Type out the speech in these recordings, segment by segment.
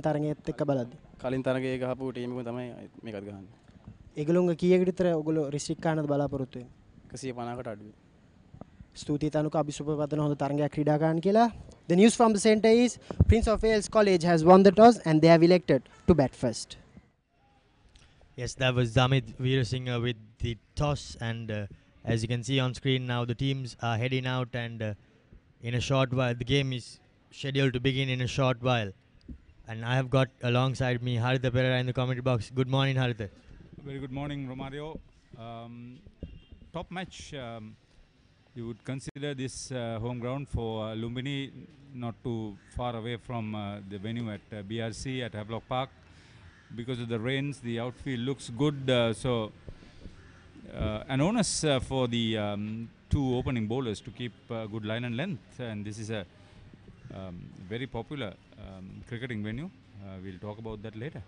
තරගයේත් එක්ක බලද්දි කලින් තරගයේ ගහපු ටීම් එකම තමයි මේකත් ගහන්නේ. ඒගොල්ලෝගේ කීයකට විතර ඔයගොල්ලෝ රිස්ට්‍රික්ට් කරන්නද බලාපොරොත්තු වෙන්නේ? 150කට අඩුයි. ස්තුතියි තනුක අභිසුභපතන හොඳ තරගයක් ක්‍රීඩා කරන්න කියලා. The news from the center is Prince of Wales College has won the toss and they have elected to bat first. Yes, that was Zamit Veerasinghe with the toss, and as you can see on screen now, the teams are heading out, and in a short while, the game is scheduled to begin in a short while. And I have got alongside me ThePapare in the commentary box. Good morning, Haritha. Very good morning, Romario. Top match. You would consider this home ground for Lumbini, not too far away from the venue at BRC at Havelock Park. Because of the rains, the outfield looks good. So an onus for the two opening bowlers to keep good line and length. And this is a very popular cricketing venue. We'll talk about that later.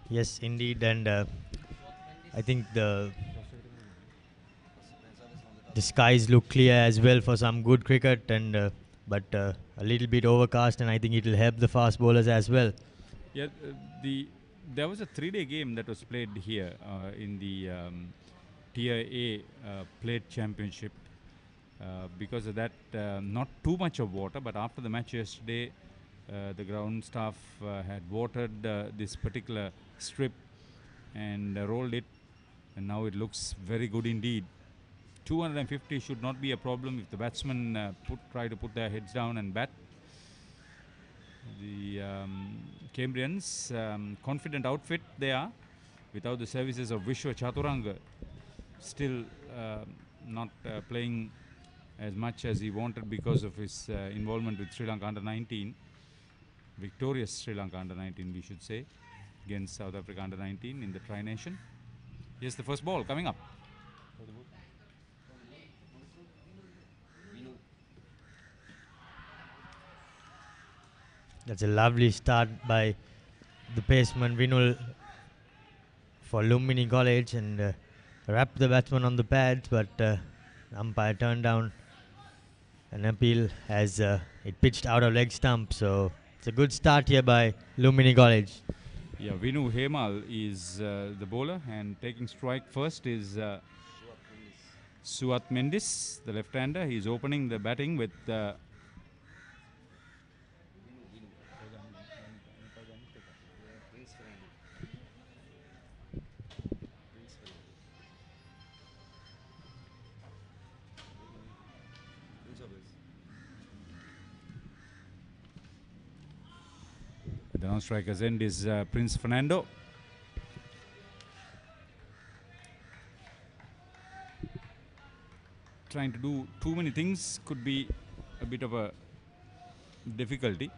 Yes, indeed. And I think the skies look clear as well for some good cricket, and but a little bit overcast, and I think it will help the fast bowlers as well. Yeah, there was a 3-day game that was played here in the Tier A Plate Championship. Because of that, not too much of water, but after the match yesterday, the ground staff had watered this particular strip and rolled it, and now it looks very good indeed. 250 should not be a problem if the batsmen try to put their heads down and bat. The Cambrians, confident outfit they are, without the services of Vishwa Chaturanga, still not playing as much as he wanted because of his involvement with Sri Lanka under-19, victorious Sri Lanka under-19 we should say, against South Africa under-19 in the Tri-Nation. Here's the first ball coming up. That's a lovely start by the paceman Vinul for Lumbini College, and wrapped the batsman on the pads, but umpire turned down an appeal as it pitched out of leg stump. So it's a good start here by Lumbini College. Yeah, Vinu Hemal is the bowler, and taking strike first is Suat Mendis, the left-hander. He's opening the batting with the non-striker's end is Prince Fernando. Trying to do too many things could be a bit of a difficulty.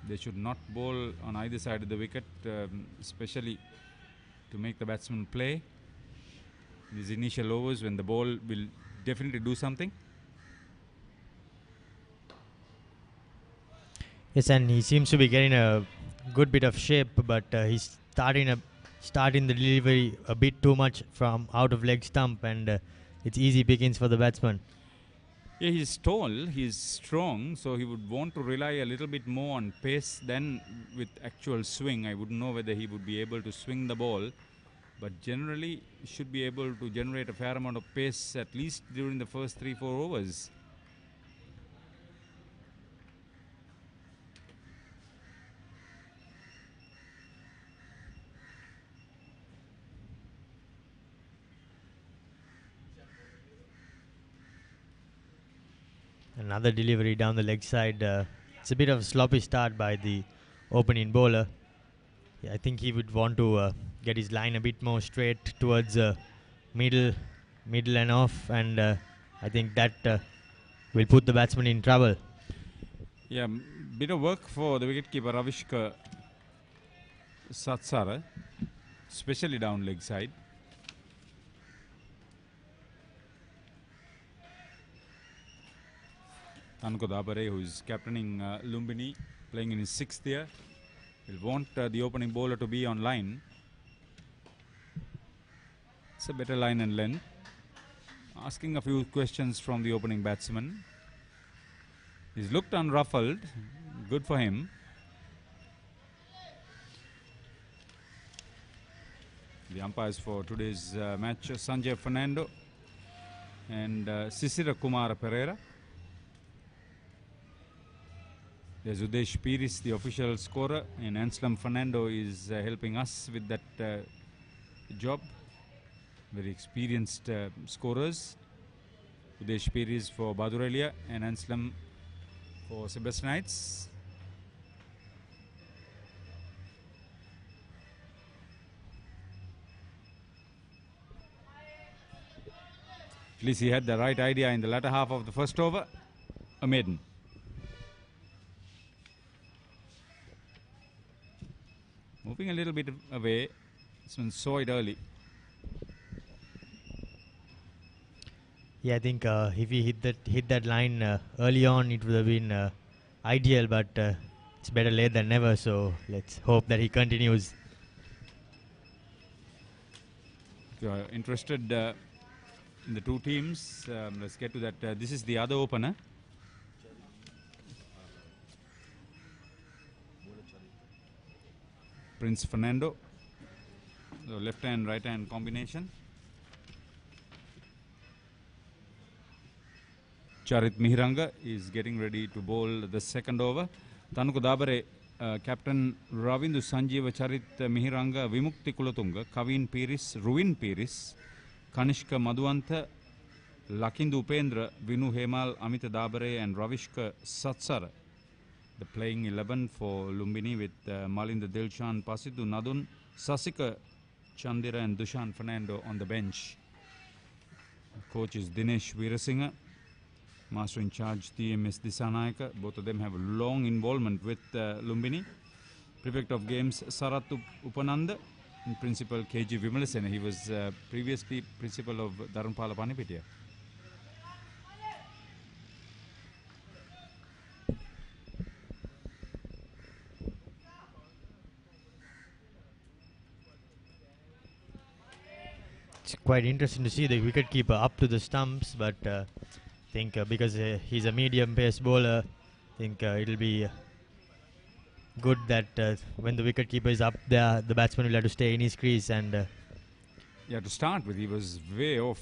They should not bowl on either side of the wicket, especially to make the batsman play these initial overs when the ball will definitely do something. Yes, and he seems to be getting a good bit of shape, but he's starting the delivery a bit too much from out of leg stump, and it's easy pickings for the batsman. Yeah, he's tall, he's strong, so he would want to rely a little bit more on pace than with actual swing. I wouldn't know whether he would be able to swing the ball, but generally should be able to generate a fair amount of pace at least during the first 3-4 overs. Another delivery down the leg side. It's a bit of a sloppy start by the opening bowler. Yeah, I think he would want to get his line a bit more straight towards middle and off, and I think that will put the batsman in trouble. Yeah, bit of work for the wicketkeeper Ravishka Satsara, especially down leg side. ThePapare, who is captaining Lumbini, playing in his 6th year, will want the opening bowler to be on line. It's a better line and length. asking a few questions from the opening batsman. He's looked unruffled. Good for him. The umpires for today's match, Sanjay Fernando and Sisira Kumara Pereira. There's Udesh Piris, the official scorer, and Anselm Fernando is helping us with that job. Very experienced scorers. Udesh Piris for Badurelia and Anselm for Sebastianites. At least he had the right idea in the latter half of the first over. A maiden. Moving a little bit away. This one saw it early. Yeah, I think if he hit that line early on, it would have been ideal. But it's better late than never. So let's hope that he continues. If you are interested in the two teams, let's get to that. This is the other opener. Prince Fernando, the left hand, right hand combination. Charit Mihiranga is getting ready to bowl the second over. Tanuku Dabare, Captain Ravindu Sanjeeva Charit Mihiranga, Vimukti Kulatunga, Kavin Piris, Ruin Piris, Kanishka Madhuanta, Lakindu Upendra, Vinu Hemal, Amita Dabare and Ravishka Satsara. The playing 11 for Lumbini with Malinda Dilshan, Pasidu Nadun, Sasika Chandira and Dushan Fernando on the bench. Coach is Dinesh Veerasinghe. Master in charge TMS Disanayaka. Both of them have long involvement with Lumbini. Prefect of games Sarat Upananda and Principal KG Vimalasena. He was previously Principal of Dharanpala Panipitiya. It's quite interesting to see the wicketkeeper up to the stumps, but I think because he's a medium pace bowler, I think it'll be good that when the wicketkeeper is up there, the batsman will have to stay in his crease. And yeah, to start with, he was way off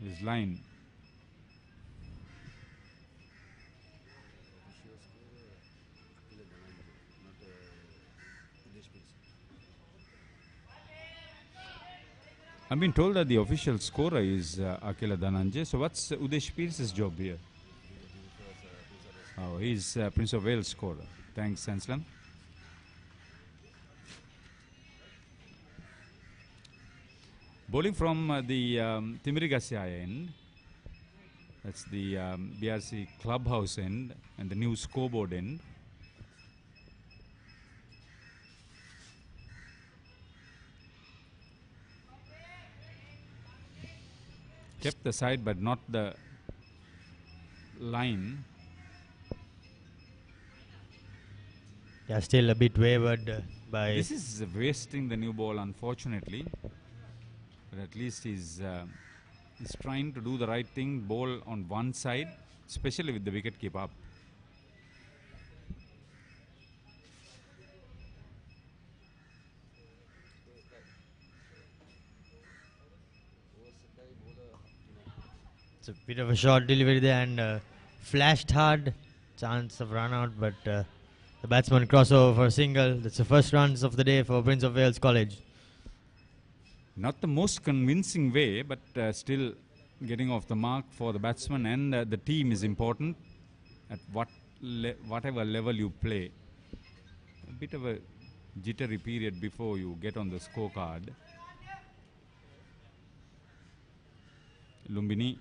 his line. I've been told that the official scorer is Akila Dhananjay. So what's Udesh Pirs's job here? Oh, he's Prince of Wales scorer. Thanks, Anselm. Bowling from the Timirigasya end. That's the BRC clubhouse end and the new scoreboard end. Kept the side but not the line. yeah, still a bit wavered by. This is wasting the new ball, unfortunately. But at least he's trying to do the right thing, bowl on one side, especially with the wicket keep up. It's a bit of a short delivery there and flashed hard. Chance of run out, but the batsman crossover for a single. That's the first runs of the day for Prince of Wales College. Not the most convincing way, but still getting off the mark for the batsman and the team is important at whatever level you play. A bit of a jittery period before you get on the scorecard. Lumbini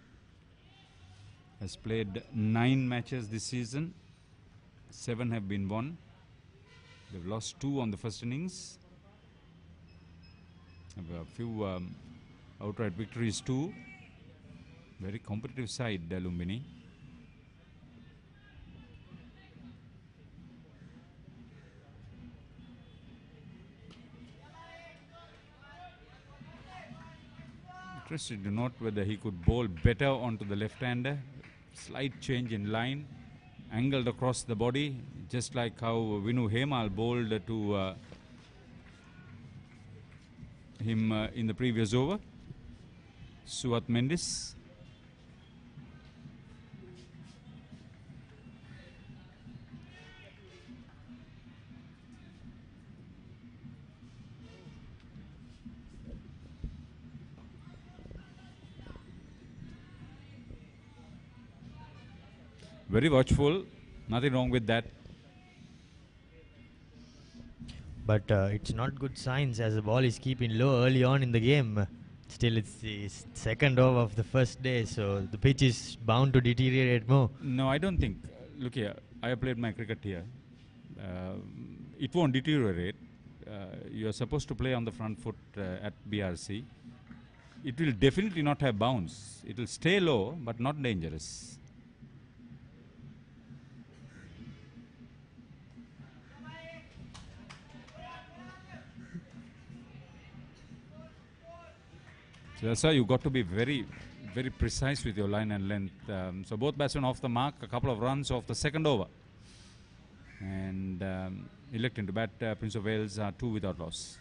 has played 9 matches this season. 7 have been won. They've lost 2 on the first innings. Have a few outright victories too. Very competitive side, Lumbini. interested to note whether he could bowl better onto the left-hander. Slight change in line, angled across the body, just like how Vinu Hemal bowled to him in the previous over. Suat Mendis. Very watchful, nothing wrong with that. But it's not good signs as the ball is keeping low early on in the game. Still, it's the second over of the first day, so the pitch is bound to deteriorate more. No, I don't think. Look here, I have played my cricket here. It won't deteriorate. You're supposed to play on the front foot at BRC. It will definitely not have bounce. It will stay low, but not dangerous. So that's why you've got to be very, very precise with your line and length. So both batsmen off the mark, a couple of runs off the second over. And electing to bat Prince of Wales 2 without loss.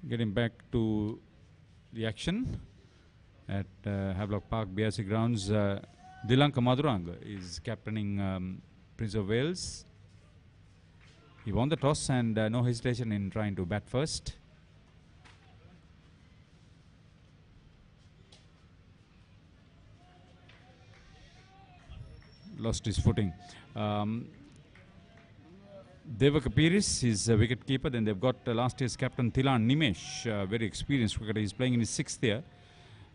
Getting back to the action at Havelock Park, BRC grounds, Dilanka Maduranga is captaining Prince of Wales. He won the toss and no hesitation in trying to bat first. Lost his footing. Devak Piris is a wicket keeper. Then they've got last year's captain Thilan Nimesh, very experienced cricketer. He's playing in his 6th year.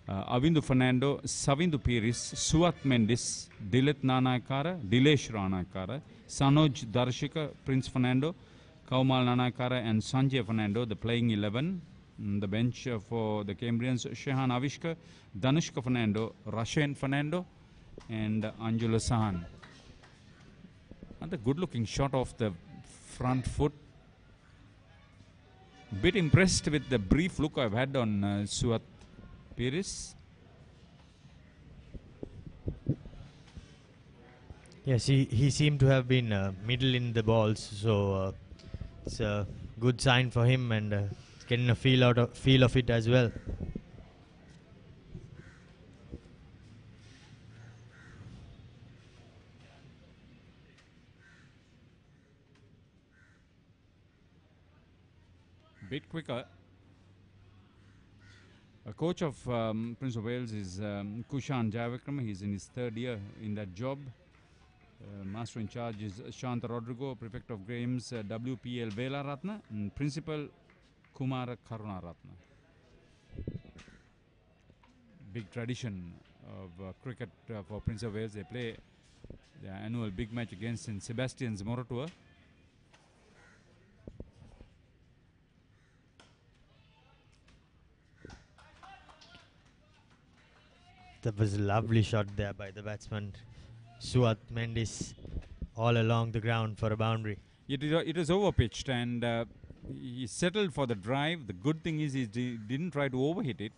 Avindu Fernando, Savindu Piris, Suat Mendis, Dilit Nanakara, Dilesh Ranakara, Sanoj Darshika, Prince Fernando, Kaumal Nanakara and Sanjay Fernando, the playing 11. The bench for the Cambrians, Shehan Avishka, Danushka Fernando, Rashen Fernando and Anjula Sahan. Another good looking shot off the front foot. Bit impressed with the brief look I've had on Suat Piris. Yes, he seemed to have been middle in the balls, so it's a good sign for him, and getting a feel of it as well. Bit quicker. A coach of Prince of Wales is Kushan Jayavikram. He's in his 3rd year in that job. Master in charge is Shanta Rodrigo, Prefect of Games WPL Vela Ratna, and Principal Kumara Karuna Ratna. Big tradition of cricket for Prince of Wales. They play the annual big match against St. Sebastian's Moratoa. That was a lovely shot there by the batsman Suat Mendis, all along the ground for a boundary. It is overpitched and he settled for the drive. The good thing is he didn't try to overhit it.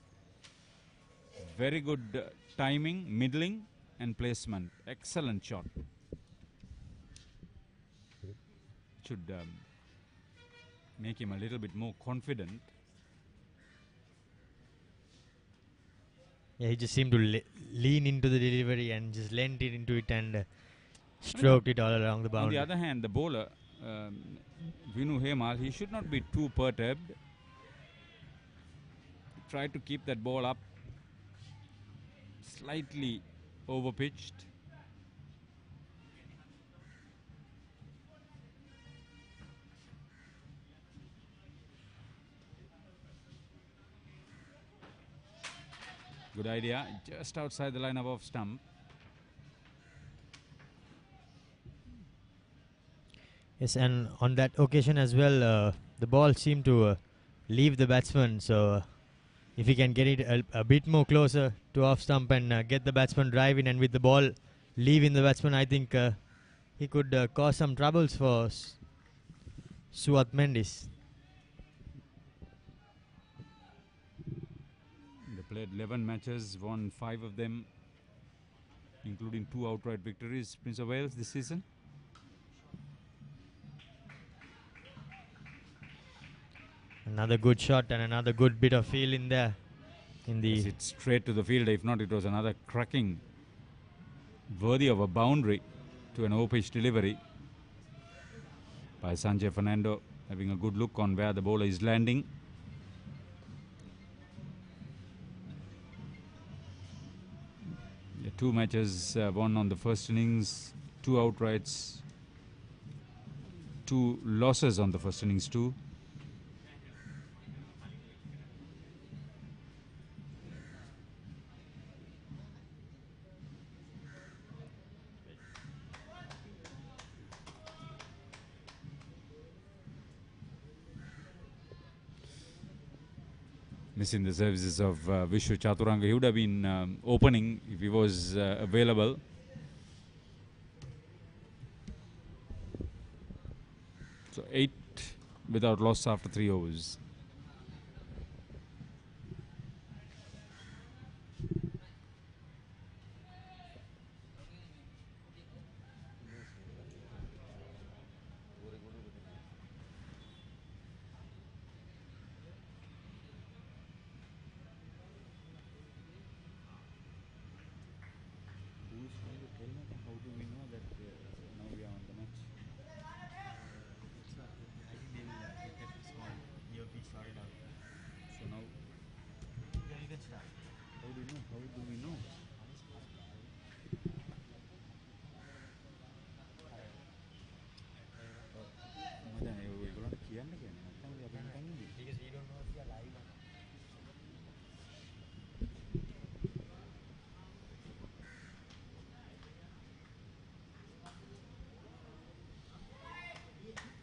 Very good timing, middling and placement. Excellent shot. Should make him a little bit more confident. Yeah, he just seemed to lean into the delivery and just leant it into it and stroked it all along the boundary. On the other hand, the bowler, Vinu Hemal, he should not be too perturbed. Try to keep that ball up slightly overpitched. Good idea, just outside the line above stump. Yes, and on that occasion as well, the ball seemed to leave the batsman. So if he can get it a bit more closer to off stump and get the batsman drive in, and with the ball leaving the batsman, I think he could cause some troubles for Suat Mendes. They played 11 matches, won 5 of them, including 2 outright victories, Prince of Wales this season. Another good shot and another good bit of feel in there. Yes, it's straight to the field. If not, it was another cracking, worthy of a boundary to an over-pitch delivery by Sanjay Fernando, having a good look on where the bowler is landing. The 2 matches won on the first innings, 2 outrights, 2 losses on the first innings too. Missing the services of Vishwa Chaturanga. He would have been opening if he was available. So 8 without loss after 3 overs.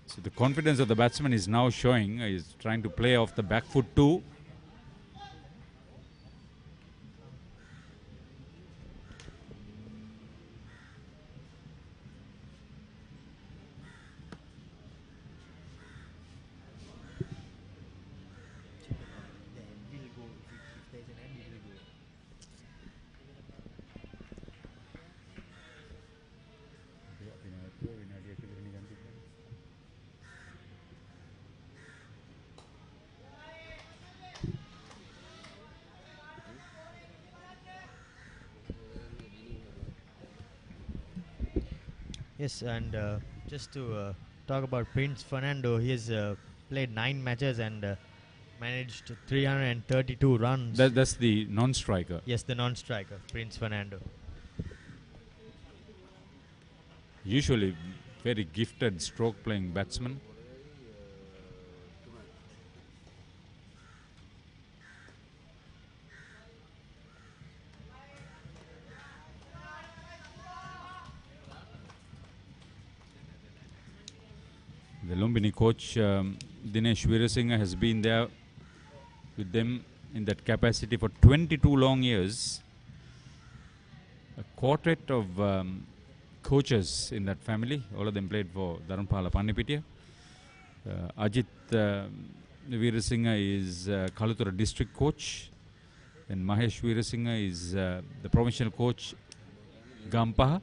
So the confidence of the batsman is now showing. He's trying to play off the back foot too. Yes, and just to talk about Prince Fernando, he has played 9 matches and managed 332 runs. That's the non-striker. Yes, the non-striker, Prince Fernando. Usually very gifted stroke playing batsman. The Lumbini coach Dinesh Veerasinghe has been there with them in that capacity for 22 long years. A quartet of coaches in that family. All of them played for Dharamapala Pannipitiya. Ajit Veerasinghe is Kaluthura district coach, and Mahesh Veerasinghe is the provincial coach Gampaha.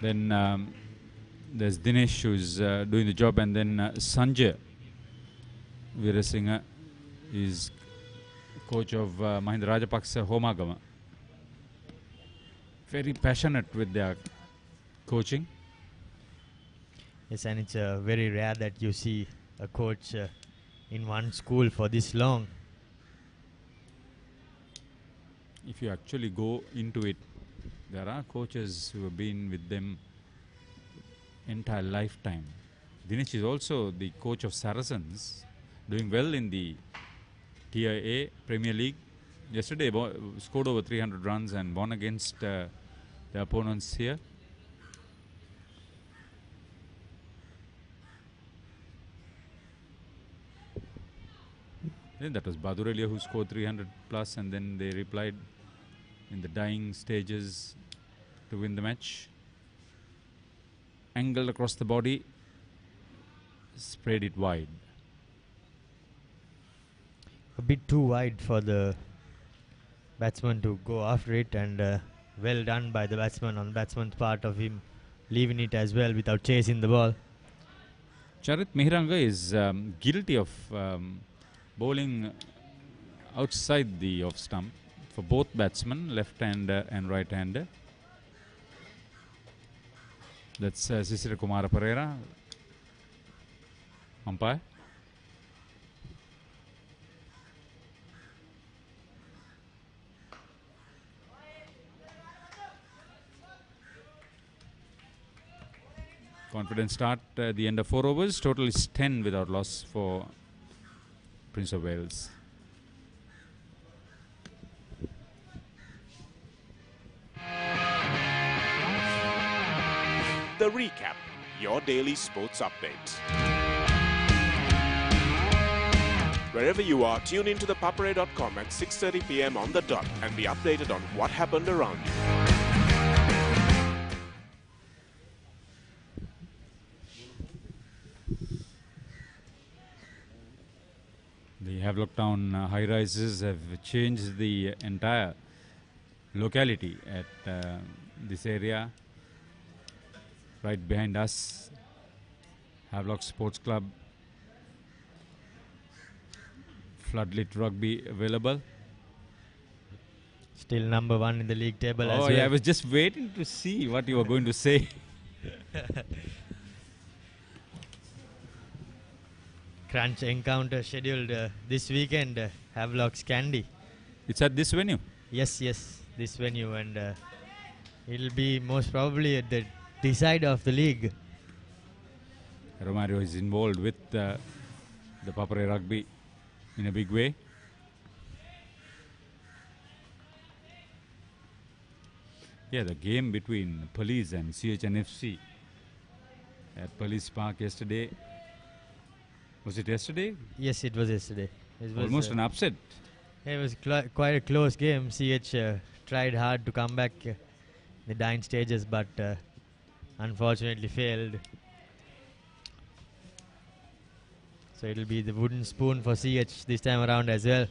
Then there's Dinesh who's doing the job, and then Sanjay Veerasinghe is coach of Mahinda Rajapaksa Homagama. Very passionate with their coaching. Yes, and it's very rare that you see a coach in one school for this long. If you actually go into it, there are coaches who have been with them entire lifetime. Dinesh is also the coach of Saracens, doing well in the Tier A Premier League. Yesterday scored over 300 runs and won against the opponents here. Then that was Badurelia who scored 300 plus, and then they replied in the dying stages to win the match. Angled across the body, sprayed it wide. A bit too wide for the batsman to go after it, and well done by the batsman on batsman's part of him leaving it as well without chasing the ball. Charit Mehiranga is guilty of bowling outside the off stump for both batsmen, left-hander and right-hander. That's Sisira Kumara Pereira, umpire. Confident start at the end of 4 overs. Total is 10 without loss for Prince of Wales. The Recap, your daily sports update. Wherever you are, tune into ThePapare.com at 6:30 p.m. on the dot and be updated on what happened around you. The Havelock Town high-rises have changed the entire locality at this area. Right behind us, Havelock Sports Club, floodlit rugby available. Still number 1 in the league table as Oh well. yeah, I was just waiting to see what you were going to say. Crunch encounter scheduled this weekend, Havelock's Candy. It's at this venue? Yes, this venue, and it'll be most probably at the decider of the league. Romario is involved with the Papare rugby in a big way. Yeah, the game between Police and CHNFC at Police Park yesterday. Was it yesterday? Yes, it was yesterday. It was almost an upset. It was quite a close game. CH tried hard to come back in the dying stages, but unfortunately failed. So it'll be the wooden spoon for CH this time around as well.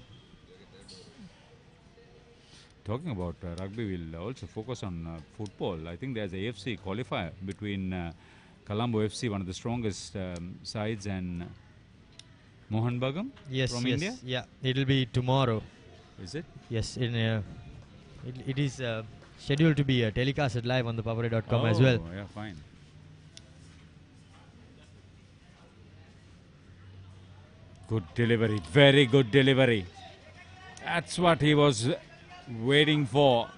Talking about rugby, we'll also focus on football. I think there's a AFC qualifier between Colombo FC, one of the strongest sides, and Mohan Bagam from India. Yeah, it'll be tomorrow. Is it? Yes, it is scheduled to be telecasted live on ThePapare.com as well. Yeah, fine. Good delivery, very good delivery. That's what he was waiting for.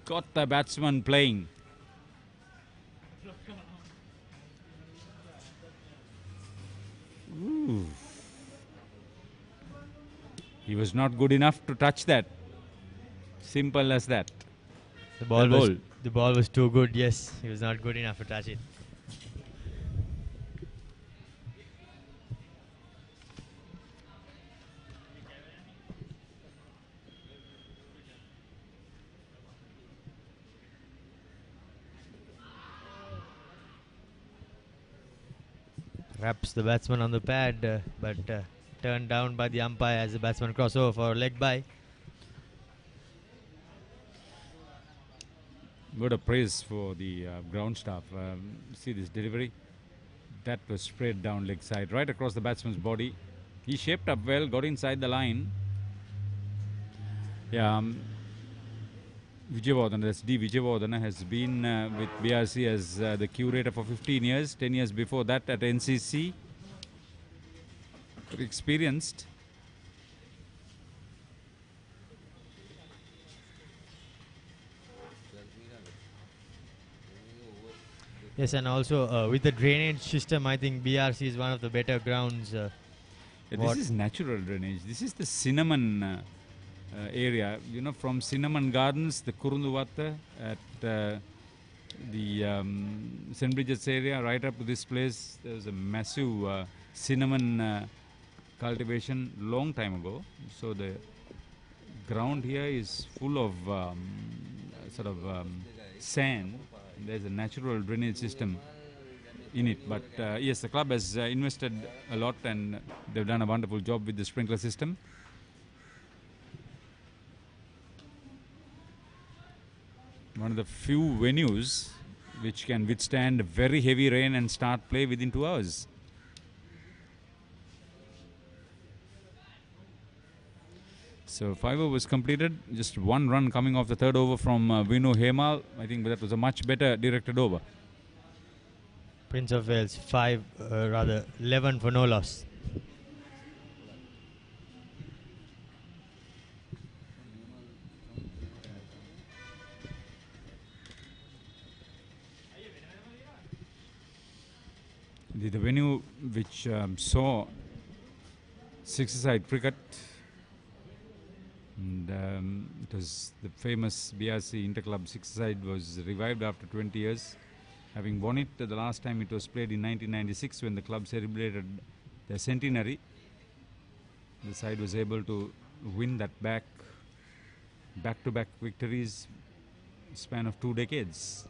Got the batsman playing. Ooh. He was not good enough to touch that. Simple as that. The ball was too good. Yes, he was not good enough to touch it. Wraps the batsman on the pad, but turned down by the umpire as the batsman crossover for a leg bye. Word of praise for the ground staff. See this delivery. That was spread down leg side, right across the batsman's body. He shaped up well, got inside the line. Yeah, Vijayawardena, that's D. Vijayawardena, has been with BRC as the curator for 15 years, 10 years before that at NCC. Very experienced. Yes, and also with the drainage system, I think BRC is one of the better grounds. Yeah, this What- is natural drainage. This is the cinnamon area. You know, from Cinnamon Gardens, the Kurunduvatta at the St. Bridget's area, right up to this place, there was a massive cinnamon cultivation long time ago. So the ground here is full of sand. There's a natural drainage system in it. But yes, the club has invested a lot and they've done a wonderful job with the sprinkler system. One of the few venues which can withstand very heavy rain and start play within 2 hours. So 5 overs completed, just one run coming off the third over from Vinu Hemal. I think that was a much better directed over. Prince of Wales 11 for no loss. The venue which saw six-a-side cricket, and it was the famous BRC Interclub six-a-side was revived after 20 years. Having won it the last time it was played in 1996 when the club celebrated their centenary. The side was able to win that back-to-back victories span of 2 decades.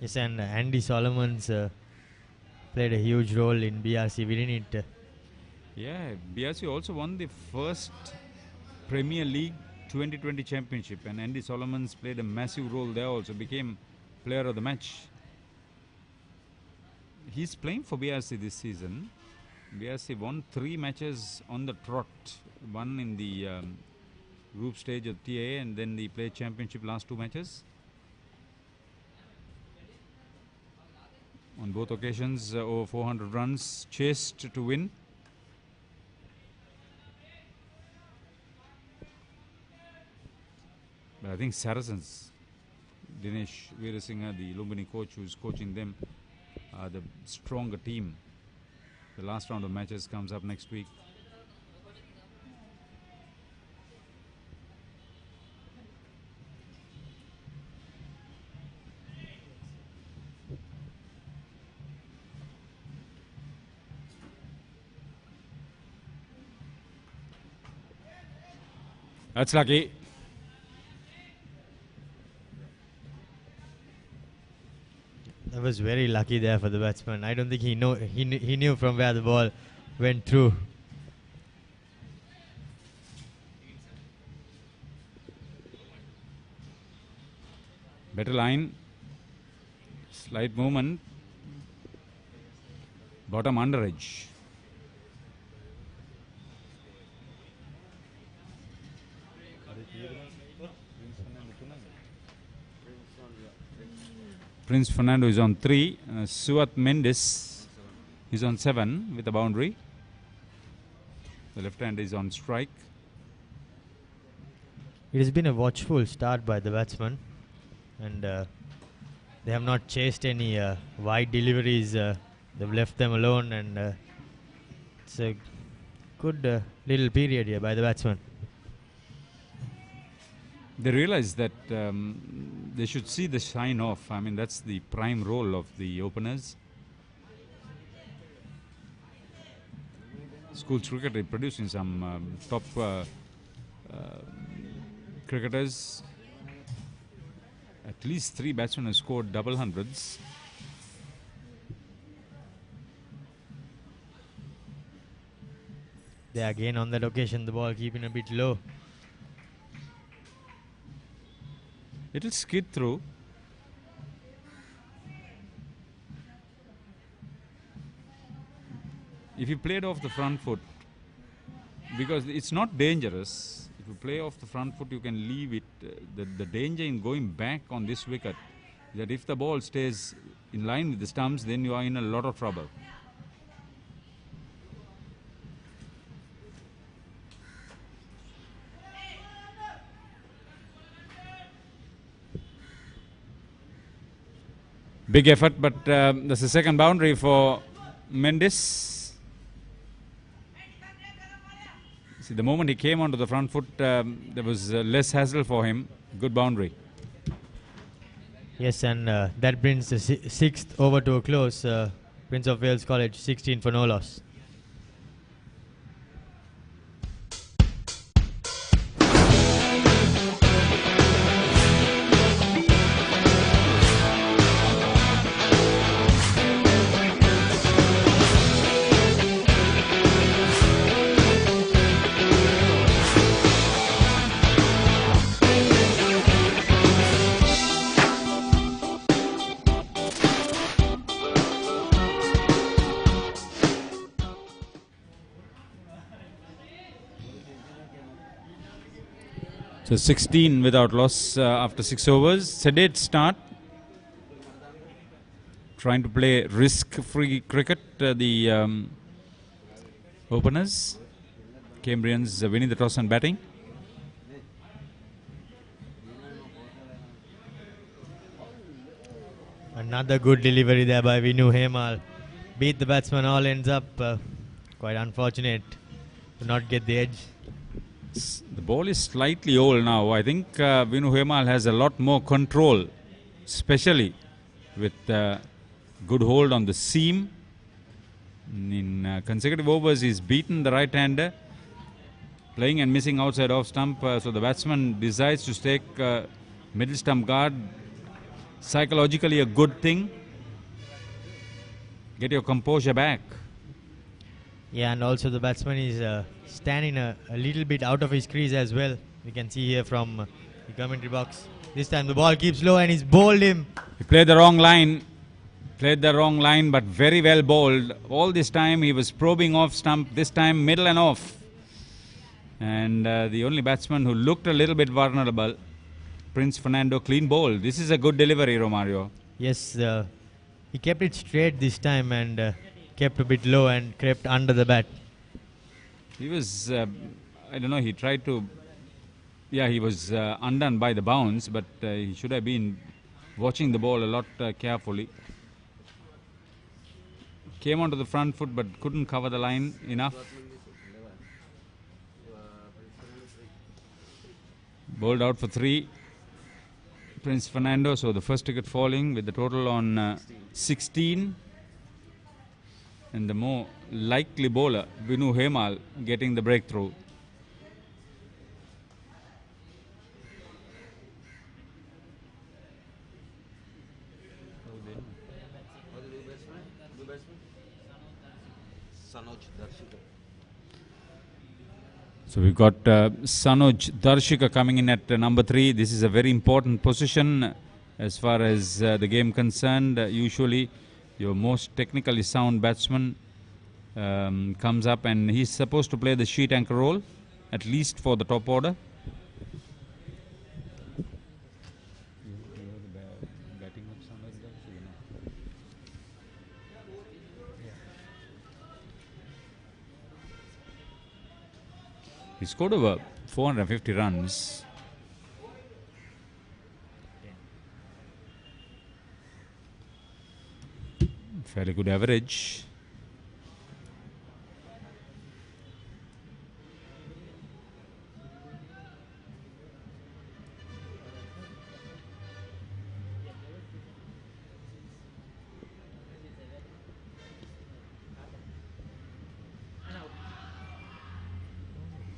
Yes, and Andy Solomon's played a huge role in BRC winning it. Yeah, BRC also won the first Premier League 2020 championship, and Andy Solomons played a massive role there also, became player of the match. He's playing for BRC this season. BRC won 3 matches on the trot, one in the group stage of TAA, and then they played championship last 2 matches. On both occasions, over 400 runs chased to win. But I think Saracens, Dinesh Veerasinghe, the Lumbini coach who's coaching them, are the stronger team. The last round of matches comes up next week. That's lucky. That was very lucky there for the batsman. I don't think he knew from where the ball went through. Better line. Slight movement. Bottom under edge. Prince Fernando is on 3. Suat Mendes is on 7 with a boundary. The left hand is on strike. It has been a watchful start by the batsman, and they have not chased any wide deliveries. They've left them alone, and it's a good little period here by the batsman. They realize that they should see the shine off. I mean, that's the prime role of the openers. Schools cricket is producing some top cricketers. At least 3 batsmen have scored double hundreds. They again on that occasion the ball keeping a bit low. It'll skid through. If you played off the front foot, because it's not dangerous. If you play off the front foot, you can leave it. The danger in going back on this wicket, that if the ball stays in line with the stumps, then you are in a lot of trouble. Big effort, but that's the second boundary for Mendes. See, the moment he came onto the front foot, there was less hassle for him. Good boundary. Yes, and that brings the sixth over to a close. Prince of Wales College 16 for no loss. So 16 without loss after 6 overs. Sedate start. Trying to play risk-free cricket. The openers. Cambrians winning the toss and batting. Another good delivery there by Vinu Hemal. Beat the batsman, all ends up. Quite unfortunate to not get the edge. The ball is slightly old now. I think Vinu Hemal has a lot more control, especially with good hold on the seam. In consecutive overs, he's beaten the right-hander, playing and missing outside off stump. So the batsman decides to take middle stump guard. Psychologically a good thing. Get your composure back. Yeah, and also the batsman is standing a little bit out of his crease as well. We can see here from the commentary box. This time the ball keeps low and he's bowled him. He played the wrong line. Played the wrong line, but very well bowled. All this time he was probing off stump. This time middle and off. And the only batsman who looked a little bit vulnerable, Prince Fernando, clean bowl. This is a good delivery, Romario. Yes, he kept it straight this time and kept a bit low and crept under the bat. He was, I don't know, he tried to, yeah, he was undone by the bounce, but he should have been watching the ball a lot carefully. Came onto the front foot but couldn't cover the line enough. Bowled out for 3. Prince Fernando, so the first wicket falling with the total on 16. And the more likely bowler, Vinu Hemal, getting the breakthrough. So we've got Sanoj Darshika coming in at number 3. This is a very important position as far as the game concerned. Usually your most technically sound batsman comes up and he's supposed to play the sheet anchor role, at least for the top order. He scored over 450 runs. Fairly good average.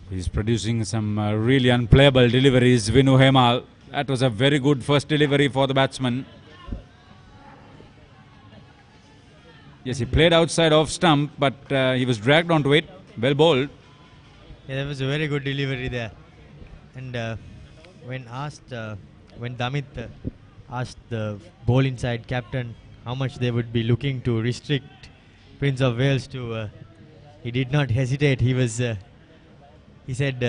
He's producing some really unplayable deliveries, Vinu Hemal. That was a very good first delivery for the batsman. Yes, he played outside off stump, but he was dragged onto it. Well bowled. Yeah, that was a very good delivery there. And when asked when Damit asked the ball inside captain how much they would be looking to restrict Prince of Wales to, he did not hesitate. He said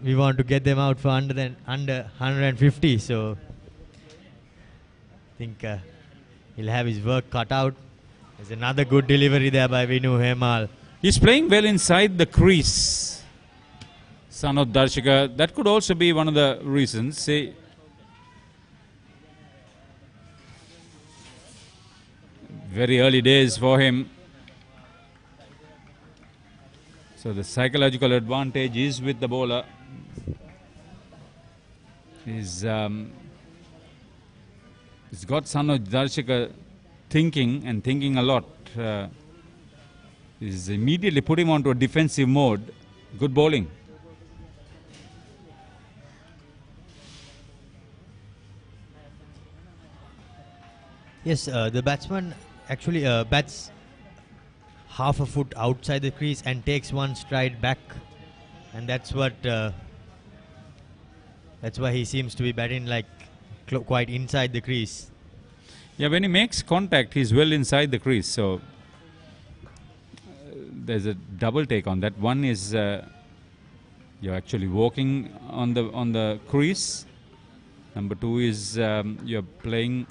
we want to get them out for under 150. So I think he'll have his work cut out. There's another good delivery there by Vinu Hemal. He's playing well inside the crease. Sanod Darshika, that could also be one of the reasons. Say, very early days for him. So the psychological advantage is with the bowler. He's got Sanoj Darshika thinking a lot. He's immediately put him onto a defensive mode. Good bowling. Yes, the batsman actually bats half a foot outside the crease and takes one stride back, and that's why he seems to be batting like quite inside the crease. Yeah, when he makes contact, he's well inside the crease. So there's a double take on that. One is you're actually walking on the crease. Number two is you're playing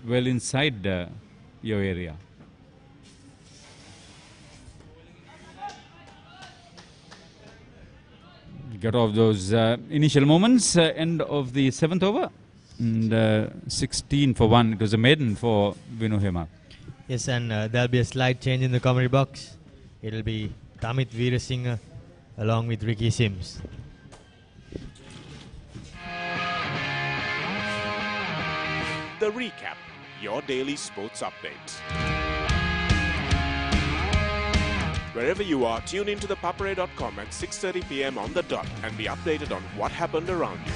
well inside your area. Get off those initial moments. End of the 7th over. And 16 for 1. It was a maiden for Vinu Hemal. Yes, and there'll be a slight change in the commentary box. It'll be Tamit Veerasinghe along with Ricky Sims. The Recap, your daily sports update. Wherever you are, tune into ThePapare.com at 6:30 p.m. on the dot and be updated on what happened around you.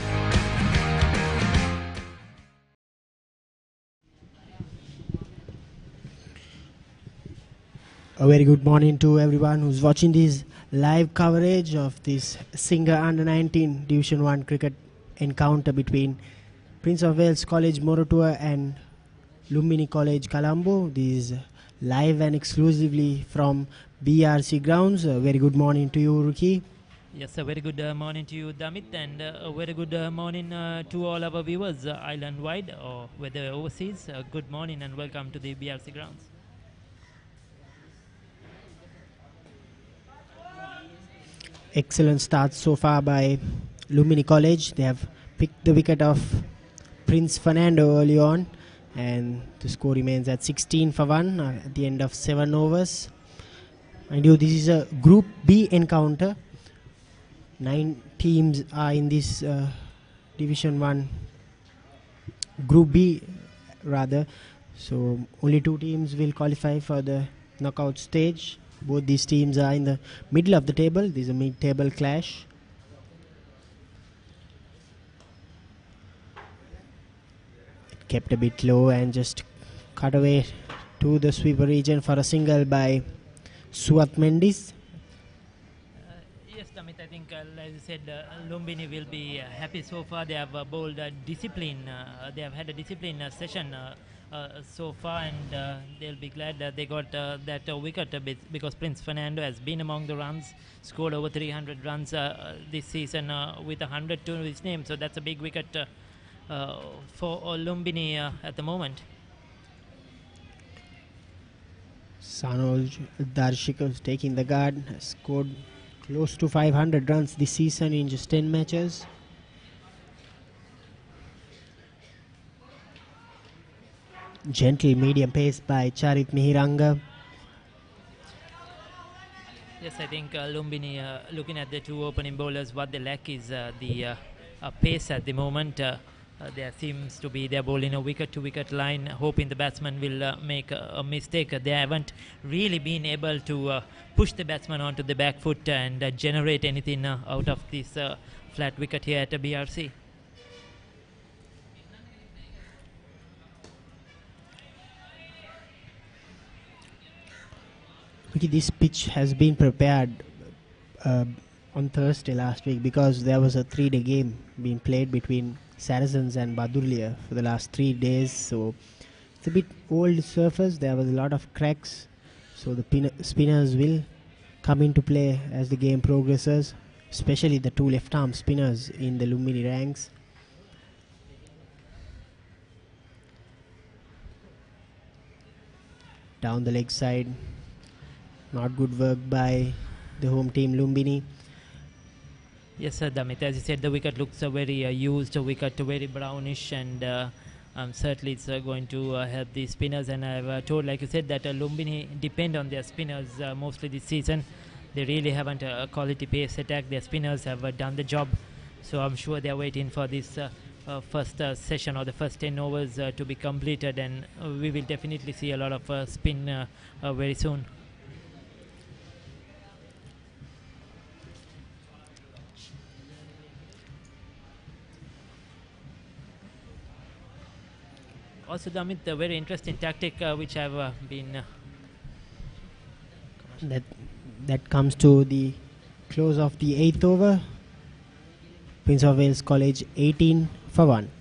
A very good morning to everyone who's watching this live coverage of this Singer Under-19 Division 1 cricket encounter between Prince of Wales College Morotua and Lumbini College Colombo. This is live and exclusively from BRC grounds. A very good morning to you, Ruki. Yes, a very good morning to you, Damit, and a very good morning to all our viewers island-wide or whether overseas. Good morning and welcome to the BRC grounds. Excellent start so far by Lumbini College. They have picked the wicket of Prince Fernando early on, and the score remains at 16 for 1 at the end of 7 overs. Mind you, this is a Group B encounter. 9 teams are in this Division 1 Group B rather, so only 2 teams will qualify for the knockout stage. Both these teams are in the middle of the table. This is a mid-table clash. Kept a bit low and just cut away to the sweeper region for a single by Suat Mendis. Yes, Damit, I think, as you said, Lumbini will be happy so far. They have bowled discipline. They have had a discipline session so far, and they'll be glad that they got that wicket because Prince Fernando has been among the runs, scored over 300 runs this season with 100 to his name. So that's a big wicket for Lumbini at the moment. Sanoj Darshika is taking the guard, has scored close to 500 runs this season in just 10 matches. Gentle medium pace by Charit Mihiranga. Yes, I think Lumbini, looking at the 2 opening bowlers, what they lack is the pace at the moment. There seems to be they're bowling a wicket-to-wicket line, hoping the batsman will make a mistake. They haven't really been able to push the batsman onto the back foot and generate anything out of this flat wicket here at BRC. This pitch has been prepared on Thursday last week because there was a 3-day game being played between Saracens and Badurlia for the last 3 days. So it's a bit old surface. There was a lot of cracks. So the spinners will come into play as the game progresses, especially the two left-arm spinners in the Lumbini ranks. Down the leg side, not good work by the home team Lumbini. Yes, sir, Damit. As you said, the wicket looks very used, wicket very brownish, and certainly it's going to help the spinners. And I've told, like you said, that Lumbini depend on their spinners mostly this season. They really haven't a quality pace attack. Their spinners have done the job. So I'm sure they're waiting for this first session or the first 10 overs to be completed, and we will definitely see a lot of spin very soon. Also, Damit, a very interesting tactic which I've been... That comes to the close of the 8th over. Prince of Wales College 18 for 1.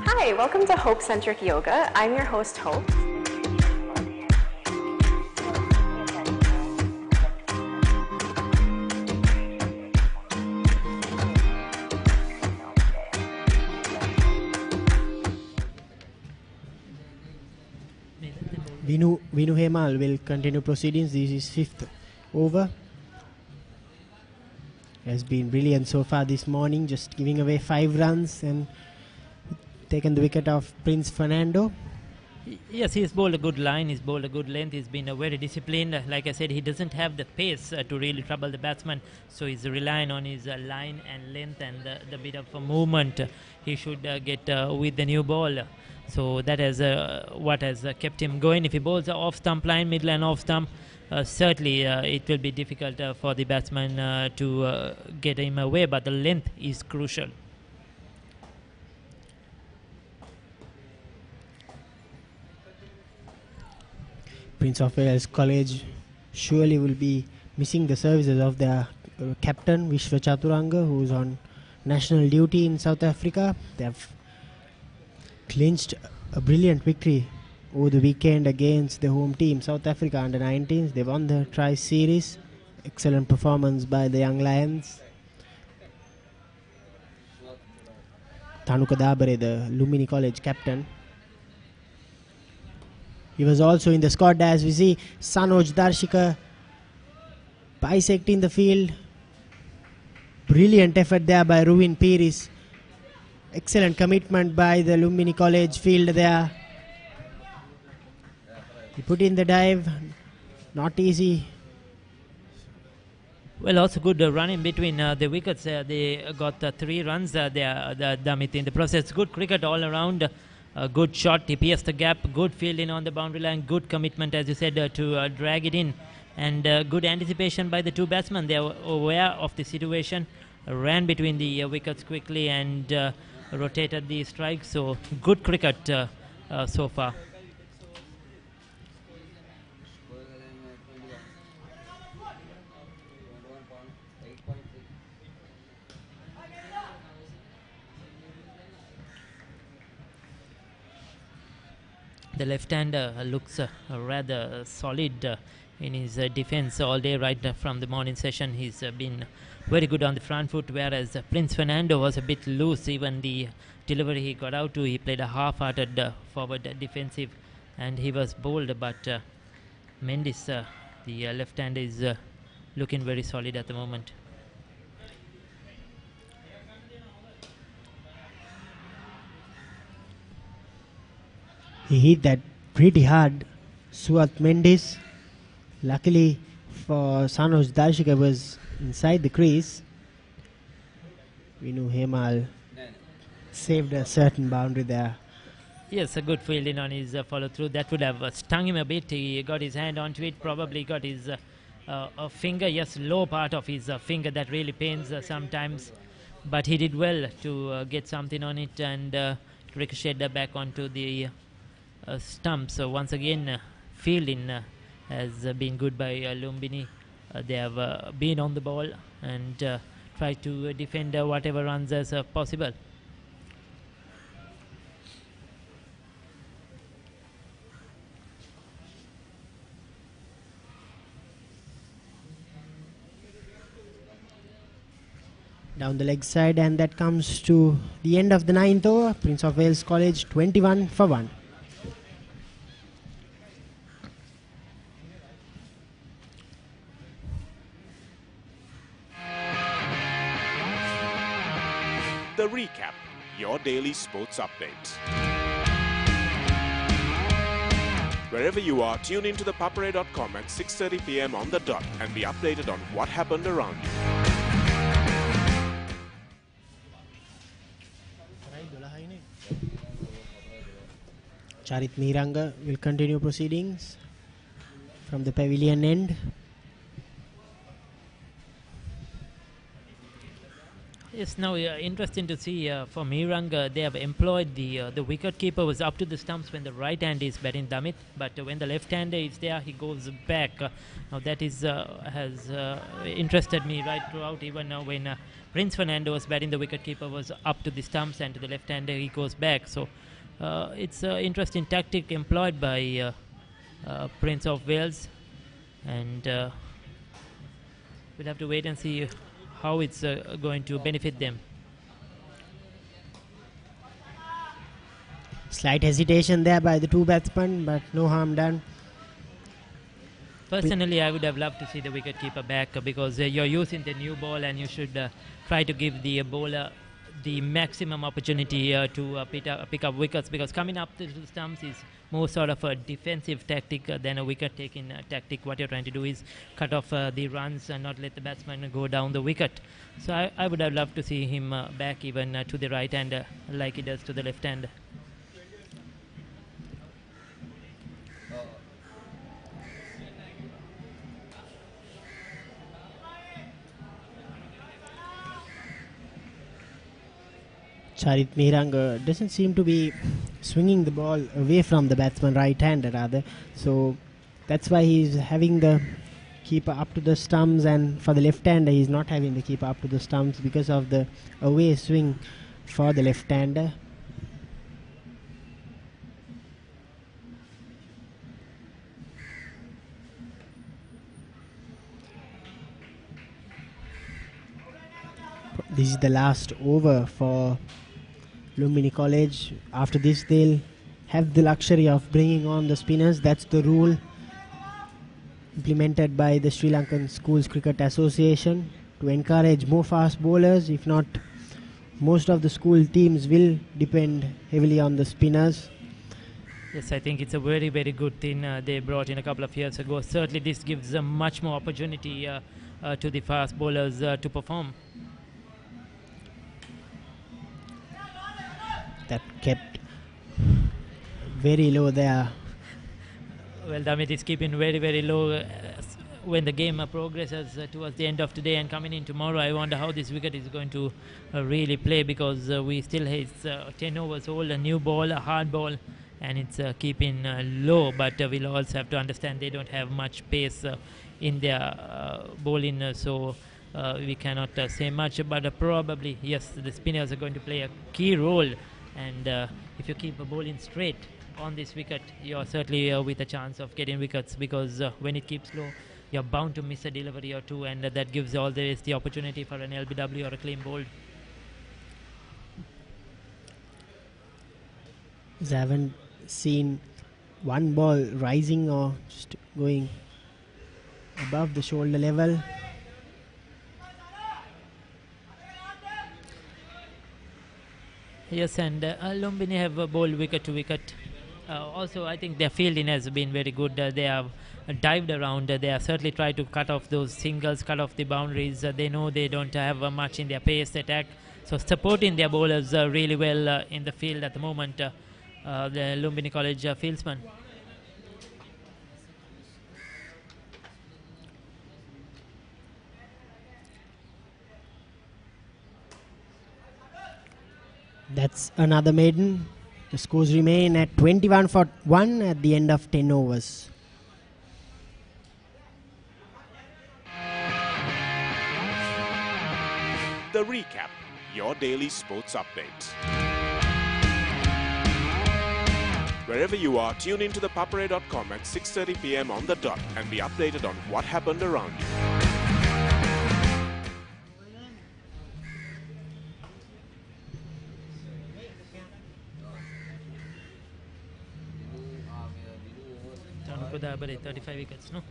Hi, welcome to Hope Centric Yoga. I'm your host, Hope. Vinu Hemal will continue proceedings. This is 5th over. Has been brilliant so far this morning, just giving away 5 runs and taken the wicket of Prince Fernando. Yes, he's bowled a good line, he's bowled a good length, he's been very disciplined. Like I said, he doesn't have the pace to really trouble the batsman, so he's relying on his line and length and the bit of movement he should get with the new ball. So that is what has kept him going. If he bowls off stump line, mid line off stump, certainly it will be difficult for the batsman to get him away, but the length is crucial. Prince of Wales College surely will be missing the services of their captain Vishwa Chaturanga, who is on national duty in South Africa. They have clinched a brilliant victory over the weekend against the home team South Africa under 19s. They won the tri-series. Excellent performance by the young Lions. Thanuka Dabare, the Lumbini College captain, he was also in the squad, as we see Sanoj Darshika bisecting the field. Brilliant effort there by Ruvin Piris. Excellent commitment by the Lumbini College field there. He put in the dive. Not easy. Well, also good run in between the wickets. They got 3 runs there, Damit, in the process. Good cricket all around. Good shot, he pierced the gap, good fielding on the boundary line, good commitment, as you said, to drag it in, and good anticipation by the two batsmen. They were aware of the situation, ran between the wickets quickly and rotated the strike. So good cricket so far. The left-hander looks rather solid in his defense all day, right from the morning session. He's been very good on the front foot, whereas Prince Fernando was a bit loose. Even the delivery he got out to, he played a half-hearted forward defensive, and he was bowled. But Mendes, the left-hander, is looking very solid at the moment. He hit that pretty hard, Suat Mendes. Luckily for Sanoj Darshika, was inside the crease. Vinu Hemal saved a certain boundary there. Yes, a good fielding on his follow-through. That would have stung him a bit. He got his hand onto it, probably got his a finger, yes, low part of his finger that really pains sometimes. But he did well to get something on it and ricochet back onto the stump. So once again, fielding has been good by Lumbini. They have been on the ball and tried to defend whatever runs as possible. Down the leg side, and that comes to the end of the 9th over. Prince of Wales College 21 for 1. The recap, your daily sports update. Wherever you are, tune in to ThePapare.com at 6:30 p.m. on the dot and be updated on what happened around you. Charit Miranga will continue proceedings from the pavilion end. Yes, now interesting to see for Mirang, they have employed the wicket keeper was up to the stumps when the right hand is batting Damit, but when the left hander is there, he goes back. Now that is has interested me right throughout, even when Prince Fernando was batting, the wicket keeper was up to the stumps, and to the left hander he goes back. So it's an interesting tactic employed by Prince of Wales, and we'll have to wait and see how it's going to benefit them. Slight hesitation there by the two batsmen, but no harm done. Personally, I would have loved to see the wicketkeeper back because you're using the new ball and you should try to give the bowler the maximum opportunity to pick up wickets, because coming up to the stumps is more sort of a defensive tactic than a wicket taking tactic. What you're trying to do is cut off the runs and not let the batsman go down the wicket. So I would have loved to see him back even to the right hand like he does to the left hand. Charit Mehrang doesn't seem to be swinging the ball away from the batsman, right-hander rather. So that's why he's having the keeper up to the stumps, and for the left-hander he's not having the keeper up to the stumps because of the away swing for the left-hander. This is the last over for Lumbini College. After this they'll have the luxury of bringing on the spinners. That's the rule implemented by the Sri Lankan Schools Cricket Association to encourage more fast bowlers. If not, most of the school teams will depend heavily on the spinners. Yes, I think it's a very, very good thing they brought in a couple of years ago. Certainly this gives them much more opportunity to the fast bowlers to perform. That kept very low there. Well, Damit is keeping very, very low when the game progresses towards the end of today and coming in tomorrow. I wonder how this wicket is going to really play, because we still have 10 overs old, a new ball, a hard ball, and it's keeping low. But we'll also have to understand they don't have much pace in their bowling, so we cannot say much. But probably, yes, the spinners are going to play a key role. And if you keep bowling straight on this wicket, you're certainly with a chance of getting wickets, because when it keeps low, you're bound to miss a delivery or two, and that gives all the opportunity for an LBW or a clean bowled. I haven't seen one ball rising or just going above the shoulder level. Yes, and Lumbini have bowled wicket to wicket. Also, I think their fielding has been very good. They have dived around. They have certainly tried to cut off those singles, cut off the boundaries. They know they don't have much in their pace attack. So supporting their bowlers really well in the field at the moment, the Lumbini College fieldsmen. That's another maiden. The scores remain at 21 for 1 at the end of 10 overs. The recap, your daily sports update. Wherever you are, tune into ThePapare.com at 6:30 p.m. on the dot and be updated on what happened around you. ThePapare 35 wickets, no?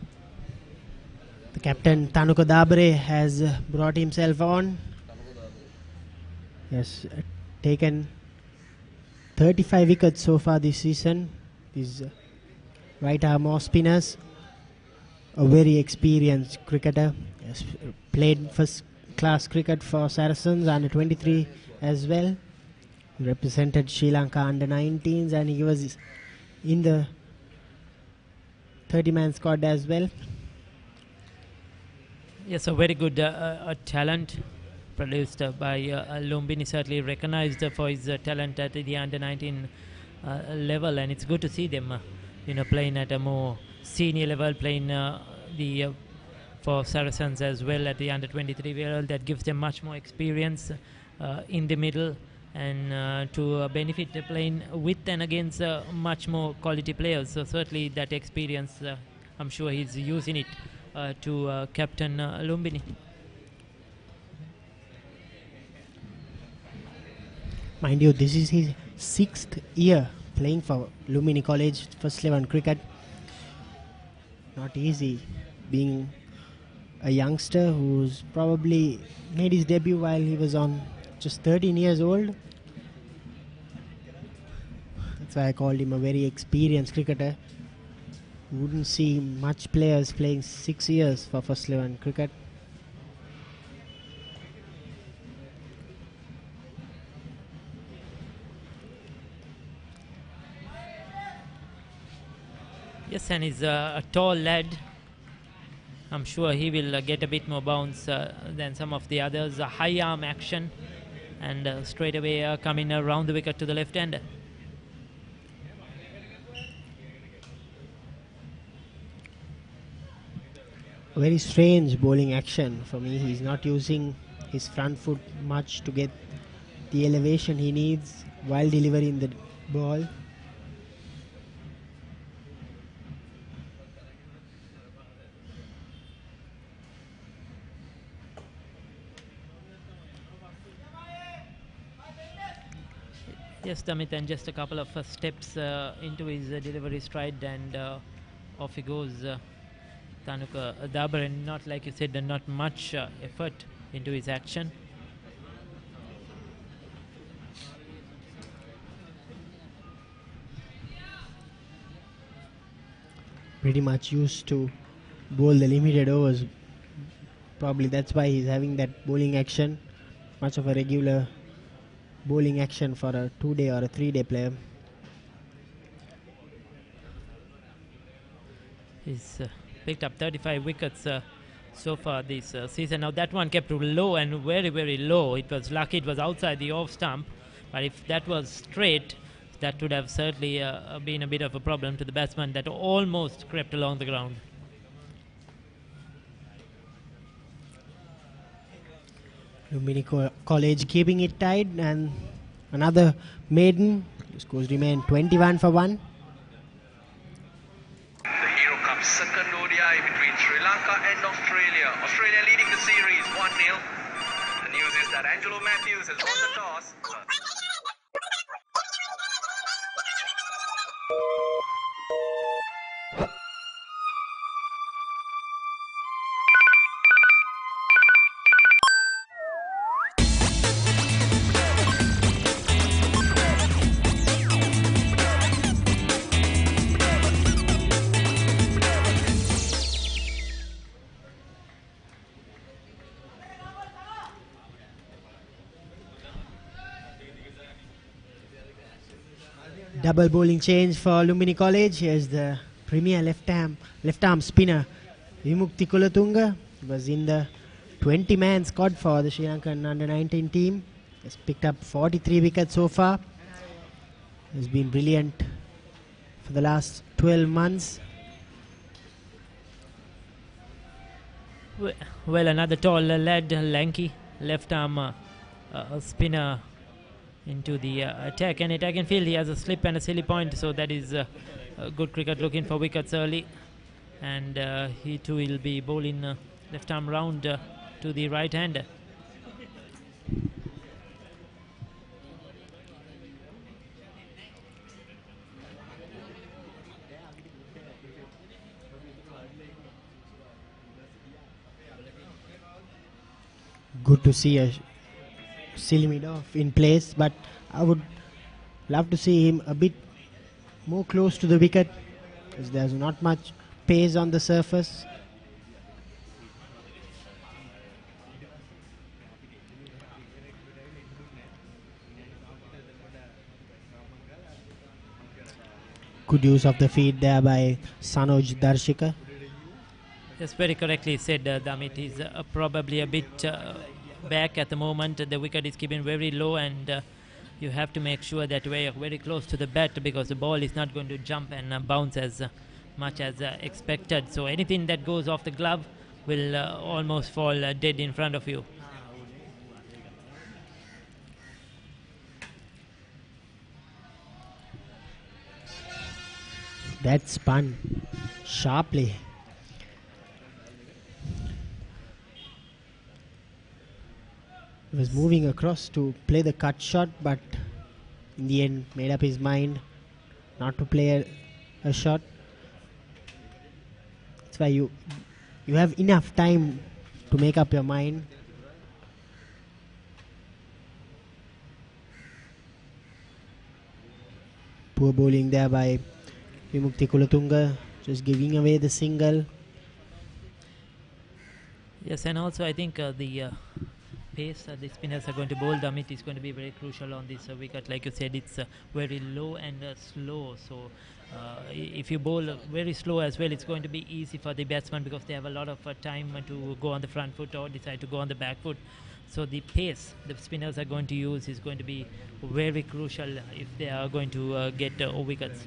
The captain Tanuka Dabre has brought himself on. He has taken 35 wickets so far this season. These right arm off spinners, a very experienced cricketer. He has played first class cricket for Saracens under 23 as well. He represented Sri Lanka under 19s and he was in the 30-man squad as well. Yes, a very good talent produced by Lumbini, certainly recognized for his talent at the under-19 level, and it's good to see them, playing at a more senior level, playing for Saracens as well at the under-23 level. That gives them much more experience in the middle, and to benefit playing with and against much more quality players. So certainly that experience, I'm sure he's using it to captain Lumbini. Mind you, this is his 6th year playing for Lumbini College first 11 cricket. Not easy being a youngster who's probably made his debut while he was on just 13 years old. That's why I called him a very experienced cricketer. You wouldn't see much players playing 6 years for first 11 cricket. Yes, and he's a tall lad. I'm sure he will get a bit more bounce than some of the others. A high arm action, and straight away coming around the wicket to the left hander. A very strange bowling action for me. He's not using his front foot much to get the elevation he needs while delivering the ball. Yes, Damit, and just a couple of steps into his delivery stride, and off he goes. Tanuka Dabre, and not, like you said, not much effort into his action. Pretty much used to bowl the limited overs. Probably that's why he's having that bowling action. Much of a regular bowling action for a 2-day or a 3-day player. He's picked up 35 wickets so far this season. Now that one kept low and very, very low. It was lucky it was outside the off stump, but if that was straight, that would have certainly been a bit of a problem to the batsman that almost crept along the ground. Lumbini College keeping it tight, and another maiden. The scores remain 21 for 1. Second ODI between Sri Lanka and Australia. Australia leading the series 1-0. The news is that Angelo Matthews has won the toss. Double bowling change for Lumbini College. Here's the premier left arm spinner Vimukti Kulatunga. He was in the 20-man squad for the Sri Lankan under-19 team. Has picked up 43 wickets so far. Has been brilliant for the last 12 months. Well, another tall lad, lanky, left arm spinner into the attack, and I can feel he has a slip and a silly point, so that is good cricket, looking for wickets early, and he too will be bowling left arm round to the right hander. Good to see a Silimidov in place, but I would love to see him a bit more close to the wicket, because there's not much pace on the surface. Good use of the feed there by Sanoj Darshika. Yes, very correctly said, Damit. He's probably a bit back at the moment. The wicket is keeping very low, and you have to make sure that we are very close to the bat, because the ball is not going to jump and bounce as much as expected. So anything that goes off the glove will almost fall dead in front of you. That spun sharply. He was moving across to play the cut shot, but in the end made up his mind not to play a shot. That's why you have enough time to make up your mind. Poor bowling there by Vimukti Kulatunga, just giving away the single. Yes, and also I think the pace the spinners are going to bowl, Damit, is going to be very crucial on this wicket. Like you said, it's very low and slow, so if you bowl very slow as well, it's going to be easy for the batsman, because they have a lot of time to go on the front foot or decide to go on the back foot. So the pace the spinners are going to use is going to be very crucial if they are going to get wickets.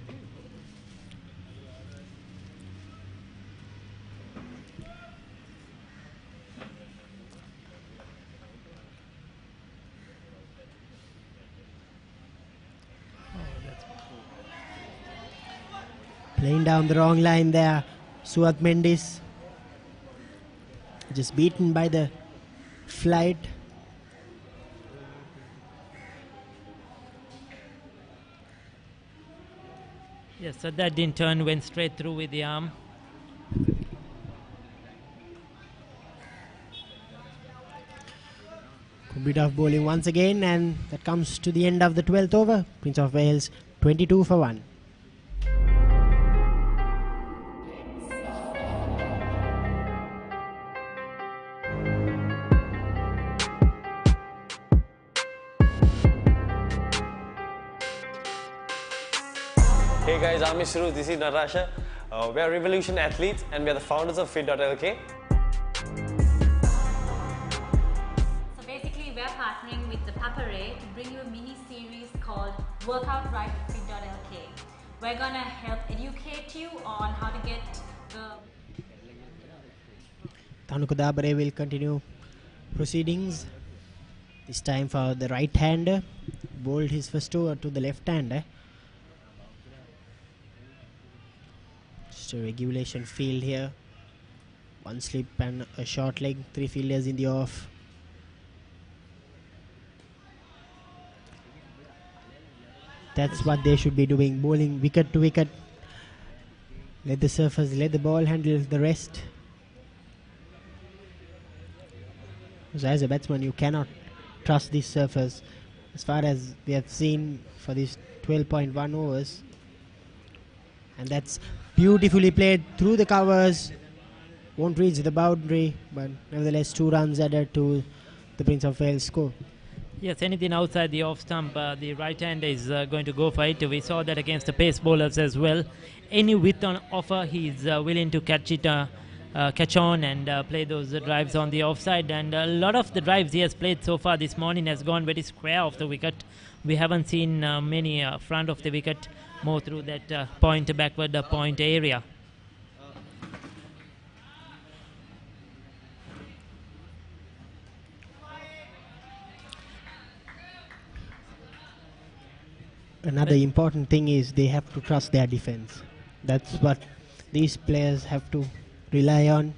Playing down the wrong line there, Suat Mendis. Just beaten by the flight. Yes, so that didn't turn, went straight through with the arm. Good bit of bowling once again, and that comes to the end of the 12th over. Prince of Wales 22 for 1. Hey guys, I'm Ishru, this is Natasha. We are Revolution athletes and we are the founders of Fit.lk. So basically we're partnering with ThePapare to bring you a mini series called Workout Right with Fit.lk. We're gonna help educate you on how to get the... Tanuka Dabare will continue proceedings. This time for the right hander. Bowled his first over to the left hander. Just a regulation field here. One slip and a short leg. 3 fielders in the off. That's what they should be doing. Bowling wicket to wicket. Let the surface, let the ball handle the rest. So as a batsman, you cannot trust this surface. As far as we have seen for these 12.1 overs. And that's beautifully played through the covers. Won't reach the boundary, but nevertheless 2 runs added to the Prince of Wales score. Yes, anything outside the off stump, the right hand is going to go for it. We saw that against the pace bowlers as well. Any width on offer, he is willing to catch it catch on and play those drives on the offside. And a lot of the drives he has played so far this morning has gone very square off the wicket. We haven't seen many front of the wicket, more through that point backward point area. Another important thing is they have to trust their defense. That's what these players have to rely on.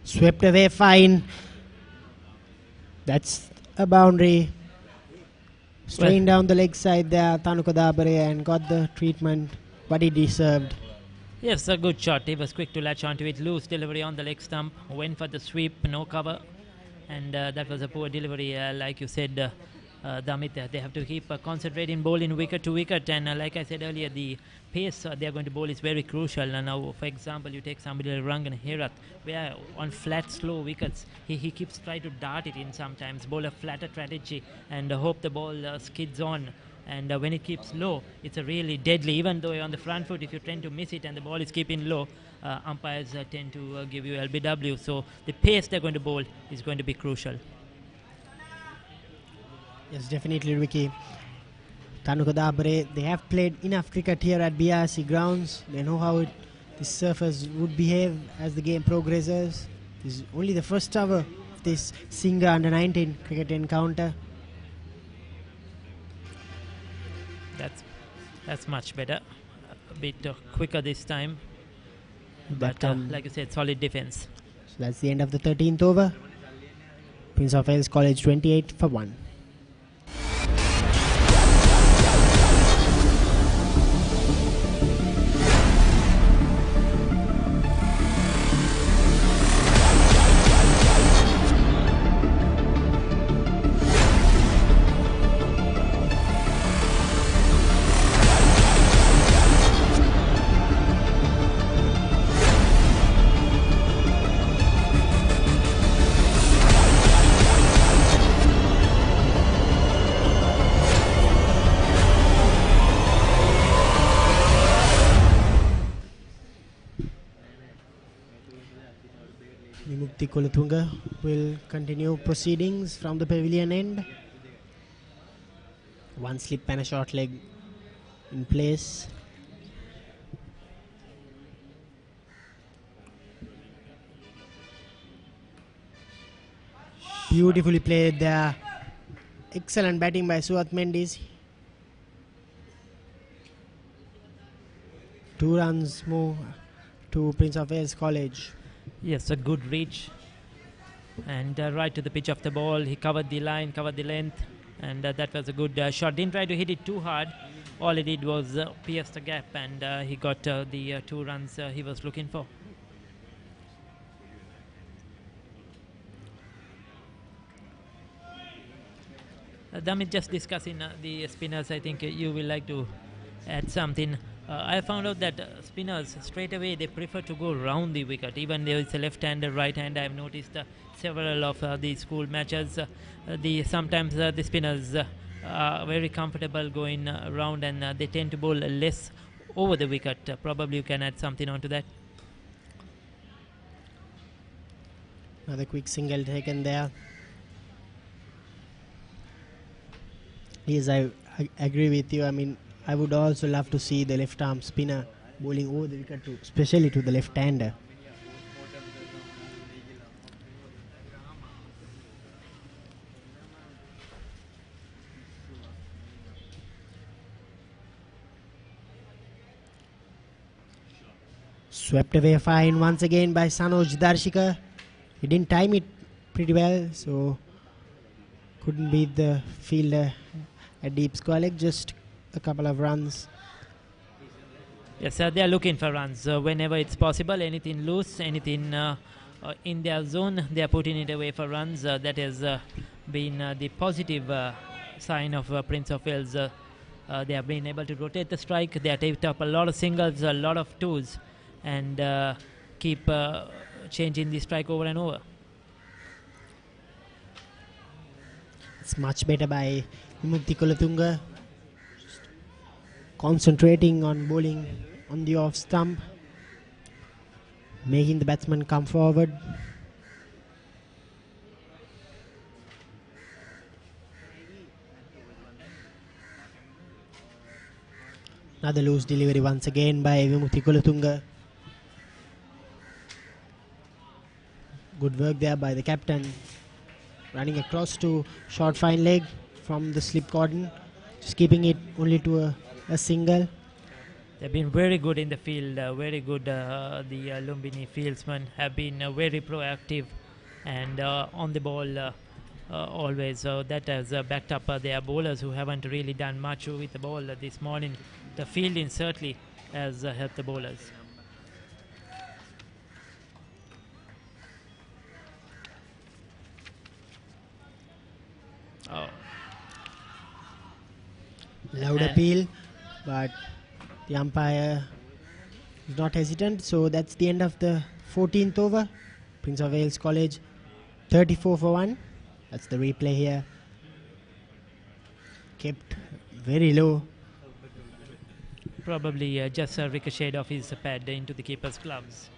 Swept away fine. That's a boundary. Straying down the leg side there, ThePapare, and got the treatment what he deserved. Yes, a good shot. He was quick to latch onto it. Loose delivery on the leg stump. Went for the sweep, no cover. And that was a poor delivery. Like you said, Damit, they have to keep concentrating bowling wicket to wicket. And like I said earlier, the pace they are going to bowl is very crucial. And now, for example, you take somebody like Rangan Herath, where on flat, slow wickets, he keeps trying to dart it in sometimes, bowl a flatter strategy, and hope the ball skids on. And when it keeps low, it's a really deadly. Even though you're on the front foot, if you tend to miss it and the ball is keeping low, umpires tend to give you LBW. So the pace they're going to bowl is going to be crucial. Yes, definitely, Ricky. ThePapare, they have played enough cricket here at BRC grounds. They know how the surface would behave as the game progresses. This is only the first over of this Singha under-19 cricket encounter. That's much better. A bit quicker this time. But like I said, solid defense. So that's the end of the 13th over. Prince of Wales College 28 for 1. Kulathunga will continue proceedings from the pavilion end. One slip and a short leg in place. Beautifully played there. Excellent batting by Suat Mendes. 2 runs more to Prince of Wales College. Yes, a good reach. And right to the pitch of the ball. He covered the line, covered the length. And that was a good shot. Didn't try to hit it too hard. All he did was pierce the gap. And he got the 2 runs he was looking for. Damit, just discussing the spinners, I think you will like to add something. I found out that spinners straight away they prefer to go round the wicket, even though it's a left-hander, right-hander. I've noticed several of the school matches. Sometimes the spinners are very comfortable going round, and they tend to bowl less over the wicket. Probably you can add something onto that. Another quick single taken there. Yes, I agree with you. I mean, I would also love to see the left arm spinner bowling over the wicket, especially to the left-hander. Swept away fine once again by Sanoj Darshika. He didn't time it pretty well, so couldn't beat the fielder at deep square leg. Just a couple of runs. Yes, they are looking for runs whenever it's possible. Anything loose, anything in their zone, they are putting it away for runs. That has been the positive sign of Prince of Wales. They have been able to rotate the strike. They have taken up a lot of singles, a lot of twos, and keep changing the strike over and over. That's much better by Vimukti Kulatunga. Concentrating on bowling on the off stump, making the batsman come forward. Another loose delivery once again by Vimukti Kulatunga. Good work there by the captain. Running across to short fine leg from the slip cordon. Just keeping it only to a single. They've been very good in the field, very good. The Lumbini fieldsmen have been very proactive and on the ball always. So that has backed up their bowlers who haven't really done much with the ball this morning. The fielding certainly has helped the bowlers. Oh. Loud appeal, but the umpire is not hesitant. So that's the end of the 14th over. Prince of Wales College 34 for 1. That's the replay here. Kept very low. Probably just a ricochet of his pad into the keeper's gloves.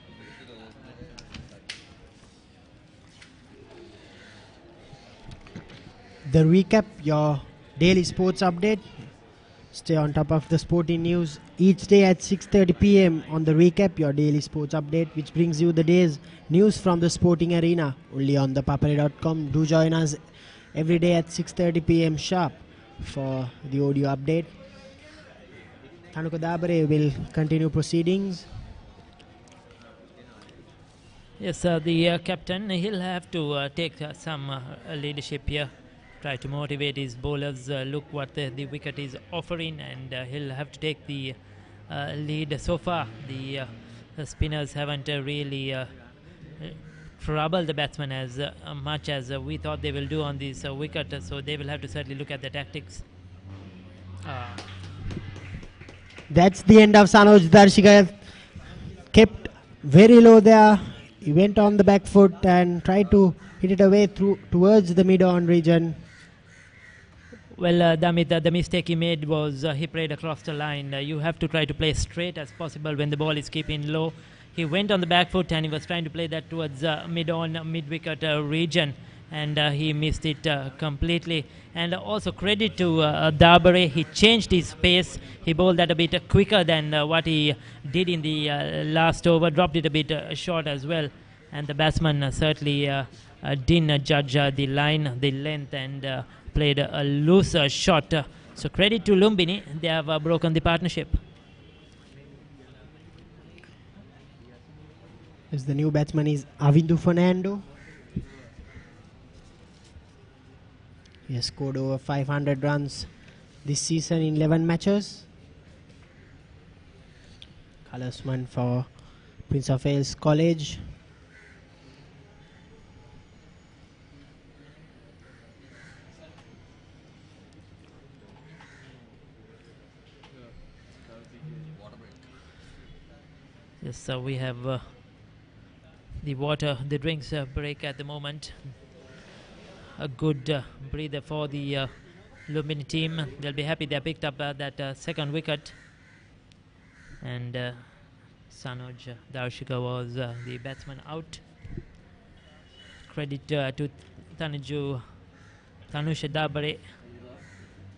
The recap, your daily sports update. Stay on top of the sporting news each day at 6:30 p.m. on the recap, your daily sports update, which brings you the day's news from the sporting arena. Only on ThePapare.com. Do join us every day at 6:30 p.m. sharp for the audio update. Tanuka Dabare will continue proceedings. Yes, the captain, he'll have to take some leadership here. Try to motivate his bowlers, look what the wicket is offering, and he'll have to take the lead. So far, the spinners haven't really troubled the batsmen as much as we thought they will do on this wicket, so they will have to certainly look at the tactics. That's the end of Sanoj Darshika. Kept very low there. He went on the back foot and tried to hit it away towards the mid-on region. Well, Damit, the mistake he made was he played across the line. You have to try to play straight as possible when the ball is keeping low. He went on the back foot and he was trying to play that towards mid-wicket region, and he missed it completely. And also credit to Dabare. He changed his pace. He bowled that a bit quicker than what he did in the last over, dropped it a bit short as well. And the batsman certainly didn't judge the line, the length, and played a looser shot. So credit to Lumbini. They have broken the partnership. As the new batsman is Avindu Fernando. He has scored over 500 runs this season in 11 matches. Colorsman for Prince of Wales College. Yes, so we have the drinks break at the moment. A good breather for the Lumbini team. They'll be happy they picked up that second wicket. And Sanoj Darshika was the batsman out. Credit to Tanusha Dabare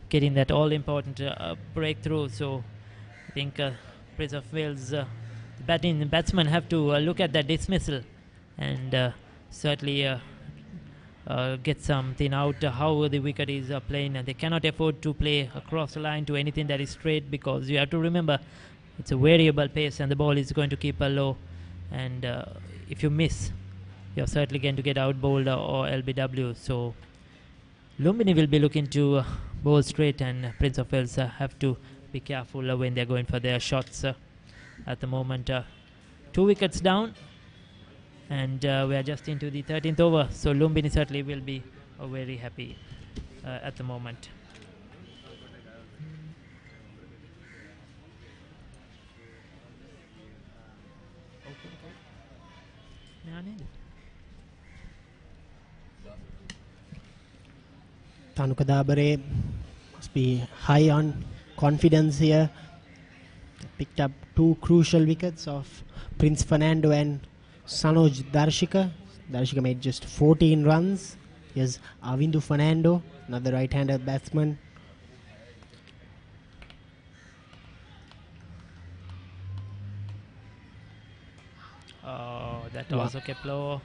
getting that all-important breakthrough. So I think Prince of Wales batsmen have to look at that dismissal and certainly get something out how the wicket is playing, and they cannot afford to play across the line to anything that is straight, because you have to remember it's a variable pace and the ball is going to keep low, and if you miss, you're certainly going to get out bowled or LBW. So Lumbini will be looking to bowl straight, and Prince of Wales have to be careful when they're going for their shots. At the moment, 2 wickets down, and we are just into the 13th over, so Lumbini certainly will be very happy at the moment. Tanuka Dabare must be high on confidence here. Picked up 2 crucial wickets of Prince Fernando and Sanoj Darshika. Darshika made just 14 runs. Here's Avindu Fernando, another right-hander batsman. Oh, that also kept low.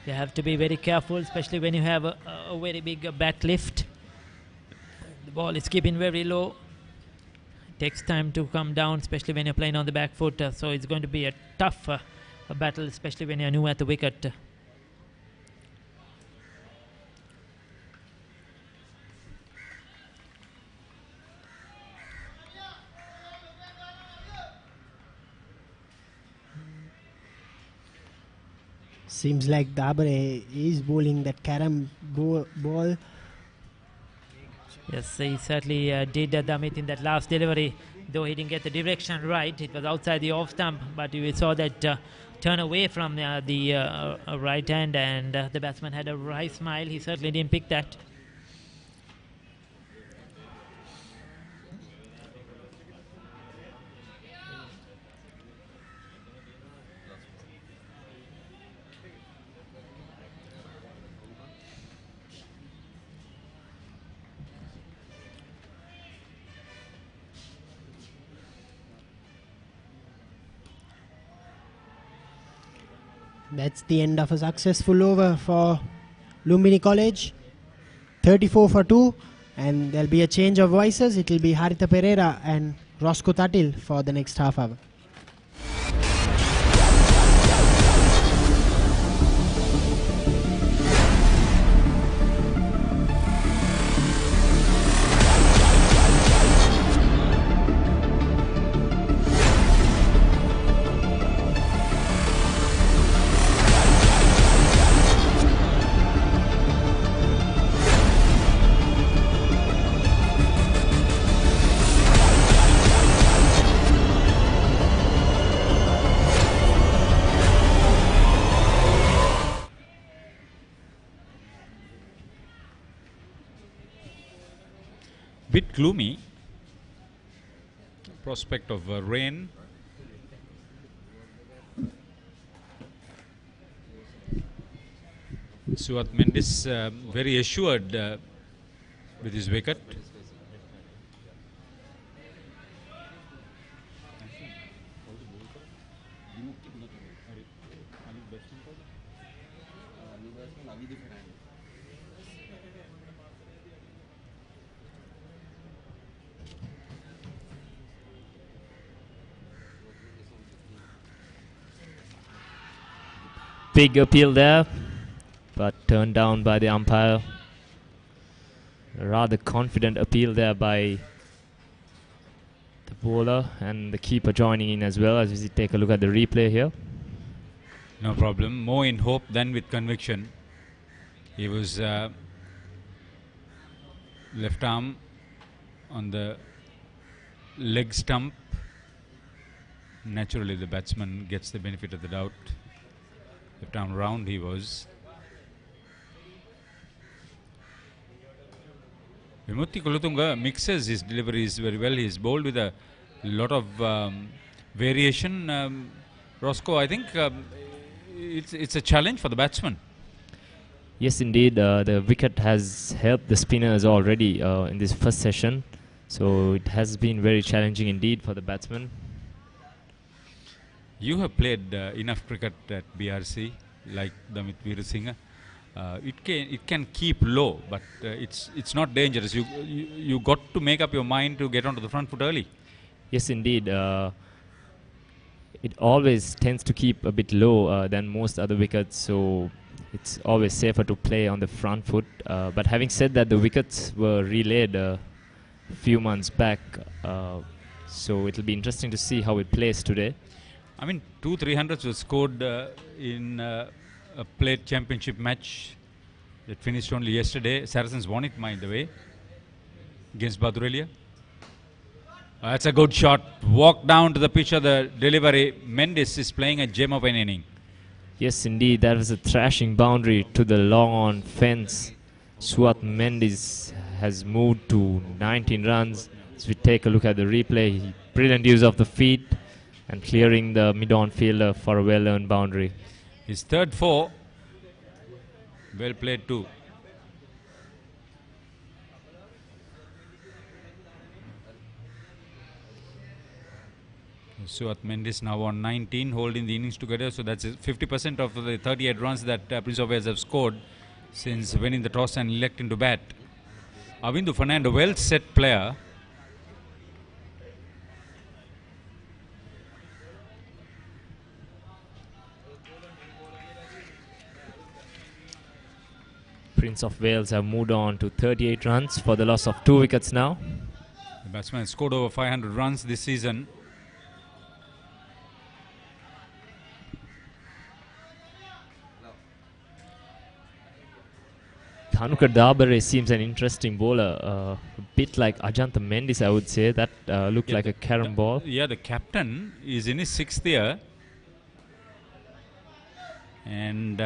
You have to be very careful, especially when you have a very big bat lift. The ball is keeping very low. It takes time to come down, especially when you're playing on the back foot. So it's going to be a tough battle, especially when you're new at the wicket. Seems like Dabare is bowling that carom ball. Yes, he certainly did Damit in that last delivery, though he didn't get the direction right. It was outside the off stump, but we saw that turn away from the right hand, and the batsman had a wry smile. He certainly didn't pick that. That's the end of a successful over for Lumbini College. 34 for 2, and there'll be a change of voices. It will be Haritha Pereira and Roscoe Tatil for the next half hour. Bit gloomy. Prospect of rain. Suat Mendes very assured with his wicket. Big appeal there, but turned down by the umpire. A rather confident appeal there by the bowler, and the keeper joining in as well as we take a look at the replay here. No problem. More in hope than with conviction. He was left arm on the leg stump. Naturally, the batsman gets the benefit of the doubt. Left arm round he was. Vimutthi Kulutunga mixes his deliveries very well. He's bowled with a lot of variation. Roscoe, I think it's a challenge for the batsman. Yes, indeed. The wicket has helped the spinners already in this first session. So it has been very challenging indeed for the batsman. You have played enough cricket at BRC, like Damit Veerasinghe. It can keep low, but it's not dangerous. You got to make up your mind to get onto the front foot early. Yes, indeed. It always tends to keep a bit low than most other wickets, so it's always safer to play on the front foot. But having said that, the wickets were relayed a few months back, so it'll be interesting to see how it plays today. I mean, 200-300s were scored in a plate championship match that finished only yesterday. Saracens won it, by the way, against Badurelia. That's a good shot. Walk down to the pitch of the delivery. Mendes is playing a gem of an inning. Yes, indeed. That was a thrashing boundary to the long-on fence. Suat Mendes has moved to 19 runs. As we take a look at the replay, brilliant use of the feet and clearing the mid-on fielder for a well-earned boundary. His third four. Well played too. Suat Mendes now on 19, holding the innings together. So that's 50% of the 38 runs that Prince of Wales have scored since winning the toss and electing to bat. Avindu Fernando, well set player. Prince of Wales have moved on to 38 runs for the loss of 2 wickets now. The batsman has scored over 500 runs this season. Thanuka Dabare seems an interesting bowler, a bit like Ajantha Mendes, I would say. That looked like a carom ball. Yeah, the captain is in his 6th year. And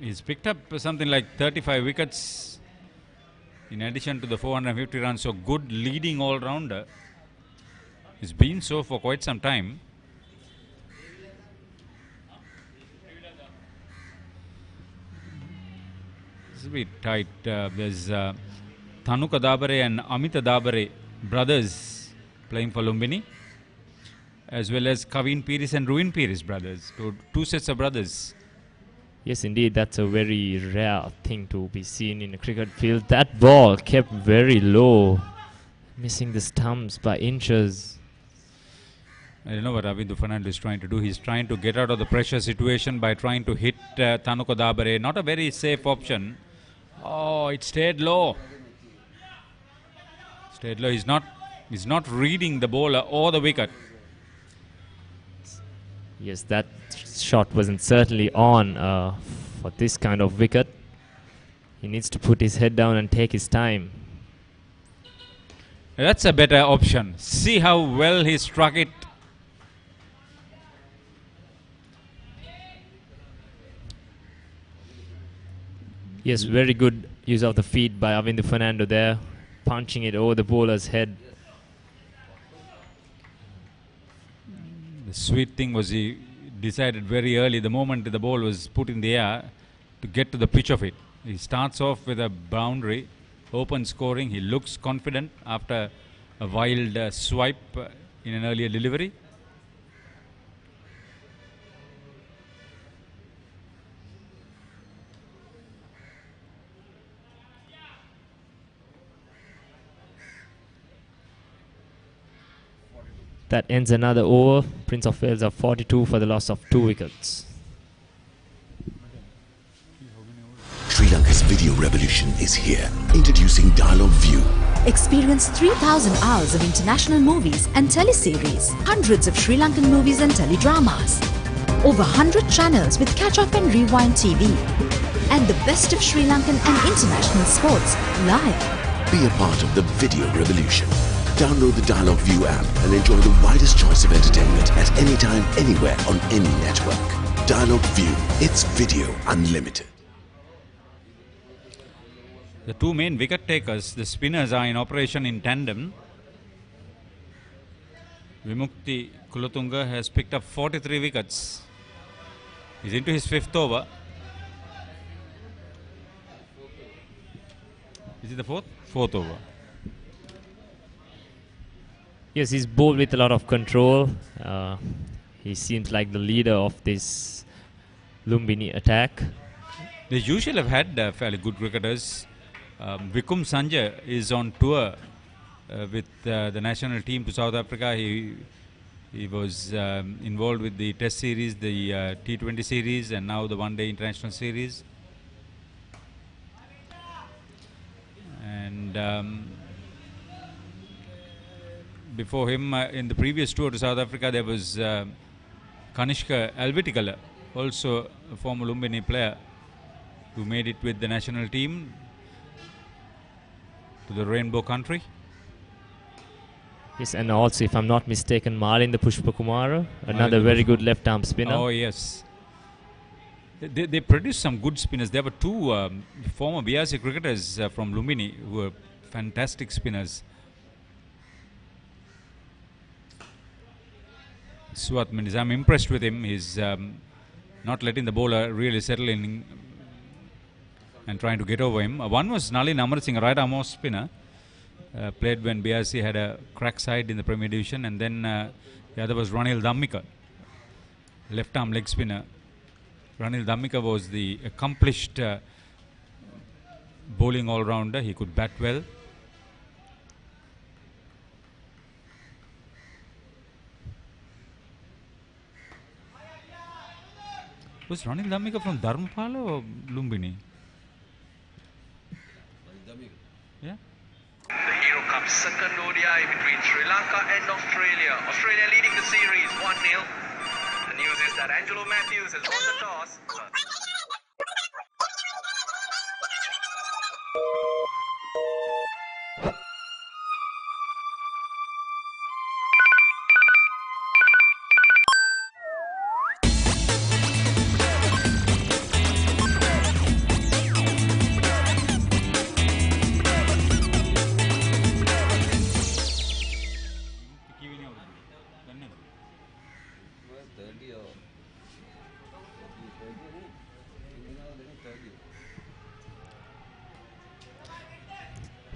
he's picked up something like 35 wickets in addition to the 450 runs. So good leading all-rounder. He's been so for quite some time. This will be tight. There's Thanuka Dabare and Amita Dabare, brothers, playing for Lumbini, as well as Kavin Piris and Ruin Piris, brothers. Two sets of brothers. Yes, indeed, that's a very rare thing to be seen in a cricket field. That ball kept very low, missing the stumps by inches. I don't know what Avindu Fernando is trying to do. He's trying to get out of the pressure situation by trying to hit Thanuka Dabare. Not a very safe option. Oh, it stayed low. Stayed low. He's not reading the bowler or the wicket. Yes, that shot wasn't certainly on for this kind of wicket. He needs to put his head down and take his time. That's a better option. See how well he struck it. Yes, very good use of the feet by Avindu Fernando there, punching it over the bowler's head. The sweet thing was he decided very early, the moment the ball was put in the air, to get to the pitch of it. He starts off with a boundary, open scoring. He looks confident after a wild swipe in an earlier delivery. That ends another over. Prince of Wales are 42 for the loss of 2 wickets. Sri Lanka's video revolution is here. Introducing Dialogue View. Experience 3,000 hours of international movies and teleseries, hundreds of Sri Lankan movies and teledramas, over 100 channels with catch-up and rewind TV, and the best of Sri Lankan and international sports live. Be a part of the video revolution. Download the Dialogue View app and enjoy the widest choice of entertainment at any time, anywhere, on any network. Dialogue View. It's video unlimited. The two main wicket takers, the spinners, are in operation in tandem. Vimukti Kulatunga has picked up 43 wickets. He's into his 5th over. Is it the 4th? 4th over. Yes, he's bowled with a lot of control. He seems like the leader of this Lumbini attack. They usually have had fairly good cricketers. Vikum Sanjay is on tour with the national team to South Africa. He was involved with the Test series, the T20 series, and now the One-Day International series. And before him, in the previous tour to South Africa, there was Kanishka Alvitikala, also a former Lumbini player who made it with the national team to the Rainbow Country. Yes, and also, if I'm not mistaken, Malinda Pushpakumara, another very good left-arm spinner. Oh, yes. They produced some good spinners. There were two former BRC cricketers from Lumbini who were fantastic spinners. Suat Mendes, I'm impressed with him. He's not letting the bowler really settle in and trying to get over him. One was Nalin Amarasinghe, a right arm off spinner. Played when BRC had a crack side in the Premier Division, and then the other was Ranil Dhammika, left arm leg spinner. Ranil Dhammika was the accomplished bowling all-rounder. He could bat well. Was Ranil Dhammika from Dharmapala or Lumbini? Yeah. The Hero Cup second ODI between Sri Lanka and Australia. Australia leading the series 1-0. The news is that Angelo Matthews has won the toss.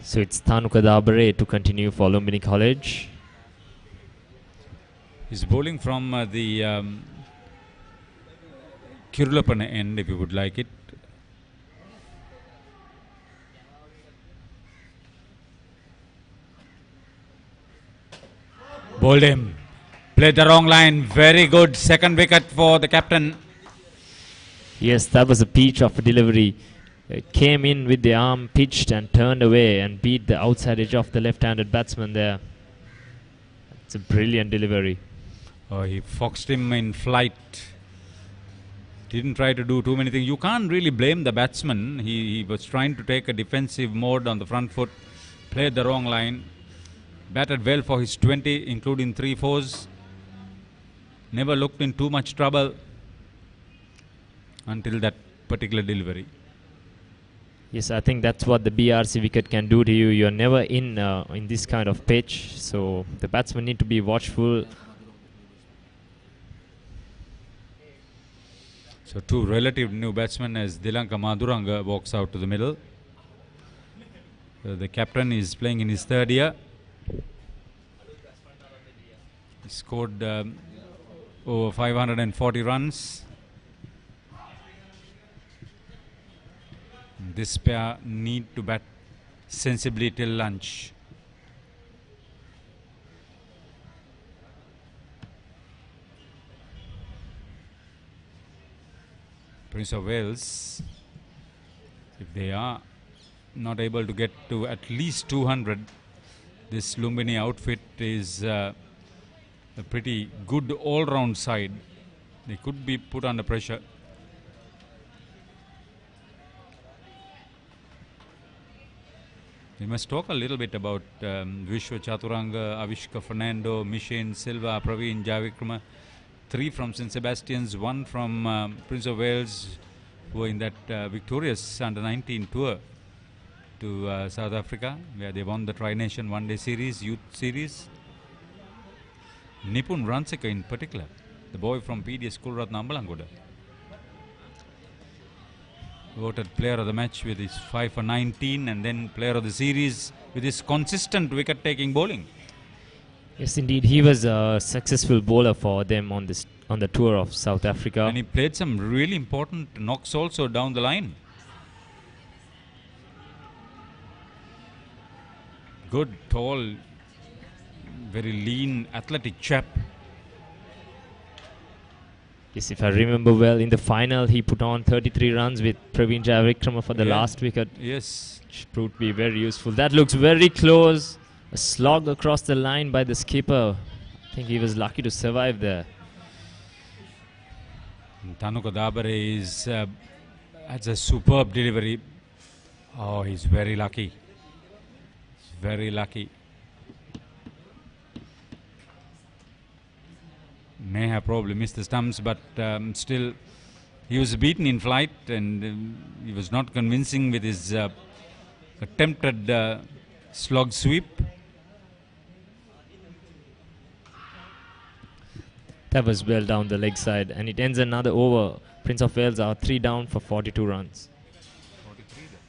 So it's ThePapare to continue for Lumbini College. He's bowling from the Kirulapana end, if you would like it. Bowled him. Played the wrong line. Very good. Second wicket for the captain. Yes, that was a peach of a delivery. Came in with the arm pitched and turned away and beat the outside edge of the left-handed batsman there. It's a brilliant delivery. Oh, he foxed him in flight. Didn't try to do too many things. You can't really blame the batsman. He was trying to take a defensive mode on the front foot. Played the wrong line. Batted well for his 20, including 3 fours. Never looked in too much trouble until that particular delivery. Yes, I think that's what the BRC wicket can do to you. You're never in this kind of pitch, so the batsmen need to be watchful. So two relative new batsmen as Dilanka Maduranga walks out to the middle. The captain is playing in his 3rd year. He scored over 540 runs. This pair need to bat sensibly till lunch. Prince of Wales, if they are not able to get to at least 200, this Lumbini outfit is a pretty good all-round side. They could be put under pressure. We must talk a little bit about Vishwa Chaturanga, Avishka Fernando, Mishin, Silva, Praveen, Javikrama. 3 from St. Sebastian's, 1 from Prince of Wales, who were in that victorious under-19 tour to South Africa, where they won the Tri-Nation One-Day Series, Youth Series. Nipun Ransika in particular, the boy from PDS Kulratna Ambalangoda. Voted player of the match with his 5 for 19, and then player of the series with his consistent wicket-taking bowling. Yes, indeed, he was a successful bowler for them on the tour of South Africa. And he played some really important knocks also down the line. Good, tall, very lean, athletic chap. Yes, if I remember well, in the final he put on 33 runs with Praveen Javikrama for the last wicket. Yes. Which proved to be very useful. That looks very close. A slog across the line by the skipper. I think he was lucky to survive there. ThePapare is that's a superb delivery. Oh, he's very lucky. He's very lucky. May have probably missed the stumps, but still He was beaten in flight, and he was not convincing with his attempted slog sweep. That was well down the leg side, and it ends another over. Prince of Wales are 3 down for 42 runs. 43 there.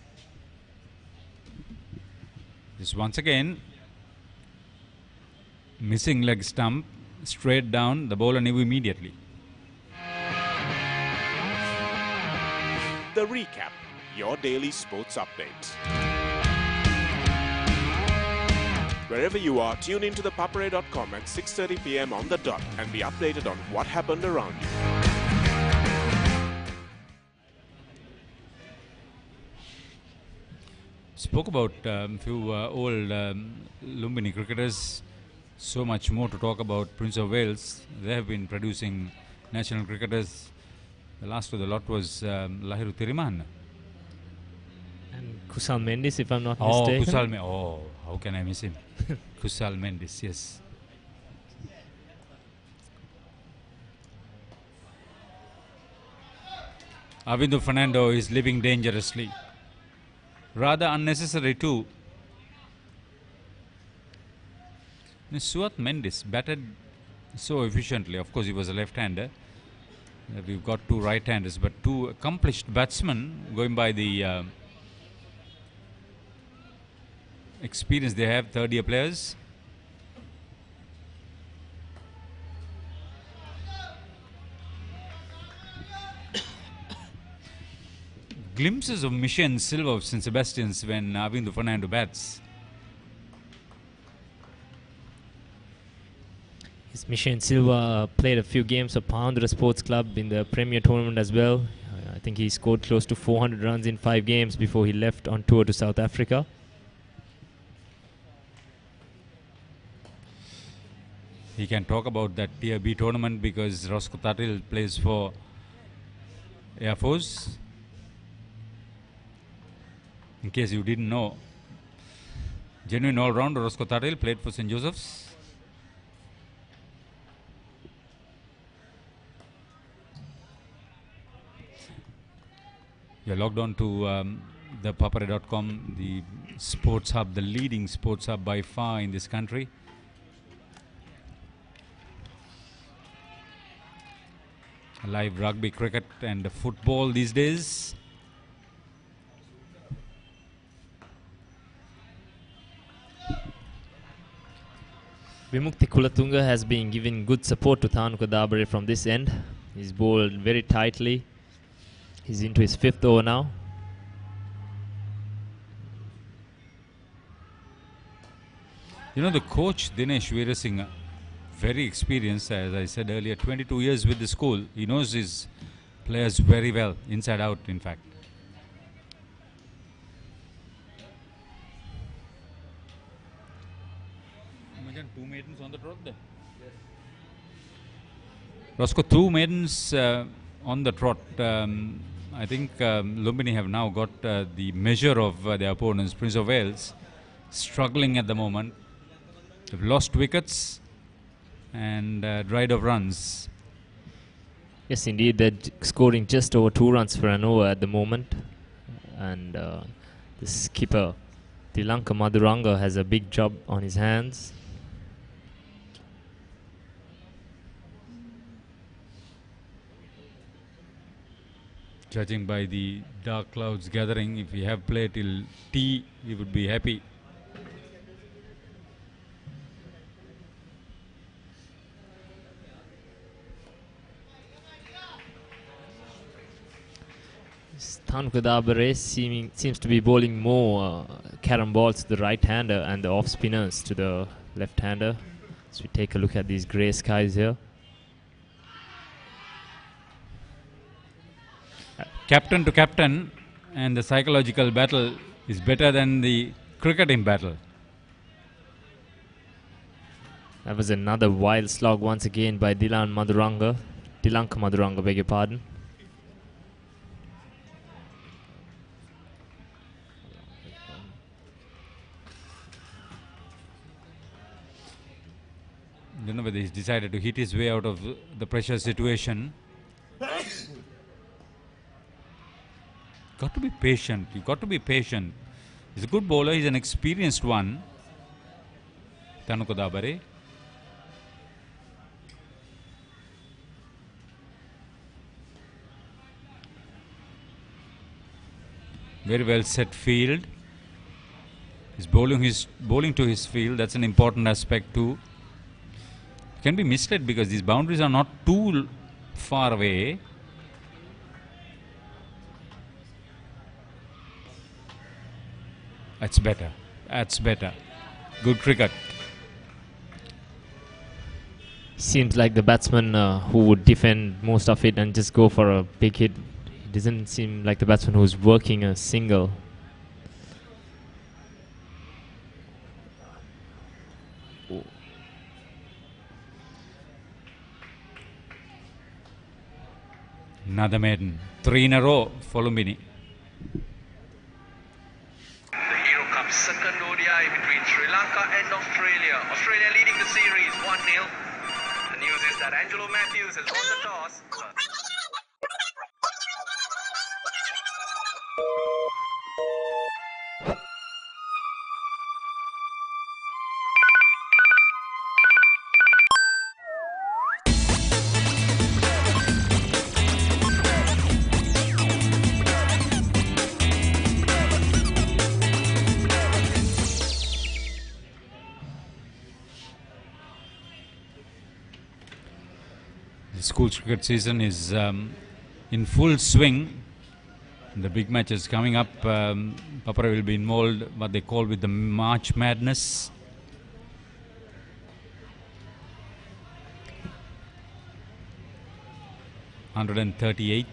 This once again missing leg stump, straight down. The bowler knew immediately. The recap, your daily sports update. Wherever you are, tune into ThePapare.com at 6:30 p.m. on the dot and be updated on what happened around you. Spoke about a few old Lumbini cricketers. So much more to talk about Prince of Wales. They have been producing national cricketers. The last of the lot was Lahiru Tiriman. And Kusal Mendis, if I'm not mistaken. How can I miss him? Kusal Mendis, yes. Avindu Fernando is living dangerously. Rather unnecessary too. Stuart Mendes batted so efficiently. Of course, he was a left-hander. We've got two right-handers, but two accomplished batsmen, going by the experience they have, third-year players. Glimpses of Mission Silva of St. Sebastian's when Avindu Fernando bats. Yes, Mission Silva played a few games for Poundra Sports Club in the Premier Tournament as well. I think he scored close to 400 runs in 5 games before he left on tour to South Africa. He can talk about that Tier B tournament because Roscoe Tatil plays for Air Force. In case you didn't know, genuine all-rounder Roscoe Tatil played for St. Joseph's. You're logged on to ThePapare.com, the sports hub, the leading sports hub by far in this country. Live rugby, cricket and football these days. Vimukthi Kulatunga has been giving good support to Thanuka Dabare from this end. He's bowled very tightly. He's into his 5th over now. You know, the coach Dinesh Veerasinghe, very experienced, as I said earlier, 22 years with the school. He knows his players very well, inside out in fact. Imagine 2 maidens on the trot there. Yes. Roscoe, 2 maidens on the trot. I think Lumbini have now got the measure of their opponents. Prince of Wales struggling at the moment. They've lost wickets and dried of runs. Yes, indeed, they're scoring just over 2 runs for an over at the moment. And the skipper, Tilanka Madhuranga, has a big job on his hands. Judging by the dark clouds gathering, if we have played till tea, we would be happy. Thanuka Dabare seems to be bowling more carom balls to the right-hander and the off-spinners to the left-hander. So we take a look at these grey skies here. Captain to captain, and the psychological battle is better than the cricketing battle. That was another wild slog once again by Tilanka Madhuranga, beg your pardon. I don't know whether he's decided to hit his way out of the pressure situation. got to be patient. You got to be patient. He's a good bowler. He's an experienced one. ThePapare. Very well set field. He's bowling to his field. That's an important aspect too. Can be misled because these boundaries are not too far away. That's better. That's better. Good cricket. Seems like the batsman who would defend most of it and just go for a big hit. It doesn't seem like the batsman who's working a single. Another maiden. 3 in a row for Lumbini. The Hero Cup second ODI between Sri Lanka and Australia. Australia leading the series 1-0. The news is that Angelo Matthews has won the toss. The schools cricket season is in full swing. The big matches coming up. ThePapare will be involved, what they call with the March Madness. (138th)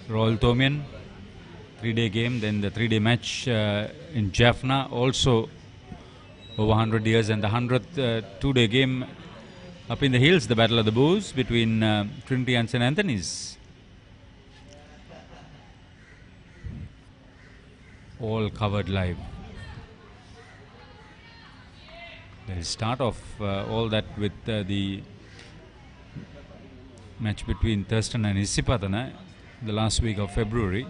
Royal Tomian 3-day game, then the 3-day match in Jaffna, also over 100 years, and the 100th 2-day game up in the hills, the Battle of the Bows between Trinity and St. Anthony's. All covered live. They'll start off all that with the match between Thurston and Isipatana the last week of February.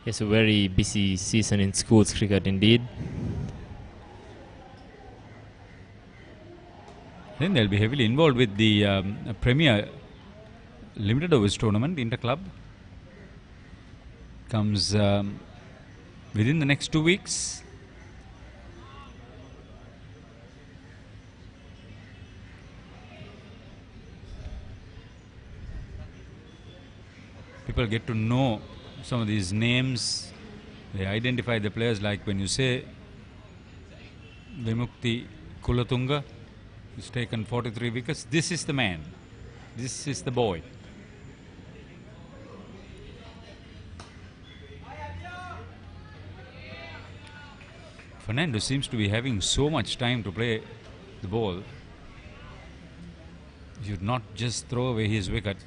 It's a very busy season in schools cricket indeed. Then they'll be heavily involved with the Premier Limited Overs Tournament, Interclub. Comes within the next 2 weeks. People get to know some of these names. They identify the players, like when you say Vimukti Kulatunga, who's taken 43 wickets. This is the man. This is the boy. Fernando seems to be having so much time to play the ball. You should not just throw away his wicket.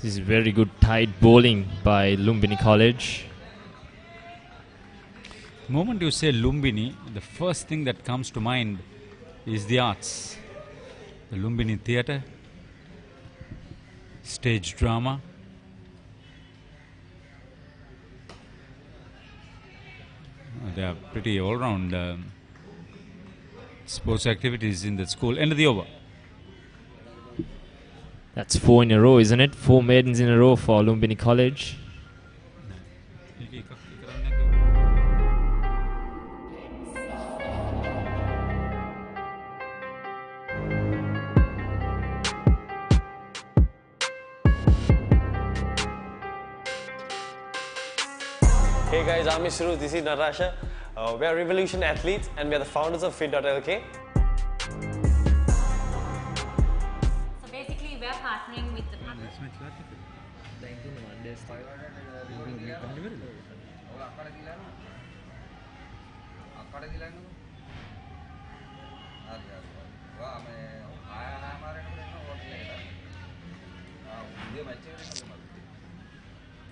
This is very good tight bowling by Lumbini College. The moment you say Lumbini, the first thing that comes to mind is the arts. The Lumbini Theatre, stage drama. They are pretty all-round sports activities in the school. End of the over. That's 4 in a row, isn't it? 4 maidens in a row for Lumbini College. Hey guys, I'm Ishru, this is Narasha. We are Revolution athletes and we are the founders of Fit.lk. So basically we are partnering with the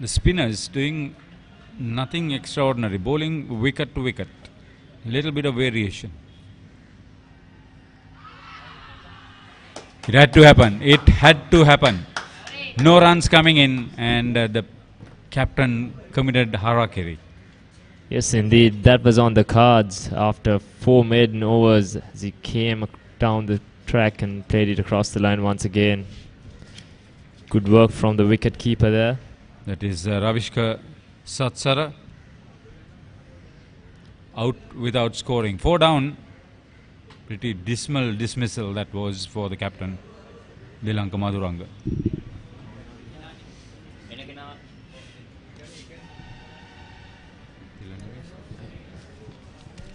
The spinners doing Nothing extraordinary. Bowling wicket to wicket. Little bit of variation. It had to happen. It had to happen. No runs coming in, and the captain committed harakiri. Yes, indeed, that was on the cards after 4 maiden overs as he came down the track and played it across the line once again. Good work from the wicket keeper there. That is Ravishka Satsara. Out without scoring. 4 down. Pretty dismal dismissal that was for the captain, Dilanka Maduranga.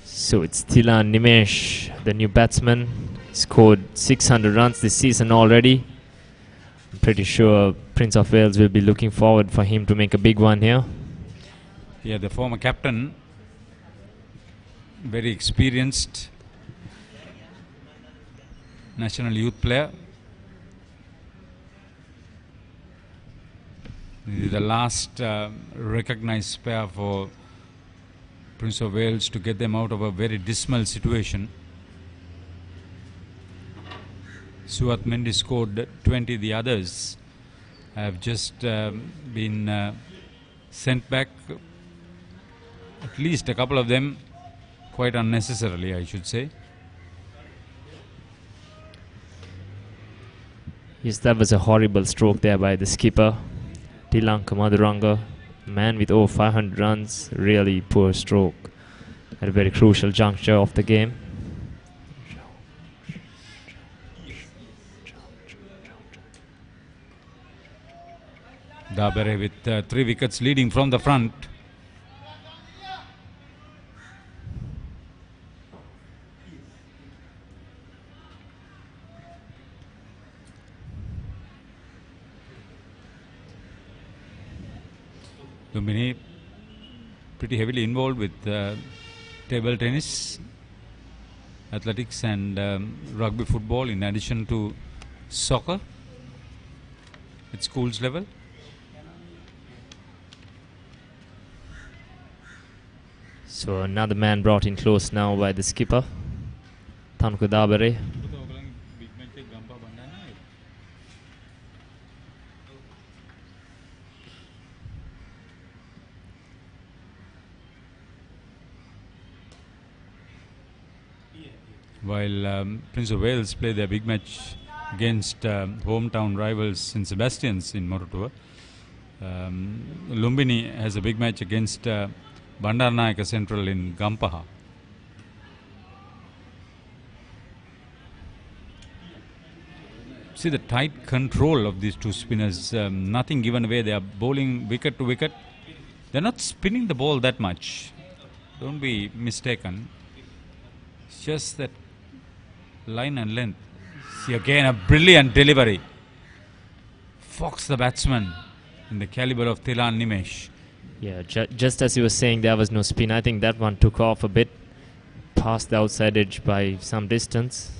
So it's Thilan Nimesh, the new batsman. Scored 600 runs this season already. I'm pretty sure Prince of Wales will be looking forward for him to make a big one here. Yeah, the former captain, very experienced national youth player. This is the last recognized pair for Prince of Wales to get them out of a very dismal situation. Suat Mendy scored 20. The others have just been sent back. At least a couple of them quite unnecessarily, I should say. Yes, that was a horrible stroke there by the skipper, Dilanka Maduranga. Man with over 500 runs, really poor stroke at a very crucial juncture of the game. ThePapare with 3 wickets leading from the front. Lumbini pretty heavily involved with table tennis, athletics and rugby football in addition to soccer at schools level. So another man brought in close now by the skipper, Thanuka ThePapare. While Prince of Wales play their big match against hometown rivals St. Sebastian's in Moratuwa, Lumbini has a big match against Bandaranaike Central in Gampaha. See the tight control of these two spinners, nothing given away. They are bowling wicket to wicket. They are not spinning the ball that much. Don't be mistaken. It's just that line and length. See again a brilliant delivery. Fox the batsman in the caliber of Thilan Nimesh. Yeah, just as you were saying, there was no spin. I think that one took off a bit, past the outside edge by some distance.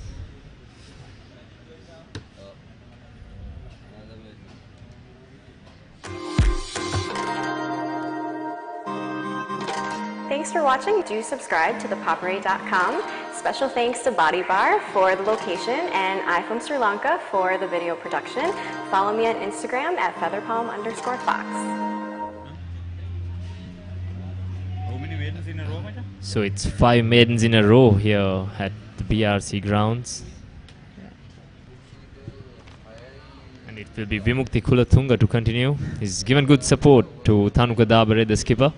Thanks for watching. Do subscribe to ThePapare.com. Special thanks to Body Bar for the location and I from Sri Lanka for the video production. Follow me on Instagram at featherpalm_fox. So it's 5 maidens in a row here at the BRC grounds. And it will be Vimukthi Kulathunga to continue. He's given good support to Thanuka ThePapare, the skipper.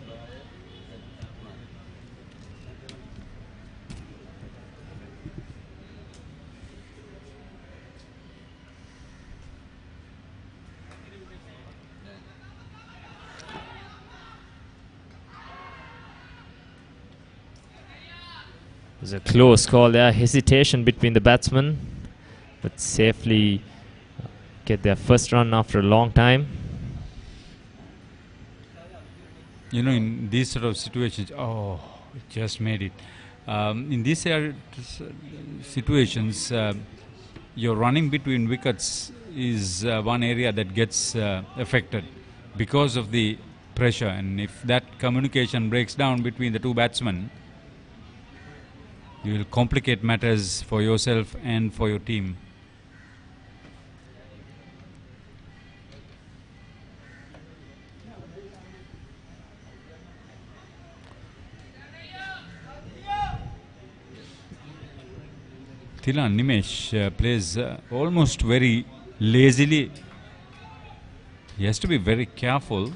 There's a close call there, hesitation between the batsmen, but safely get their first run after a long time. You know, in these sort of situations, oh, it just made it. In these situations, your running between wickets is one area that gets affected because of the pressure, and if that communication breaks down between the two batsmen, you will complicate matters for yourself and for your team. Thilan Nimesh plays almost very lazily. He has to be very careful.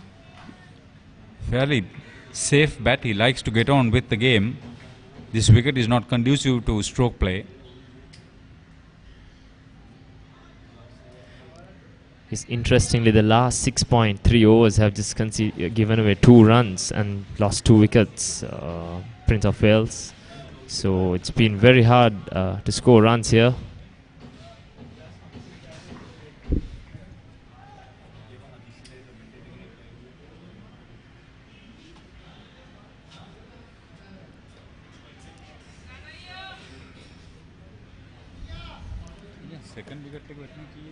Fairly safe bat. He likes to get on with the game. This wicket is not conducive to stroke play. Interestingly, the last 6.3 overs have just given away 2 runs and lost 2 wickets, Prince of Wales. So it's been very hard to score runs here. Second wicket take बैठने की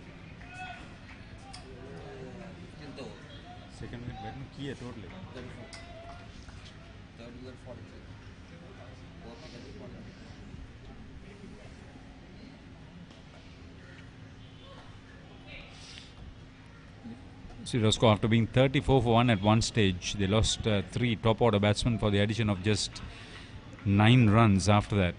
second wicket बैठने की है totally. Third wicket 43. Sirosco, after being 34 for 1 at one stage, they lost 3 top order batsmen for the addition of just 9 runs after that.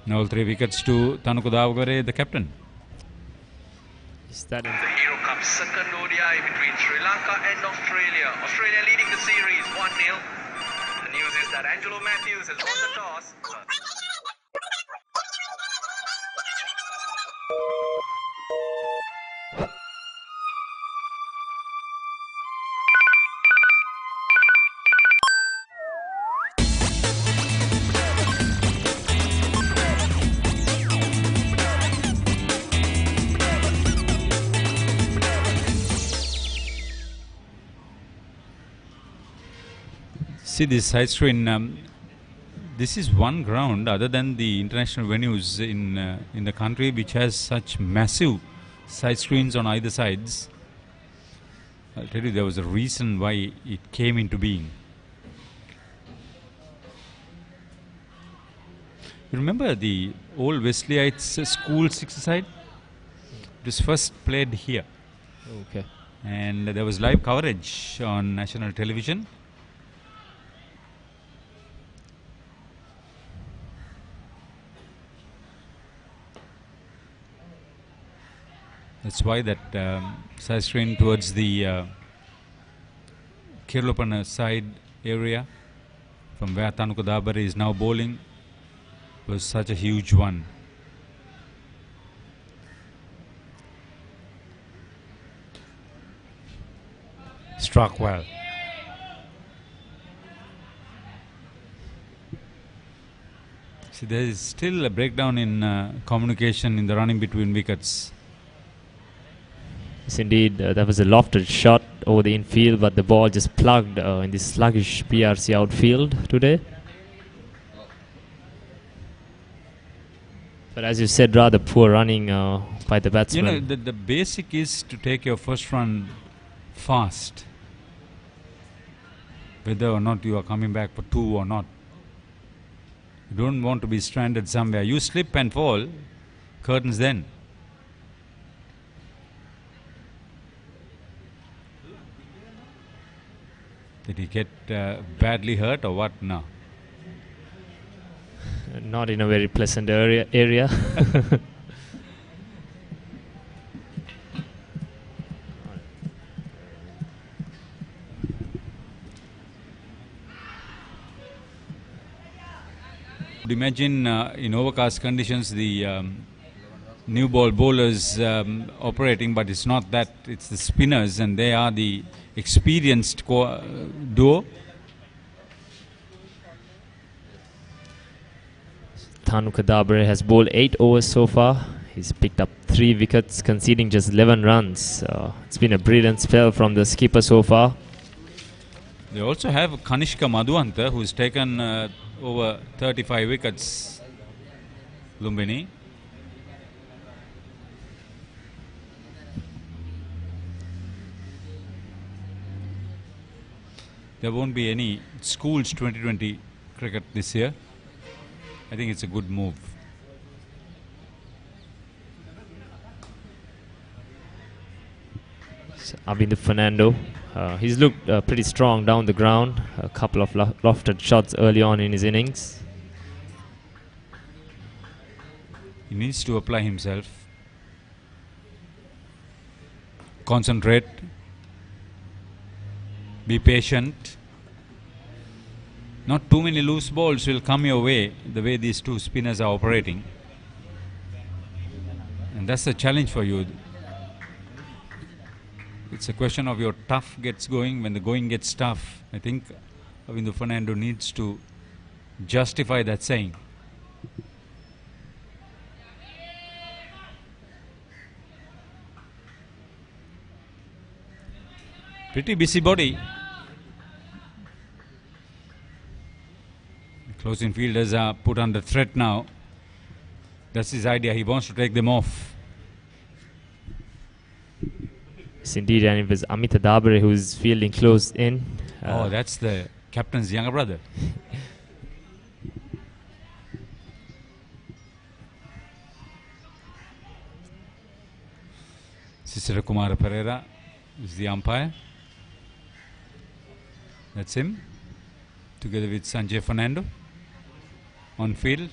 Now 3 wickets to Tanuku Davgare, the captain. Is that the Hero Cup second ODI between Sri Lanka and Australia. Australia leading the series 1-0. The news is that Angelo Matthews has won the toss. See this side screen. This is one ground other than the international venues in the country which has such massive side screens on either sides. I'll tell you, there was a reason why it came into being. You remember the old Wesleyites school six-a-side? It was first played here. Okay. And there was live coverage on national television. That's why that side screen towards the Kirlopana side area from where Tanuku Davgare is now bowling was such a huge one. Struck well. See, there is still a breakdown in communication in the running between wickets. Yes, indeed, that was a lofted shot over the infield, but the ball just plugged in the sluggish PRC outfield today. But as you said, rather poor running by the batsman. You know, the basic is to take your first run fast, whether or not you are coming back for 2 or not. You don't want to be stranded somewhere. You slip and fall, curtains then. Did he get badly hurt or what? No. Not in a very pleasant area. Imagine in overcast conditions the new ball bowlers operating, but it's not that, it's the spinners, and they are the experienced duo. Tanuku Davgare has bowled 8 overs so far. He's picked up 3 wickets, conceding just 11 runs. It's been a brilliant spell from the skipper so far. They also have Kanishka Madhuanta, who's taken over 35 wickets. Lumbini. there won't be any schools 2020 cricket this year. I think it's a good move. So Avindu Fernando, he's looked pretty strong down the ground. A couple of lofted shots early on in his innings. He needs to apply himself. Concentrate. Be patient. Not too many loose balls will come your way, the way these two spinners are operating. And that's the challenge for you. It's a question of your tough gets going. When the going gets tough, I think Avindu Fernando needs to justify that saying. Pretty busy body. The closing fielders are put under threat now. That's his idea. He wants to take them off. Yes, indeed, and it was Amita Dabare who's fielding close in. Oh, that's the captain's younger brother. Cicero Kumar Pereira is the umpire. That's him, together with Sanjay Fernando on field.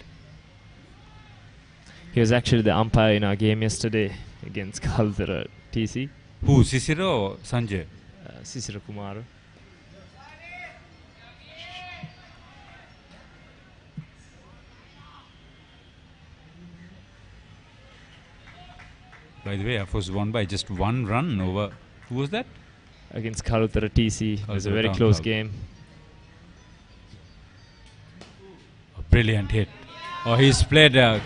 He was actually the umpire in our game yesterday against Kaldera TC. Who, Cicero or Sanjay? Cicero Kumar. By the way, I was won by just one run over. Who was that? Against Kalutara TC. It was a very close game. A brilliant hit. Oh, he's played a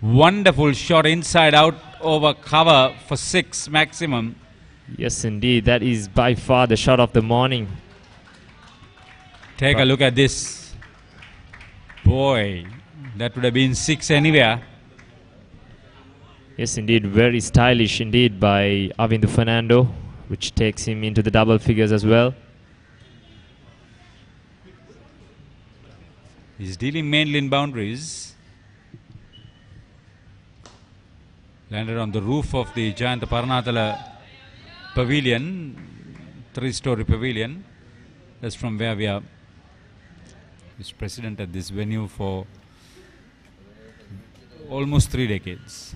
wonderful shot inside out over cover for 6 maximum. Yes, indeed. That is by far the shot of the morning. Take a look at this. Boy, that would have been 6 anywhere. Yes, indeed. Very stylish indeed by Avindu Fernando, which takes him into the double figures as well. He's dealing mainly in boundaries. Landed on the roof of the Jayanta Paranathala pavilion, 3-story pavilion. That's from where we are. He's president at this venue for almost 3 decades.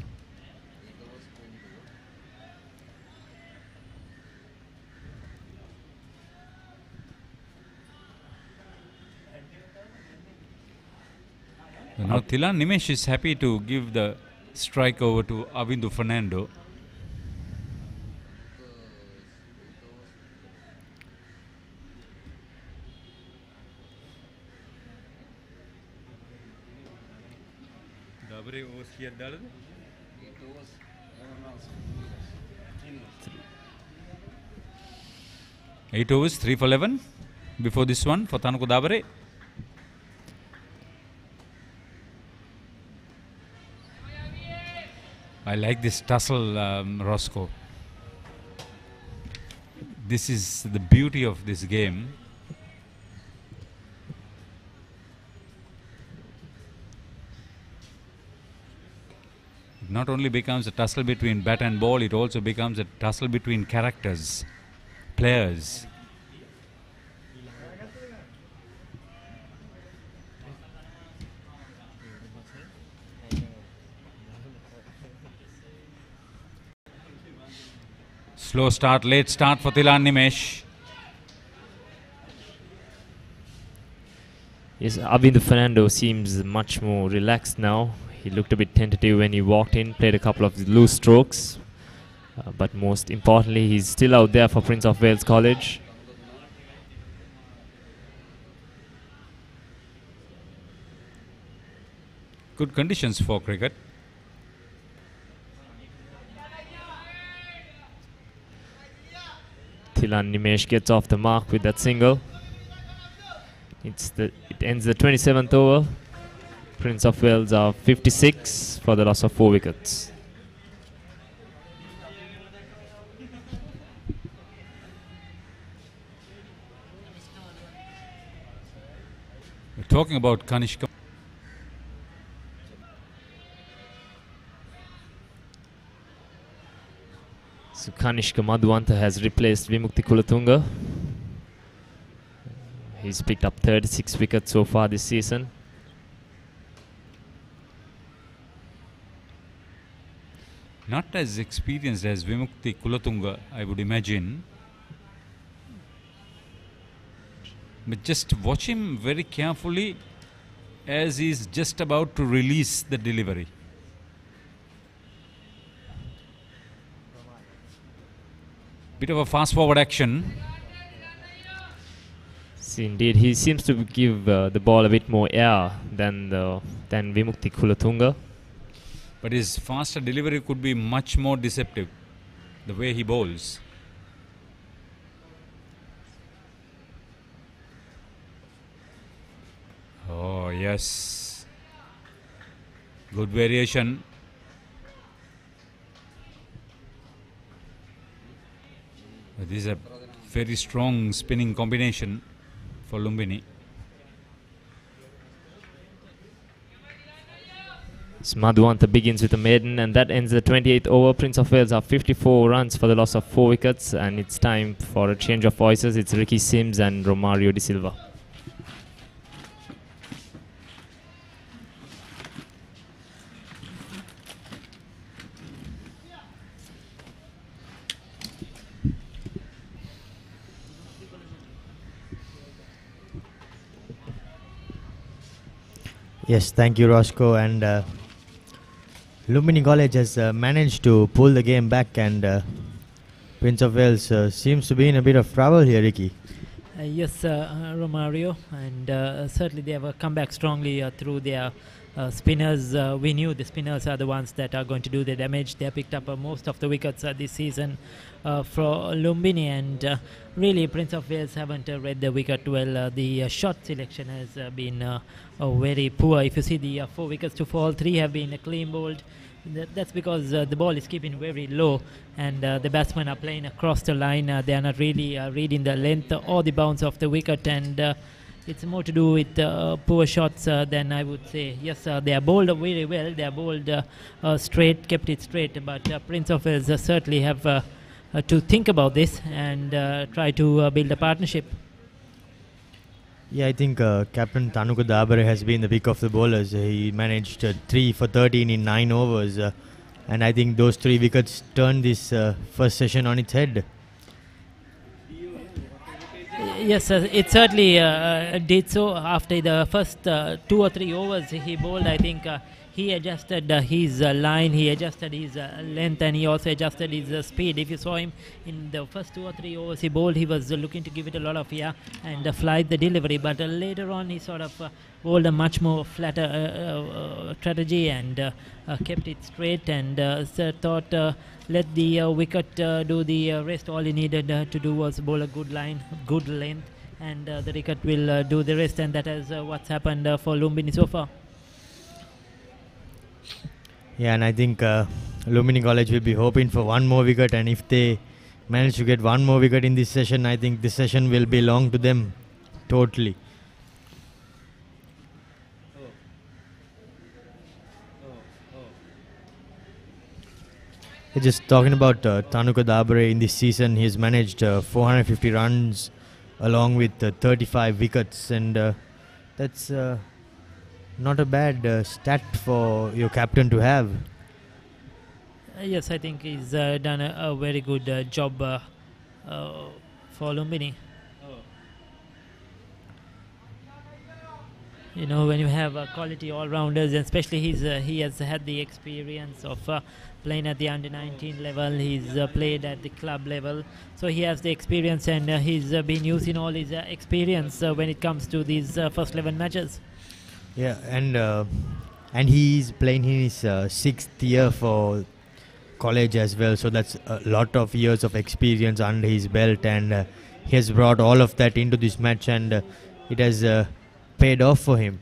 Now Thilan Nimesh is happy to give the strike over to Avindu Fernando. Dabare overs here dalad. 8 overs, 3 for 11 before this one for Tanuku Dabare. I like this tussle, Roscoe. This is the beauty of this game. It not only becomes a tussle between bat and ball, it also becomes a tussle between characters, players. Slow start, late start for Thilan Nimesh. Yes, Avindu Fernando seems much more relaxed now. He looked a bit tentative when he walked in, played a couple of loose strokes. But most importantly, he's still out there for Prince of Wales College. Good conditions for cricket. Thilan Nimesh gets off the mark with that single. It ends the 27th over. Prince of Wales are 56 for the loss of 4 wickets. talking about Kanishka. So Kanishka Madhwanta has replaced Vimukti Kulatunga. He's picked up 36 wickets so far this season. Not as experienced as Vimukti Kulatunga, I would imagine. But just watch him very carefully as he's just about to release the delivery. Bit of a fast forward action. See, indeed, he seems to give the ball a bit more air than Vimukti Kulatunga. But his faster delivery could be much more deceptive, the way he bowls. Oh, yes. Good variation. This is a very strong spinning combination for Lumbini. Madhwanta begins with a maiden, and that ends the 28th over. Prince of Wales are 54 runs for the loss of 4 wickets, and it's time for a change of voices. It's Ricky Sims and Romario de Silva. Yes, thank you, Roscoe. And Lumbini College has managed to pull the game back, and Prince of Wales seems to be in a bit of trouble here, Ricky. Yes, Romario, and certainly they have come back strongly through their spinners. We knew the spinners are the ones that are going to do the damage. They have picked up most of the wickets this season for Lumbini, and really Prince of Wales haven't read the wicket well. The shot selection has been very poor. If you see the 4 wickets to fall, 3 have been clean bowled. That's because the ball is keeping very low, and the batsmen are playing across the line. They are not really reading the length or the bounce of the wicket, and it's more to do with poor shots than I would say. Yes, they are bowled very well. They are bowled straight, kept it straight, but Prince of Wales certainly have to think about this and try to build a partnership. Yeah, I think Captain Tanuka Dabare has been the pick of the bowlers. He managed 3 for 13 in 9 overs, and I think those 3 wickets turned this first session on its head. Yes, it certainly did so. After the first 2 or 3 overs he bowled, I think he adjusted his line, he adjusted his length, and he also adjusted his speed. If you saw him in the first 2 or 3 overs he bowled, he was looking to give it a lot of air and fly the delivery, but later on he sort of bowled a much more flatter strategy and kept it straight, and thought let the wicket do the rest. All he needed to do was bowl a good line, good length, and the wicket will do the rest, and that is what's happened for Lumbini so far. Yeah, and I think Lumbini College will be hoping for 1 more wicket, and if they manage to get 1 more wicket in this session, I think this session will belong to them totally. Just talking about Tanuka Dabare in this season, he has managed 450 runs along with 35 wickets, and that's not a bad stat for your captain to have. Yes, I think he's done a very good job for Lumbini. You know, when you have quality all-rounders, and especially he has had the experience of playing at the under-19 level. He's played at the club level, so he has the experience, and he's been using all his experience when it comes to these first 11 matches. Yeah, and he's playing in his 6th year for college as well, so that's a lot of years of experience under his belt, and he has brought all of that into this match, and it has paid off for him.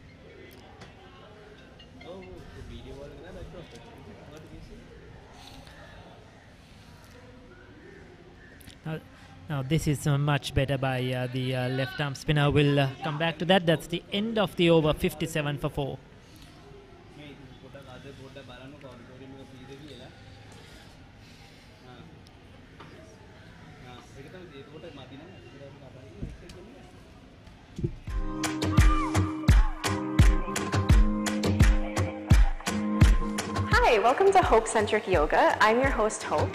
Now this is much better by the left arm spinner. We'll come back to that. That's the end of the over, 57 for 4. Hi, welcome to Hope Centric Yoga. I'm your host, Hope.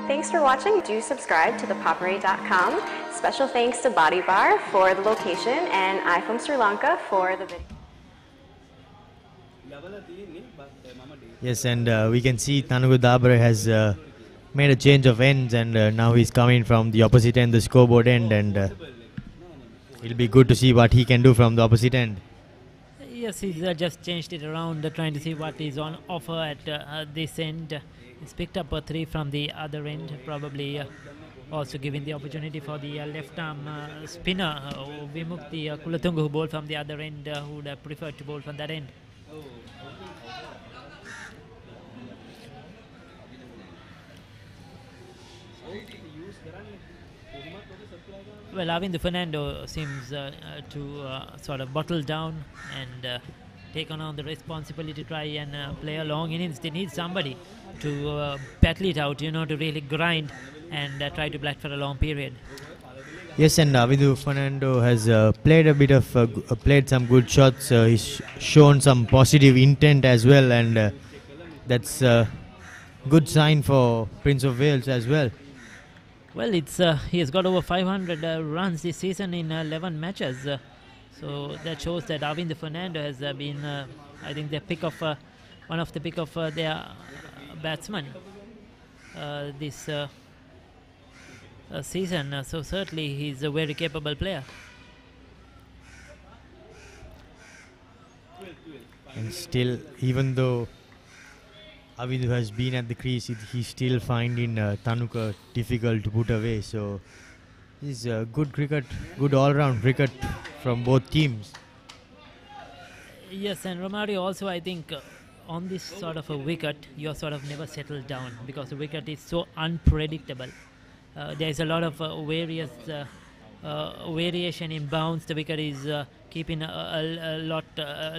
Thanks for watching. Do subscribe to ThePapare.com. Special thanks to Body Bar for the location and I from Sri Lanka for the video. Yes, and we can see Tanugu Dabare has made a change of ends, and now he's coming from the opposite end, the scoreboard end, and it'll be good to see what he can do from the opposite end. Yes, he's just changed it around, trying to see what is on offer at this end. He's picked up a 3 from the other end, probably also giving the opportunity for the left arm spinner, Vimukti Kulatunga, who bowled from the other end, who would have preferred to bowl from that end. Well, Avindu Fernando seems to sort of bottle down and take on the responsibility to try and play a long innings. They need somebody to battle it out, to really grind and try to bat for a long period. Yes, and Avindu Fernando has played a bit of played some good shots. He's shown some positive intent as well, and that's a good sign for Prince of Wales as well. Well, he has got over 500 runs this season in 11 matches. So that shows that Avindu Fernando has been, I think, one of the pick of their batsmen this season. So certainly he's a very capable player. And still, even though Avindu has been at the crease, he's still finding Tanuka difficult to put away. So it's good cricket, good all-round cricket from both teams. Yes, and Romario also, I think, on this sort of a wicket, you're sort of never settled down because the wicket is so unpredictable. There's a lot of variation in bounce. The wicket is keeping a lot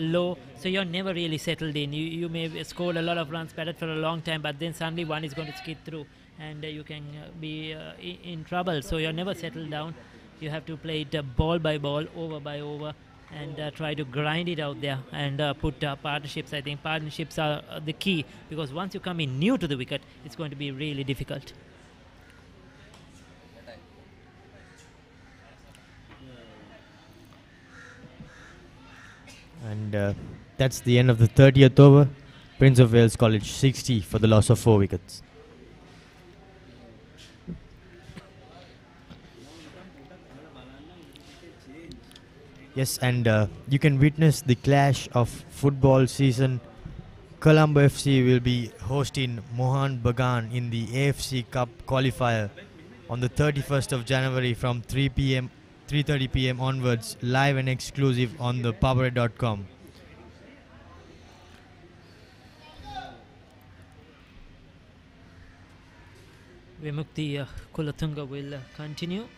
low, so you're never really settled in. You may score a lot of runs, batted for a long time, but then suddenly one is going to skid through and you can be in trouble. So you're never settled down. You have to play it ball by ball, over by over, and try to grind it out there and put partnerships. I think partnerships are the key, because once you come in new to the wicket, it's going to be really difficult. And that's the end of the 30th over. Prince of Wales College 60 for the loss of 4 wickets. Yes, and you can witness the clash of football season. Colombo FC will be hosting Mohan Bagan in the AFC Cup qualifier on the 31st of January from 3:30 p.m. onwards, live and exclusive on ThePapare.com. Vimukti Kulatunga will continue.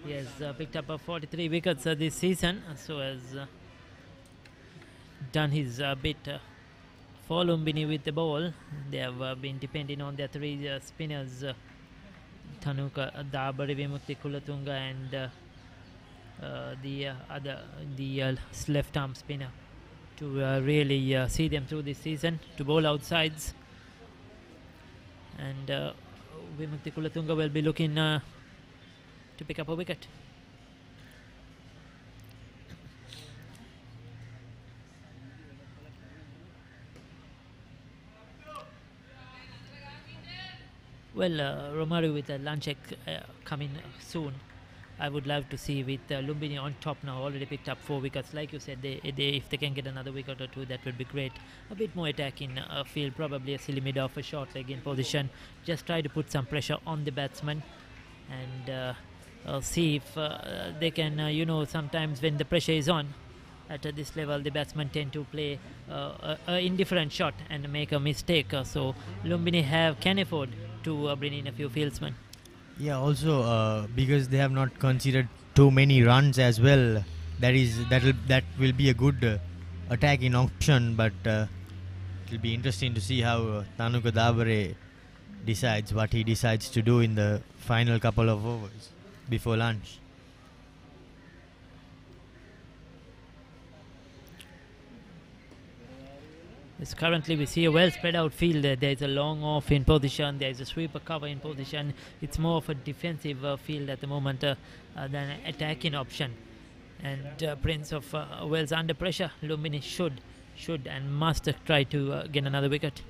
He has picked up 43 wickets this season, so has done his bit for Lumbini with the ball. They have been depending on their 3 spinners, Tanuka Dabare, Vimukti Kulatunga, and the left arm spinner to really see them through this season, to bowl outsides. And Vimukti Kulatunga will be looking to pick up a wicket. Well, Romario with a lunch coming soon. I would love to see with Lumbini on top now, already picked up 4 wickets. Like you said, if they can get another wicket or 2, that would be great. A bit more attack in field, probably a silly mid off, a short leg in position. Just try to put some pressure on the batsman and see if they can, sometimes when the pressure is on at this level, the batsmen tend to play an indifferent shot and make a mistake. So Lumbini can afford to bring in a few fieldsmen. Yeah, also because they have not considered too many runs as well. That will be a good attacking option, but it will be interesting to see how Tanuka Dabare decides what he decides to do in the final couple of overs before lunch. Yes, currently we see a well spread out field. There is a long off in position, there is a sweeper cover in position. It's more of a defensive field at the moment than an attacking option. And Prince of Wales under pressure. Lumbini should and must try to get another wicket.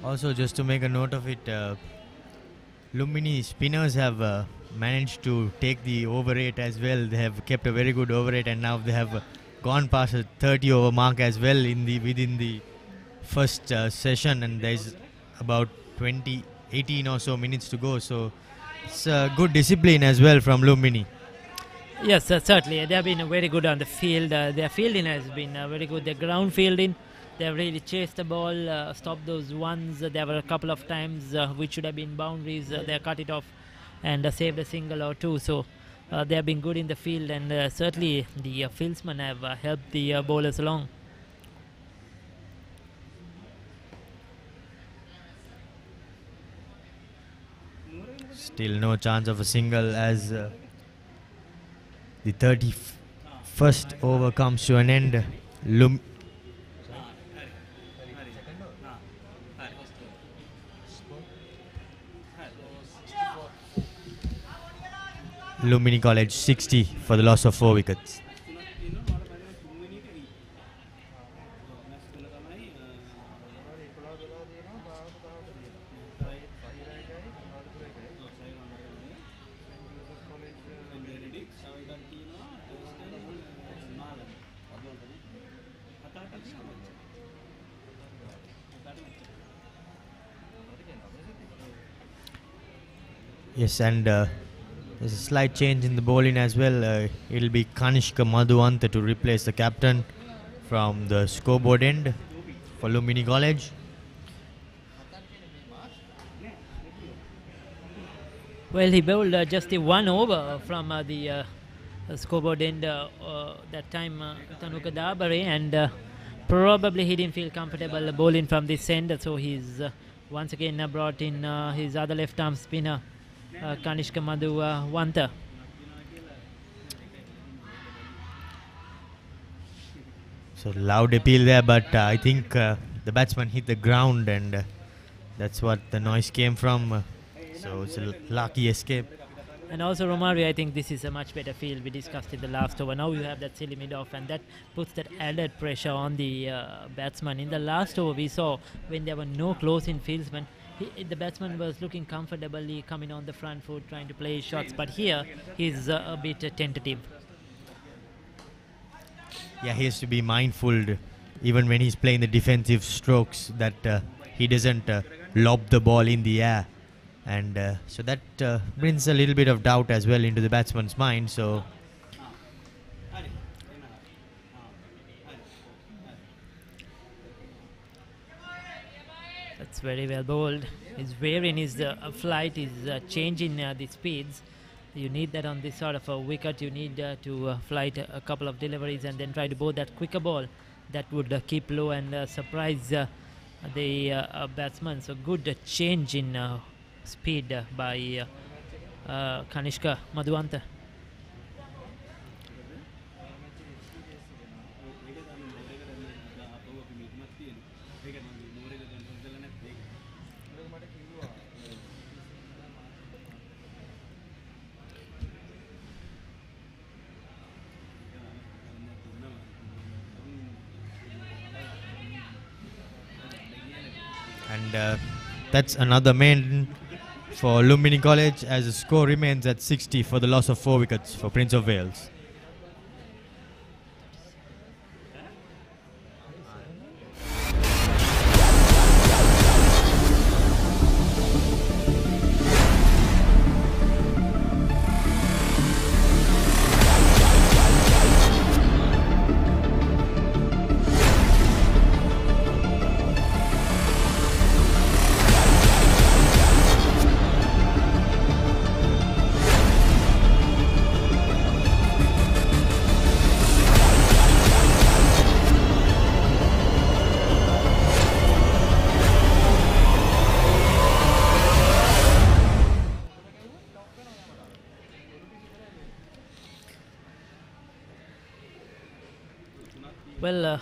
Also, just to make a note of it, Lumbini spinners have managed to take the over rate as well. They have kept a very good over rate, and now they have gone past a 30 over mark as well within the first session, and there's about 18 or so minutes to go. So it's good discipline as well from Lumbini. Yes, certainly. They have been very good on the field. Their fielding has been very good. Their ground fielding, they have really chased the ball, stopped those ones. There were a couple of times which should have been boundaries. They cut it off and saved a single or two. So they have been good in the field, and certainly the fieldsmen have helped the bowlers along. Still no chance of a single as the 31st over comes to an end. Lumbini College 60 for the loss of 4 wickets. Yes, and there's a slight change in the bowling as well. It'll be Kanishka Madhuanta to replace the captain from the scoreboard end for Lumbini College. Well, he bowled just the 1 over from the scoreboard end that time, Tanuka Dabare, and probably he didn't feel comfortable bowling from this end, so he's once again brought in his other left arm spinner, Kanishka Madhuanta. So loud appeal there, but I think the batsman hit the ground, and that's what the noise came from. So it's a lucky escape. And also Romario, I think this is a much better field. We discussed it the last over. Now you have that silly mid-off, and that puts that added pressure on the batsman. In the last over we saw when there were no close-in fieldsmen, the batsman was looking comfortably coming on the front foot, trying to play his shots, but here he's a bit tentative. Yeah, he has to be mindful even when he's playing the defensive strokes that he doesn't lob the ball in the air. And so that brings a little bit of doubt as well into the batsman's mind. So that's very well bowled. His varying his flight is changing the speeds. You need that on this sort of a wicket. You need to flight a couple of deliveries and then try to bowl that quicker ball that would keep low and surprise the batsman. So good change in speed by Kanishka Madhuanta. And that's another maiden for Lumbini College, as the score remains at 60 for the loss of 4 wickets for Prince of Wales. Well,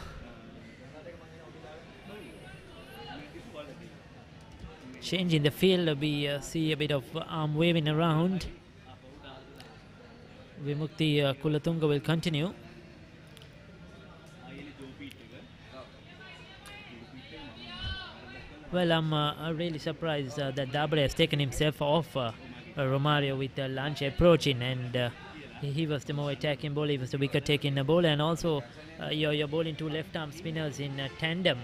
change in the field, we see a bit of arm waving around. Vimukti Kulatunga will continue. Well, I'm really surprised that Dabre has taken himself off Romario with the lunch approaching, and he was the more attacking bowler, he was the wicket taking bowler, and also you're bowling 2 left-arm spinners in tandem.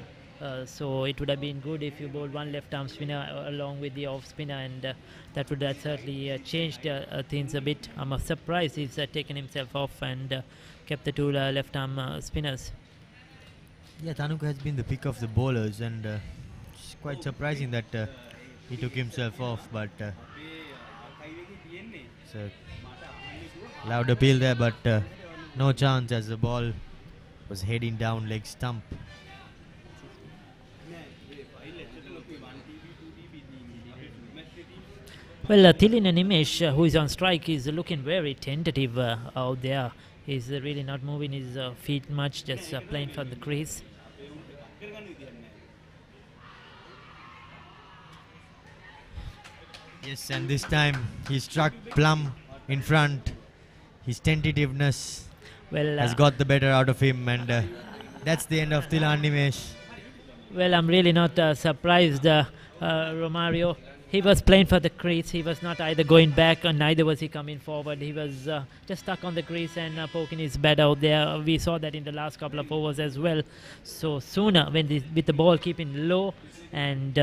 So it would have been good if you bowled 1 left-arm spinner along with the off-spinner, and that would have certainly changed things a bit. I'm surprised he's taken himself off and kept the 2 left-arm spinners. Yeah, Tanuka has been the pick of the bowlers, and it's quite surprising that he took himself off, but it's a loud appeal there, but no chance as the ball was heading down leg stump. Well, Thilin Nimesh, who is on strike, is looking very tentative out there. He's really not moving his feet much, just playing for the crease. Yes, and this time he struck plumb in front. His tentativeness has got the better out of him, and that's the end of Thilan Nimesh. Well, I'm really not surprised, Romario. He was playing for the crease. He was not either going back or neither was he coming forward. He was just stuck on the crease and poking his bat out there. We saw that in the last couple of overs as well. So sooner, with the ball keeping low and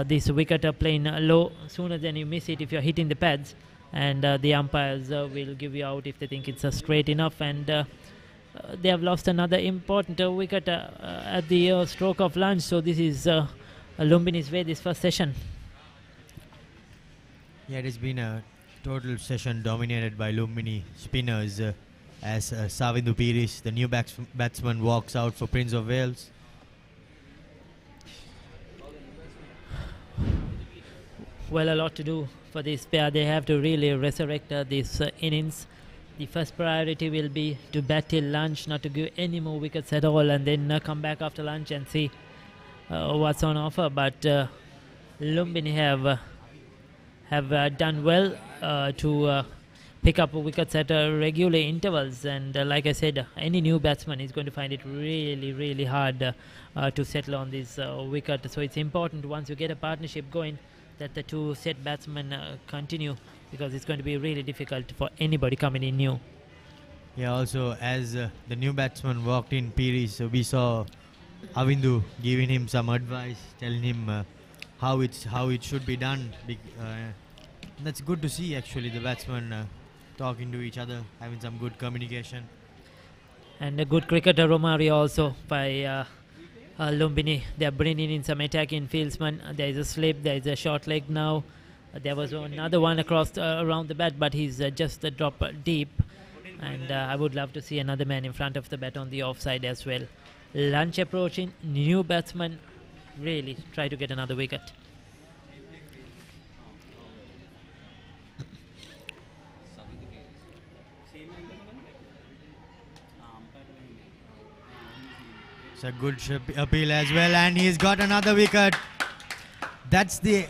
this wicket playing low, sooner than you miss it if you're hitting the pads. And the umpires will give you out if they think it's straight enough. And they have lost another important wicket at the stroke of lunch. So this is Lumbini's way this first session. Yeah, it has been a total session dominated by Lumbini spinners as Savindu Piris, the new batsman, walks out for Prince of Wales. Well, a lot to do for this pair. They have to really resurrect this innings. The first priority will be to bat till lunch, not to give any more wickets at all, and then come back after lunch and see what's on offer. But Lumbini have done well to pick up wickets at regular intervals, and like I said, any new batsman is going to find it really, really hard to settle on this wicket. So it's important once you get a partnership going that the 2 set batsmen continue, because it's going to be really difficult for anybody coming in new. Yeah, also as the new batsman walked in, Piris, we saw Avindu giving him some advice, telling him how it should be done. That's good to see, actually, the batsmen talking to each other, having some good communication. And a good cricketer, Romario, also by Lumbini. They are bringing in some attacking fieldsmen. There is a slip, there is a short leg now. There was another one across around the bat, but he's just dropped deep. And I would love to see another man in front of the bat on the offside as well. Lunch approaching, new batsman, really try to get another wicket. It's a good appeal as well, and he's got another wicket. That's the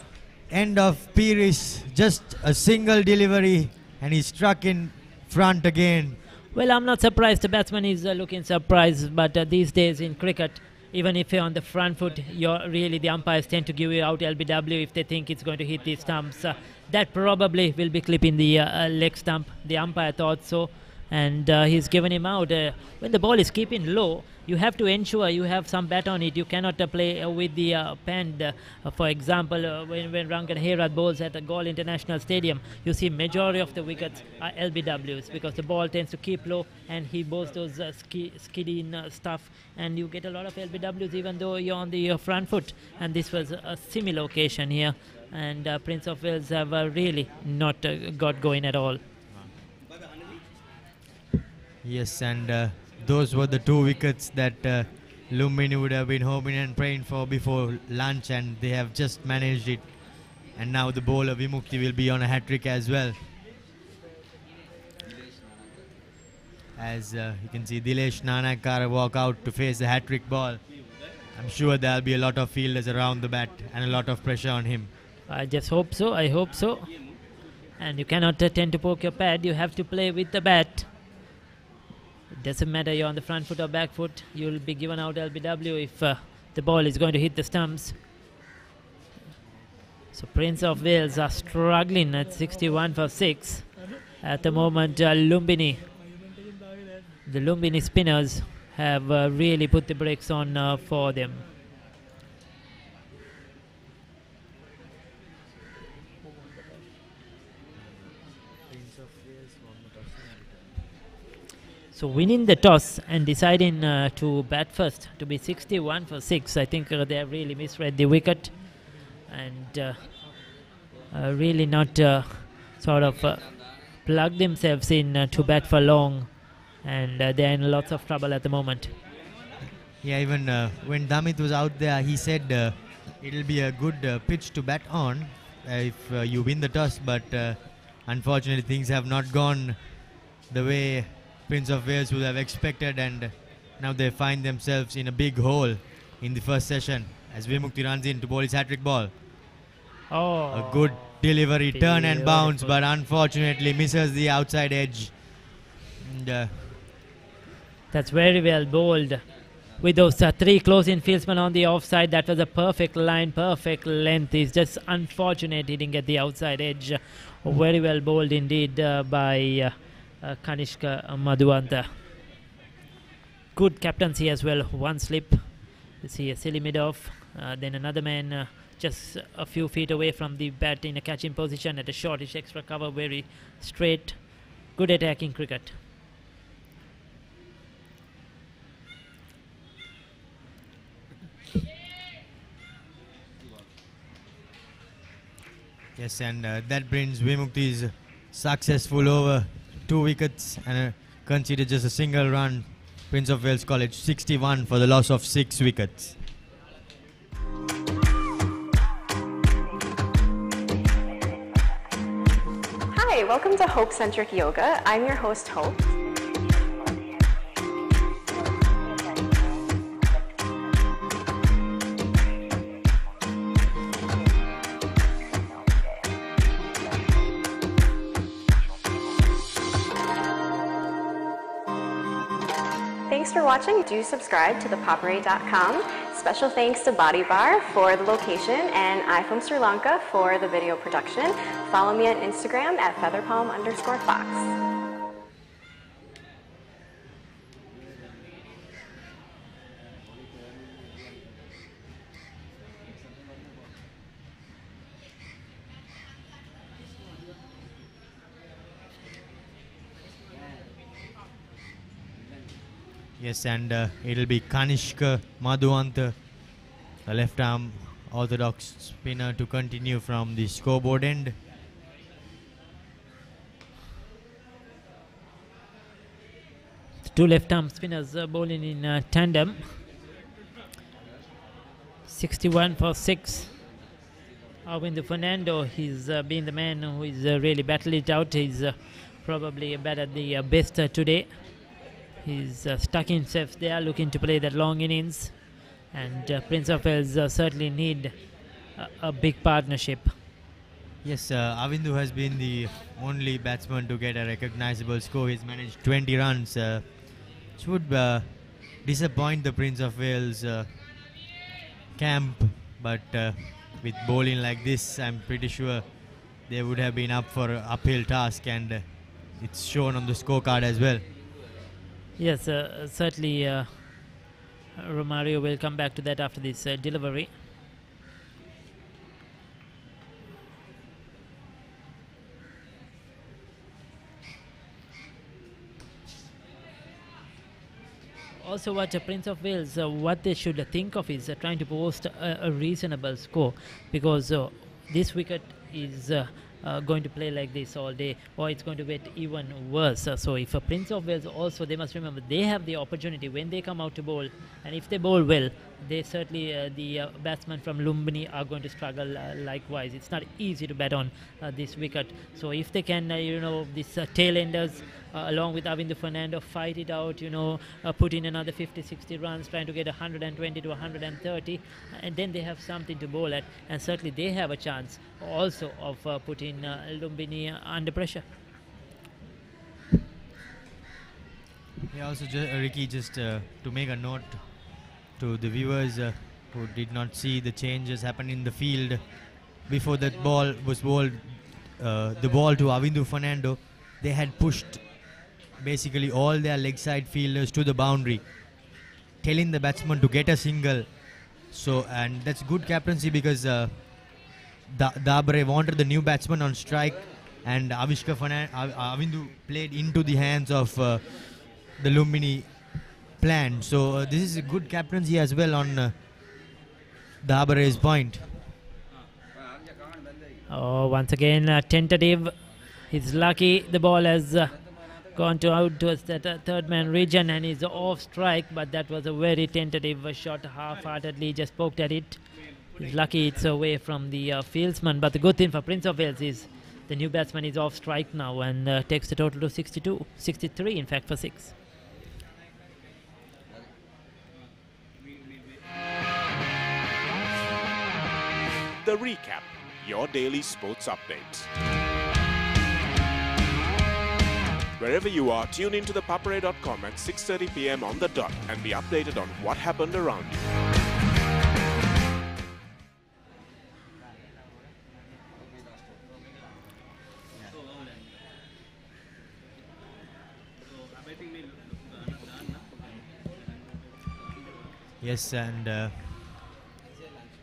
end of Piris. Just a single delivery, and he struck in front again. Well, I'm not surprised. The batsman is looking surprised, but these days in cricket, even if you're on the front foot, the umpires tend to give you out LBW if they think it's going to hit the stumps. That probably will be clipping the leg stump. The umpire thought so, and he's given him out. When the ball is keeping low, you have to ensure you have some bat on it. You cannot play with the pen. For example, when Rangan Herat bowls at the Galle International Stadium, you see majority of the wickets are LBWs because the ball tends to keep low and he bowls those skidding stuff, and you get a lot of LBWs even though you're on the front foot. And this was a similar occasion here, and Prince of Wales have really not got going at all. Yes, and those were the 2 wickets that Lumbini would have been hoping and praying for before lunch, and they have just managed it. And now the bowler Vimukti will be on a hat-trick as well. As you can see Dilesh Nanakara walk out to face the hat-trick ball. I'm sure there'll be a lot of fielders around the bat and a lot of pressure on him. I just hope so. I hope so. And you cannot tend to poke your pad. You have to play with the bat. It doesn't matter you're on the front foot or back foot. You'll be given out LBW if the ball is going to hit the stumps. So Prince of Wales are struggling at 61 for 6. At the moment, Lumbini, the Lumbini spinners have really put the brakes on for them. So winning the toss and deciding to bat first to be 61 for 6, I think they have really misread the wicket and really not plugged themselves in to bat for long, and they're in lots of trouble at the moment. Yeah, even when Damit was out there, he said it'll be a good pitch to bat on if you win the toss, but unfortunately things have not gone the way Prince of Wales would have expected, and now they find themselves in a big hole in the first session as Vimukti runs in to bowl his hat-trick ball. Oh, a good delivery, turn and bounce, but unfortunately misses the outside edge. And, that's very well bowled. With those 3 close-in fieldsmen on the offside, that was a perfect line, perfect length. It's just unfortunate he didn't get the outside edge. Very well bowled indeed by Kanishka Madhuanta. Good captaincy as well. 1 slip. You see a silly mid-off. Then another man just a few feet away from the bat in a catching position at a shortish extra cover. Very straight. Good attacking cricket. Yes, and that brings Vimukti's successful over 2 wickets and considered just a single run. Prince of Wales College 61 for the loss of 6 wickets. Hi, welcome to Hope Centric Yoga. I'm your host, Hope. Thanks for watching. Do subscribe to ThePapare.com. Special thanks to Body Bar for the location and I from Sri Lanka for the video production. Follow me on Instagram at featherpalm_fox. Yes, and it'll be Kanishka Madhuanta, a left-arm orthodox spinner, to continue from the scoreboard end. The 2 left-arm spinners bowling in tandem. 61 for 6. Arvind Fernando, he's been the man who is really battled it out. He's probably batted the best today. He's stuck himself there looking to play that long innings, and Prince of Wales certainly need a big partnership. Yes, Avindu has been the only batsman to get a recognizable score. He's managed 20 runs, which would disappoint the Prince of Wales camp, but with bowling like this, I'm pretty sure they would have been up for an uphill task, and it's shown on the scorecard as well. Yes, certainly Romario will come back to that after this delivery. Also, what Prince of Wales, what they should think of is trying to post a reasonable score, because this wicket is going to play like this all day, or it's going to get even worse. So if Prince of Wales also, they must remember they have the opportunity when they come out to bowl, and if they bowl well, they certainly, the batsmen from Lumbini are going to struggle likewise. It's not easy to bat on this wicket. So if they can, these tail-enders, along with Avindu Fernando, fight it out, put in another 50-60 runs, trying to get 120 to 130, and then they have something to bowl at, and certainly they have a chance also of putting Lumbini under pressure. Yeah, also Ricky, just to make a note to the viewers who did not see the changes happen in the field before that ball was bowled, the ball to Avindu Fernando, they had pushed basically all their leg side fielders to the boundary, telling the batsman to get a single. So, and that's good captaincy, because ThePapare wanted the new batsman on strike, and Avindu played into the hands of the Lumbini plan. So this is a good captaincy as well on ThePapare's point. Oh, once again tentative. He's lucky the ball has gone out towards that third man region and is off strike, but that was a very tentative shot, half-heartedly just poked at it. He's lucky it's away from the fieldsman, but the good thing for Prince of Wales is the new batsman is off strike now and takes the total to 63 in fact for 6. The Recap, your daily sports update. Wherever you are, tune in to ThePapare.com at 6:30 p.m. on the dot and be updated on what happened around you. Yes, and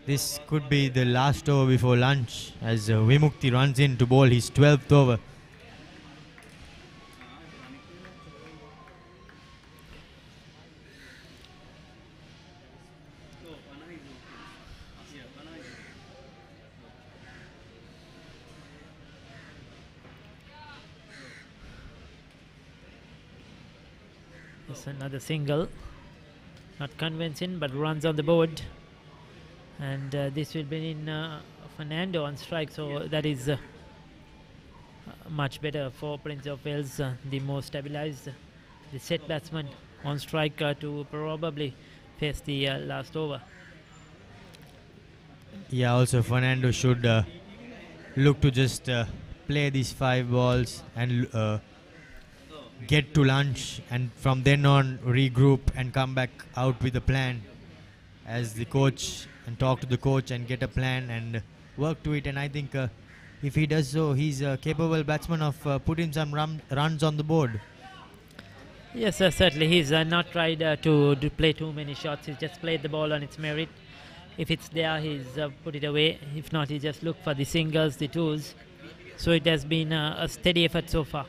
this could be the last over before lunch, as Vimukti runs in to bowl his 12th over. It's another single, not convincing, but runs on the board, and this will bring in Fernando on strike, so that is much better for Prince of Wales, the more stabilized, the set batsman on strike to probably face the last over. Yeah, also Fernando should look to just play these 5 balls and get to lunch, and from then on regroup and come back out with a plan as the coach, and talk to the coach and get a plan and work to it. And I think if he does so, he's a capable batsman of putting some runs on the board. Yes, certainly he's not tried to play too many shots. He's just played the ball on its merit. If it's there, he's put it away. If not, he just looked for the singles, the twos. So it has been a steady effort so far.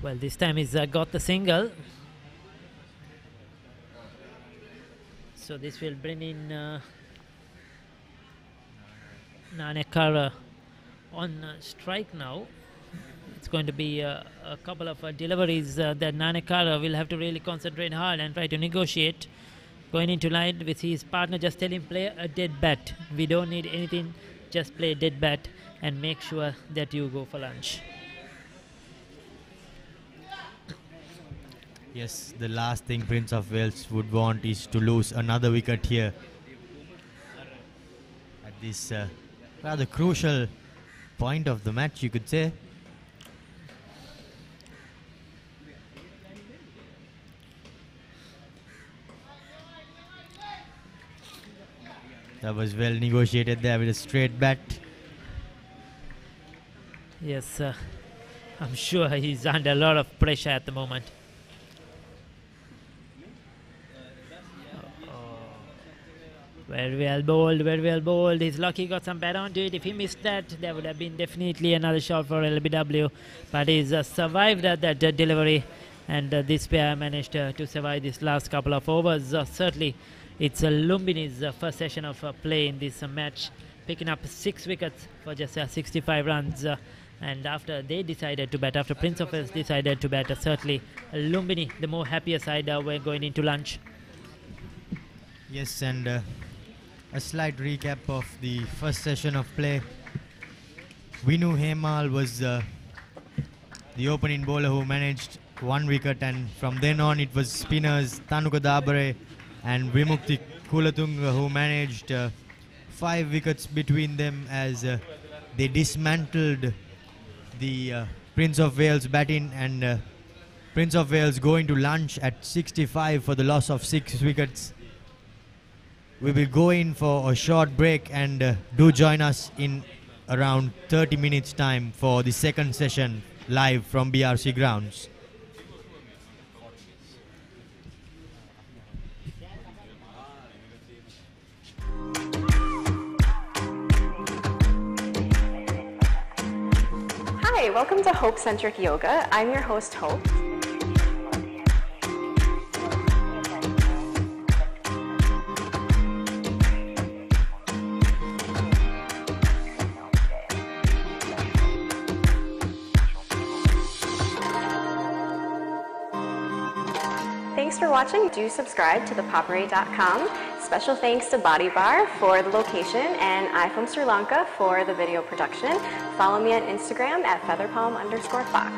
Well, this time he's got the single. So this will bring in Nanekara on strike now. It's going to be a couple of deliveries that Nanekara will have to really concentrate hard and try to negotiate. Going into line with his partner, just tell him play a dead bat. We don't need anything, just play a dead bat and make sure that you go for lunch. Yes, the last thing Prince of Wales would want is to lose another wicket here at this rather crucial point of the match, you could say. That was well negotiated there with a straight bat. Yes, I'm sure he's under a lot of pressure at the moment. Very well bowled, very well bowled. He's lucky got some bat onto it. If he missed that, there would have been definitely another shot for LBW. But he's survived at that delivery, and this pair managed to survive this last couple of overs. Certainly, it's Lumbini's first session of play in this match, picking up 6 wickets for just 65 runs. And after they decided to bat, after Prince of Wales decided to bat, certainly Lumbini, the more happier side, were going into lunch. Yes, and a slight recap of the first session of play. Vinu Hemal was the opening bowler who managed 1 wicket, and from then on it was spinners Tanuka Dabare and Vimukti Kulatunga who managed 5 wickets between them as they dismantled the Prince of Wales batting, and Prince of Wales going to lunch at 65 for the loss of 6 wickets. We will go in for a short break, and do join us in around 30 minutes time for the second session live from BRC grounds. Hi, welcome to Hope Centric Yoga. I'm your host, Hope. Thanks for watching. Do subscribe to ThePapare.com. Special thanks to Body Bar for the location and I from Sri Lanka for the video production. Follow me on Instagram at featherpalm_fox.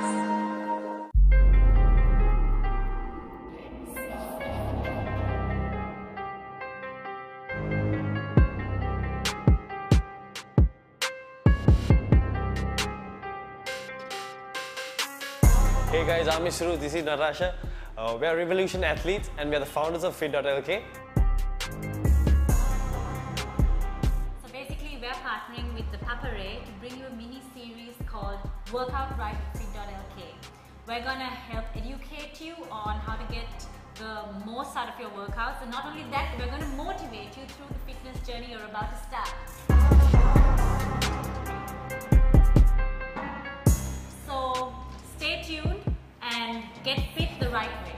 Hey guys, I'm Ishru, this is Natasha. We are Revolution athletes and we are the founders of Fit.lk. So basically we're partnering with ThePapare to bring you a mini series called Workout Right with Fit.lk. We're going to help educate you on how to get the most out of your workouts, and not only that, we're going to motivate you through the fitness journey you're about to start. So stay tuned and get fit the right way.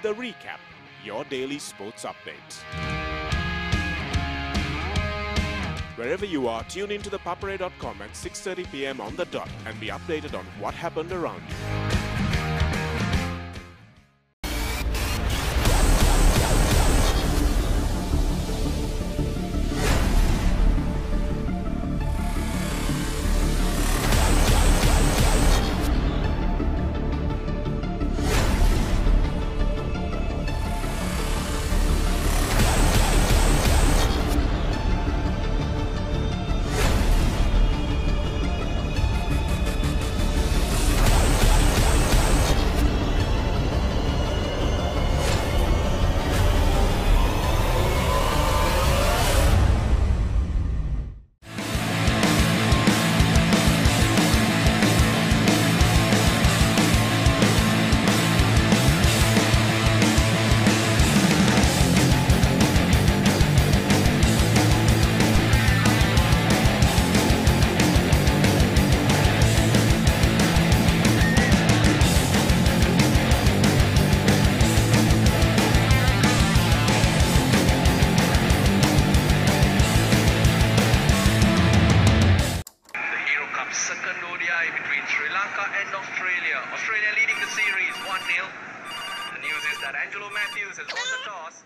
The Recap, your daily sports update. Wherever you are, tune into ThePapare.com at 6:30 p.m. on the dot and be updated on what happened around you. top second ODI between Sri Lanka and Australia. Australia leading the series 1-0. The news is that Angelo Matthews has won the toss.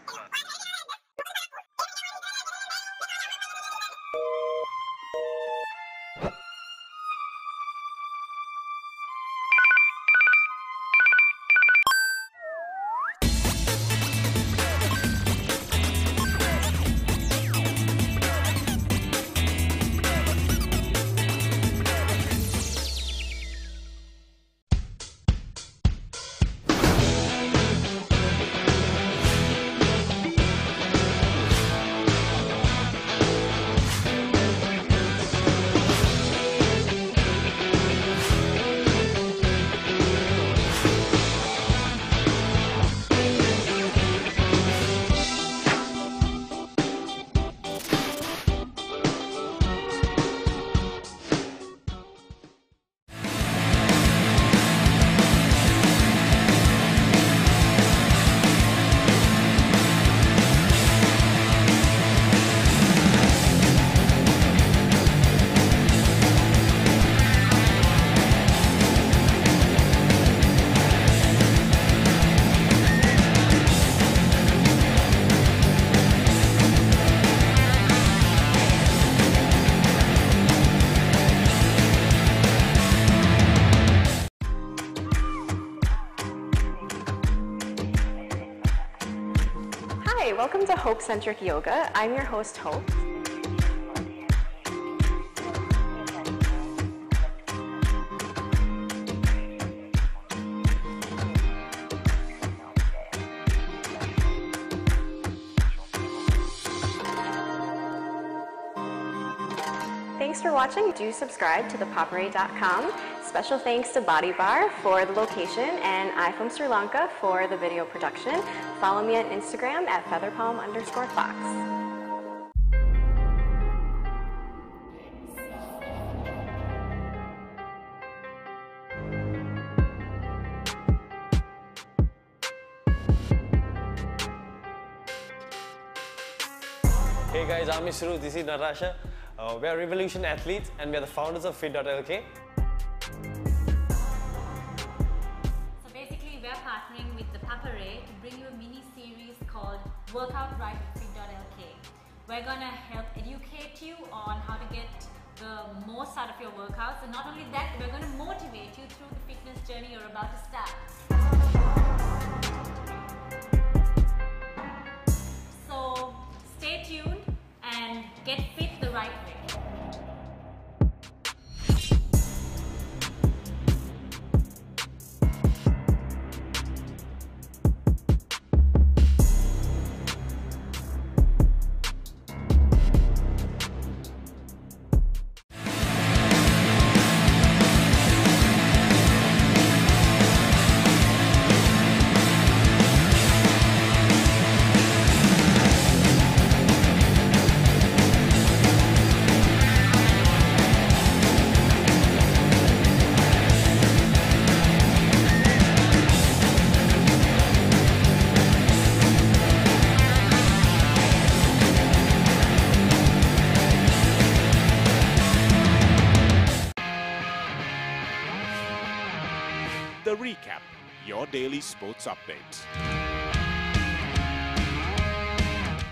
Hi, welcome to Hope Centric Yoga. I'm your host, Hope. Thanks for watching. Do subscribe to ThePapare.com. Special thanks to Body Bar for the location and I from Sri Lanka for the video production. Follow me on Instagram at featherpalm_fox. Hey guys, I'm Isru, this is Natasha. We are Revolution athletes and we are the founders of Fit.lk. So basically we're partnering with ThePapare to bring you a mini series called Workout Right with Fit.lk. We're gonna help educate you on how to get the most out of your workouts, and not only that, we're gonna motivate you through the fitness journey you're about to start. So stay tuned and get fit the right way. The Recap, your daily sports update.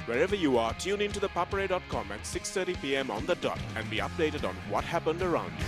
Wherever you are, tune into ThePapare.com at 6:30 p.m. on the dot and be updated on what happened around you.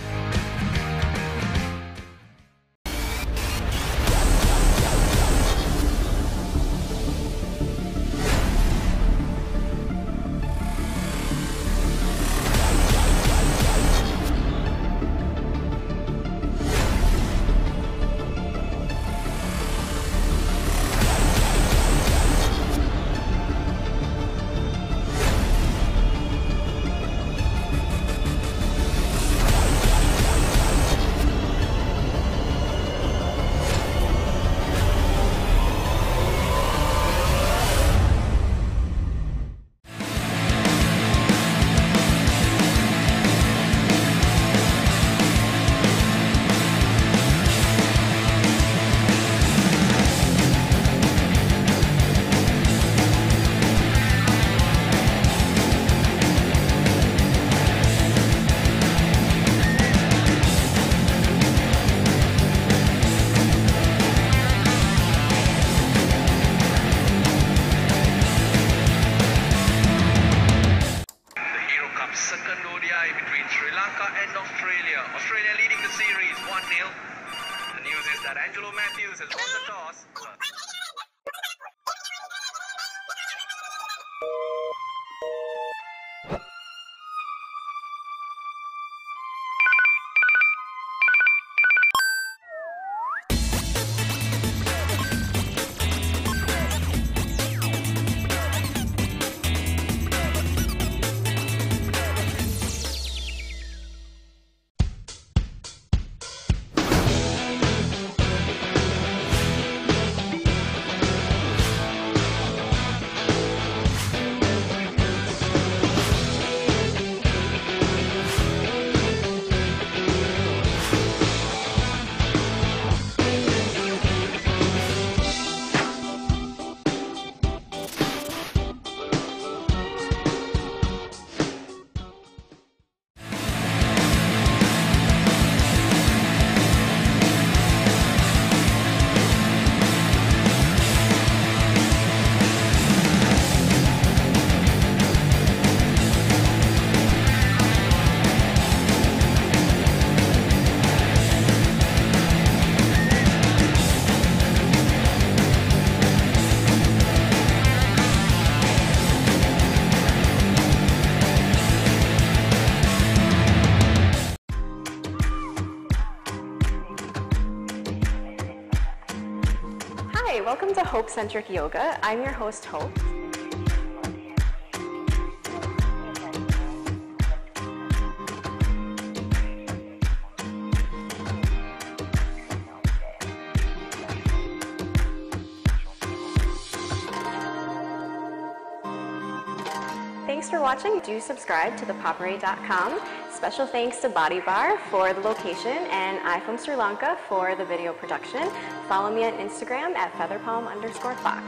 Lanka and Australia. Australia leading the series 1-0. The news is that Angelo Matthews has won the toss. Hi, welcome to Hope Centric Yoga. I'm your host, Hope. Thanks for watching. Do subscribe to ThePapare.com. Special thanks to Body Bar for the location and I from Sri Lanka for the video production. Follow me on Instagram at featherpalm_fox.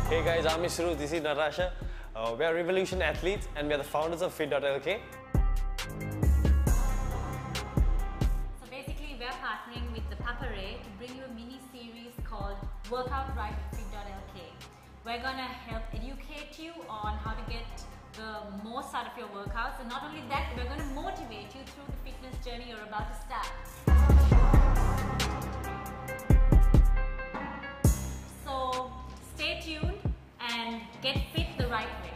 Hey guys, I'm Ishru, this is Narasha. We are Revolution athletes and we are the founders of Fit.lk. So basically we're partnering with ThePapare to bring you a mini series called Workout Right with Fit.lk. We're gonna help educate you on how to get the most out of your workouts, and not only that, we're gonna motivate you through the fitness journey you're about to start. So stay tuned and get fit the right way.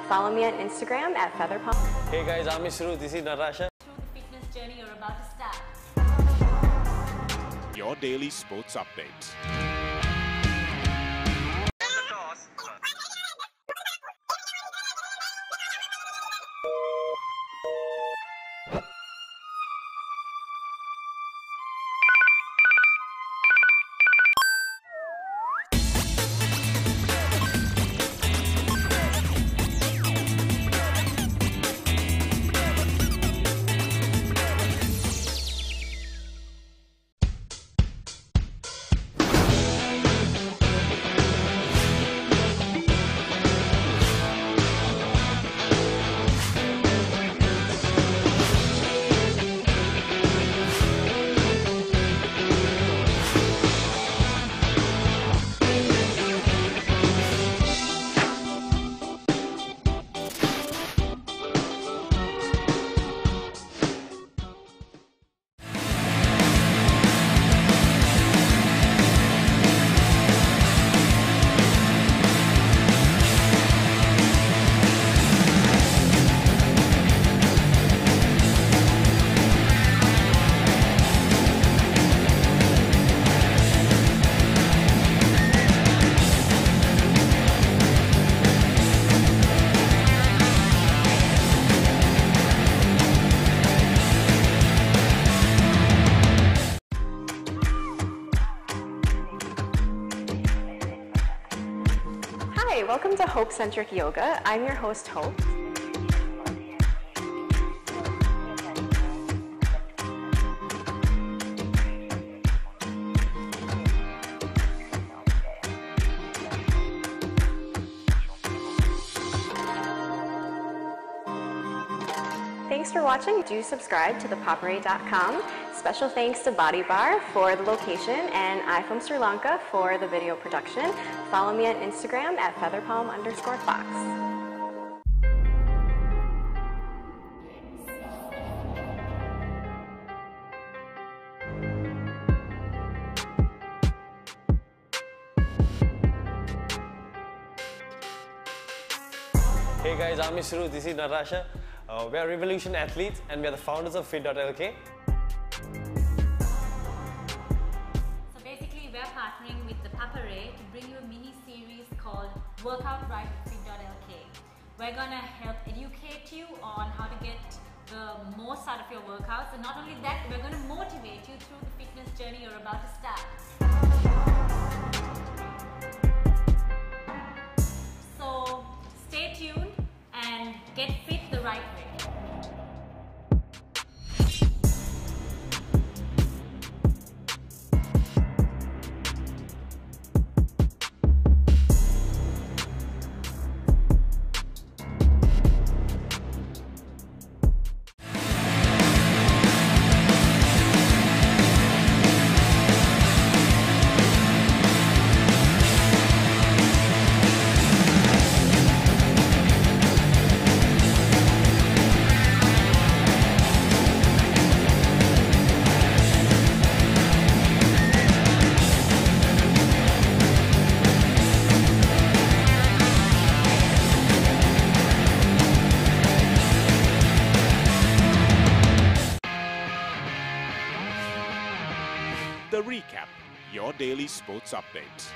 Follow me on Instagram at featherpalm. Hey guys, I'm Ishru, this is Narasha. Through the fitness journey you're about to start. Your daily sports update. Hi, welcome to Hope Centric Yoga. I'm your host, Hope. Thanks for watching. Do subscribe to ThePapare.com. Special thanks to Body Bar for the location and I from Sri Lanka for the video production. Follow me on Instagram at featherpalm_fox. Hey guys, I'm Shuru, this is Narasha. We are Revolution athletes and we are the founders of Fit.lk. So basically we're partnering with ThePapare to bring you a mini series called Workout Right with Fit.lk. We're gonna help educate you on how to get the most out of your workouts, and not only that, we're gonna motivate you through the fitness journey you're about to start. So stay tuned and get fit the right way. The Recap, your daily sports update.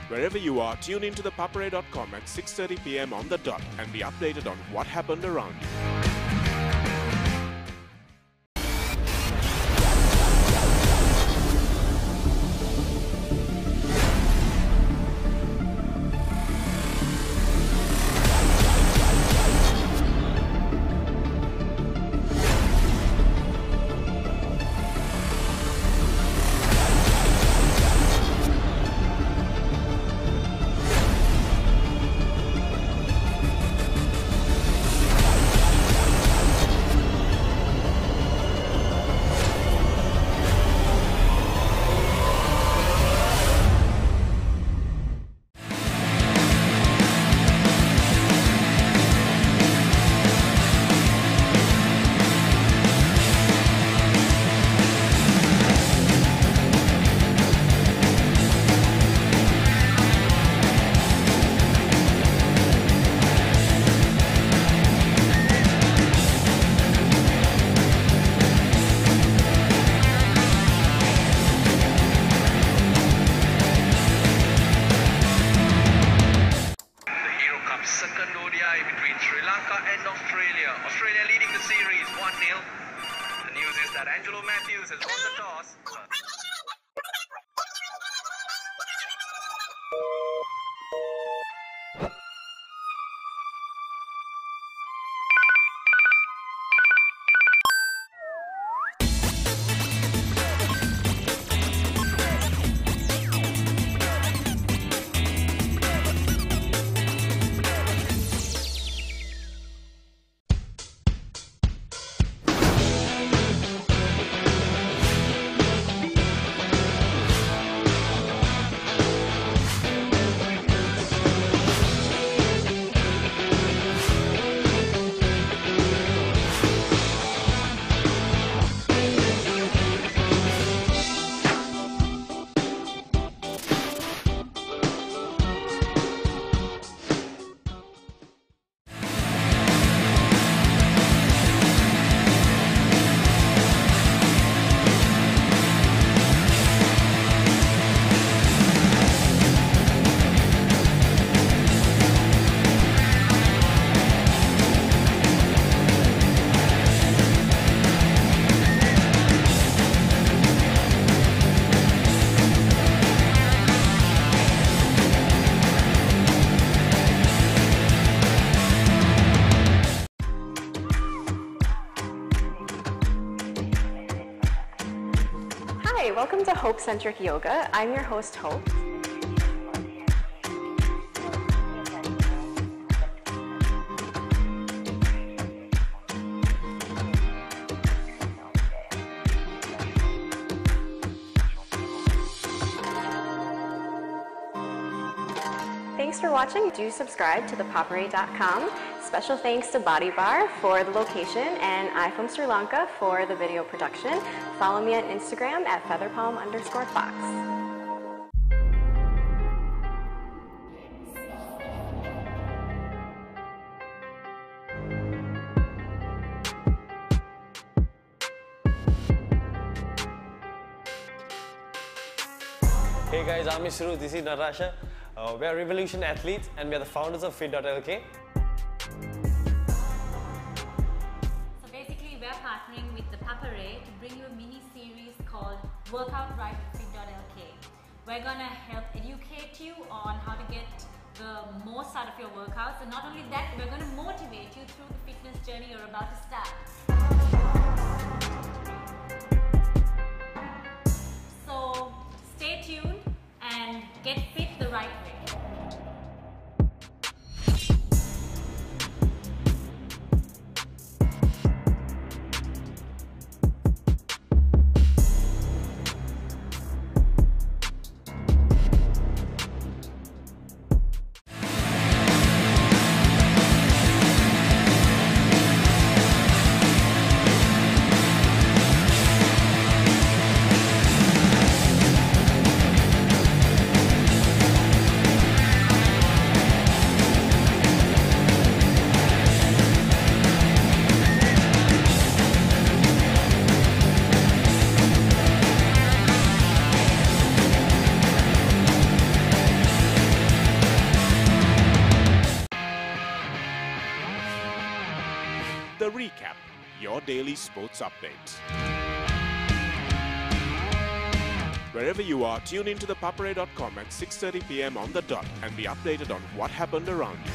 Wherever you are, tune into ThePapare.com at 6:30 p.m. on the dot and be updated on what happened around you. Second ODI between Sri Lanka and Australia. Australia leading the series 1-0. The news is that Angelo Matthews has won the toss. Hope-Centric Yoga. I'm your host, Hope. Thanks for watching. Do subscribe to ThePapare.com. Special thanks to Body Bar for the location and iPhone Sri Lanka for the video production. Follow me on Instagram at featherpalm_fox. Hey guys, I'm Ishru, this is Narasha. We are Revolution athletes and we are the founders of Fit.lk. So basically we're partnering with ThePapare to bring you a mini series called Workout Right with Fit.lk. We're gonna help educate you on how to get the most out of your workouts, and not only that, we're gonna motivate you through the fitness journey you're about to start. So stay tuned and get fit the right way. The Recap, your daily sports update. Wherever you are, tune into ThePapare.com at 6:30 p.m. on the dot and be updated on what happened around you.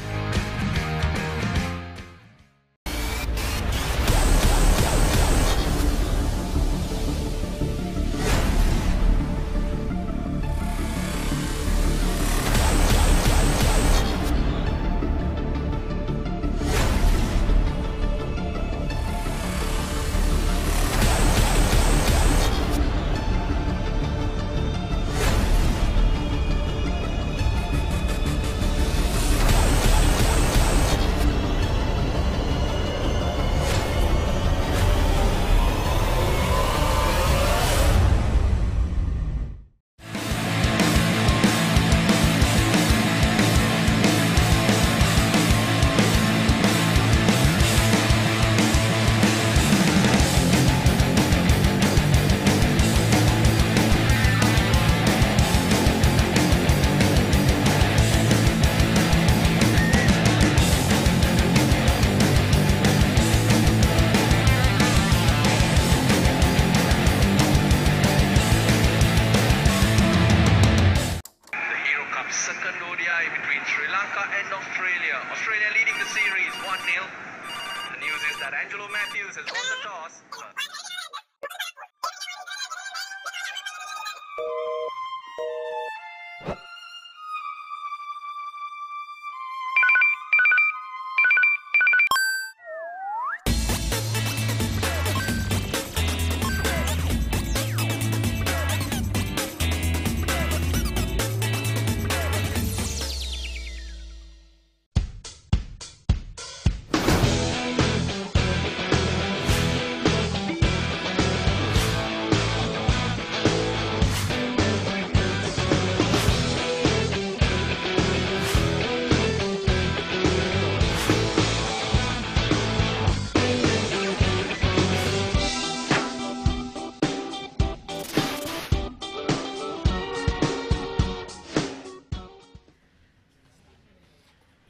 Second ODI between Sri Lanka and Australia. Australia leading the series 1-0. The news is that Angelo Matthews has won the toss.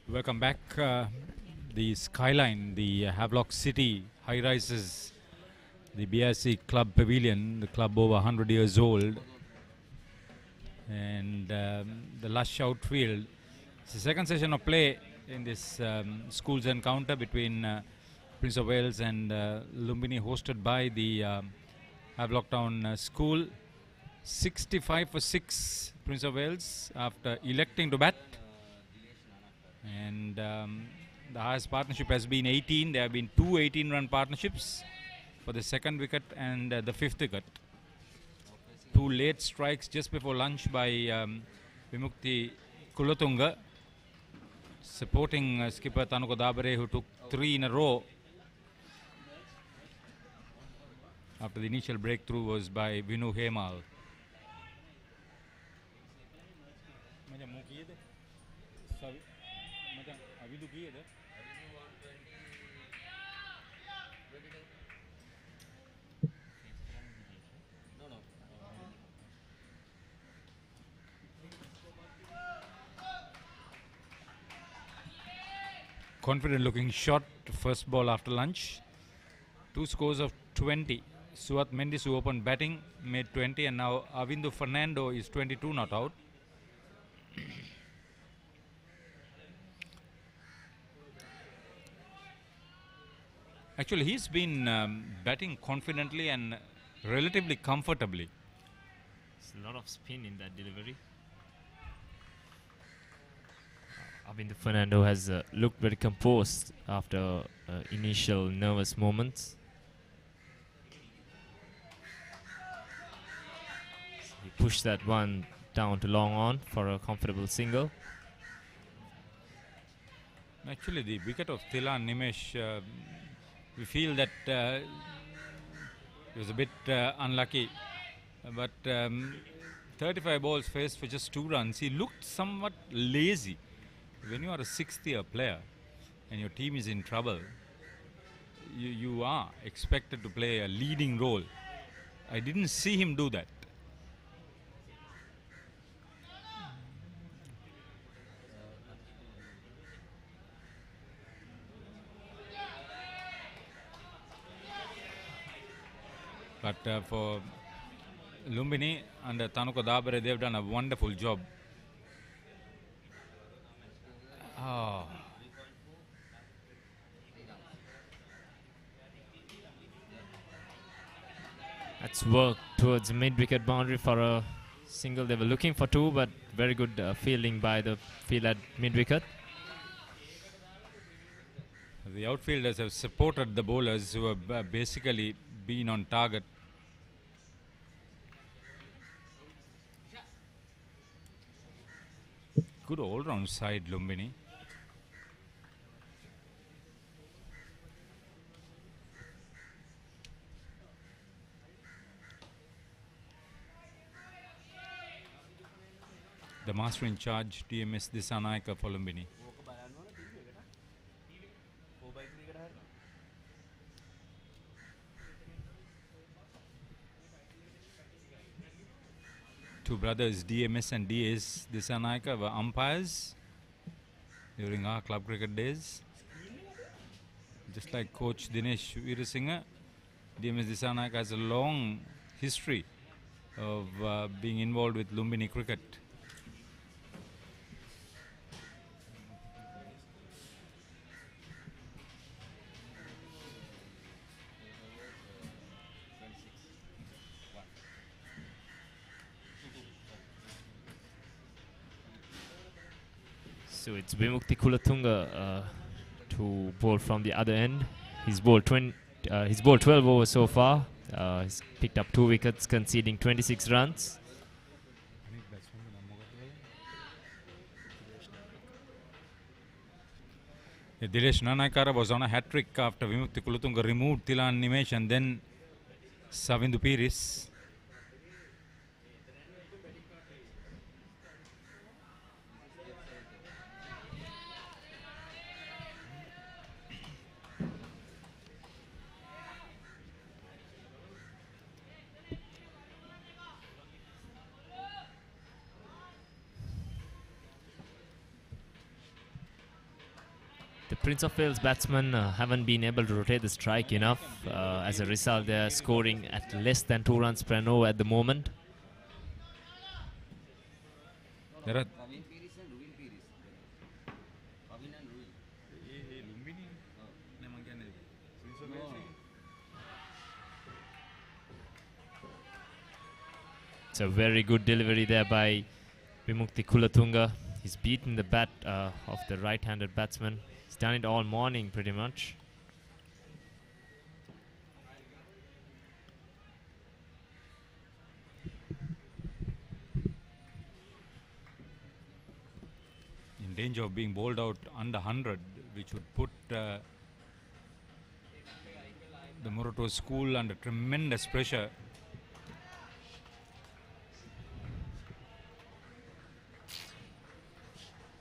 Welcome back. The skyline, the Havelock City high rises, the BRC Club Pavilion, the club over 100 years old, and the lush outfield. It's the second session of play in this schools encounter between Prince of Wales and Lumbini, hosted by the Havelock Town School. 65 for 6, Prince of Wales, after electing to bat. And the highest partnership has been 18. There have been two 18-run partnerships for the second wicket and the fifth wicket. Two late strikes just before lunch by Vimukti Kulatunga, supporting skipper Tanuka Dabare, who took 3 in a row. After the initial breakthrough was by Vinu Hemal. Confident looking shot, first ball after lunch. 2 scores of 20. Suat Mendis, who opened batting, made 20, and now Avindu Fernando is 22 not out. Actually, he's been batting confidently and relatively comfortably. There's a lot of spin in that delivery. Avindu Fernando has looked very composed after initial nervous moments. He pushed that one down to long on for a comfortable single. Actually, the wicket of Thilan Nimesh, we feel that he was a bit unlucky, but 35 balls faced for just 2 runs. He looked somewhat lazy. When you are a 6th-year player and your team is in trouble, you are expected to play a leading role. I didn't see him do that. But for Lumbini and Tanuka Dabare, they've done a wonderful job. Oh. That's work towards mid-wicket boundary for a single. They were looking for 2, but very good fielding by the field at mid-wicket. The outfielders have supported the bowlers who have basically been on target. Good all-round side, Lumbini. The master in charge, TMS Disanaika for Lumbini. Two brothers, DMS and DS Disanaika, were umpires during our club cricket days. Just like coach Dinesh Veerasinghe, DMS Disanaika has a long history of being involved with Lumbini cricket. So it's Vimukti Kulatunga to bowl from the other end. He's bowled 12 overs so far. He's picked up 2 wickets, conceding 26 runs. Dilesh Nanaikara was on a hat-trick after Vimukti Kulatunga removed Thilan Nimesh and then Savindu Piris. The Prince of Wales batsmen haven't been able to rotate the strike enough. As a result, they are scoring at less than 2 runs per over at the moment. There are It's a very good delivery there by Vimukti Kulatunga. He's beaten the bat of the right-handed batsman. He's done it all morning pretty much. In danger of being bowled out under 100, which would put the Moroto school under tremendous pressure.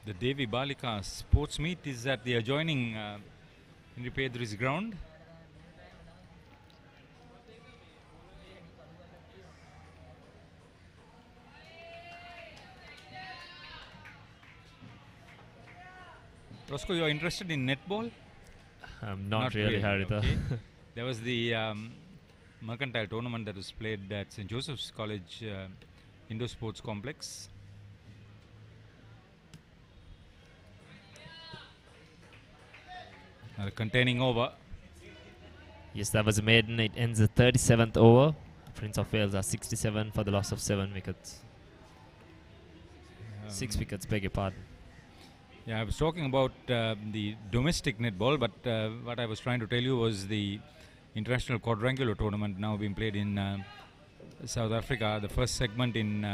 The Devi Balika sports meet is at the adjoining Henry Pedri's ground. Roscoe, you are interested in netball? Not really, Haritha. Okay. There was the mercantile tournament that was played at St. Joseph's College Indoor Sports Complex. Containing over. Yes, that was a maiden. It ends the 37th over. Prince of Wales are 67 for the loss of 7 wickets. 6 wickets, beg your pardon. Yeah, I was talking about the domestic netball, but what I was trying to tell you was the international quadrangular tournament now being played in South Africa. The first segment in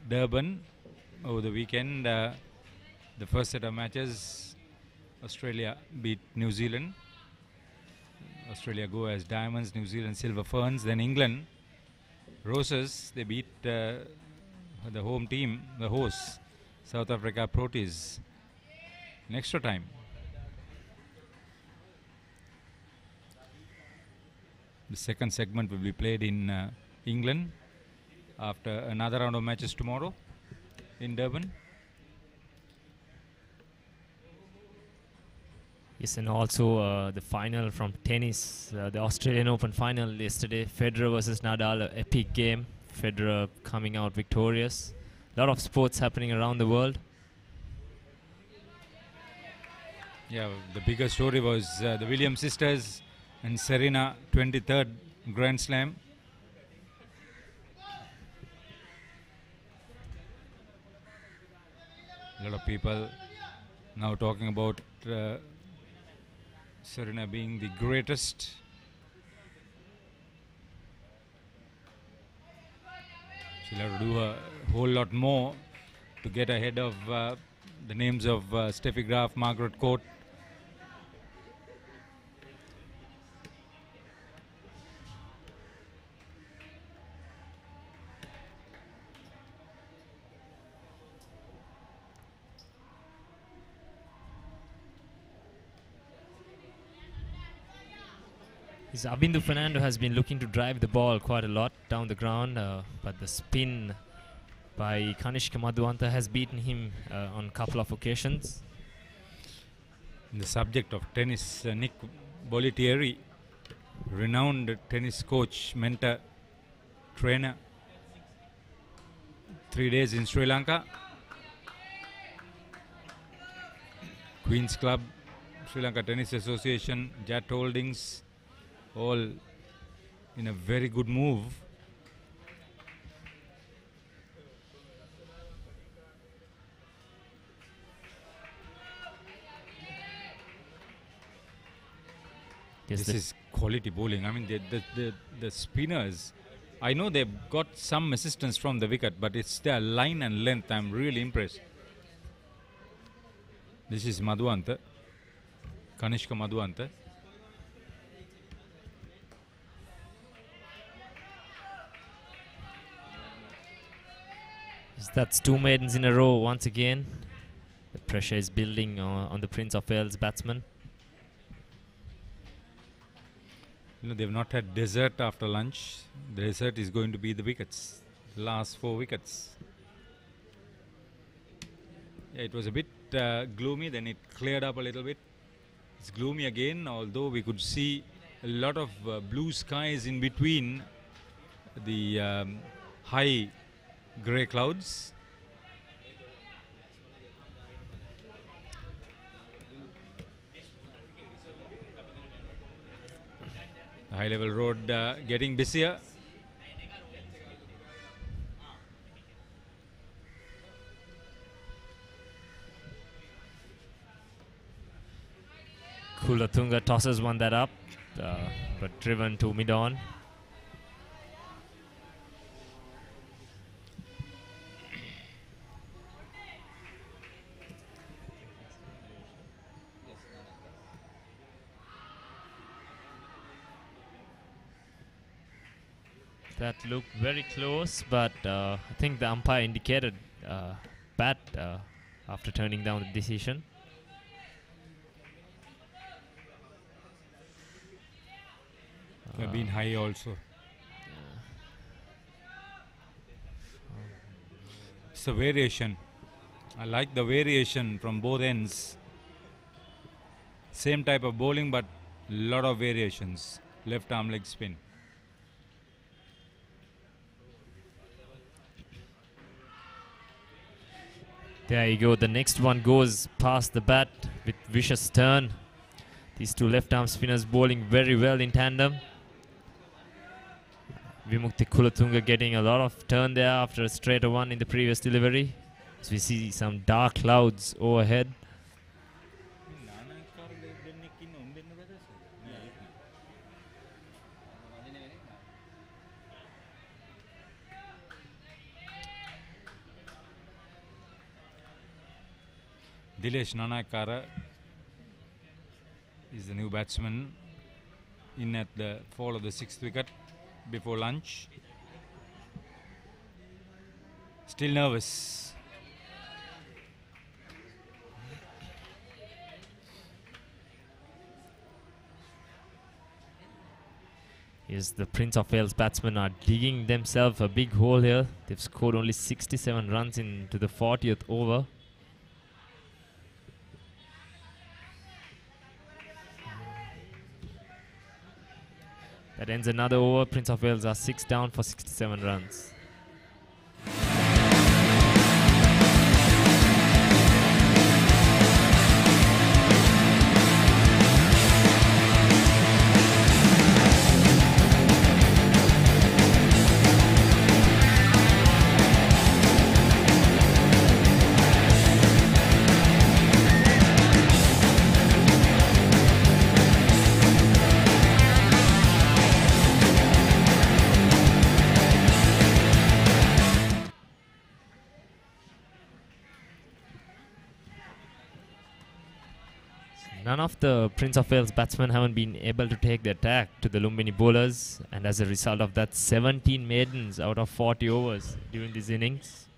Durban over the weekend. The first set of matches, Australia beat New Zealand. Australia go as Diamonds, New Zealand Silver Ferns. Then England, Roses, they beat the home team, the hosts, South Africa Proteas, in extra time. The second segment will be played in England after another round of matches tomorrow in Durban. Yes, and also the final from tennis, the Australian Open final yesterday, Federer versus Nadal, an epic game. Federer coming out victorious. A lot of sports happening around the world. Yeah, the bigger story was the Williams sisters and Serena 23rd Grand Slam. A lot of people now talking about Serena being the greatest. She'll have to do a whole lot more to get ahead of the names of Steffi Graf, Margaret Court. Abindu Fernando has been looking to drive the ball quite a lot down the ground, but the spin by Kanishka Madhuanta has beaten him on a couple of occasions. The subject of tennis, Nick Bollettieri, renowned tennis coach, mentor, trainer, 3 days in Sri Lanka. Queen's Club, Sri Lanka Tennis Association, Jat Holdings, all in a very good move. Yes, this is quality bowling. I mean, the spinners, I know they've got some assistance from the wicket, but it's their line and length. I'm really impressed. This is Madhuanta, Kanishka Madhuanta. That's 2 maidens in a row once again. The pressure is building on the Prince of Wales batsman. You know, they've not had dessert after lunch. The dessert is going to be the wickets, the last 4 wickets. Yeah, it was a bit gloomy, then it cleared up a little bit. It's gloomy again, although we could see a lot of blue skies in between the high grey clouds. The high level road getting busier. Kulatunga tosses one that up, but driven to mid-on. That looked very close, but I think the umpire indicated bat after turning down the decision. They've been high also. It's a variation. I like the variation from both ends. Same type of bowling, but lot of variations. Left arm leg spin. There you go. The next one goes past the bat with vicious turn. These two left-arm spinners bowling very well in tandem. Vimukti Kulatunga getting a lot of turn there after a straighter one in the previous delivery. As we see some dark clouds overhead. Dilesh Nanakara is the new batsman in at the fall of the 6th wicket before lunch. Still nervous. Yes, the Prince of Wales batsmen are digging themselves a big hole here. They've scored only 67 runs into the 40th over. That ends another over. Prince of Wales are 6 down for 67 runs. None of the Prince of Wales batsmen haven't been able to take the attack to the Lumbini bowlers, and as a result of that, 17 maidens out of 40 overs during this innings.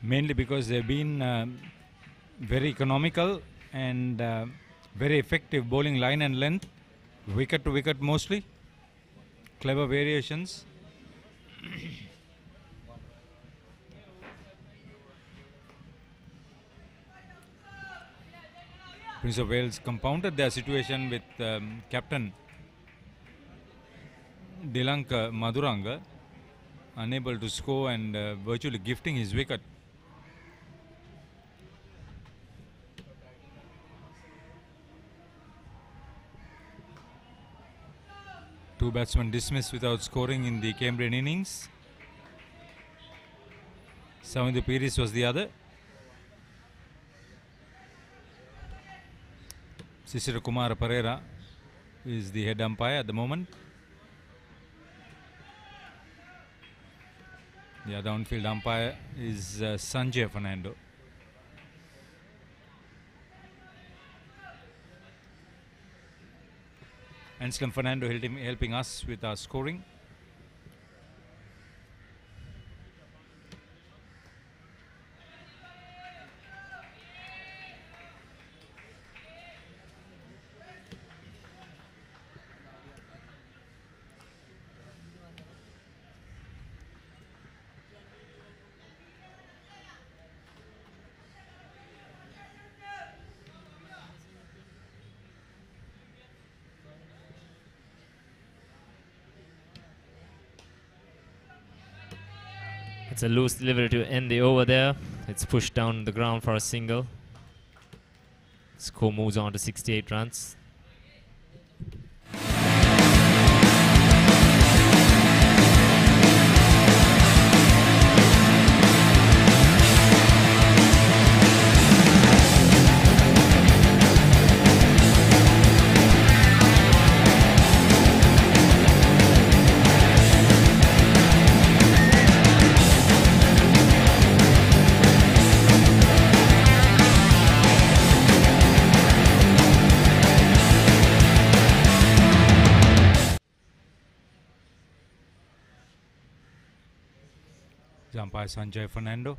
Mainly because they've been very economical and very effective bowling line and length, wicket to wicket mostly, clever variations. Prince of Wales compounded their situation with captain Dilanka Maduranga, unable to score and virtually gifting his wicket. Two batsmen dismissed without scoring in the Cambrian innings. Savindu Piris was the other. Sisira Kumara Pereira is the head umpire at the moment. The other on-field umpire is Sanjay Fernando. Anselm Fernando helping us with our scoring. It's a loose delivery to end the over there. It's pushed down the ground for a single. Score moves on to 68 runs. The umpire Sanjay Fernando.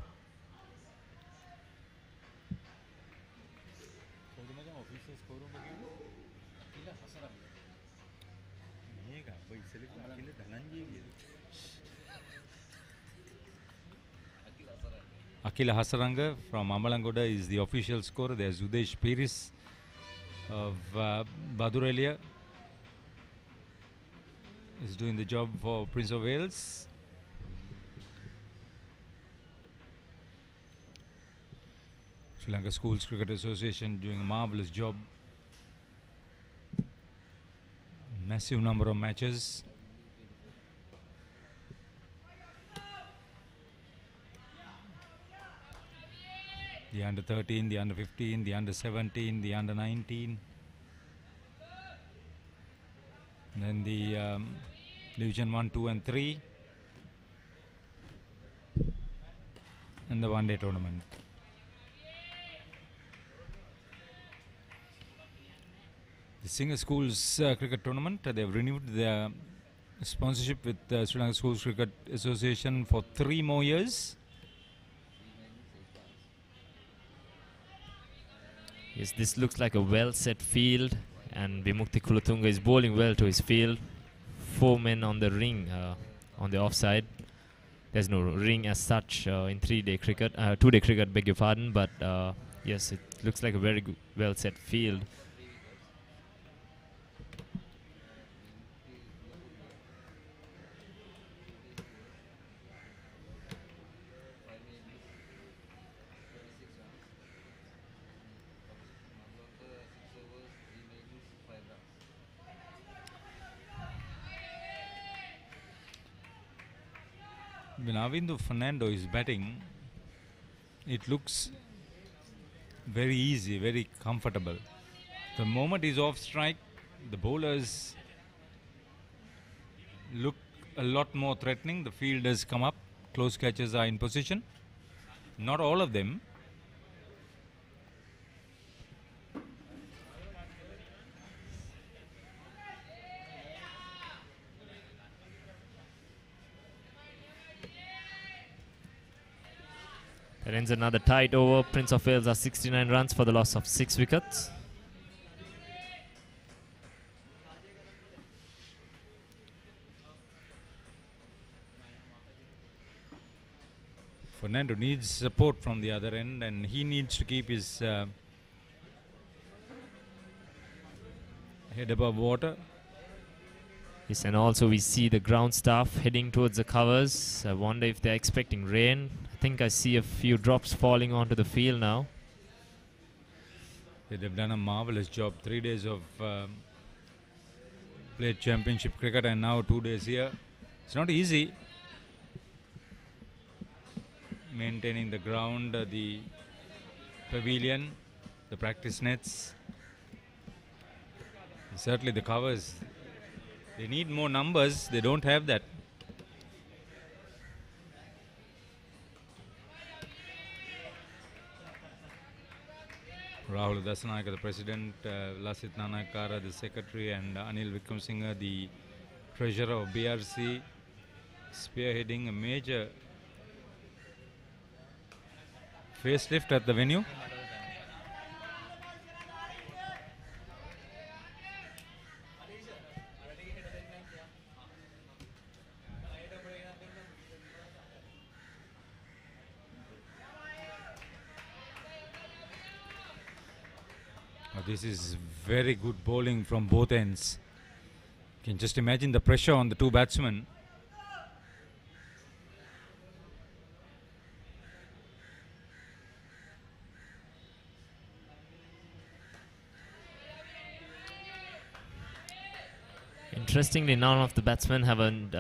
Akila Hasaranga from Amalangoda is the official scorer. There's Udesh Piris of Badurelia is doing the job for Prince of Wales. Sri Lanka Schools Cricket Association doing a marvelous job. Massive number of matches. The under 13, the under 15, the under 17, the under 19. And then the Division 1, 2 and 3. And the one-day tournament. The Singer Schools Cricket Tournament, they've renewed their sponsorship with the Sri Lanka Schools Cricket Association for 3 more years. Yes, this looks like a well-set field, and Vimukti Kulatunga is bowling well to his field. 4 men on the ring, on the offside. There's no ring as such in 3-day cricket, 2-day cricket, beg your pardon, but yes, it looks like a very good, well-set field. When Avindu Fernando is batting, it looks very easy, very comfortable. The moment he's off strike, the bowlers look a lot more threatening. The fielders come up, close catches are in position. Not all of them. That ends another tight over. Prince of Wales are 69 runs for the loss of 6 wickets. Fernando needs support from the other end, and he needs to keep his head above water. Yes, and also we see the ground staff heading towards the covers. I wonder if they're expecting rain. I think I see a few drops falling onto the field now. They've done a marvelous job. 3 days of played championship cricket, and now 2 days here. It's not easy maintaining the ground, the pavilion, the practice nets, and certainly the covers. They need more numbers. They don't have that. Rahul Dasanayaka, the president, Lasit Nanakara, the secretary, and Anil Vikramsinghe, the treasurer of BRC, spearheading a major facelift at the venue. This is very good bowling from both ends. You can just imagine the pressure on the two batsmen. Interestingly, none of the batsmen haven't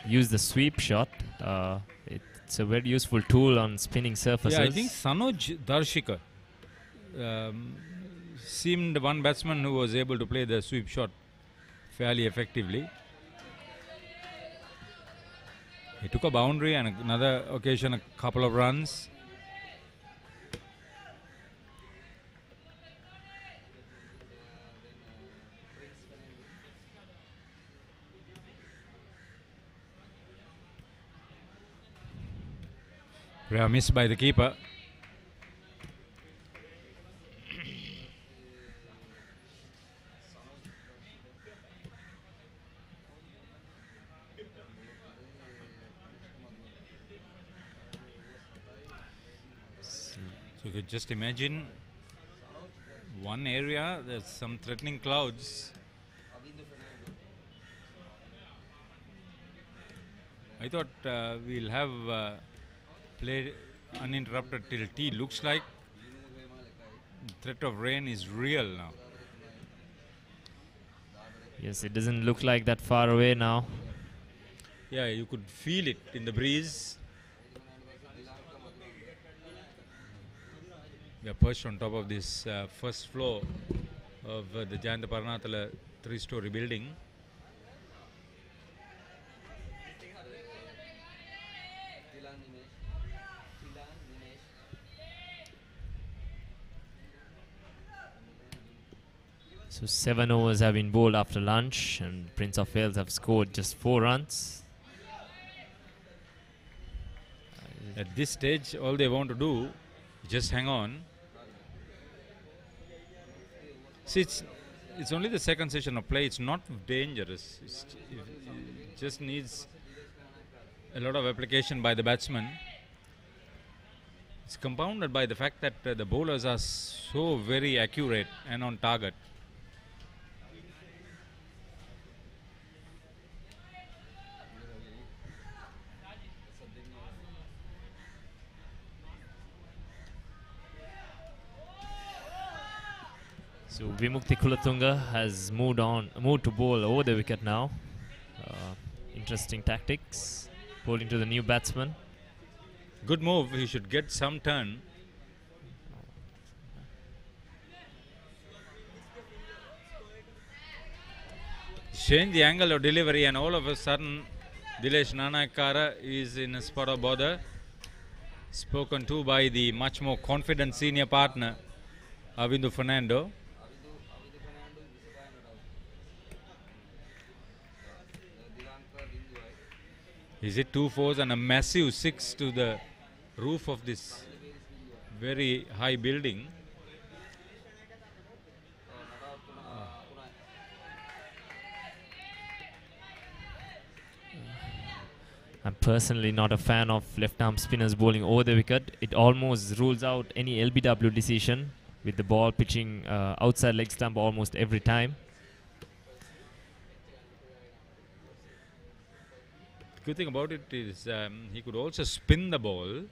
used the sweep shot. It's a very useful tool on spinning surfaces. Yeah, I think Sanoj Darshika seemed one batsman who was able to play the sweep shot fairly effectively. He took a boundary, and another occasion a couple of runs. Rare miss by the keeper. So you could just imagine one area, there's some threatening clouds. I thought we'll have play uninterrupted till tea. Looks like the threat of rain is real now. Yes, it doesn't look like that far away now. Yeah, you could feel it in the breeze. We are perched on top of this first floor of the Jayanta Paranathala 3-story building. So 7 overs have been bowled after lunch, and Prince of Wales have scored just 4 runs. At this stage, all they want to do is just hang on. See, it's only the second session of play. It's not dangerous. It just needs a lot of application by the batsman. It's compounded by the fact that the bowlers are so very accurate and on target. So Vimukti Kulatunga has moved to bowl over the wicket now. Interesting tactics, bowling to the new batsman. Good move. He should get some turn. Change the angle of delivery, and all of a sudden Dilesh Nanayakara is in a spot of bother. Spoken to by the much more confident senior partner Avindu Fernando. Is it 2 fours and a massive 6 to the roof of this very high building? I'm personally not a fan of left-arm spinners bowling over the wicket. It almost rules out any LBW decision, with the ball pitching outside leg stump almost every time. The good thing about it is he could also spin the ball.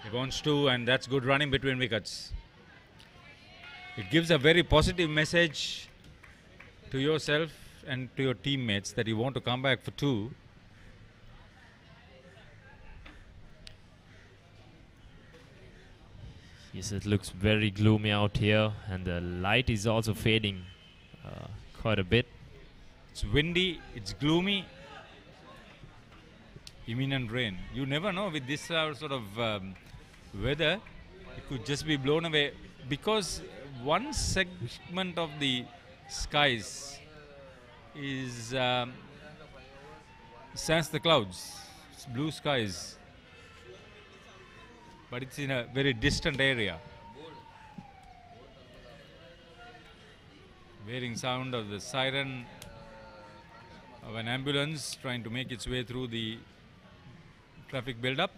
He wants to, and that's good running between wickets. It gives a very positive message to yourself and to your teammates that you want to come back for 2. Yes, it looks very gloomy out here, and the light is also fading quite a bit. It's windy, it's gloomy, imminent rain. You never know with this sort of weather, it could just be blown away, because one segment of the skies is sans the clouds. It's blue skies, but it's in a very distant area. Hearing sound of the siren of an ambulance trying to make its way through the traffic build-up.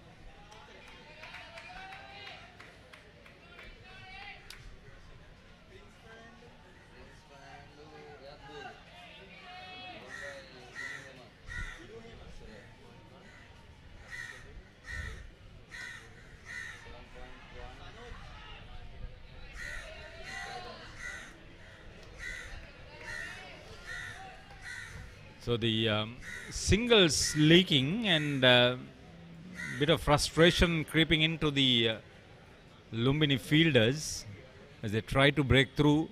So the singles leaking and bit of frustration creeping into the Lumbini fielders as they try to break through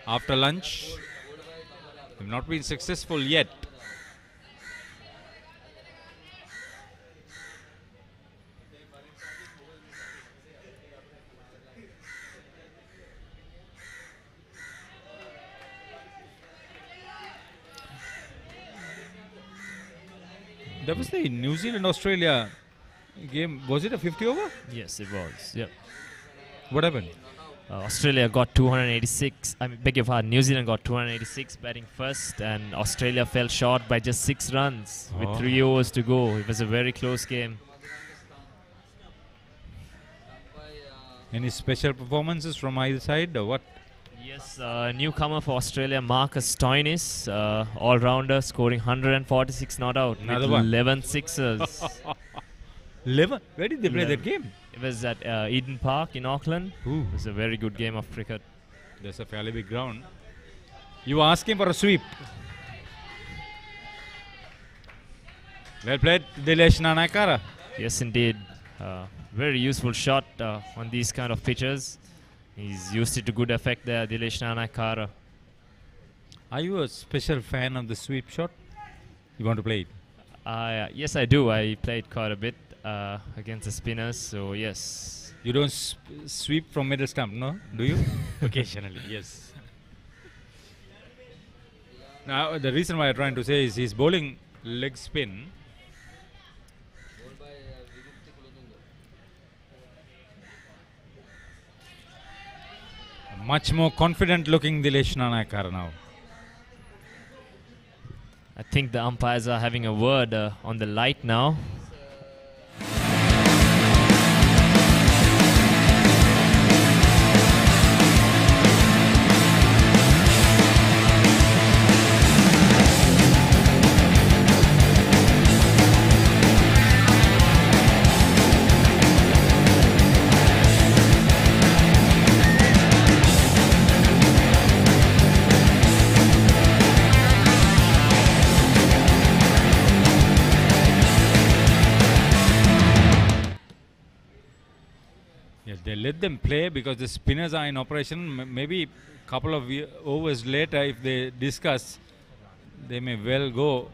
after lunch. They've not been successful yet. That was the New Zealand-Australia game. Was it a 50 over? Yes, it was. Yep. What happened? Australia got 286. I mean, beg your pardon. New Zealand got 286 batting first, and Australia fell short by just 6 runs with 3 overs to go. It was a very close game. Any special performances from either side or what? Yes, newcomer for Australia, Marcus Stoinis, all-rounder, scoring 146 not out with 11 sixes. 11? Where did they play that game? It was at Eden Park in Auckland. Ooh. It was a very good game of cricket. That's a fairly big ground. You were asking for a sweep. Well played, Dilesh Nanakara. Yes, indeed. Very useful shot on these kind of pitches. He's used it to good effect there, Dilesh Nanakara. Are you a special fan of the sweep shot? You want to play it? Yes, I do. I played quite a bit against the spinners, so yes. You don't sweep from middle stump, no? Do you? Occasionally, yes. Now, the reason why I'm trying to say is he's bowling leg spin. Much more confident looking Dilesh Nanakara now. I think the umpires are having a word on the light now. They let them play because the spinners are in operation. Maybe a couple of overs later, if they discuss, they may well go.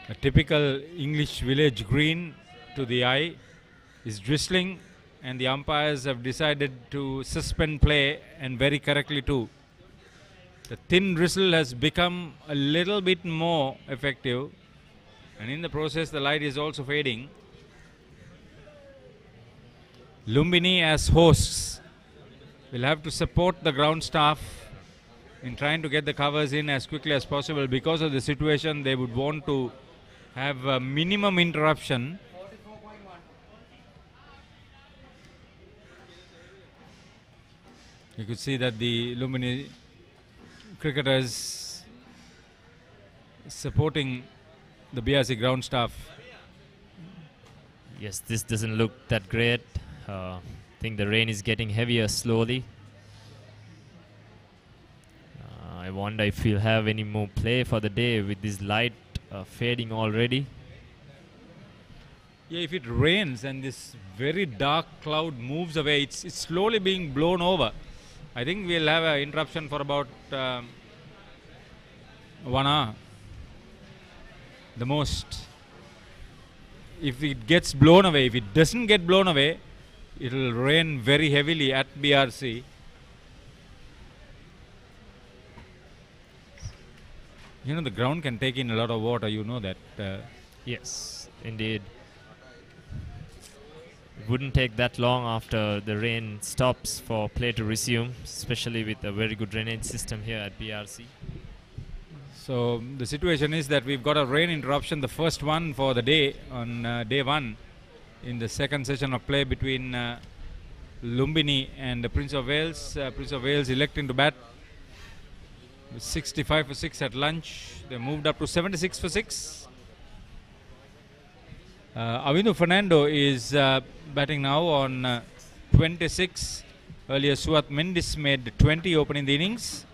A typical English village green to the eye is drizzling, and the umpires have decided to suspend play, and very correctly too. The thin drizzle has become a little bit more effective, and in the process the light is also fading. Lumbini as hosts will have to support the ground staff in trying to get the covers in as quickly as possible. Because of the situation, they would want to have a minimum interruption. You could see that the Lumbini cricketers supporting the BRC ground staff. Yes, this doesn't look that great. I think the rain is getting heavier slowly. I wonder if we'll have any more play for the day with this light fading already. Yeah, if it rains and this very dark cloud moves away, it's slowly being blown over. I think we'll have an interruption for about 1 hour, the most. If it gets blown away, if it doesn't get blown away, it will rain very heavily at BRC. You know, the ground can take in a lot of water, you know that. Yes, indeed. It wouldn't take that long after the rain stops for play to resume, especially with a very good drainage system here at BRC. So the situation is that we've got a rain interruption, the first one for the day, on day 1 in the second session of play between Lumbini and the Prince of Wales. Prince of Wales electing to bat. 65 for 6 at lunch. They moved up to 76 for 6. Avindu Fernando is batting now on 26. Earlier, Suat Mendis made 20 opening the innings.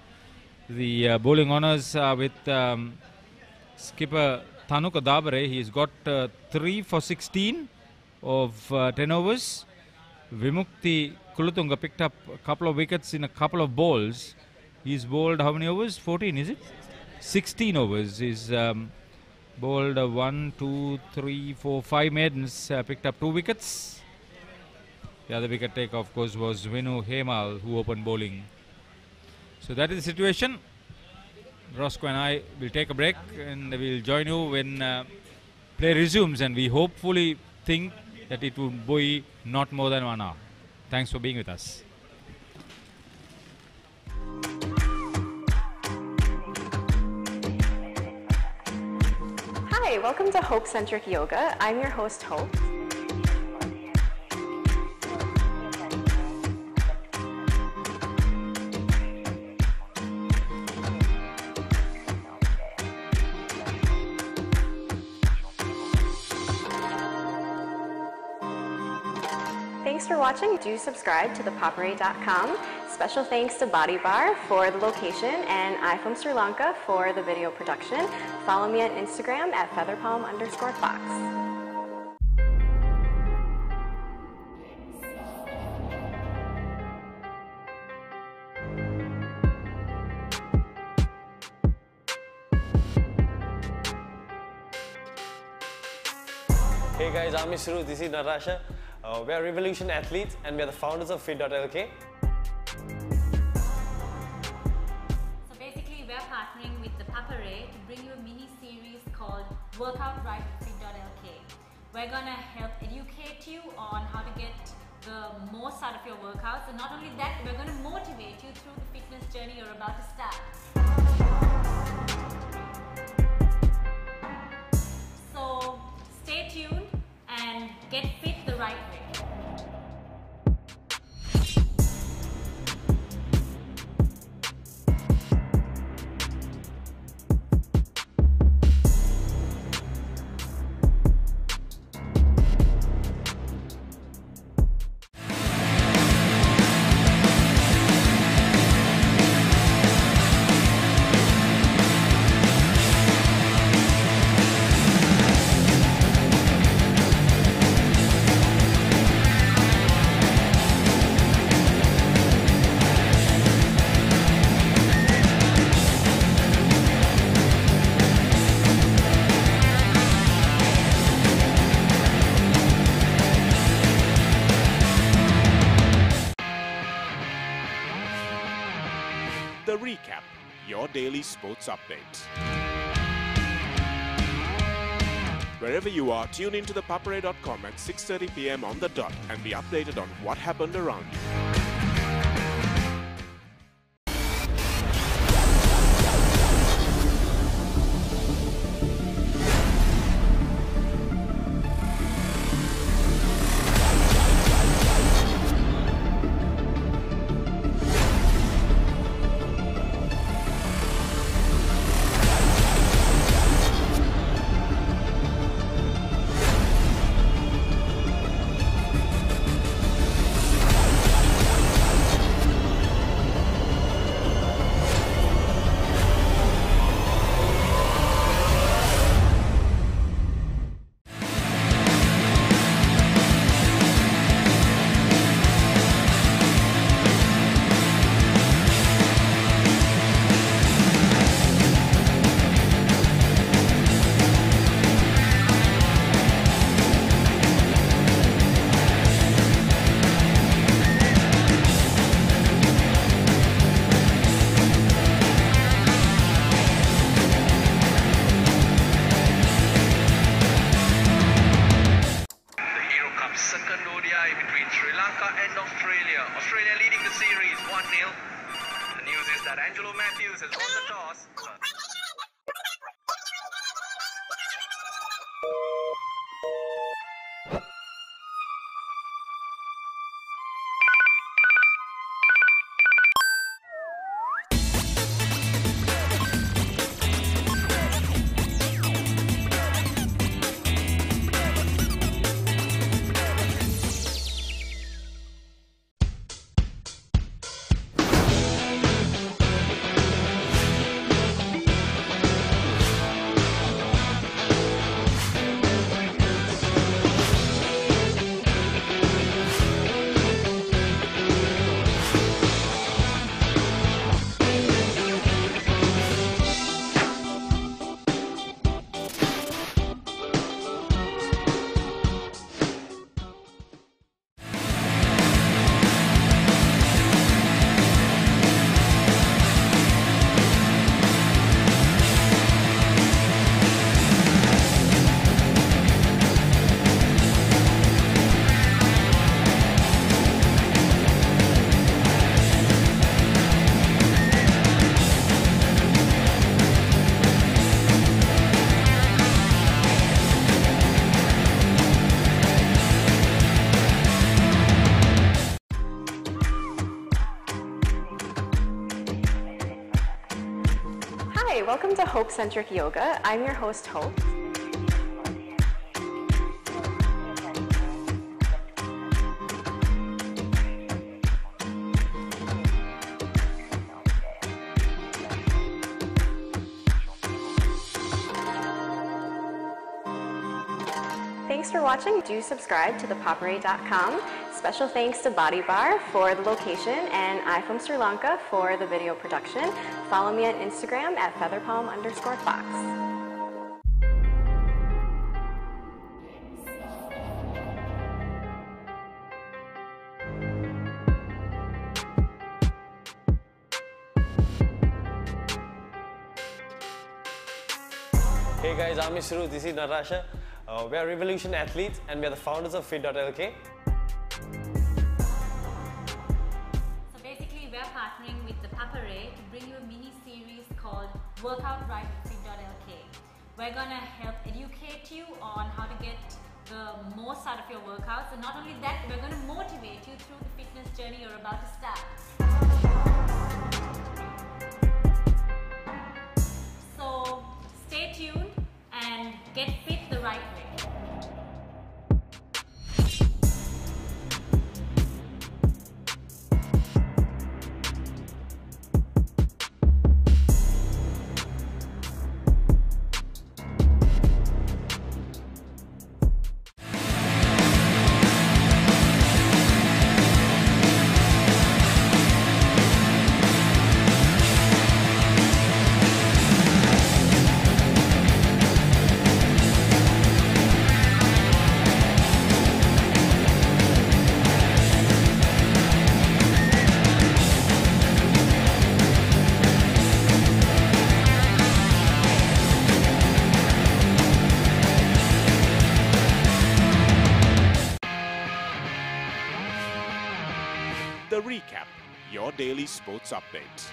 The bowling honours are with skipper Thanuka Dabare. He's got 3 for 16 of 10 overs. Vimukti Kulutunga picked up a couple of wickets in a couple of bowls. He's bowled how many overs? 14, is it? 16 overs. He's bowled 1, 2, 3, 4, 5 maidens, picked up 2 wickets. The other wicket taker, of course, was Venu Hemal, who opened bowling. So that is the situation. Roscoe and I will take a break and we'll join you when play resumes, and we hopefully think that it will be not more than 1 hour. Thanks for being with us. Hi, welcome to Hope Centric Yoga. I'm your host, Hope. Thanks for watching. Do subscribe to ThePapare.com. Special thanks to Body Bar for the location and I from Sri Lanka for the video production. Follow me on Instagram at featherpalm_fox. Hey guys, I'm Ishru, this is Narasha. We are Revolution athletes and we are the founders of Fit.lk. So basically we're partnering with ThePapare to bring you a mini series called Workout Right with Fit.lk. We're gonna help educate you on how to get the most out of your workouts, and not only that, we're gonna motivate you through the fitness journey you're about to start. So stay tuned and get fit the right way. The Recap, your daily sports update. Wherever you are, tune into ThePapare.com at 6:30 p.m. on the dot and be updated on what happened around you. Between Sri Lanka and Australia. Australia leading the series 1-0. The news is that Angelo Matthews has won the toss. Hi, welcome to Hope Centric Yoga. I'm your host, Hope. Thanks for watching. Do subscribe to ThePapare.com. Special thanks to Body Bar for the location and I from Sri Lanka for the video production. Follow me on Instagram at featherpalm_fox. Hey guys, I'm Ishru, this is Narasha. We are Revolution athletes and we are the founders of Fit.lk. So basically we're partnering with ThePapare to bring you a mini series called Workout Right with Fit.lk. We're gonna help educate you on how to get the most out of your workouts, and not only that, we're gonna motivate you through the fitness journey you're about to start. So stay tuned and get fit the right way. The Recap, your daily sports update.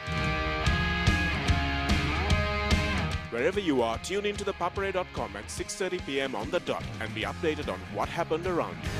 Wherever you are, tune in to ThePapare.com at 6:30 p.m. on the dot and be updated on what happened around you.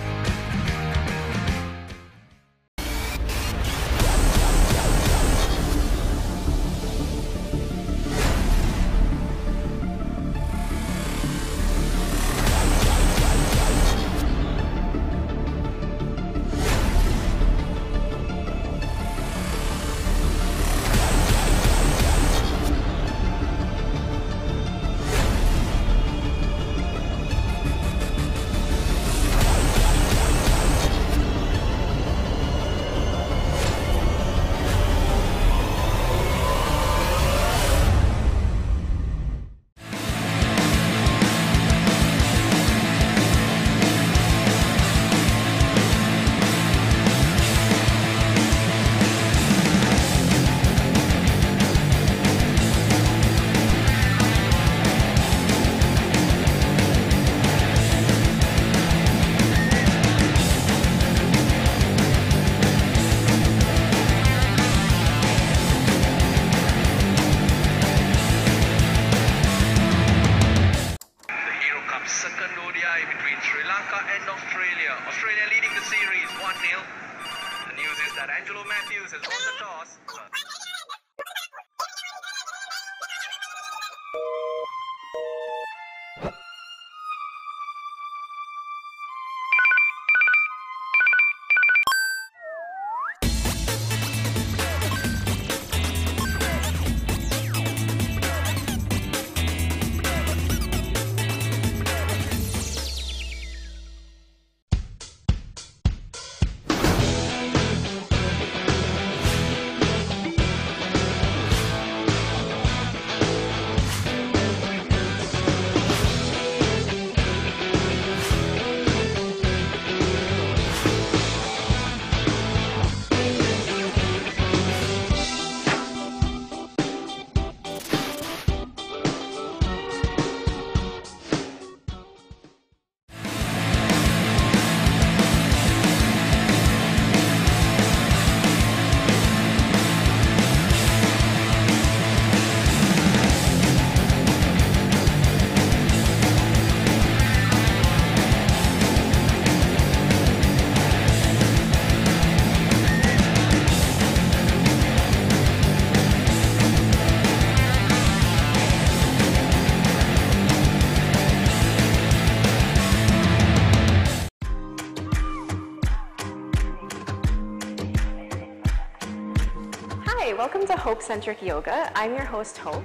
Second ODI between Sri Lanka and Australia. Australia leading the series 1-0. The news is that Angelo Matthews has won the toss. Hi, welcome to Hope Centric Yoga. I'm your host, Hope.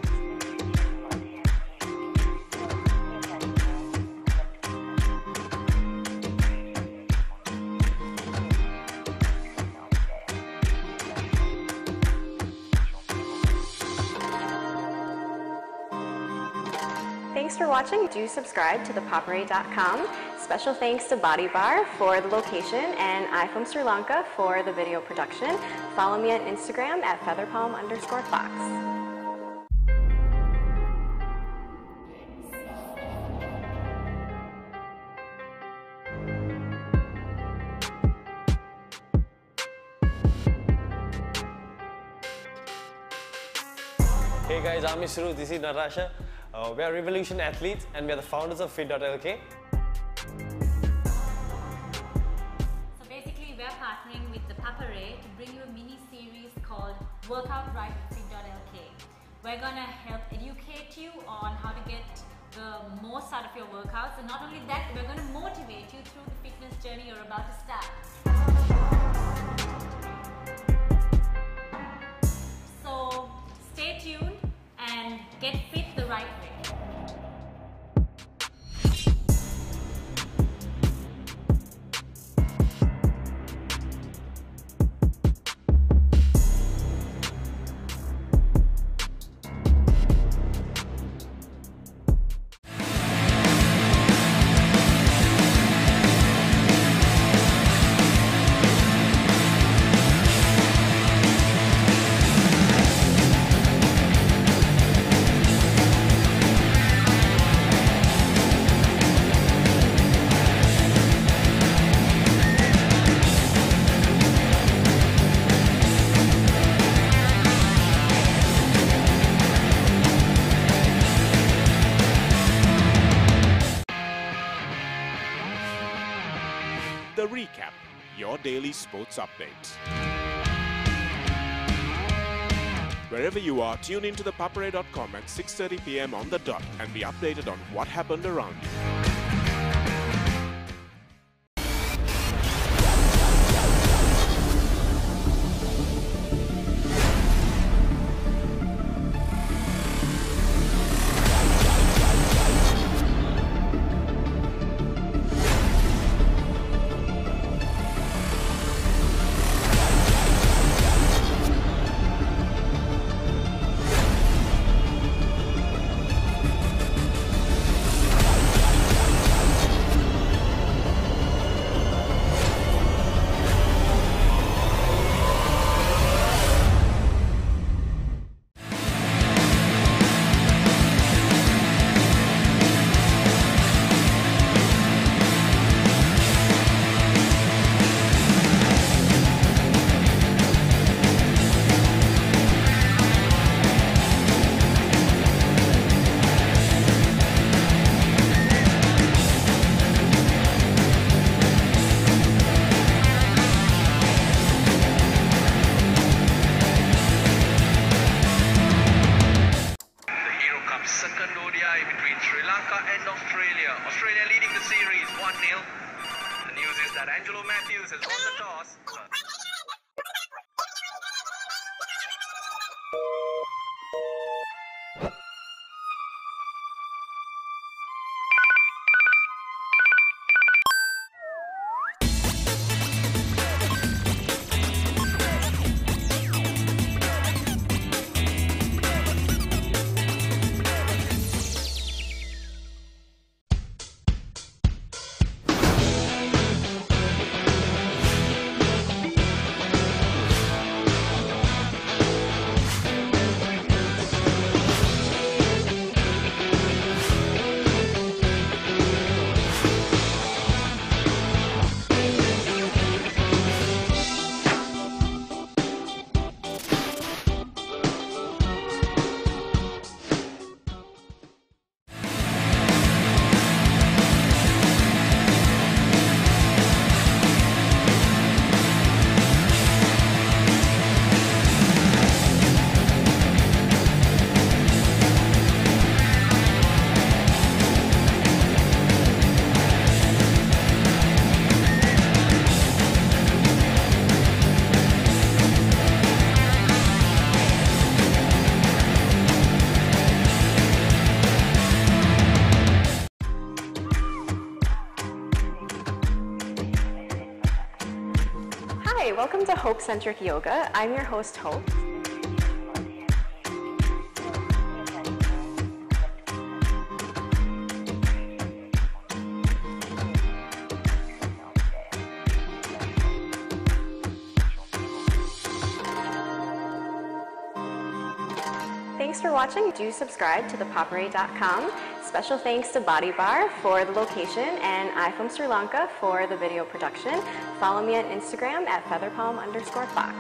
Thanks for watching. Do subscribe to ThePapare.com. Special thanks to Body Bar for the location and iPhone Sri Lanka for the video production. Follow me on Instagram at featherpalm_fox. Hey guys, I'm Ishru, this is Natasha. We are Revolution athletes and we are the founders of Fit.lk. So basically we're partnering with ThePapare to bring you a mini series called Workout Right with Fit.lk. We're gonna help educate you on how to get the most out of your workouts, and not only that, we're gonna motivate you through the fitness journey you're about to start. So stay tuned and get fit the right way. The Recap, your daily sports update. Wherever you are, tune into ThePapare.com at 6:30 p.m. on the dot and be updated on what happened around you. Between Sri Lanka and Australia. Australia leading the series 1-0. The news is that Angelo Matthews has won the toss. Hi, welcome to Hope Centric Yoga. I'm your host, Hope. Thanks for watching. Do subscribe to ThePapare.com. Special thanks to BodyBar for the location and iFilm Sri Lanka for the video production. Follow me on Instagram at featherpalm_fox.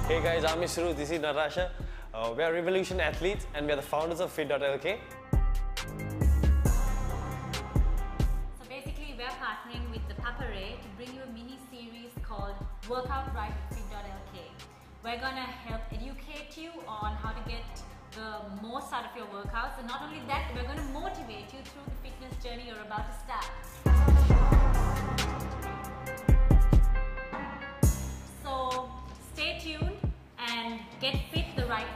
Hey guys, I'm Ishru, this is Narasha. We are Revolution athletes and we are the founders of Fit.lk. So basically we're partnering with ThePapare to bring you a mini series called Workout Right with Fit.lk. We're gonna help educate you on how to get the most out of your workouts, and not only that, we're gonna motivate you through the fitness journey you're about to start. So stay tuned and get fit the right way.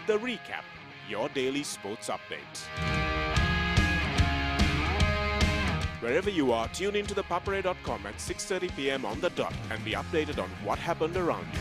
The Recap, your daily sports update. Wherever you are, tune into ThePapare.com at 6:30 p.m. on the dot and be updated on what happened around you.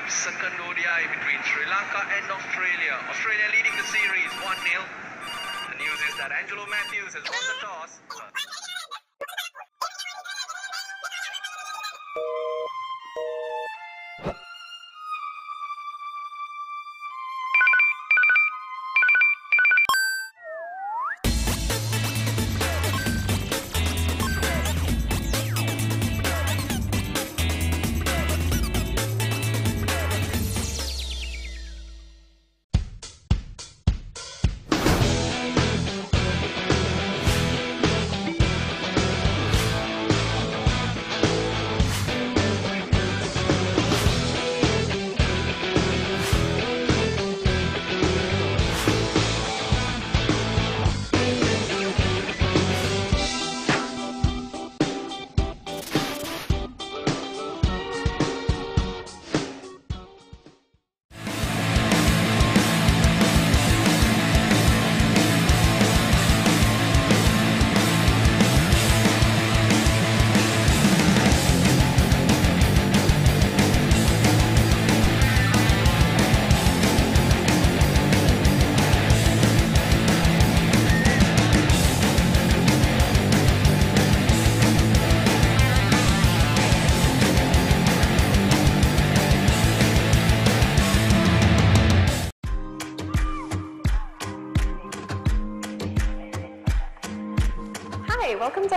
Second ODI between Sri Lanka and Australia. Australia leading the series 1-0. The news is that Angelo Matthews has won the toss.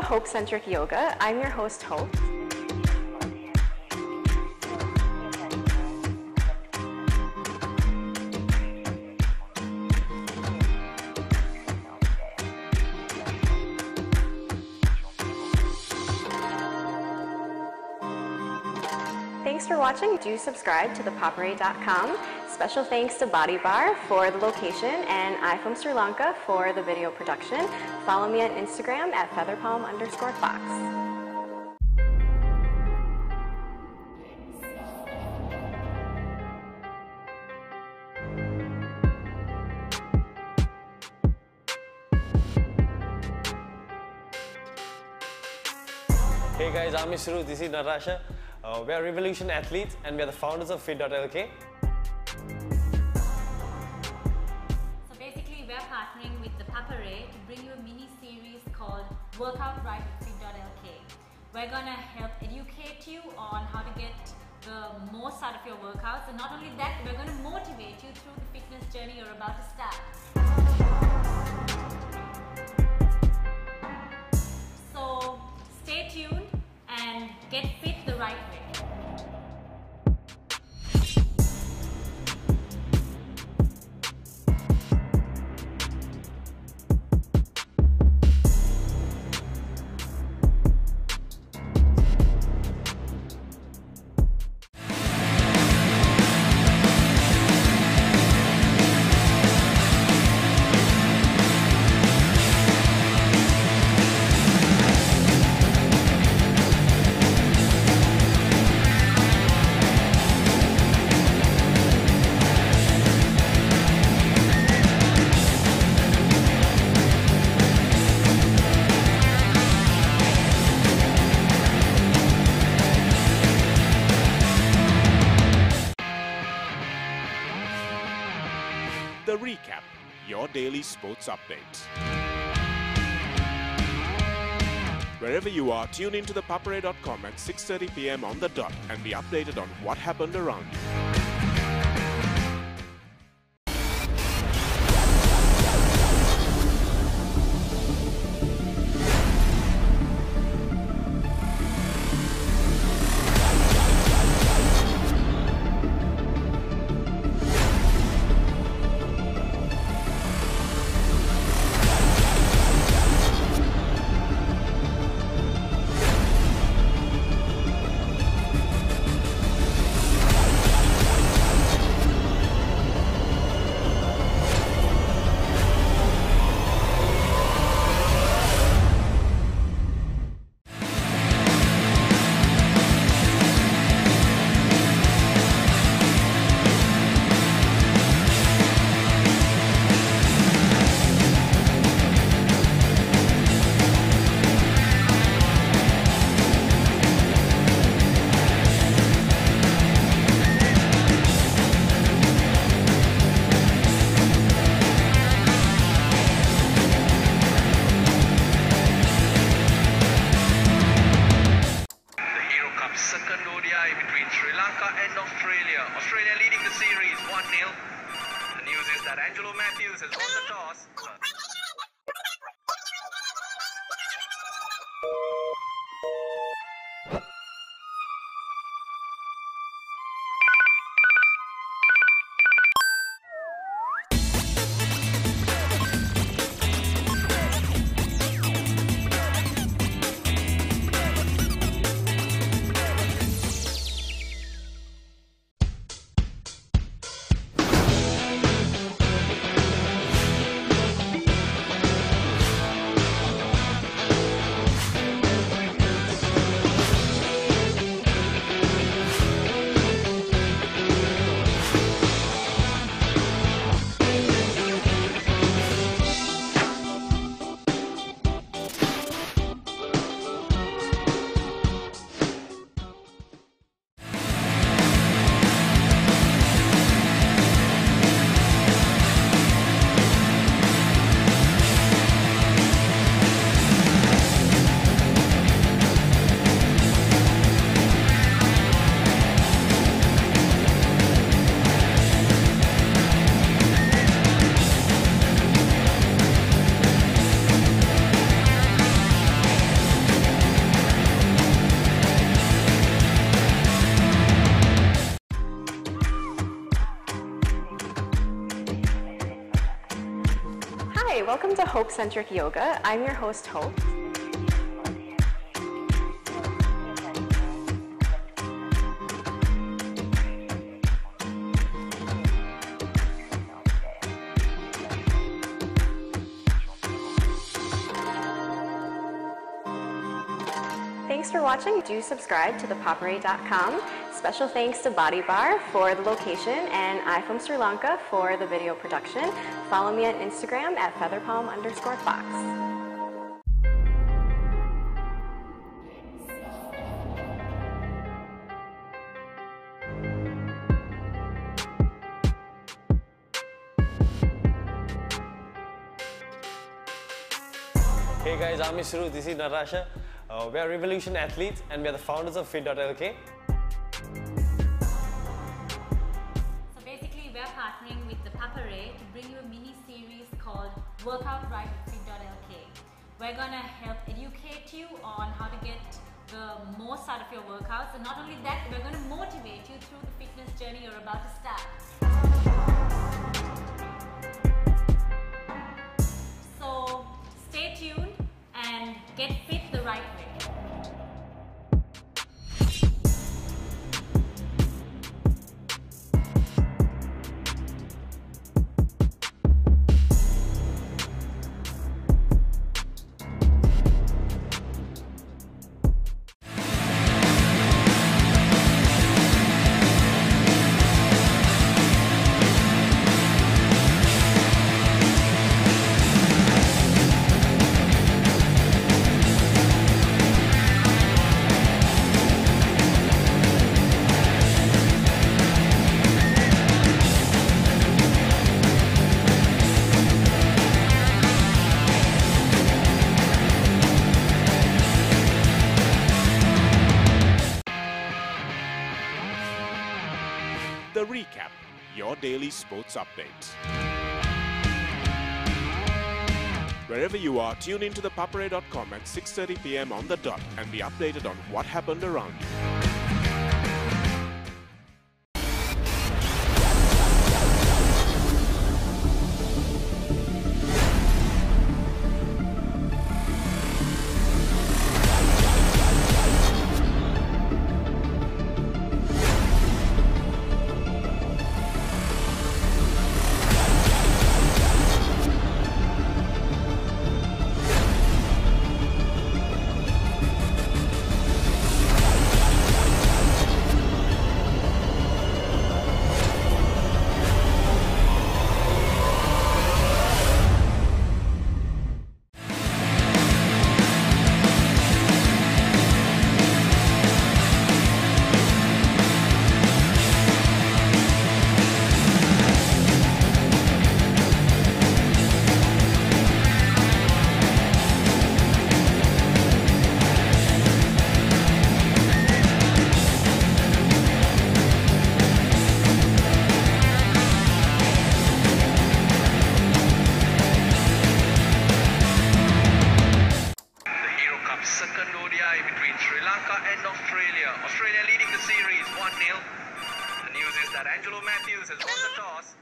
Hope-Centric Yoga. I'm your host, Hope. Thanks for watching. Do subscribe to ThePapare.com. Special thanks to Body Bar for the location and I from Sri Lanka for the video production. Follow me on Instagram at featherpalm_fox. Hey guys, I'm Ishru, this is Natasha. We are Revolution athletes and we are the founders of Fit.lk. So basically we're partnering with ThePapare to bring you a mini series called Workout Right with Fit.lk. We're gonna help educate you on how to get the most out of your workouts, and not only that, we're gonna motivate you through the fitness journey you're about to start. So stay tuned and get fit the right way. The Recap, your daily sports update. Wherever you are, tune into ThePapare.com at 6:30 p.m. on the dot and be updated on what happened around you. Between Sri Lanka and Australia. Australia leading the series 1-0. The news is that Angelo Matthews has won the toss. welcome to Hope Centric Yoga. I'm your host, Hope. Thanks for watching. Do subscribe to ThePapare.com. Special thanks to BodyBar for the location and I from Sri Lanka for the video production. Follow me on Instagram at featherpalm_fox. Hey guys, I'm Ishru, this is Narasha. We are Revolution athletes and we are the founders of Fit.lk. So basically we're partnering with ThePapare to bring you a mini series called Workout Right with Fit.lk. We're going to help educate you on how to get the most out of your workouts, and not only that, we're going to motivate you through the fitness journey you're about to start. So stay tuned and get fit the right way. The Recap, your daily sports update. Wherever you are, tune in to ThePapare.com at 6:30 p.m. on the dot and be updated on what happened around you. Second ODI between Sri Lanka and Australia. Australia leading the series 1-0. The news is that Angelo Matthews has won the toss.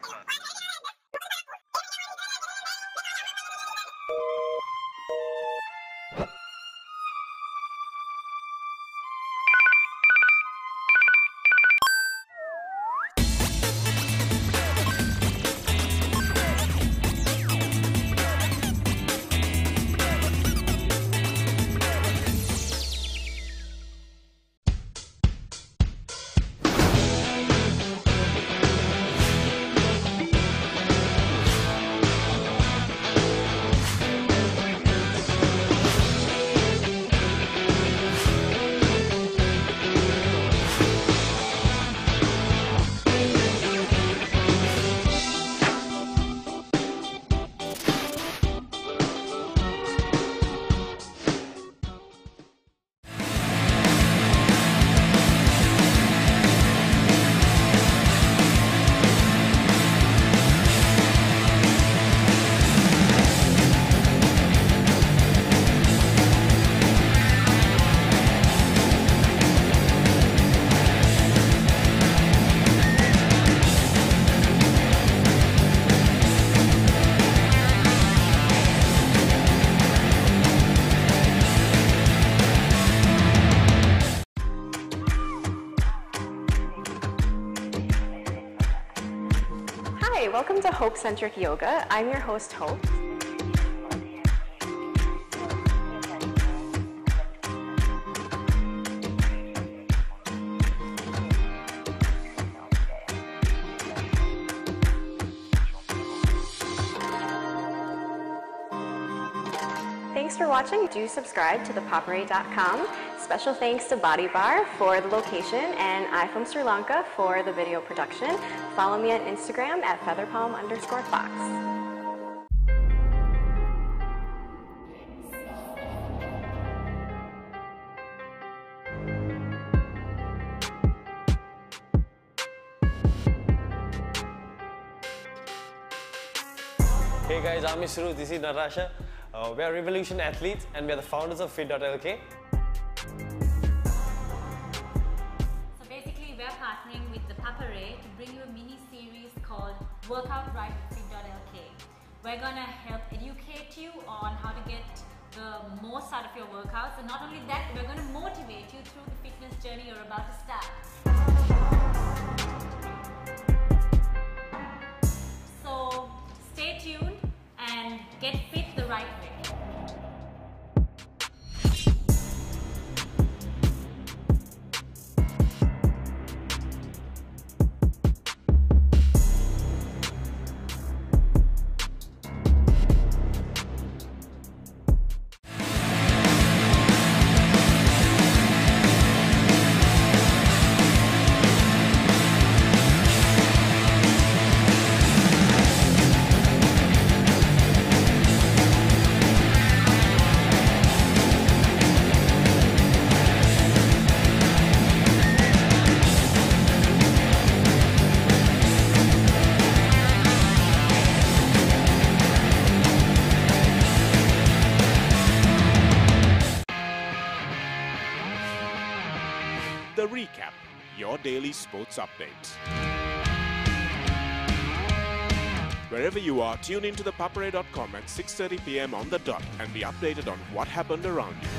Hi, welcome to Hope Centric Yoga. I'm your host, Hope. Thanks for watching. Do subscribe to ThePapare.com. Special thanks to Body Bar for the location and I from Sri Lanka for the video production. Follow me on Instagram at featherpalm_fox. Hey guys, I'm Ishru, this is Natasha. We are Revolution athletes and we are the founders of Fit.lk. So basically we're partnering with ThePapare to bring you a mini series called Workout Right with Fit.lk. We're gonna help educate you on how to get the most out of your workouts, and not only that, we're gonna motivate you through the fitness journey you're about to start. So stay tuned and get fit the right way. The Recap, your daily sports update. Wherever you are, tune into ThePapare.com at 6:30 p.m. on the dot and be updated on what happened around you.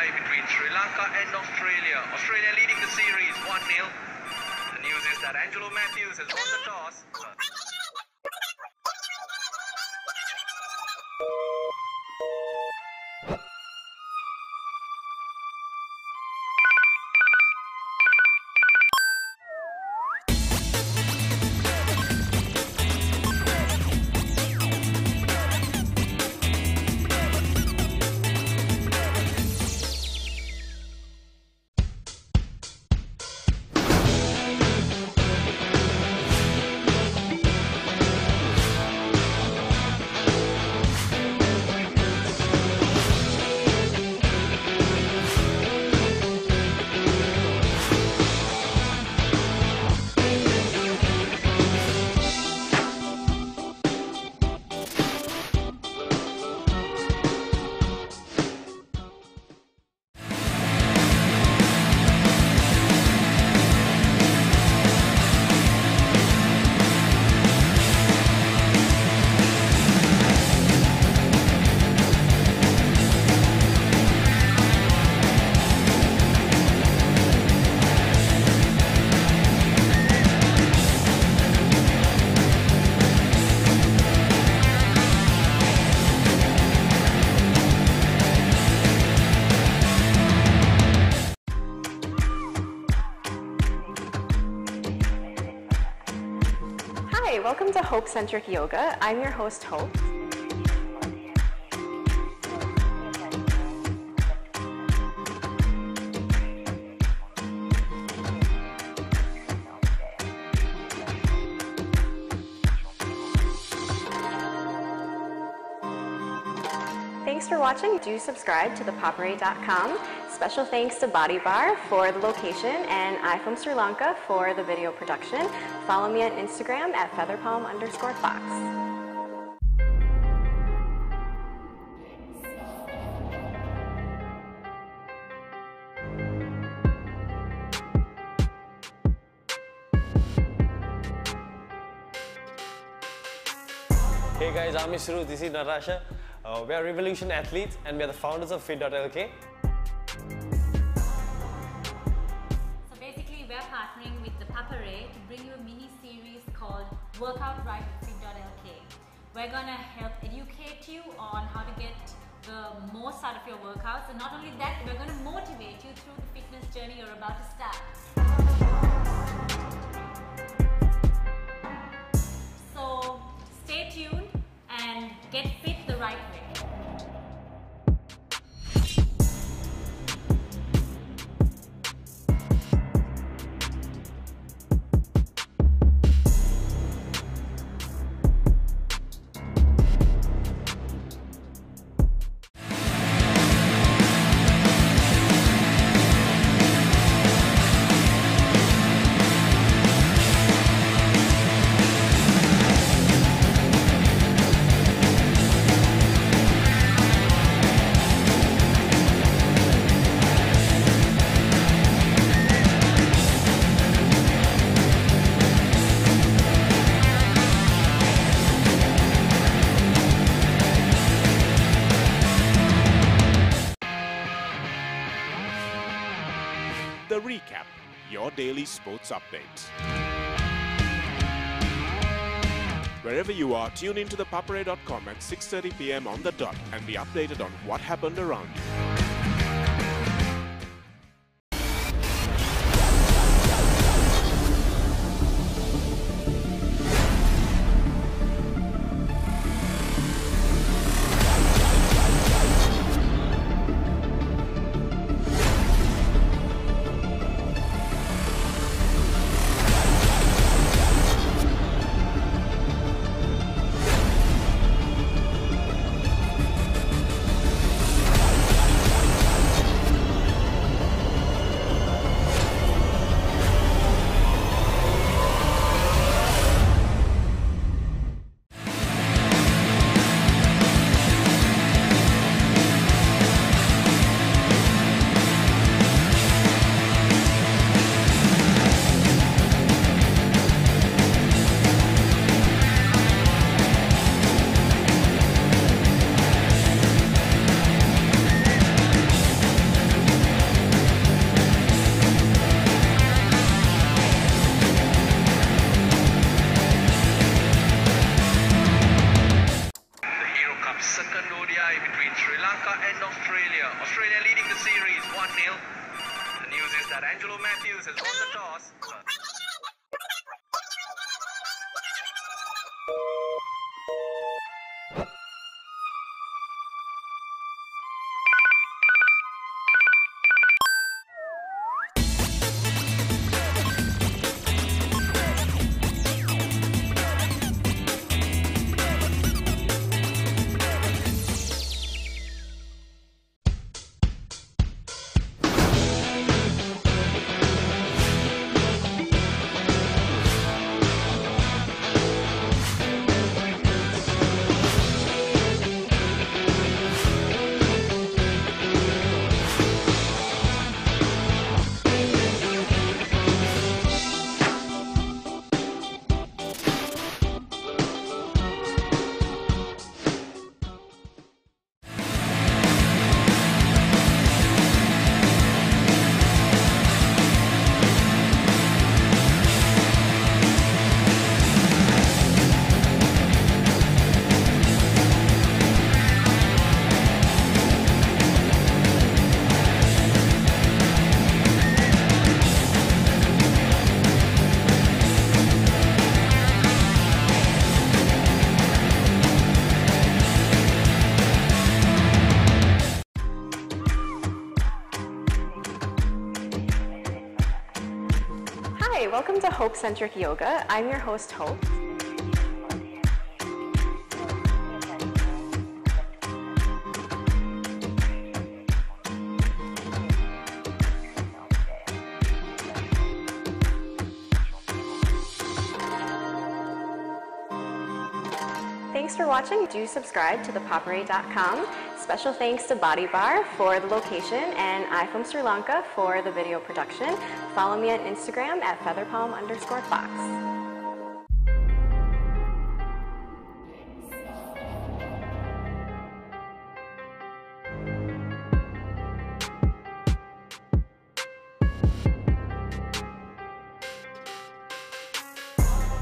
Between Sri Lanka and Australia. Australia leading the series 1-0. The news is that Angelo Matthews has won the toss. Hi, welcome to Hope Centric Yoga. I'm your host, Hope. Thanks for watching. Do subscribe to ThePapare.com. Special thanks to BodyBar for the location and iFilm Sri Lanka for the video production. Follow me on Instagram at featherpalm_fox. Hey guys, I'm Ishru, this is Narasha. We are Revolution athletes and we are the founders of Fit.lk. So basically we're partnering with ThePapare to bring you a mini series called Workout Right with Fit.lk. We're going to help educate you on how to get the most out of your workouts, and not only that, we're going to motivate you through the fitness journey you're about to start. So stay tuned and get fit the right way. The Recap, your daily sports update. Wherever you are, tune in to ThePapare.com at 6:30 p.m. on the dot and be updated on what happened around you. welcome to Hope Centric Yoga. I'm your host, Hope. Thanks for watching. Do subscribe to ThePapare.com. Special thanks to BodyBar for the location and I from Sri Lanka for the video production. Follow me on Instagram at featherpalm_fox.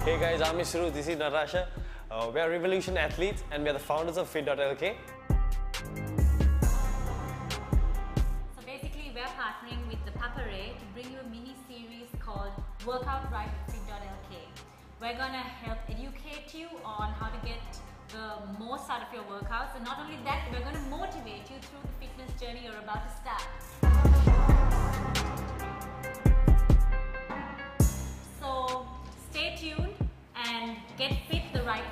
Hey guys, I'm Ishru, this is Natasha. We are Revolution athletes and we are the founders of Fit.lk. So basically we're partnering with ThePapare to bring you a mini series called Workout Right with Fit.lk. We're going to help educate you on how to get the most out of your workouts, and not only that, we're going to motivate you through the fitness journey you're about to start. So stay tuned and get fit the right way.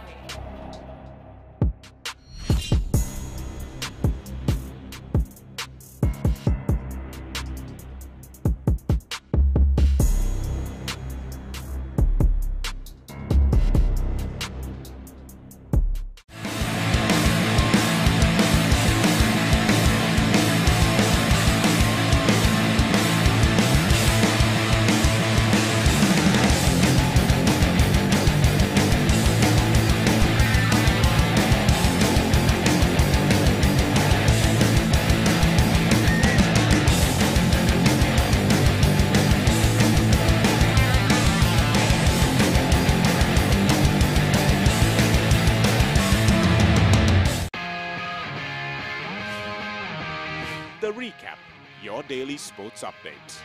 The Recap, your daily sports update.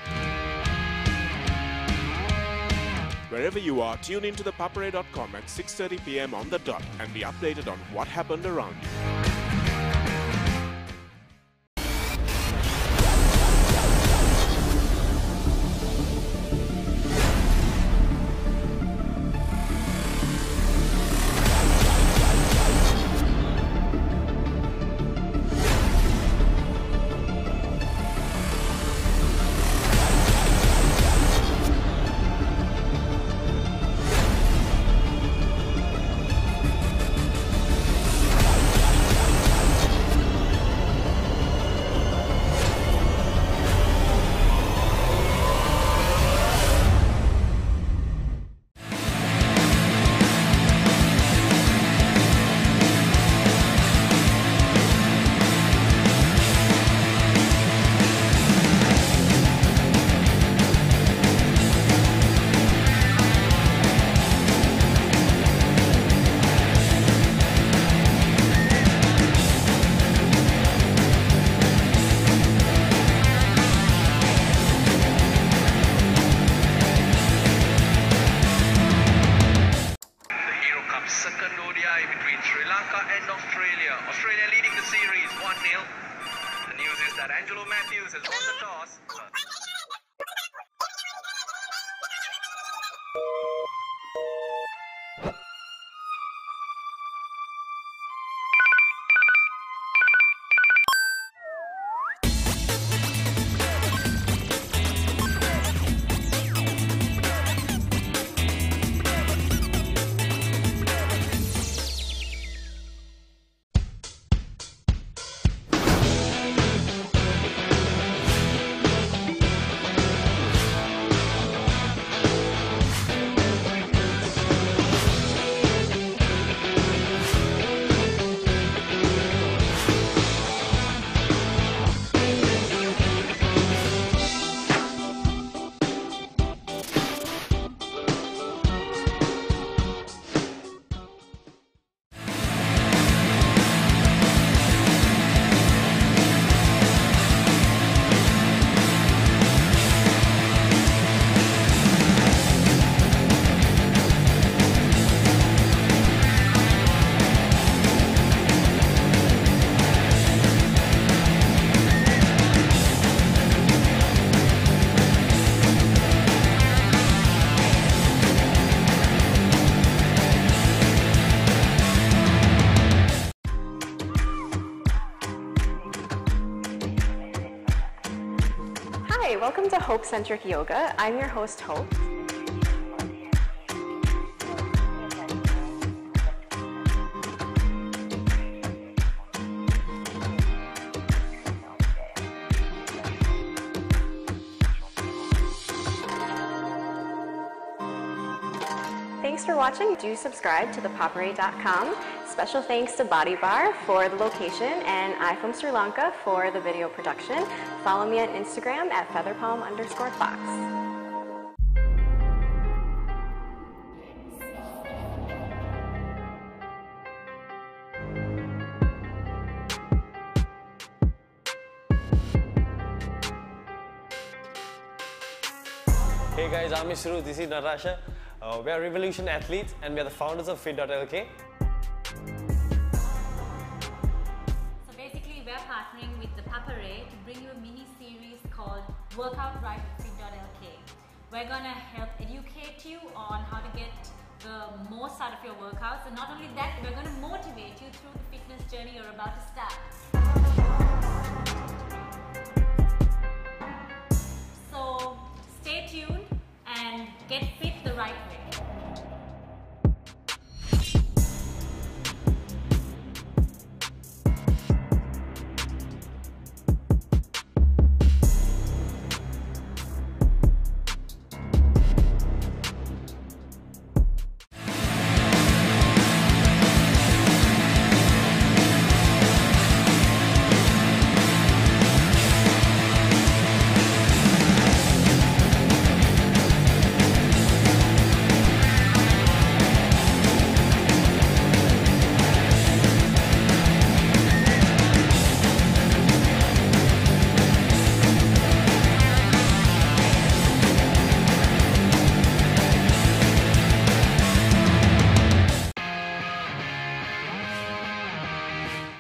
Wherever you are, tune into ThePapare.com at 6:30 p.m. on the dot and be updated on what happened around you. Second ODI between Sri Lanka and Australia. Australia leading the series 1-0. The news is that Angelo Matthews has won the toss. Welcome to Hope Centric Yoga. I'm your host, Hope. Thanks for watching. Do subscribe to ThePapare.com. Special thanks to Body Bar for the location and I from Sri Lanka for the video production. Follow me on Instagram at featherpalm_fox. Hey guys, I'm Ishru, this is Natasha. We are Revolution athletes and we are the founders of Fit.lk. So basically we're partnering with ThePapare to bring you a mini series called Workout Right with Fit.lk. We're gonna help educate you on how to get the most out of your workouts, and not only that, we're gonna motivate you through the fitness journey you're about to start. So stay tuned and get fit the right way.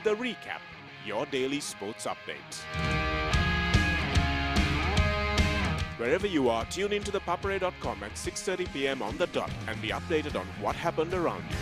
The Recap, your daily sports update. Wherever you are, tune into ThePapare.com at 6:30 p.m. on the dot and be updated on what happened around you.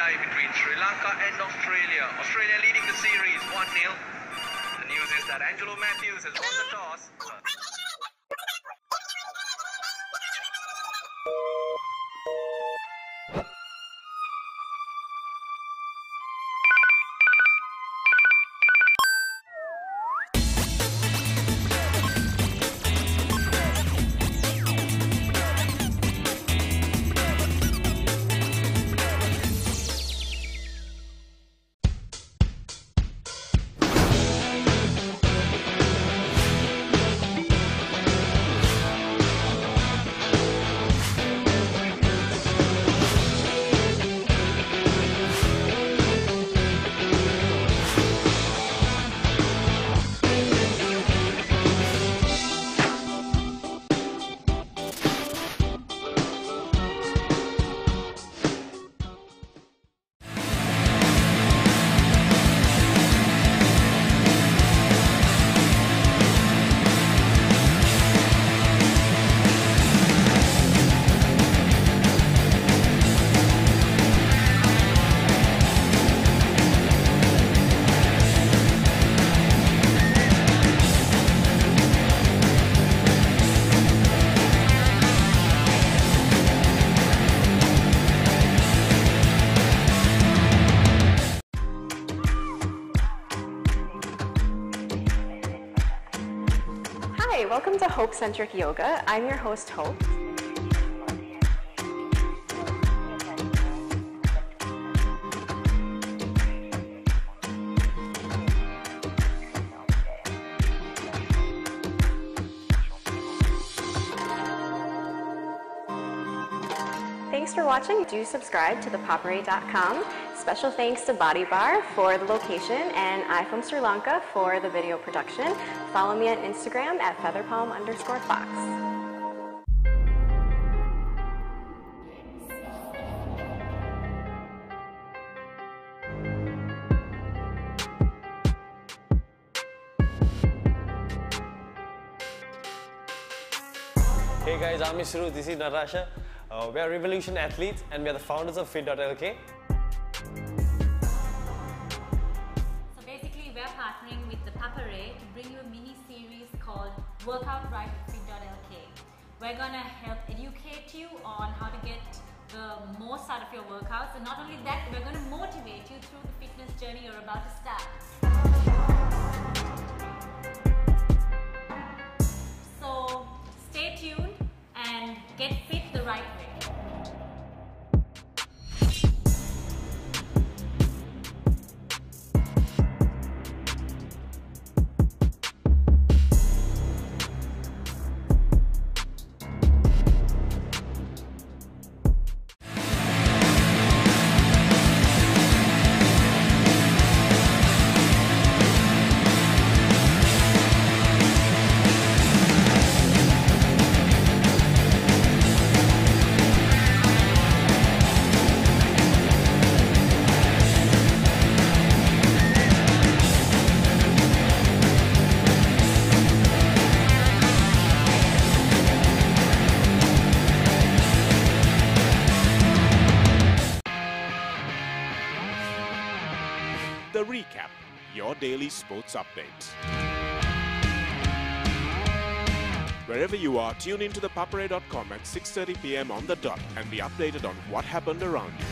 Between Sri Lanka and Australia. Australia leading the series 1-0. The news is that Angelo Matthews has won the toss. welcome to Hope Centric Yoga. I'm your host, Hope. Thanks for watching. Do subscribe to ThePapare.com. Special thanks to BodyBar for the location and iFilm Sri Lanka for the video production. Follow me on Instagram at featherpalm_fox. Hey guys, I'm Mishru, this is Narasha. We are Revolution athletes and we are the founders of Fit.lk. So basically we're partnering with ThePapare to bring you a mini series called Workout Right with Fit.lk. We're going to help educate you on how to get the most out of your workouts, and not only that, we're going to motivate you through the fitness journey you're about to start. So stay tuned and get fit the right way. The Recap, your daily sports update. Wherever you are, tune into ThePapare.com at 6:30 p.m. on the dot and be updated on what happened around you.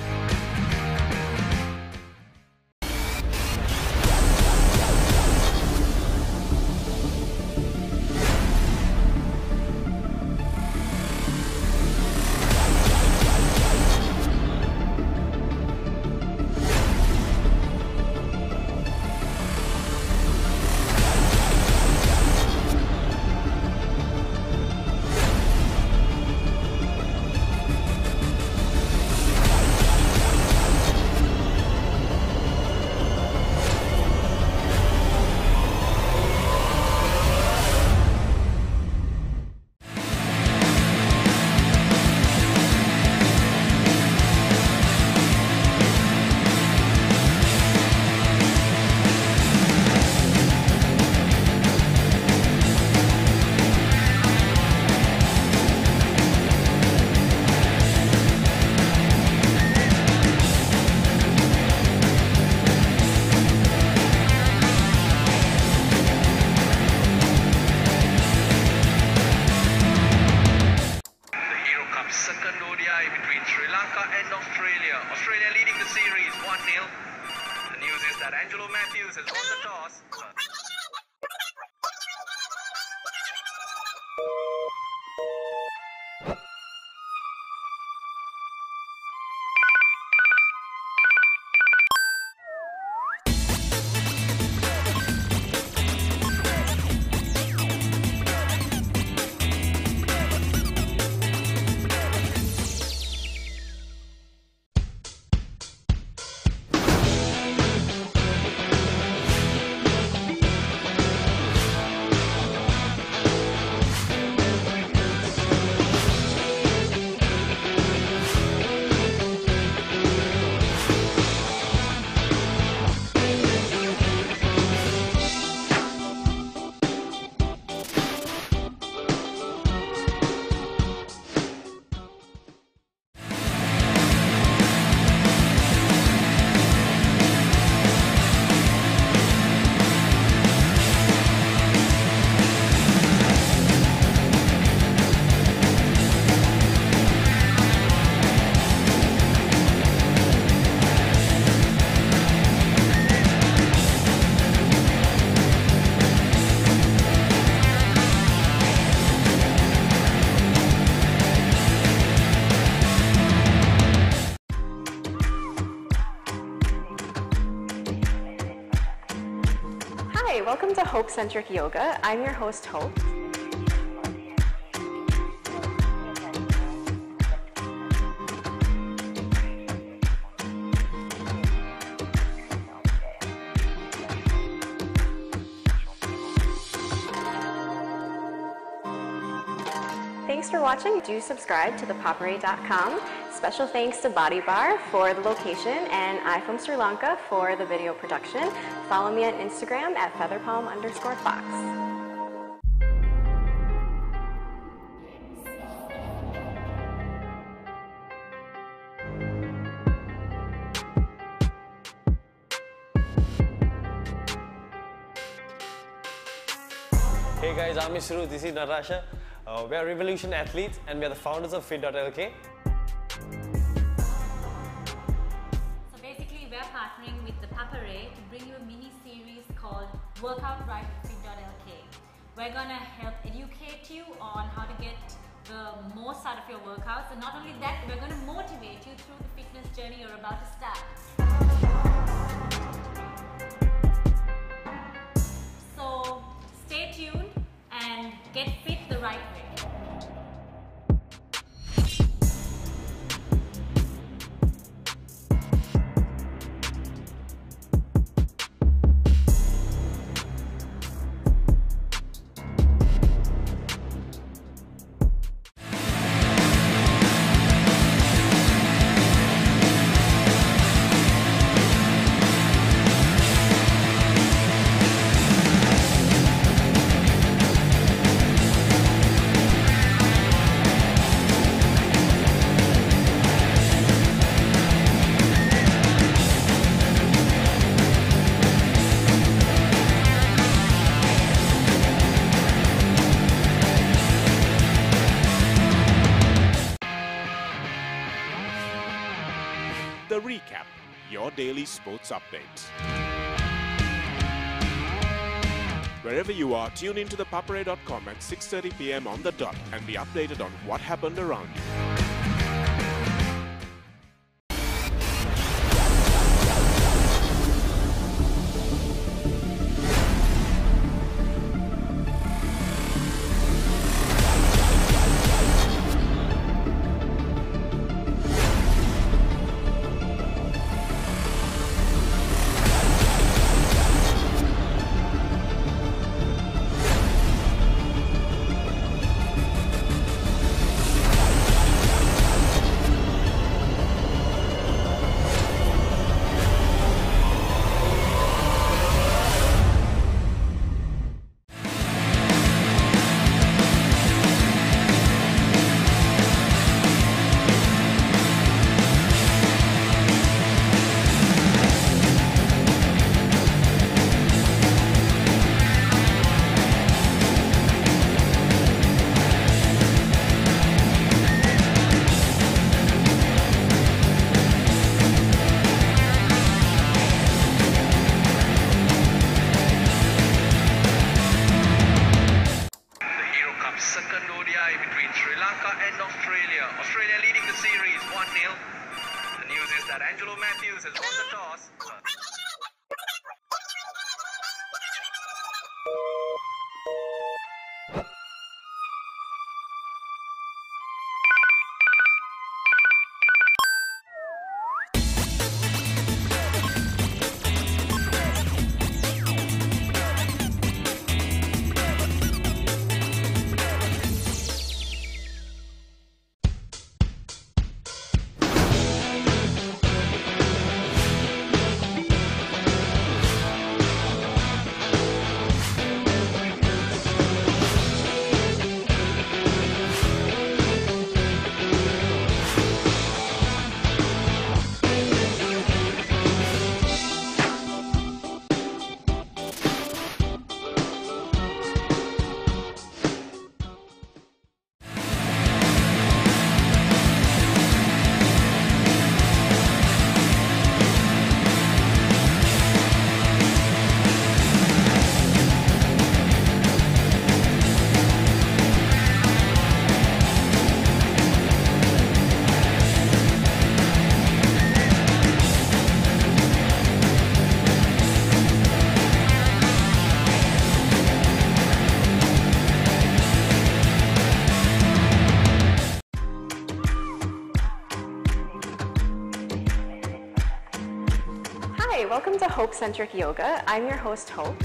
Second ODI between Sri Lanka and Australia. Australia leading the series 1-0. The news is that Angelo Matthews has won the toss. Hi, welcome to Hope Centric Yoga. I'm your host, Hope. Thanks for watching. Do subscribe to ThePapare.com. Special thanks to BodyBar for the location and I from Sri Lanka for the video production. Follow me on Instagram at featherpalm_fox. Hey guys, I'm Ishru, this is Natasha. We are Revolution athletes and we are the founders of Fit.lk. So basically we're partnering with ThePapare to bring you a mini series called Workout Right with Fit.lk. We're gonna help educate you on how to get the most out of your workouts, and not only that, we're gonna motivate you through the fitness journey you're about to start. So stay tuned and get fit the right way. The Recap, your daily sports update. Wherever you are, tune into ThePapare.com at 6:30 p.m. on the dot and be updated on what happened around you. Between Sri Lanka and Australia. Australia leading the series 1-0. The news is that Angelo Matthews has won the toss. Hi, welcome to Hope Centric Yoga. I'm your host, Hope.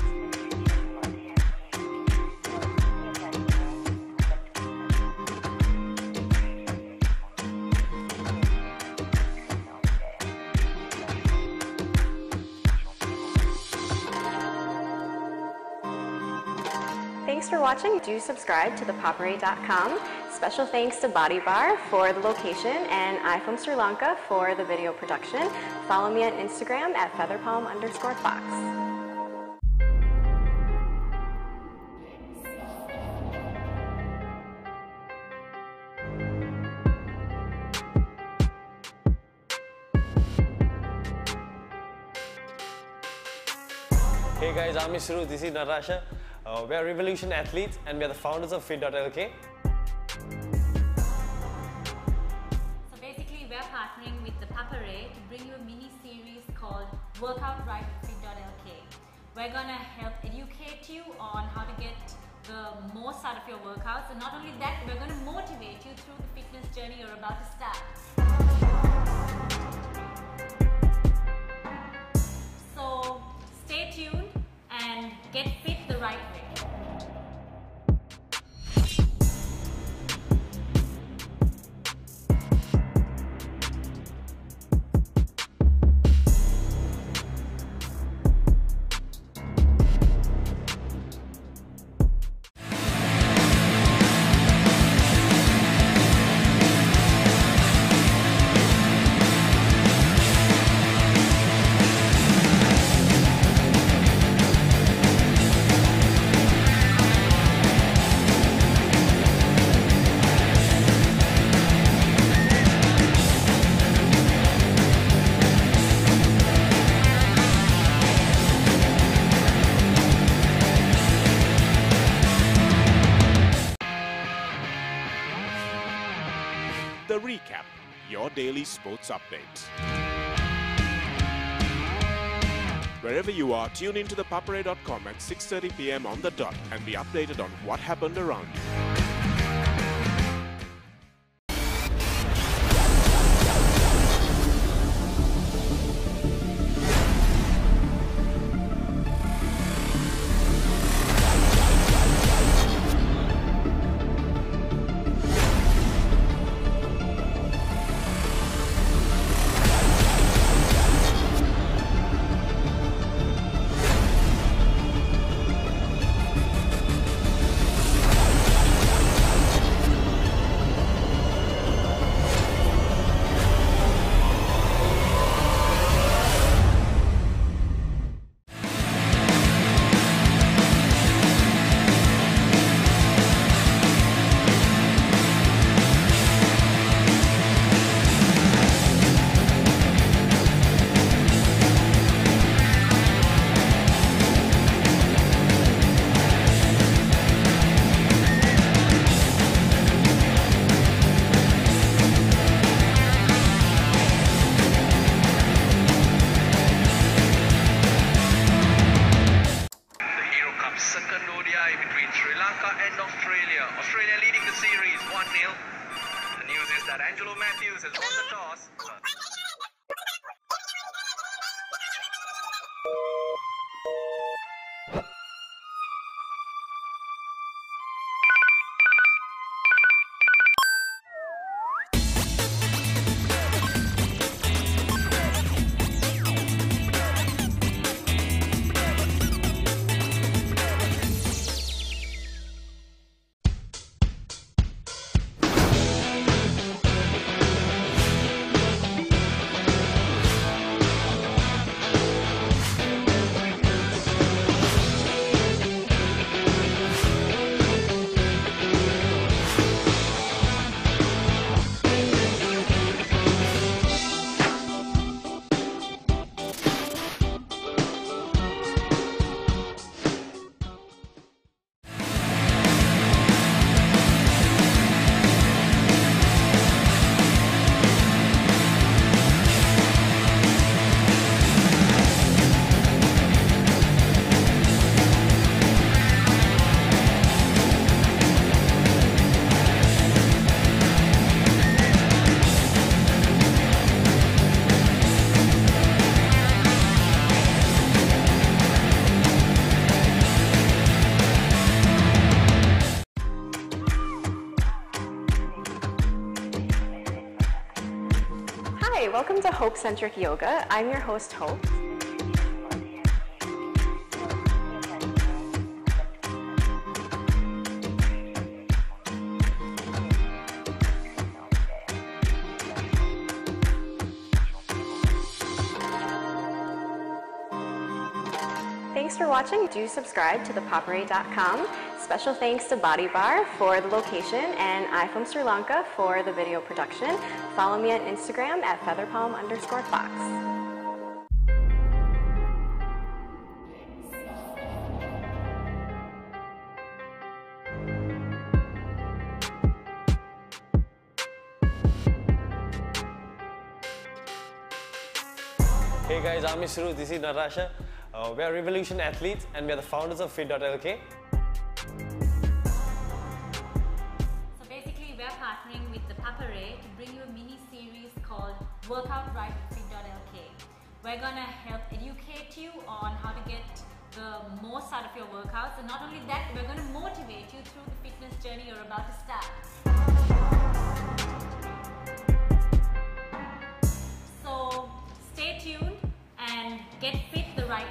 Thanks for watching. Do subscribe to ThePapare.com. Special thanks to Body Bar for the location and I from Sri Lanka for the video production. Follow me on Instagram at featherpalm_fox. Hey guys, I'm Shuru, this is Narasha. We are Revolution athletes and we are the founders of Fit.lk. So basically we're partnering with ThePapare to bring you a mini series called Workout Right with Fit.lk. We're gonna help educate you on how to get the most out of your workouts, and not only that, we're gonna motivate you through the fitness journey you're about to start. So stay tuned and get fit the right way. The Recap, your daily sports update. Wherever you are, tune into ThePapare.com at 6:30 p.m. on the dot and be updated on what happened around you. Second ODI between Sri Lanka and Australia. Australia leading the series 1-0. The news is that Angelo Matthews has won the toss. Welcome to Hope Centric Yoga. I'm your host, Hope. Thanks for watching. Do subscribe to ThePapare.com. Special thanks to BodyBar for the location and I from Sri Lanka for the video production. Follow me on Instagram at featherpalm_fox. Hey guys, I'm Ishru, this is Narasha. We are Revolution athletes and we are the founders of Fit.lk. So basically we're partnering with ThePapare to bring you a mini series called Workout Right with Fit.lk. We're gonna help educate you on how to get the most out of your workouts, and not only that, we're gonna motivate you through the fitness journey you're about to start. So stay tuned and get fit the right way.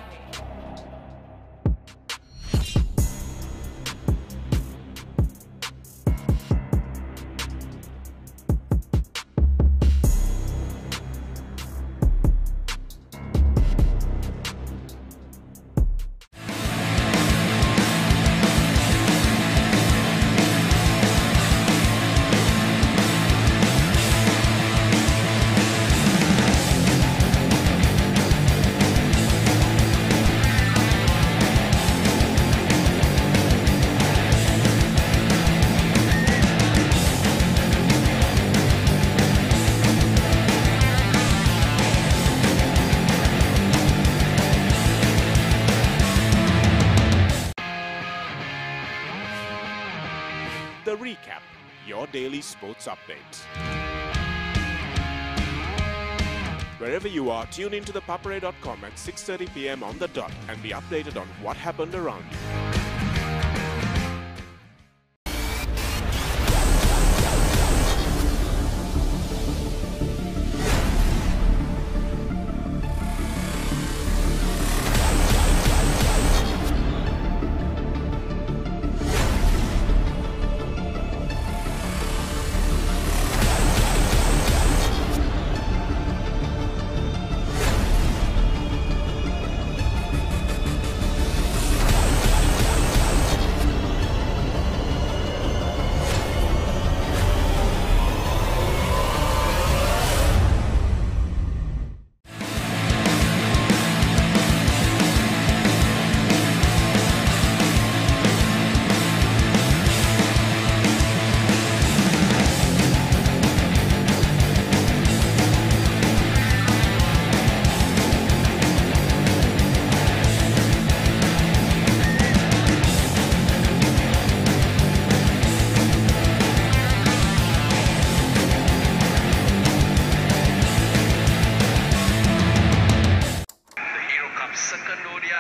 The Recap, your daily sports update. Wherever you are, tune into ThePapare.com at 6:30 p.m. on the dot and be updated on what happened around you.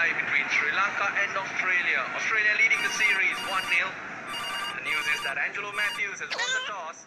Between Sri Lanka and Australia. Australia leading the series 1-0. The news is that Angelo Matthews has won the toss.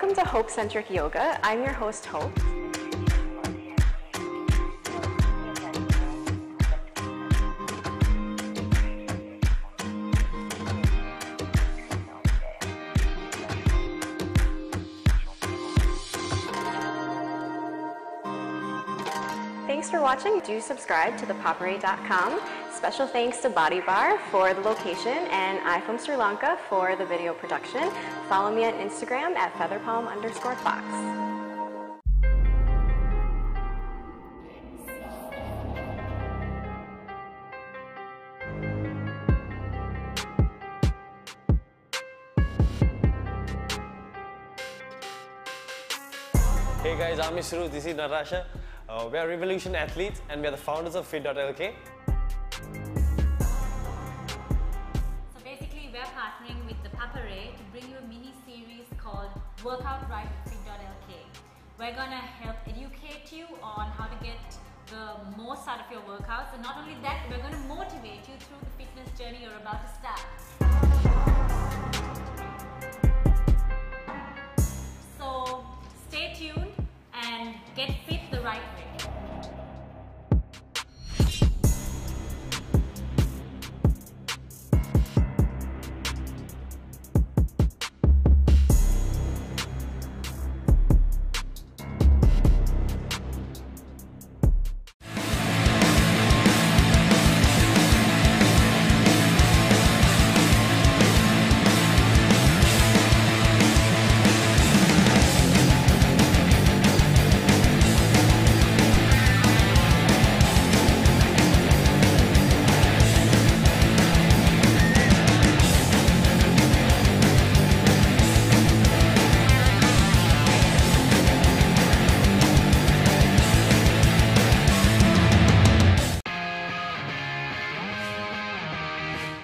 Welcome to Hope Centric Yoga. I'm your host, Hope. Thanks for watching. Do subscribe to ThePapare.com. Special thanks to BodyBar for the location and I from Sri Lanka for the video production. Follow me on Instagram at featherpalm_fox. Hey guys, I'm Ishru, this is Narasha. We are Revolution athletes and we are the founders of Fit.lk. So basically we're partnering with ThePapare to bring you a mini series called Workout Right with Fit.lk. We're gonna help educate you on how to get the most out of your workouts, and not only that, we're gonna motivate you through the fitness journey you're about to start. So stay tuned and get fit the right way.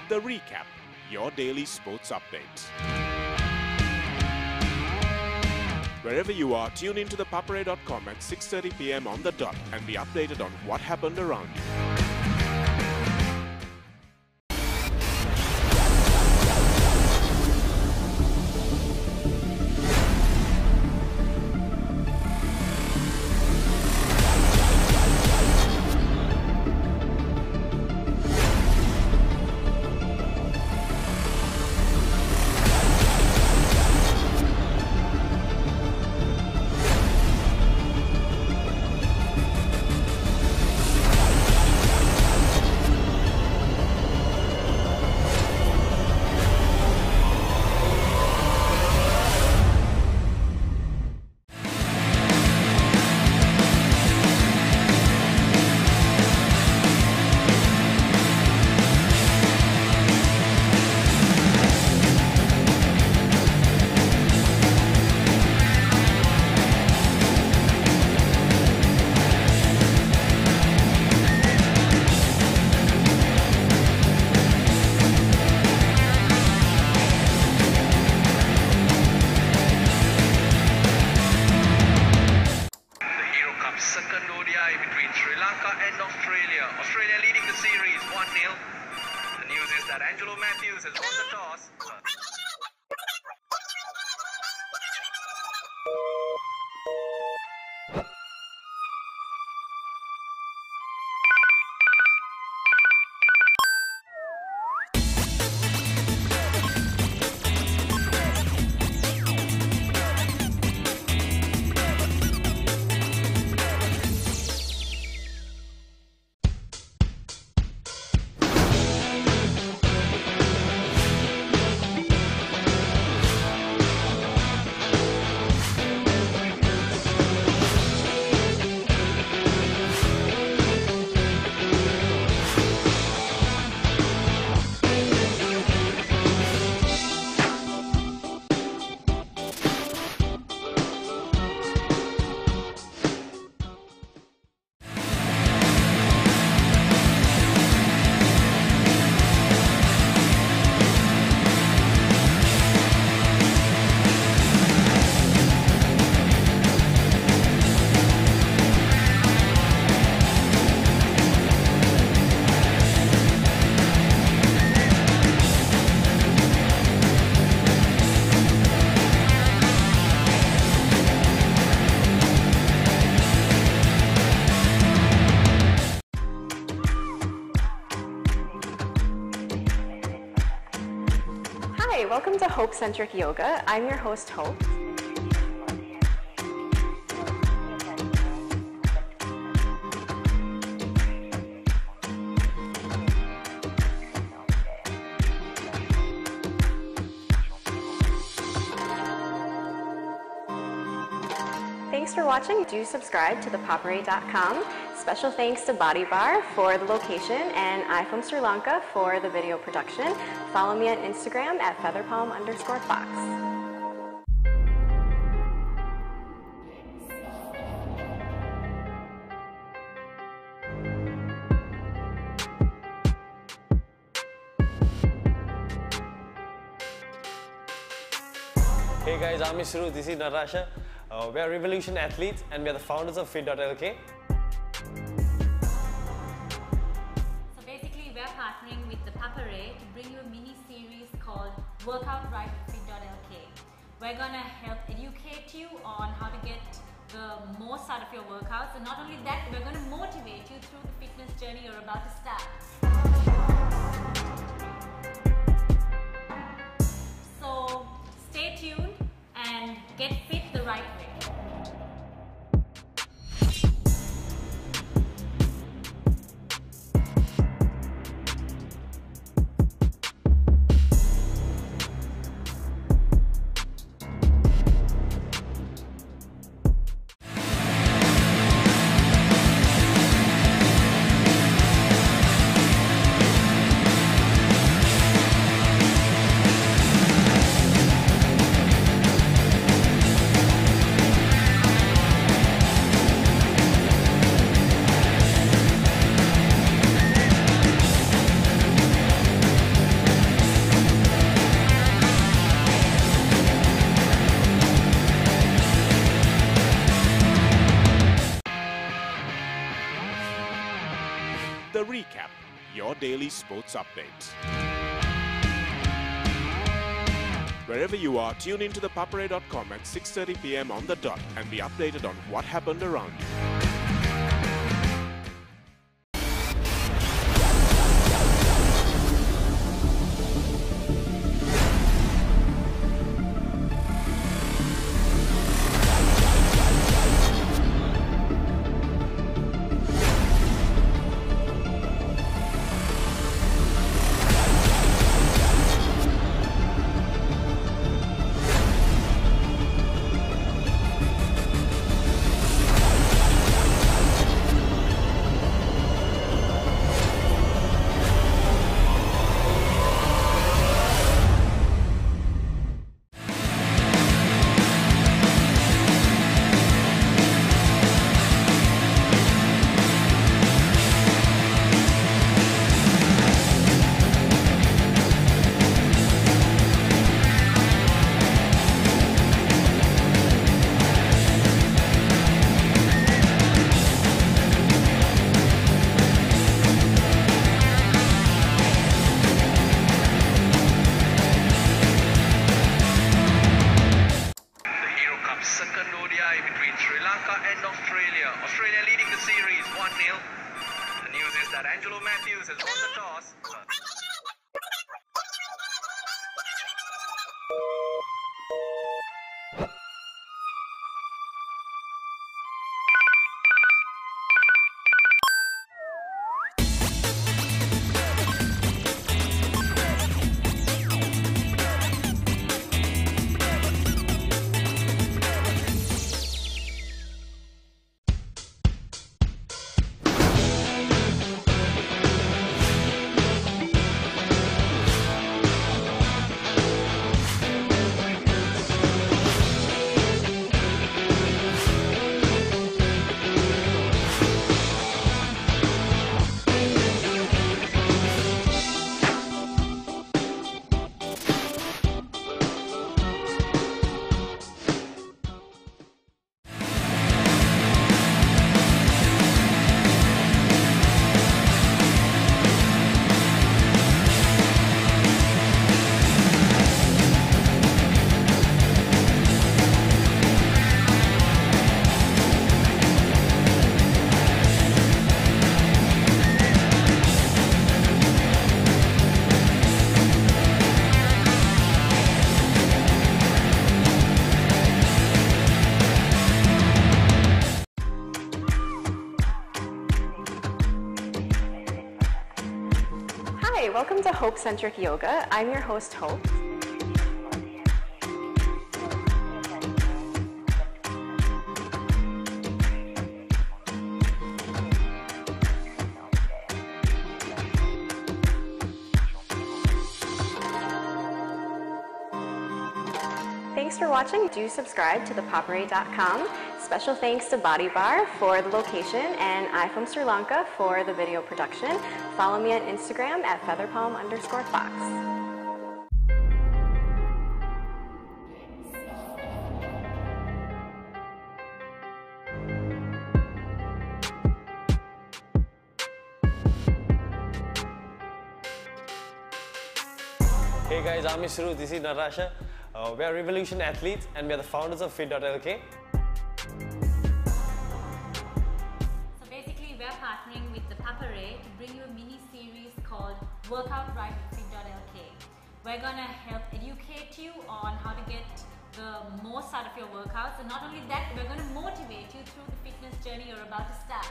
The Recap, your daily sports update. Wherever you are, tune in to ThePapare.com at 6:30 p.m. on the dot and be updated on what happened around you. Second ODI between Sri Lanka and Australia. Australia leading the series 1-0. The news is that Angelo Matthews has won the toss. Hi, welcome to Hope Centric Yoga. I'm your host, Hope. Thanks for watching. Do subscribe to ThePapare.com. Special thanks to Body Bar for the location and I from Sri Lanka for the video production. Follow me on Instagram at featherpalm_fox. Hey guys, I'm Ishru, this is Natasha. We are Revolution athletes and we are the founders of Fit.lk. So basically we're partnering with ThePapare to bring you a mini series called Workout Right with Fit.lk. We're gonna help educate you on how to get the most out of your workouts, and not only that, we're gonna motivate you through the fitness journey you're about to start. So stay tuned and get fit the right way. The Recap, your daily sports update. Wherever you are, tune into ThePapare.com at 6:30 p.m. on the dot and be updated on what happened around you. Between Sri Lanka and Australia. Australia leading the series 1-0. The news is that Angelo Matthews has won the toss. Hi, welcome to Hope Centric Yoga. I'm your host, Hope. Thanks for watching. Do subscribe to ThePapare.com. Special thanks to BodyBar for the location and I from Sri Lanka for the video production. Follow me on Instagram at featherpalm_fox. Hey guys, I'm Ishru, this is Narasha. We are Revolution athletes and we are the founders of Fit.lk. So basically we're partnering with ThePapare to bring you a mini series called Workout Right with Fit.lk. We're gonna help educate you on how to get the most out of your workouts, and not only that, we're gonna motivate you through the fitness journey you're about to start.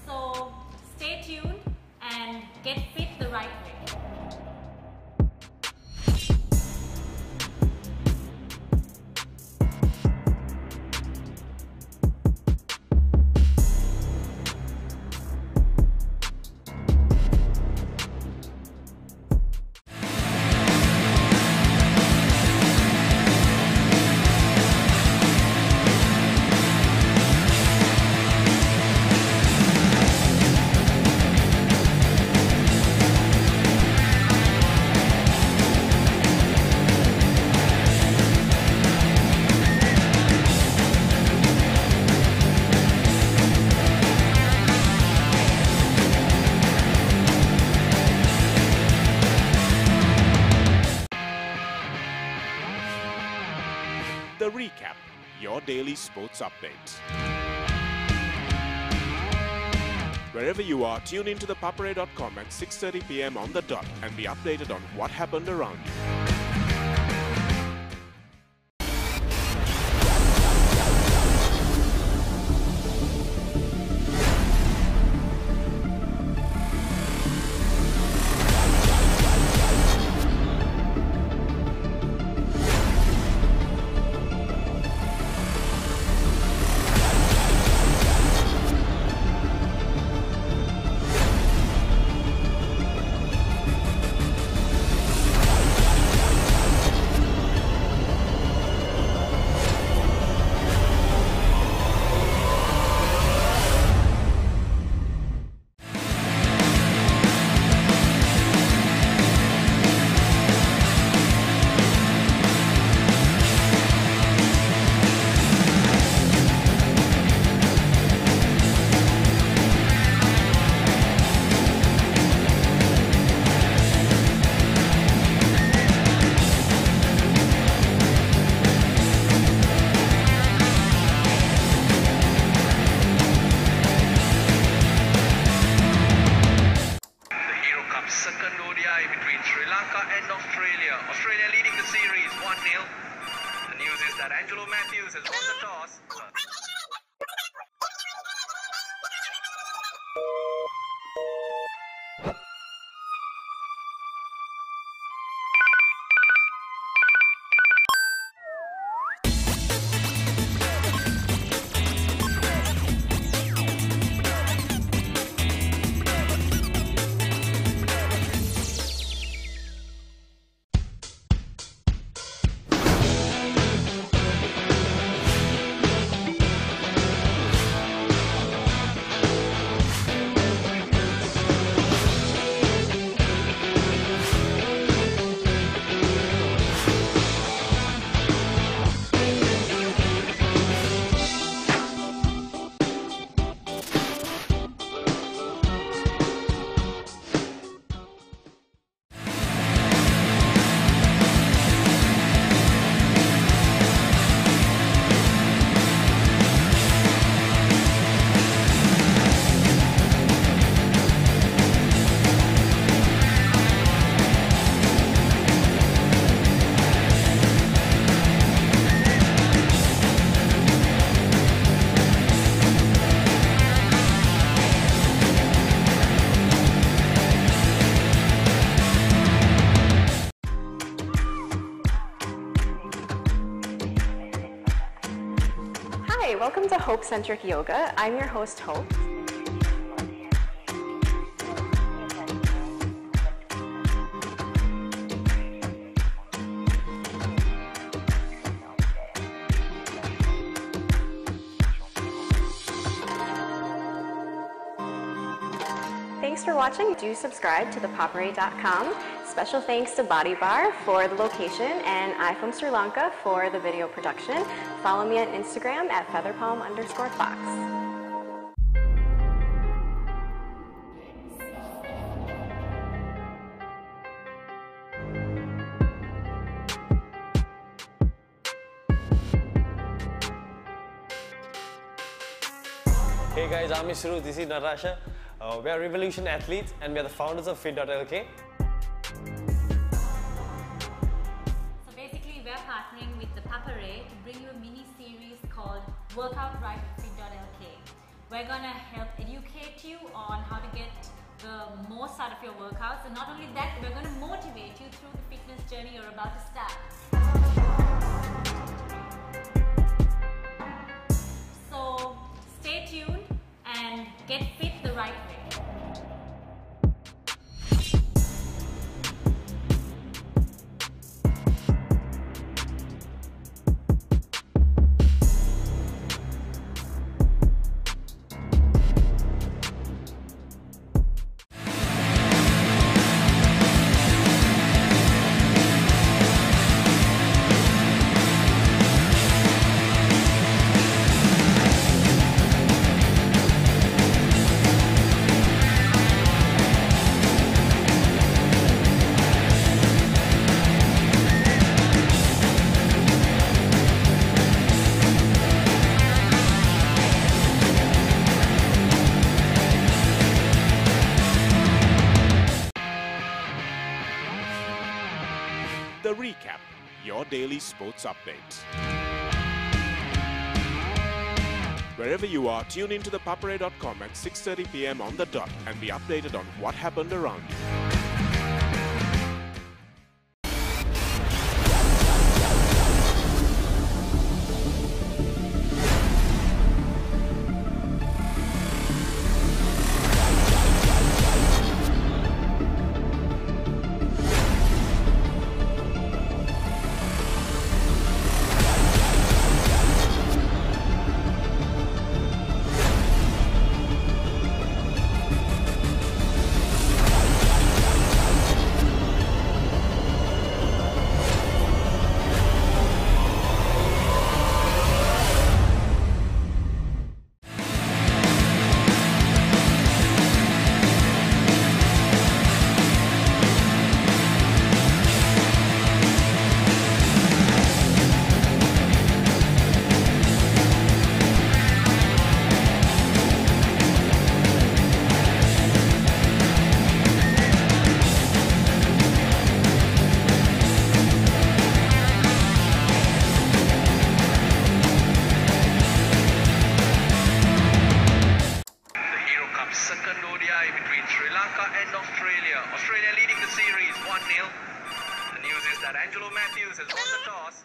So stay tuned and get fit the right way. The Recap, your daily sports update. Wherever you are, tune into ThePapare.com at 6:30 p.m. on the dot and be updated on what happened around you. Hope-Centric Yoga. I'm your host, Hope. Thanks for watching. Do subscribe to ThePapare.com. Special thanks to Body Bar for the location and I from Sri Lanka for the video production. Follow me on Instagram at featherpalm_fox. Hey guys, I'm Ishru, this is Natasha. We are Revolution athletes and we are the founders of Fit.lk. So basically we're partnering with ThePapare to bring you a mini series called Workout Right with Fit.lk. We're gonna help educate you on how to get the most out of your workouts, and not only that, we're gonna motivate you through the fitness journey you're about to start. So stay tuned and get fit the right way. The Recap, your daily sports update. Wherever you are, tune into ThePapare.com at 6:30 p.m. on the dot and be updated on what happened around you. Between Sri Lanka and Australia. Australia leading the series 1-0. The news is that Angelo Matthews has won the toss.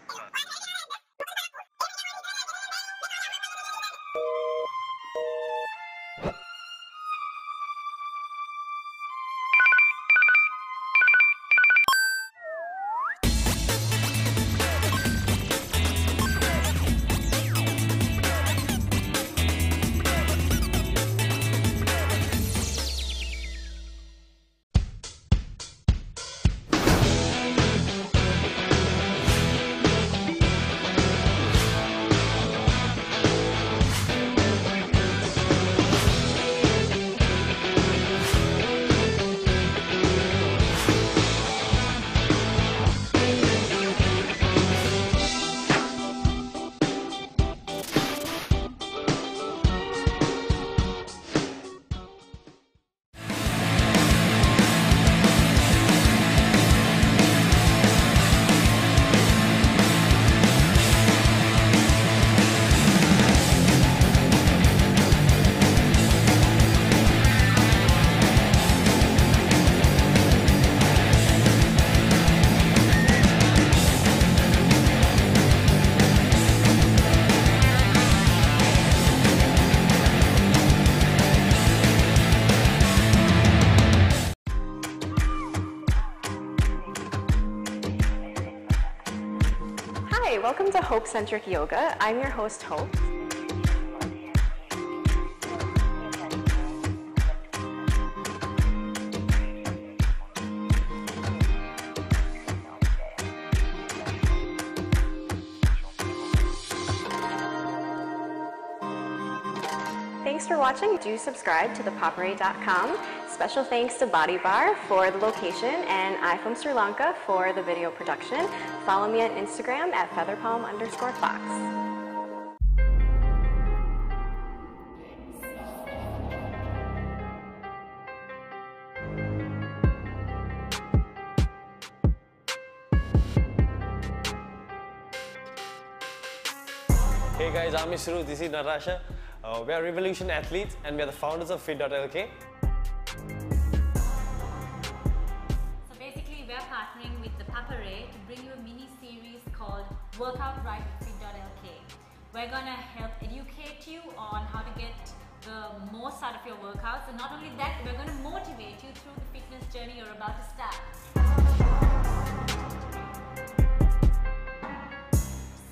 welcome to Hope Centric Yoga. I'm your host, Hope. Thanks for watching. Do subscribe to ThePapare.com. Special thanks to Body Bar for the location and I from Sri Lanka for the video production. Follow me on Instagram at featherpalm_fox. Hey guys, I'm Ishru, this is Narasha. We are Revolution athletes and we are the founders of Fit.lk. So basically we're partnering with ThePapare to bring you a mini series called Workout Right with Fit.lk. We're gonna help educate you on how to get the most out of your workouts, and not only that, we're gonna motivate you through the fitness journey you're about to start.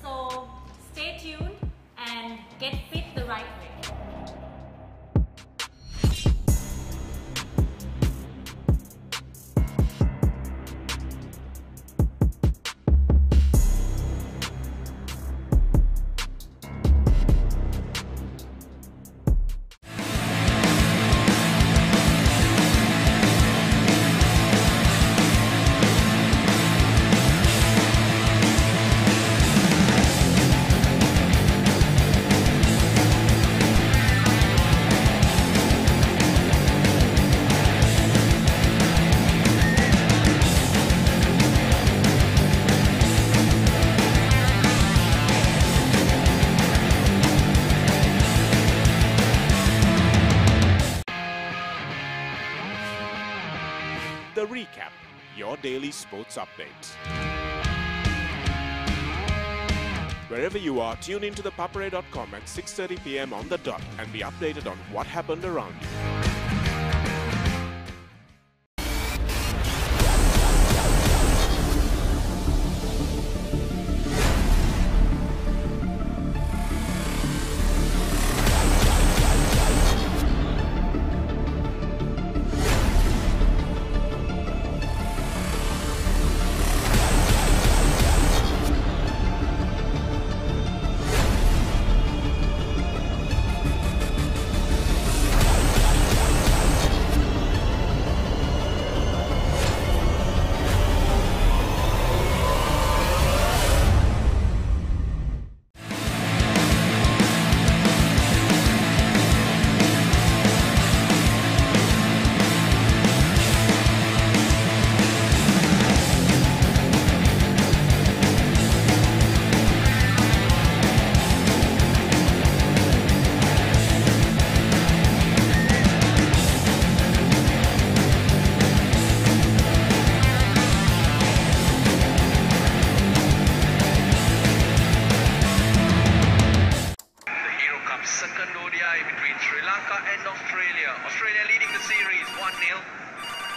So stay tuned and get fit the right way. The Recap, your daily sports update. Wherever you are, tune in to ThePapare.com at 6:30 p.m. on the dot and be updated on what happened around you. Second ODI between Sri Lanka and Australia. Australia leading the series 1-0.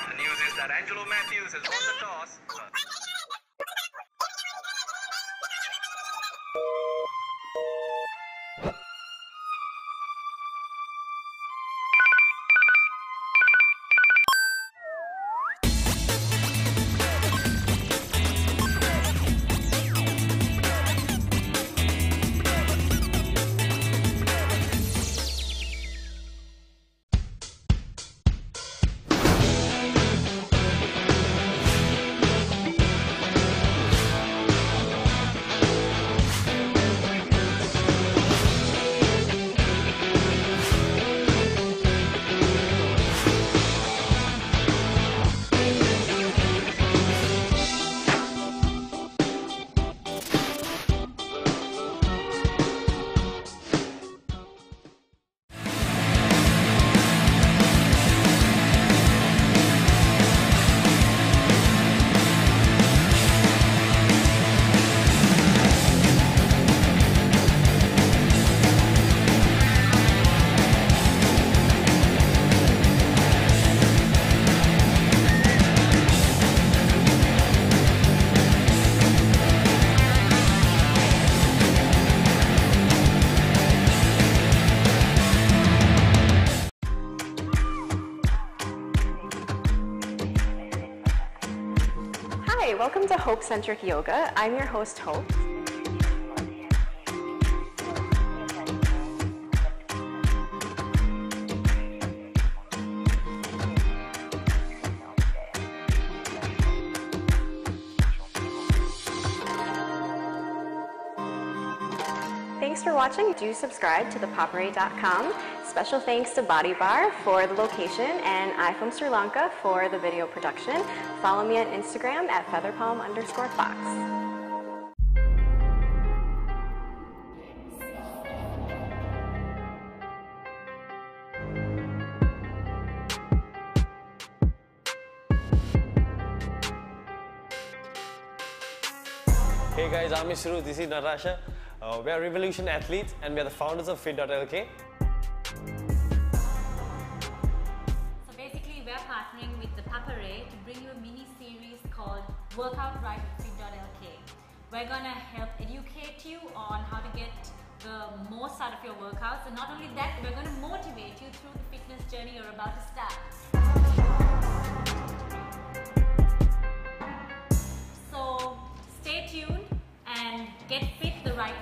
The news is that Angelo Matthews has won the toss. welcome to Hope Centric Yoga. I'm your host, Hope. Thanks for watching. Do subscribe to ThePapare.com. Special thanks to Body Bar for the location and I from Sri Lanka for the video production. Follow me on Instagram at featherpalm_fox. Hey guys, I'm Ishru, this is Natasha. We are Revolution athletes and we are the founders of Fit.lk. So basically we're partnering with ThePapare to bring you a mini series called Workout Right with Fit.lk. We're gonna help educate you on how to get the most out of your workouts, and not only that, we're gonna motivate you through the fitness journey you're about to start. So stay tuned and get fit the right way.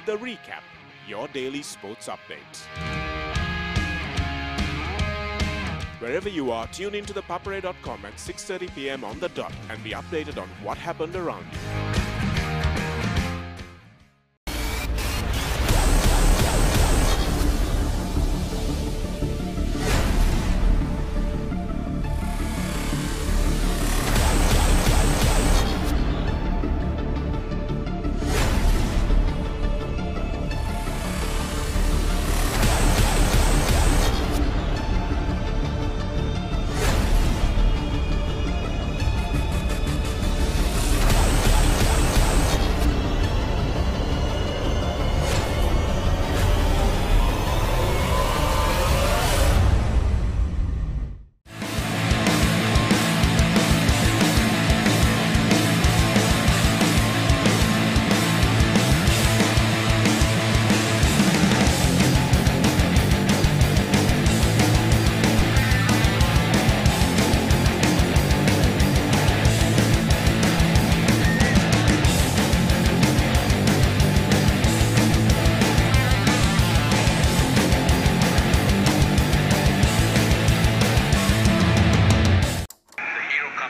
The Recap, your daily sports update. Wherever you are, tune into ThePapare.com at 6:30 p.m. on the dot and be updated on what happened around you.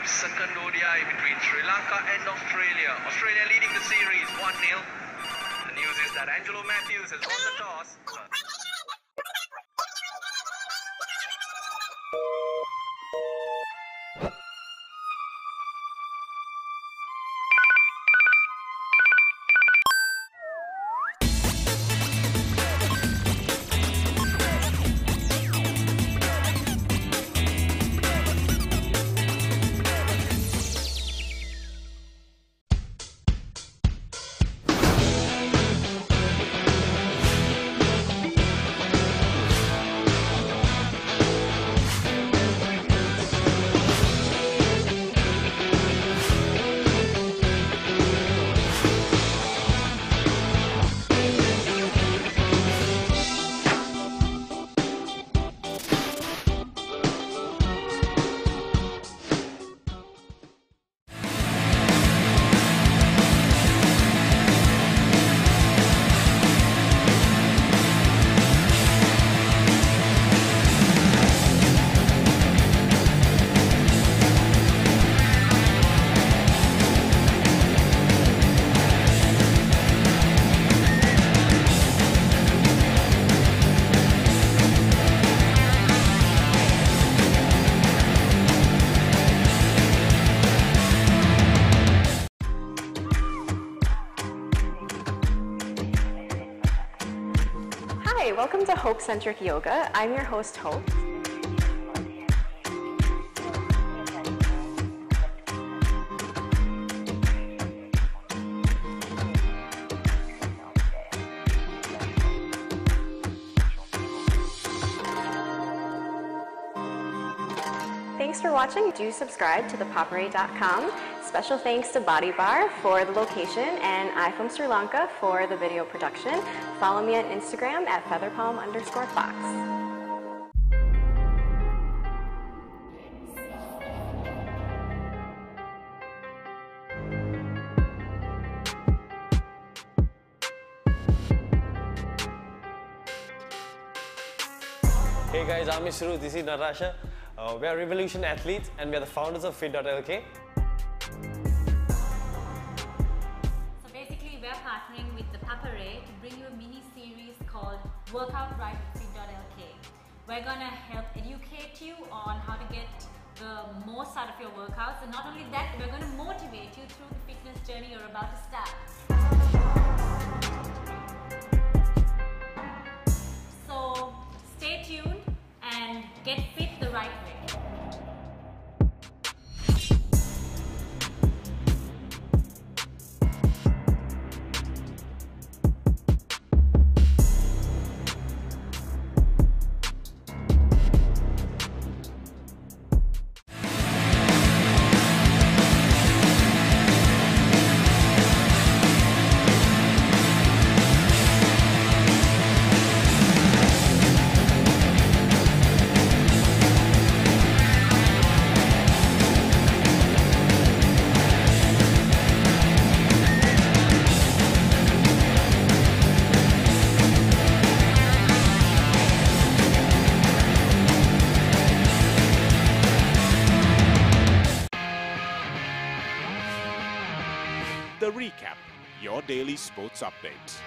Second ODI between Sri Lanka and Australia. Australia leading the series 1-0. The news is that Angelo Matthews has won the toss. Hi, welcome to Hope Centric Yoga. I'm your host, Hope. Thanks for watching. Do subscribe to ThePapare.com. Special thanks to Body Bar for the location and I from Sri Lanka for the video production. Follow me on Instagram at featherpalm_fox. Hey guys, I'm Ishru, this is Natasha. We are Revolution athletes and we are the founders of Fit.lk. So basically we're partnering with ThePapare to bring you a mini series called Workout Right with Fit.lk. We're gonna help educate you on how to get the most out of your workouts, and not only that, we're gonna motivate you through the fitness journey you're about to start. So stay tuned and get fit the right way. The Recap, your daily sports update.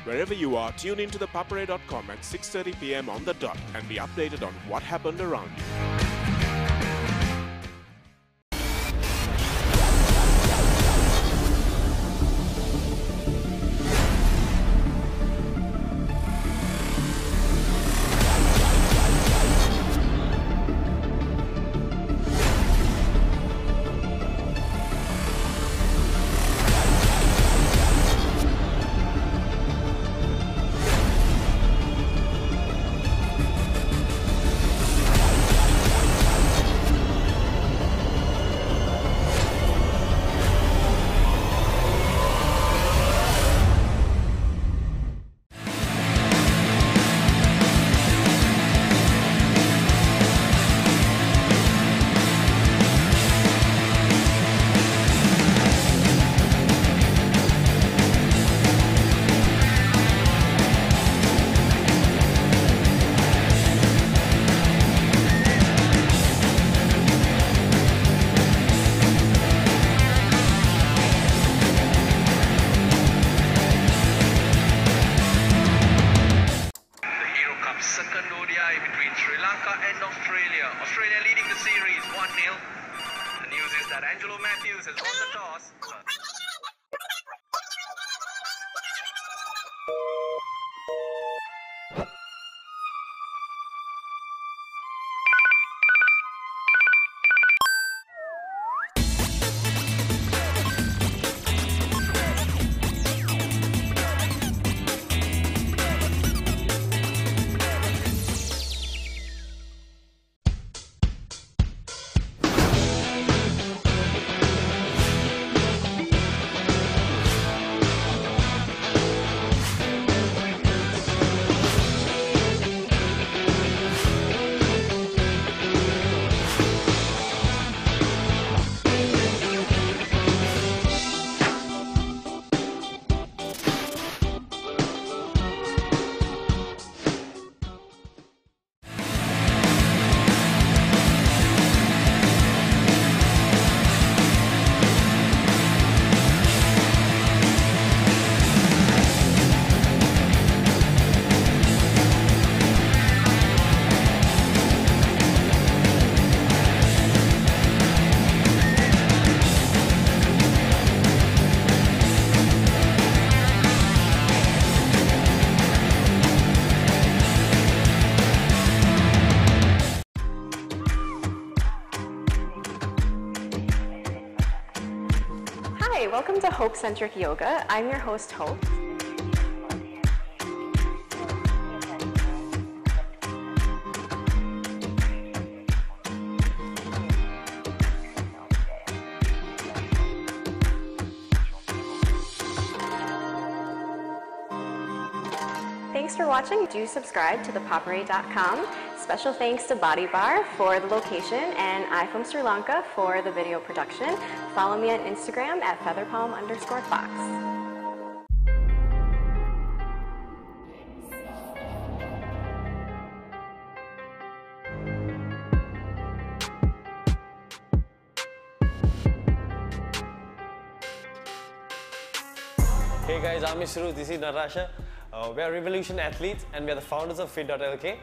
Wherever you are, tune into ThePapare.com at 6:30 p.m. on the dot and be updated on what happened around you. Second ODI between Sri Lanka and Australia. Australia leading the series 1-0. The news is that Angelo Matthews has won the toss. Hi, welcome to Hope Centric Yoga. I'm your host, Hope. Thanks for watching. Do subscribe to ThePapare.com. Special thanks to BodyBar for the location and I from Sri Lanka for the video production. Follow me on Instagram at featherpalm_fox. Hey guys, I'm Ishru, this is Narasha. We are Revolution athletes and we are the founders of Fit.lk.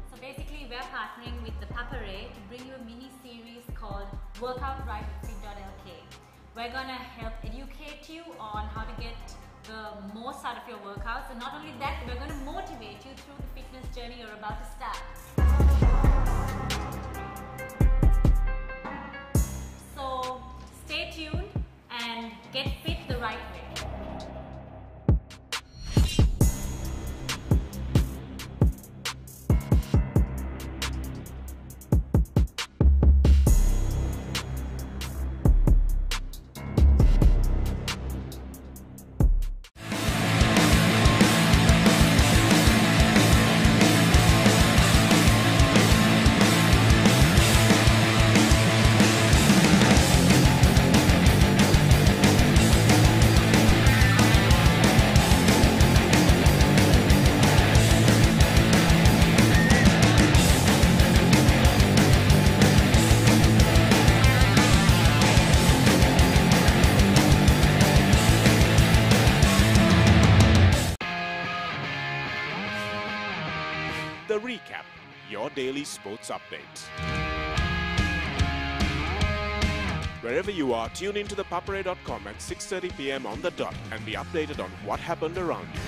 So basically we're partnering with ThePapare to bring you a mini series called Workout Right with Fit.lk. We're gonna help educate you on how to get the most out of your workouts, and not only that, we're gonna motivate you through the fitness journey you're about to start. So stay tuned and get fit the right way. The Recap, your daily sports update. Wherever you are, tune into ThePapare.com at 6:30 p.m. on the dot and be updated on what happened around you.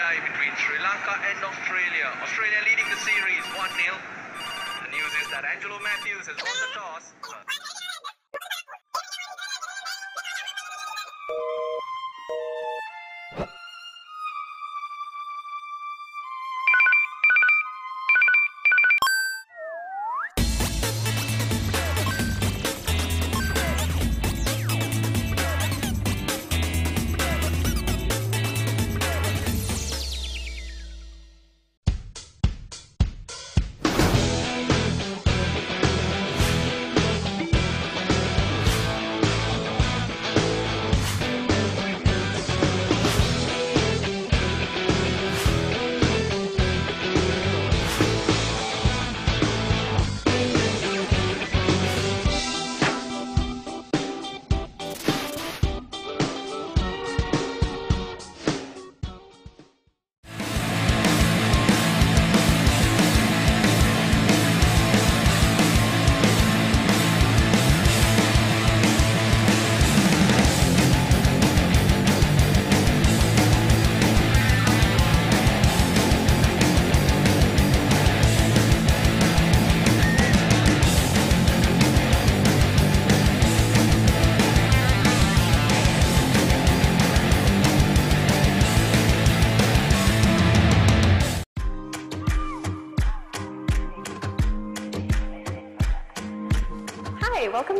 Between Sri Lanka and Australia. Australia leading the series 1-0. The news is that Angelo Matthews has won the toss.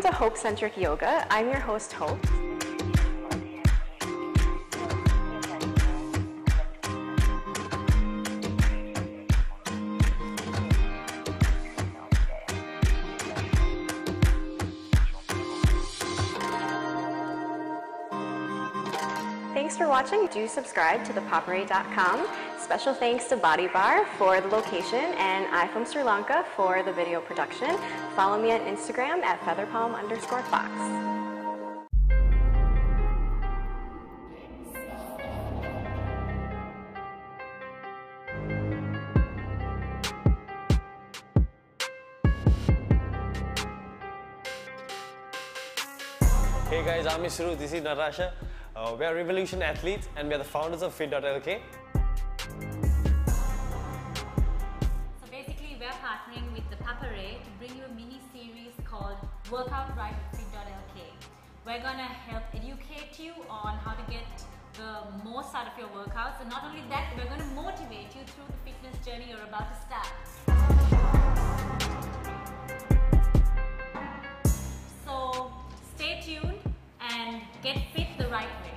to Hope Centric Yoga. I'm your host, Hope. Thanks for watching. Do subscribe to ThePapare.com. Special thanks to Body Bar for the location and I from Sri Lanka for the video production. Follow me on Instagram at featherpalm_fox. Hey guys, I'm Isru, this is Natasha. We are Revolution athletes and we are the founders of Fit.lk. So basically we're partnering with ThePapare to bring you a mini series called Workout Right with Fit.lk. We're gonna help educate you on how to get the most out of your workouts, and not only that, we're gonna motivate you through the fitness journey you're about to start. So stay tuned and get fit the right way.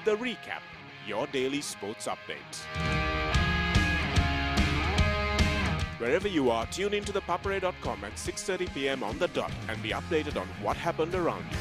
The Recap, your daily sports update. Wherever you are, tune into ThePapare.com at 6:30 p.m. on the dot and be updated on what happened around you.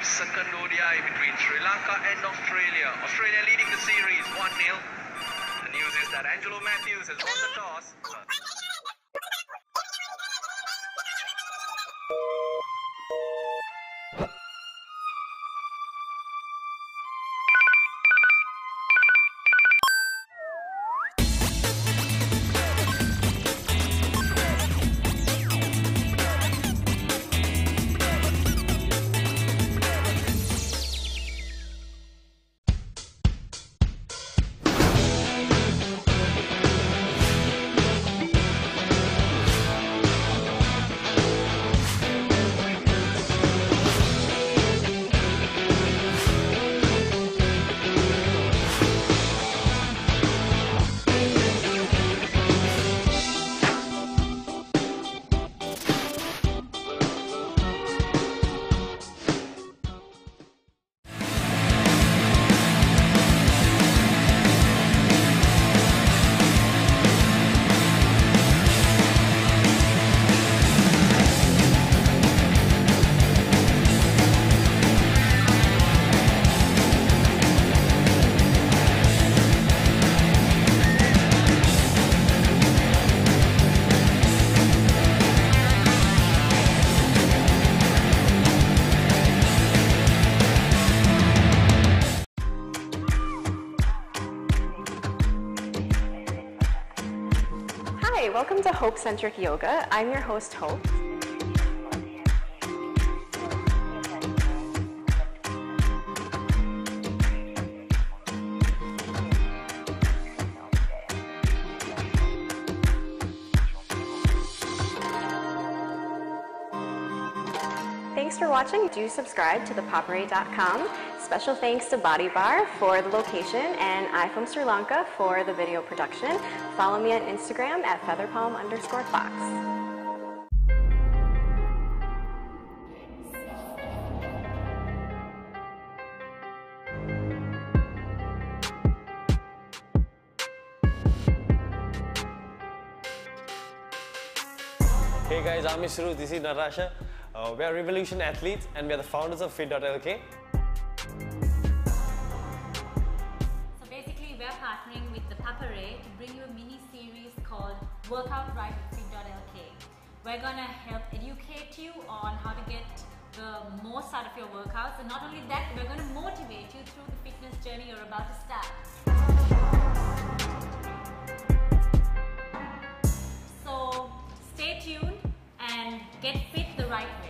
Second ODI between Sri Lanka and Australia. Australia leading the series 1-0. The news is that Angelo Matthews has won the toss. welcome to Hope Centric Yoga. I'm your host, Hope. Thanks for watching. Do subscribe to ThePapare.com. Special thanks to Body Bar for the location and I from Sri Lanka for the video production. Follow me on Instagram at featherpalm_fox. Hey guys, I'm Ishru, this is Narasha. We are Revolution athletes and we are the founders of Fit.lk. So basically we're partnering with ThePapare to bring you a mini series called Workout Right with Fit.lk. We're gonna help educate you on how to get the most out of your workouts, and not only that, we're gonna motivate you through the fitness journey you're about to start. So stay tuned and get fit the right way.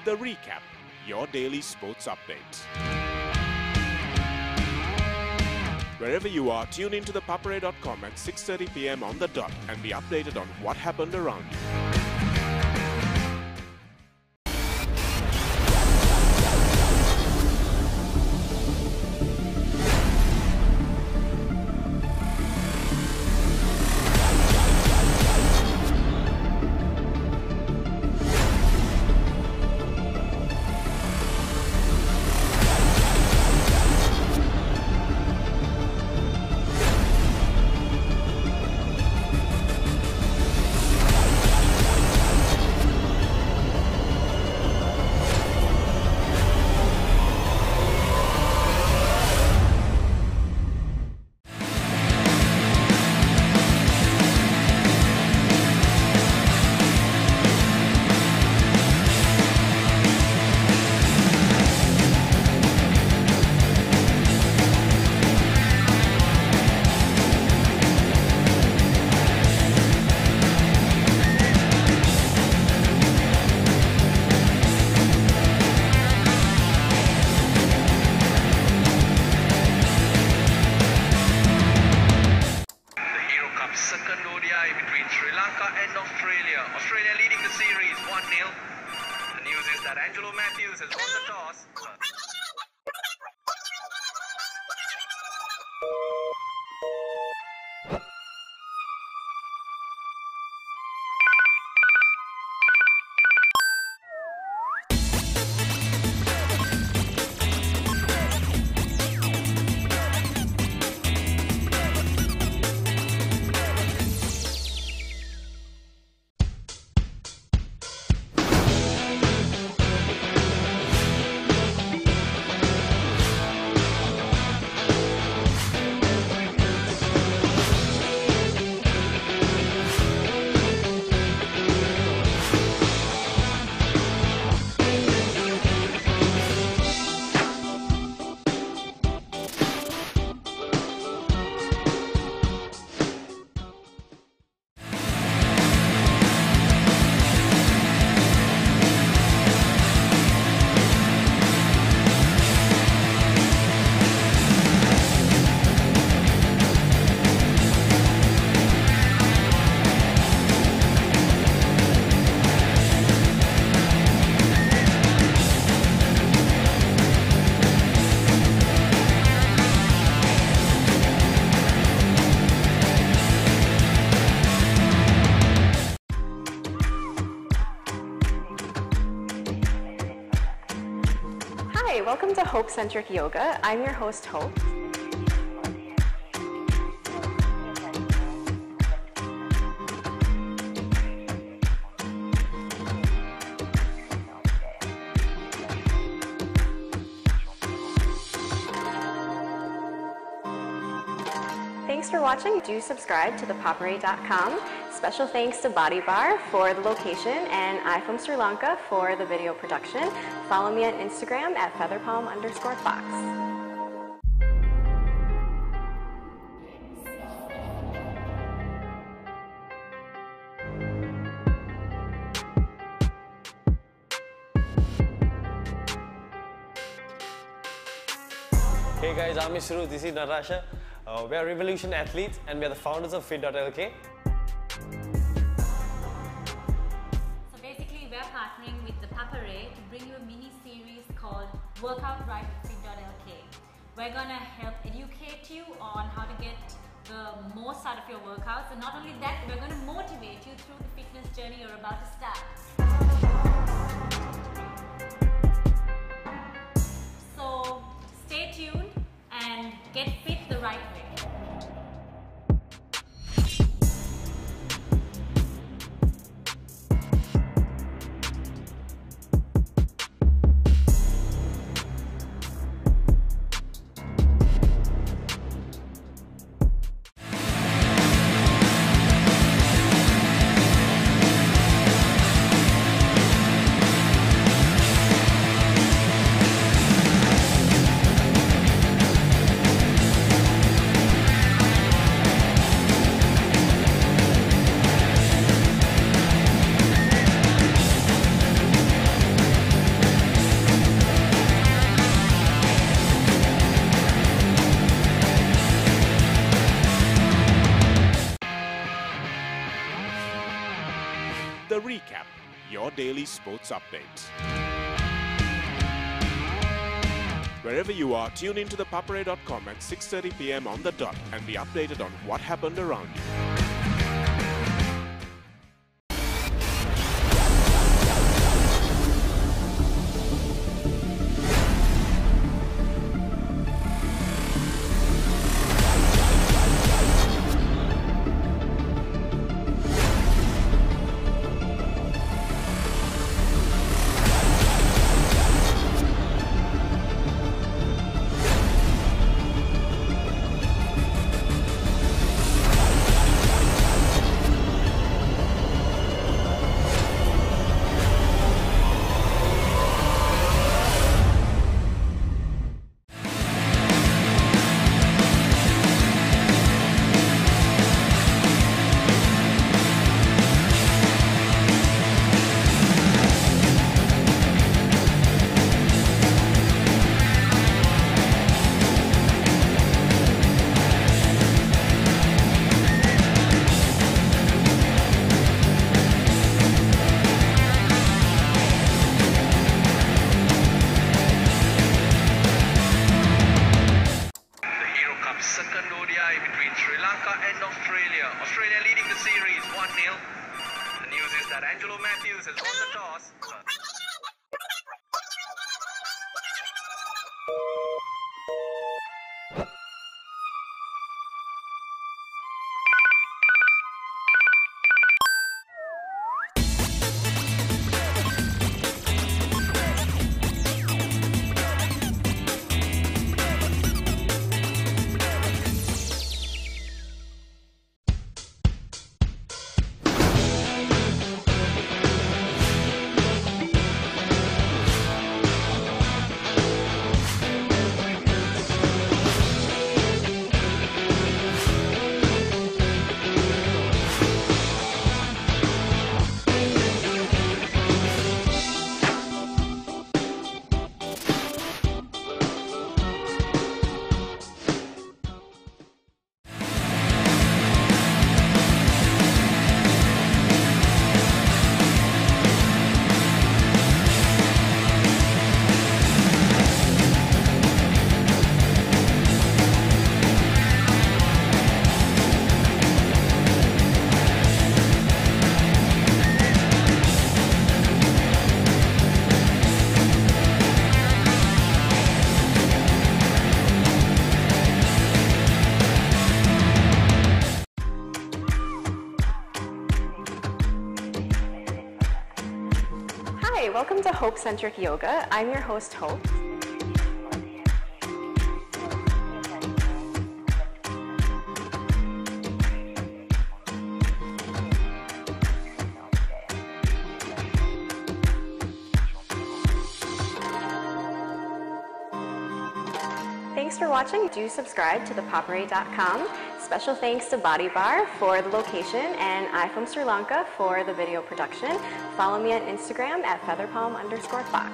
The Recap, your daily sports update. Wherever you are, tune into ThePapare.com at 6:30 p.m. on the dot and be updated on what happened around you. Between Sri Lanka and Australia. Australia leading the series 1-0. The news is that Angelo Matthews has won the toss. Hi, welcome to Hope Centric Yoga. I'm your host, Hope. Thanks for watching. Do subscribe to ThePapare.com. Special thanks to BodyBar for the location and I from Sri Lanka for the video production. Follow me on Instagram at featherpalm_fox. Hey guys, I'm Ishru, this is Narasha. We are Revolution athletes and we are the founders of Fit.lk. So basically we're partnering with ThePapare to bring you a mini series called Workout Right with Fit.lk. We're gonna help educate you on how to get the most out of your workouts, and not only that, we're gonna motivate you through the fitness journey you're about to start. So stay tuned and get fit the right way. The Recap, your daily sports update. Wherever you are, tune into ThePapare.com at 6:30 p.m. on the dot and be updated on what happened around you. Second ODI between Sri Lanka and Australia. Australia leading the series 1-0. The news is that Angelo Matthews has won the toss. Hi, welcome to Hope Centric Yoga. I'm your host, Hope. Thanks for watching. Do subscribe to ThePapare.com. Special thanks to Body Bar for the location and I from Sri Lanka for the video production. Follow me on Instagram at featherpalm_fox.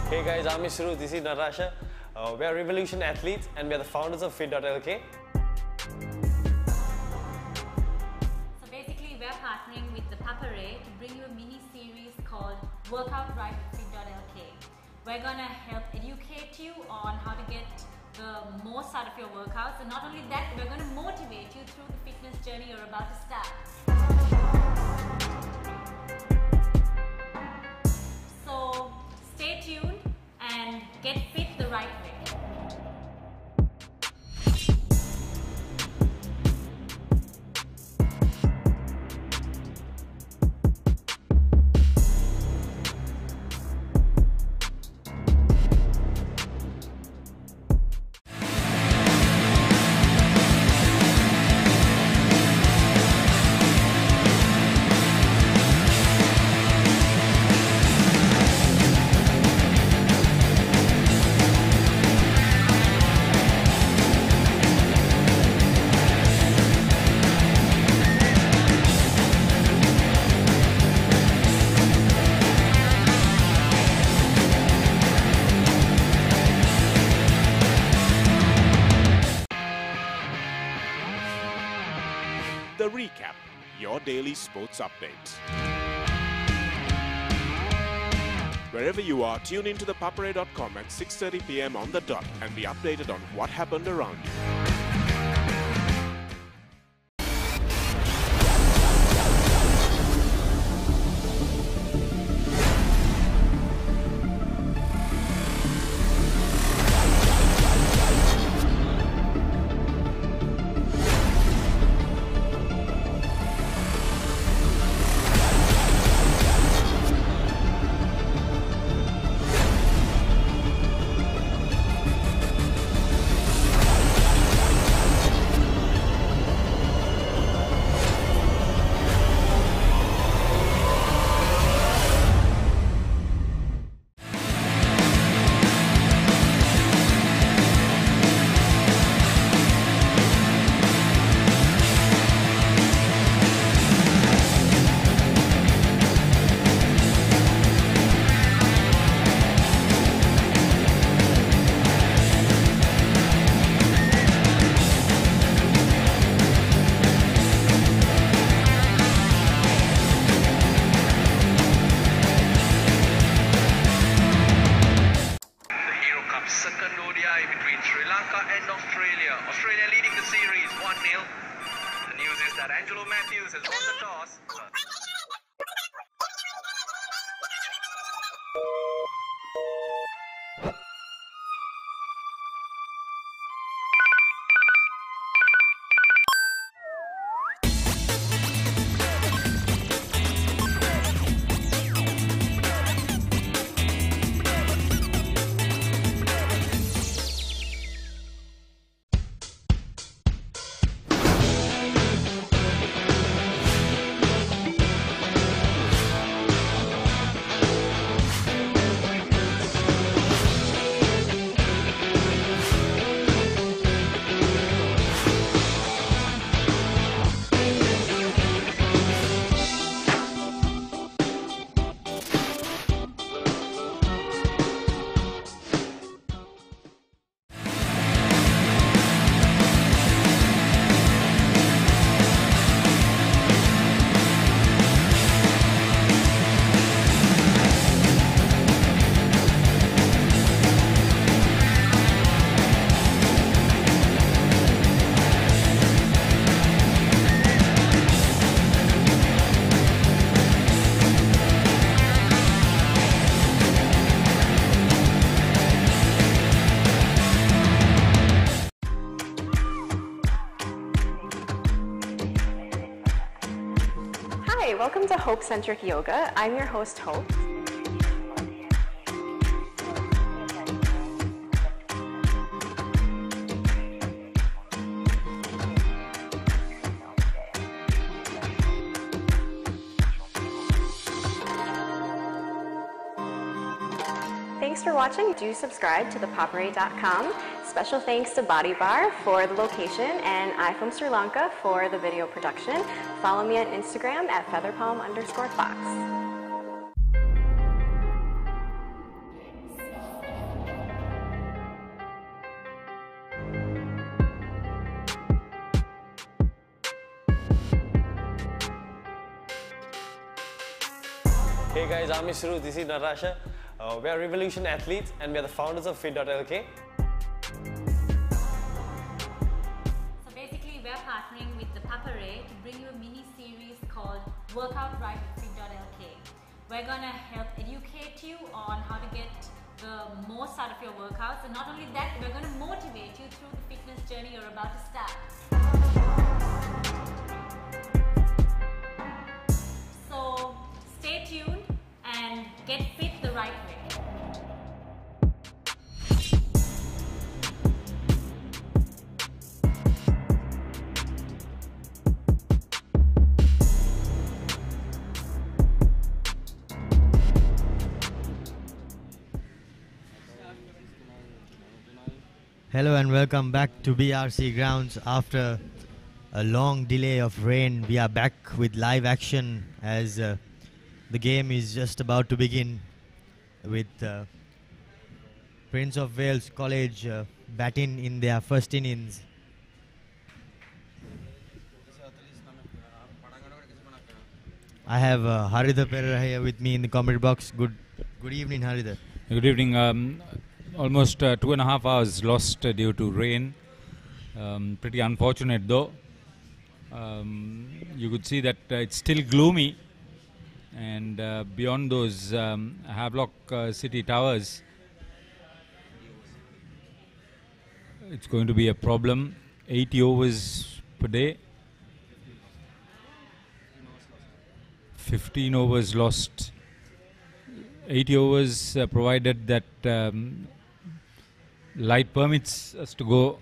Hey guys, I'm Ishru, this is Natasha. We are Revolution athletes and we are the founders of Fit.lk. So basically we're partnering with ThePapare to bring you a mini series called Workout Right with Fit.lk. We're gonna help educate you on how to get the most out of your workouts, and not only that, we're gonna motivate you through the fitness journey you're about to start. So stay tuned and get fit the right way. The Recap, your daily sports update. Wherever you are, tune into ThePapare.com at 6:30 p.m. on the dot and be updated on what happened around you. Hope Centric Yoga. I'm your host, Hope. Thanks for watching. Do subscribe to ThePapare.com. Special thanks to Body Bar for the location and iFilm Sri Lanka for the video production. Follow me on Instagram at featherpalm_fox. Hey guys, I'm Ishru, this is Narasha. We are Revolution athletes and we are the founders of Fit.lk. So basically we're partnering with ThePapare to bring you a mini series called Workout Right with Fit.lk. We're going to help educate you on how to get the most out of your workouts, and not only that, we're going to motivate you through the fitness journey you're about to start. So stay tuned and get fit the right way. Hello and welcome back to BRC grounds. After a long delay of rain, we are back with live action as the game is just about to begin with Prince of Wales College batting in their first innings. I have Haridha Perera here with me in the comment box. Good evening, Haridha. Good evening. Almost 2.5 hours lost due to rain. Pretty unfortunate though. You could see that it's still gloomy, and beyond those Havelock City towers, it's going to be a problem. 80 overs per day, 15 overs lost. 80 overs provided that light permits us to go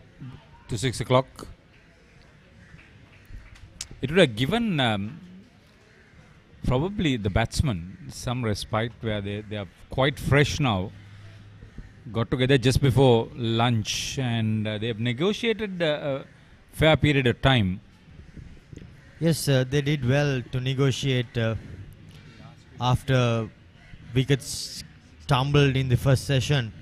to 6 o'clock. It would have given probably the batsmen some respite, where they are quite fresh now. Got together just before lunch, and they have negotiated a fair period of time. Yes, they did well to negotiate after wickets tumbled in the first session.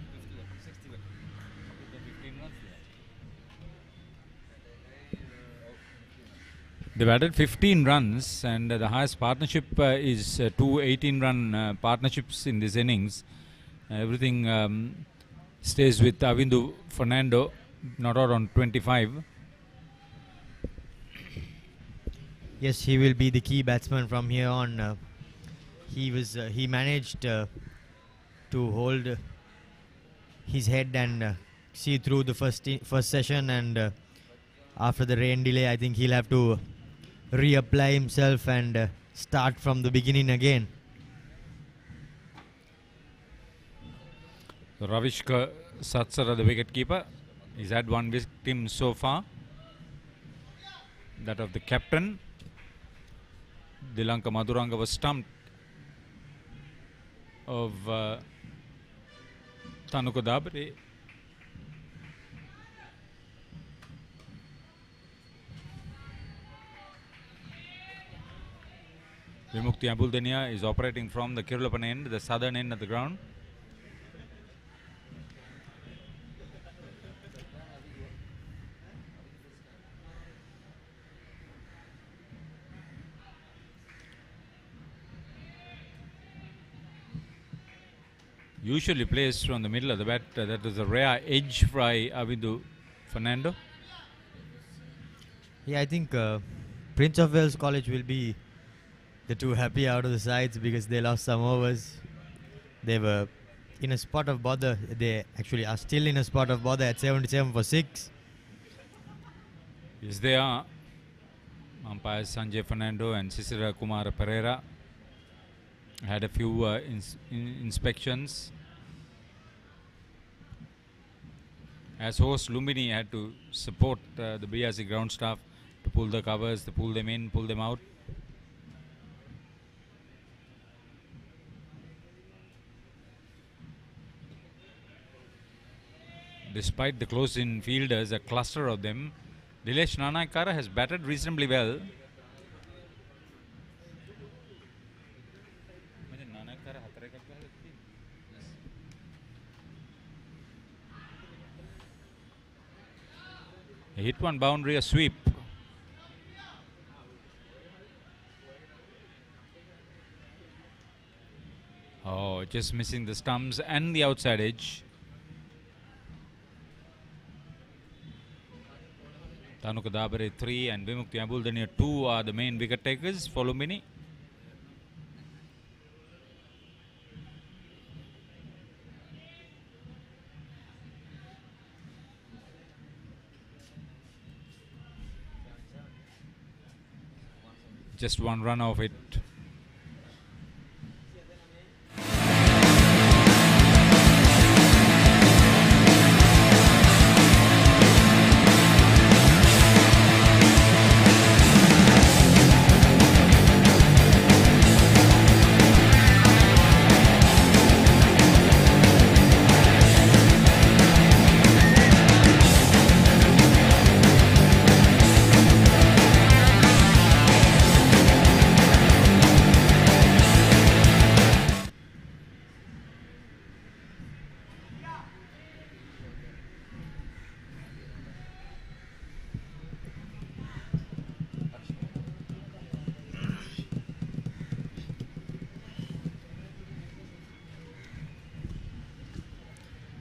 They've added 15 runs, and the highest partnership is two 18-run partnerships in this innings. Everything stays with Avindu Fernando, not out on 25. Yes, he will be the key batsman from here on. He managed to hold his head and see through the first session, and after the rain delay, I think he'll have to reapply himself and start from the beginning again. So Ravishka Satsara, the wicketkeeper, he's had one victim so far, that of the captain. Dilanka Maduranga was stumped of Tanuka Dabre. Vimukti Abuldenia is operating from the Kirulapan end, the southern end of the ground. Usually plays from the middle of the bat. That is a rare edge by Avindu Fernando. Yeah, I think Prince of Wales College will be the two happy out of the sides because they lost some overs. They were in a spot of bother. They actually are still in a spot of bother at 77 for 6. Yes, they are. Umpires Sanjay Fernando and Sisira Kumar Pereira. Had a few inspections. As host, Lumbini had to support the BRC ground staff to pull the covers, to pull them in, pull them out. Despite the close-in fielders, a cluster of them, Dilesh Nanakara has batted reasonably well. He hit one boundary, a sweep. Oh, just missing the stumps and the outside edge. Tanuka Dabare 3 and Vimukti Abuldania 2 are the main wicket takers for Lumbini. Just one run off it.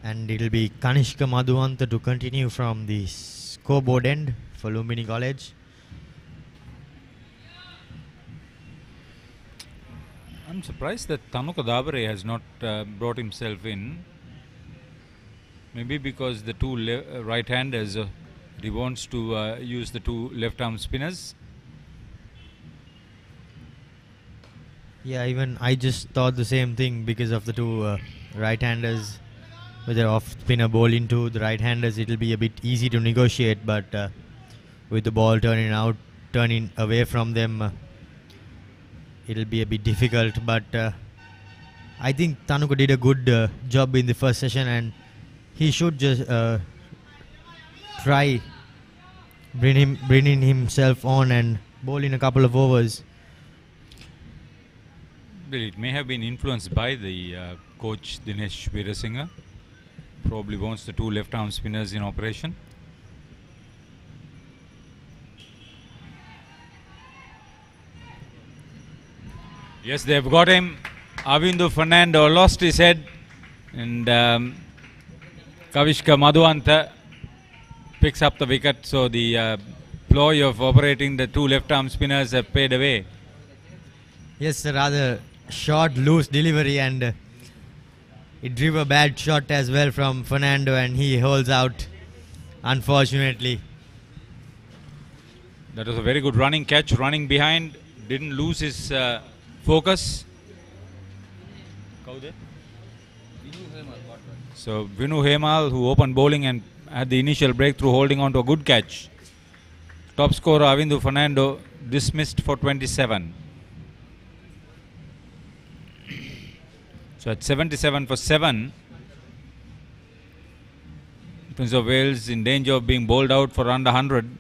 And it'll be Kanishka Madhuanta to continue from the scoreboard end for Lumbini College. I'm surprised that Tanuka Dabare has not brought himself in. Maybe because the two right-handers, he wants to use the two left-arm spinners. Yeah, even I just thought the same thing because of the two right-handers. With their off-spinner ball into the right-handers, it'll be a bit easy to negotiate, but with the ball turning away from them, it'll be a bit difficult. But I think Tanuka did a good job in the first session, and he should just try bringing himself on and bowl in a couple of overs. Well, it may have been influenced by the coach Dinesh Veerasinghe. Probably wants the two left-arm spinners in operation. Yes, they've got him. Avindu Fernando lost his head, and Kavishka Madhuanta picks up the wicket. So the ploy of operating the two left-arm spinners have paid away. Yes, a rather short, loose delivery, and it drew a bad shot as well from Fernando, and he holds out, unfortunately. That was a very good running catch, running behind, didn't lose his focus. So Vinu Hemal, who opened bowling and had the initial breakthrough, holding on to a good catch. Top scorer Avindu Fernando dismissed for 27. So at 77 for 7, Prince of Wales in danger of being bowled out for under 100.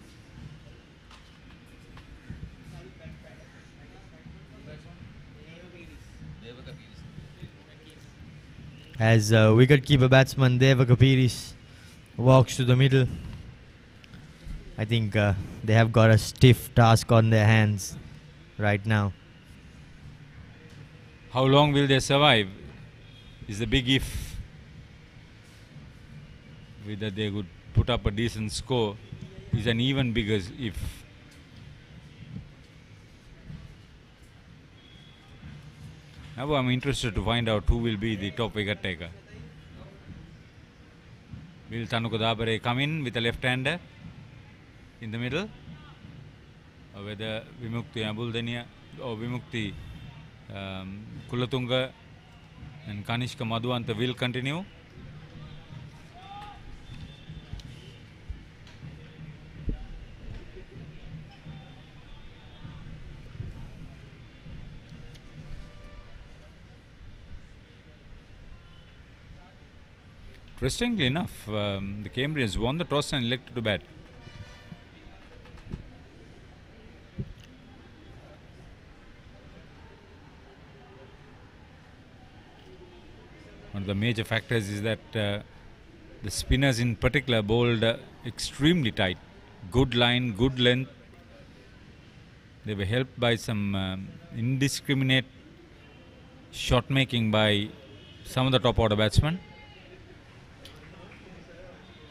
As wicket-keeper batsman Deva Kapiris walks to the middle, I think they have got a stiff task on their hands right now. How long will they survive is the big if. Whether they could put up a decent score is an even bigger if. Now I'm interested to find out who will be the top wicket taker. Will Tanuka Dabare come in with a left-hander in the middle? Or whether Vimukti Abuldania or Vimukti Kulatunga and Kanishka Madhuanta will continue. Interestingly enough, the Cambridges won the toss and elected to bat. One of the major factors is that the spinners in particular bowled extremely tight. Good line, good length. They were helped by some indiscriminate shot making by some of the top order batsmen.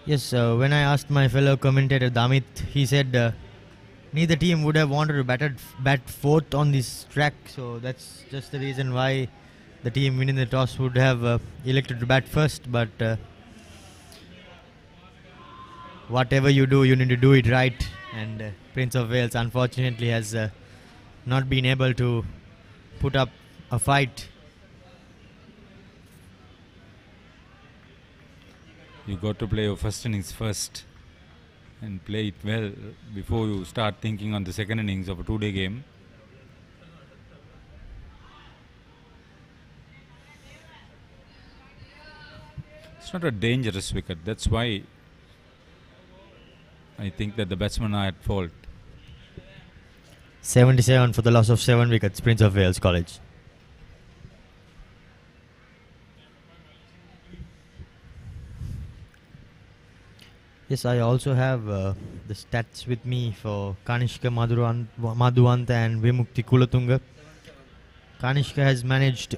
Yes, when I asked my fellow commentator Damit, he said neither team would have wanted to bat fourth on this track, so that's just the reason why the team winning the toss would have elected to bat first. But whatever you do, you need to do it right, and Prince of Wales unfortunately has not been able to put up a fight. You got to play your first innings first and play it well before you start thinking on the second innings of a two-day game. It's not a dangerous wicket. That's why I think that the batsmen are at fault. 77 for the loss of 7 wickets, Prince of Wales College. Yes, I also have the stats with me for Kanishka Madhuanta and Vimukti Kulatunga. Kanishka has managed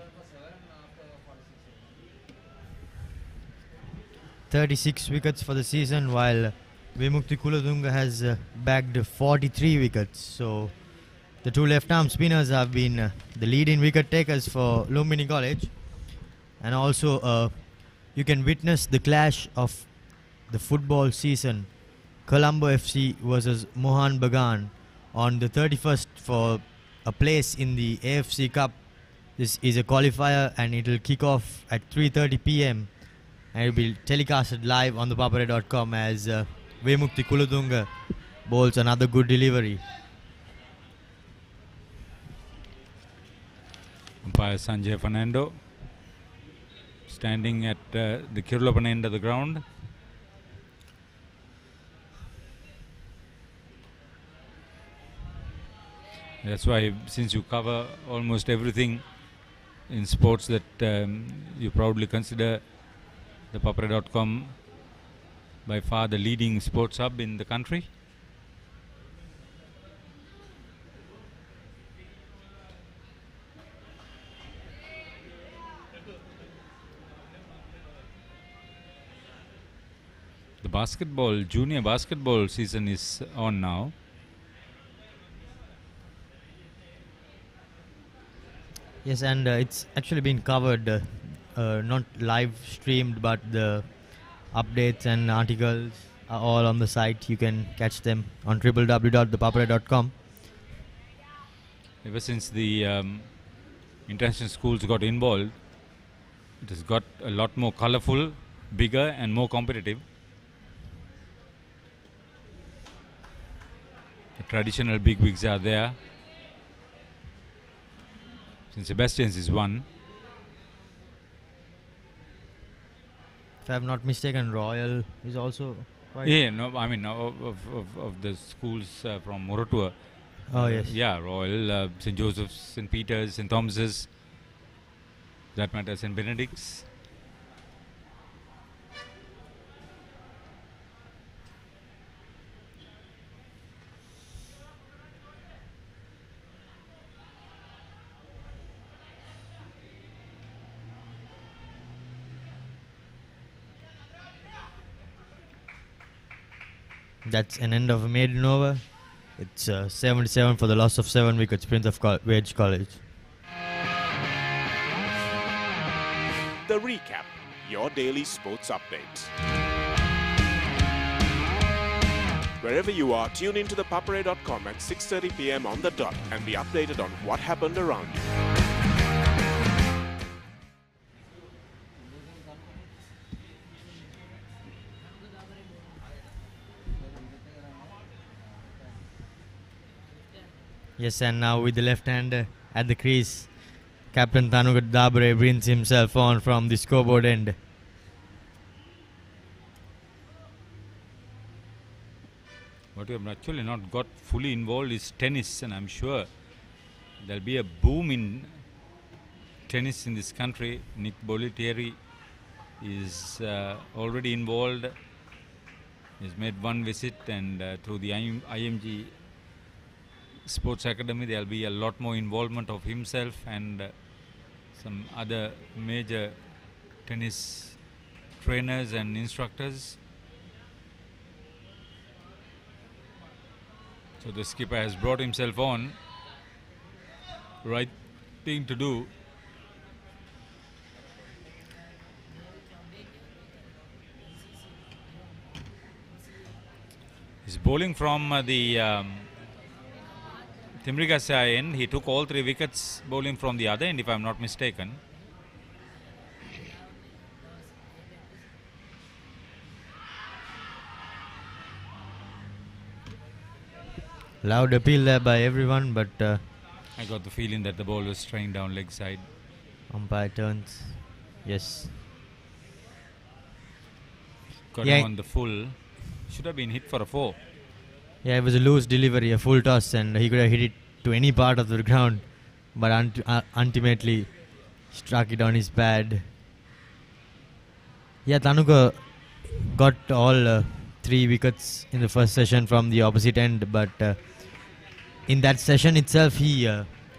36 wickets for the season, while Vimukti Kulatunga has bagged 43 wickets. So the two left-arm spinners have been the leading wicket takers for Lumbini College. And also you can witness the clash of the football season, Colombo FC versus Mohan Bagan on the 31st for a place in the AFC Cup. This is a qualifier and it will kick off at 3:30 p.m. and it will be telecasted live on ThePapare.com as Vimukti Kulatunga bowls another good delivery. Umpire Sanjay Fernando standing at the Kirlopan end of the ground. That's why, since you cover almost everything in sports, that you proudly consider ThePapare.com by far the leading sports hub in the country. The junior basketball season is on now. Yes, and it's actually been covered, not live streamed, but the updates and articles are all on the site. You can catch them on www.thepapare.com. Ever since the international schools got involved, it has got a lot more colorful, bigger and more competitive. The traditional bigwigs are there. St. Sebastian's is one. If I'm not mistaken, Royal is also quite... Yeah, no, I mean, of the schools from Morotua. Oh, yes. Yeah, Royal, St. Joseph's, St. Peter's, St. Thomas's, that matter, St. Benedict's. That's an end of a maiden over. It's 77 for the loss of 7 wickets, Prince of Wales College. The Recap, your daily sports update. Wherever you are, tune into ThePapare.com at 6:30 p.m. on the dot and be updated on what happened around you. Yes, and now with the left hand at the crease, Captain Tanuka Dabre brings himself on from the scoreboard end. What we have actually not got fully involved is tennis, and I'm sure there'll be a boom in tennis in this country. Nick Bollettieri is already involved. He's made one visit, and through the IMG Sports Academy, there'll be a lot more involvement of himself and some other major tennis trainers and instructors. So the skipper has brought himself on. Right thing to do. He's bowling from the Timrigasa end. He took all 3 wickets bowling from the other end, if I'm not mistaken. Loud appeal there by everyone, but I got the feeling that the ball was straying down leg side. Umpire turns. Yes. Got him on the full. Should have been hit for a 4. Yeah, it was a loose delivery, a full toss, and he could have hit it to any part of the ground, but ultimately struck it on his pad. Yeah, Tanuka got all 3 wickets in the first session from the opposite end, but in that session itself he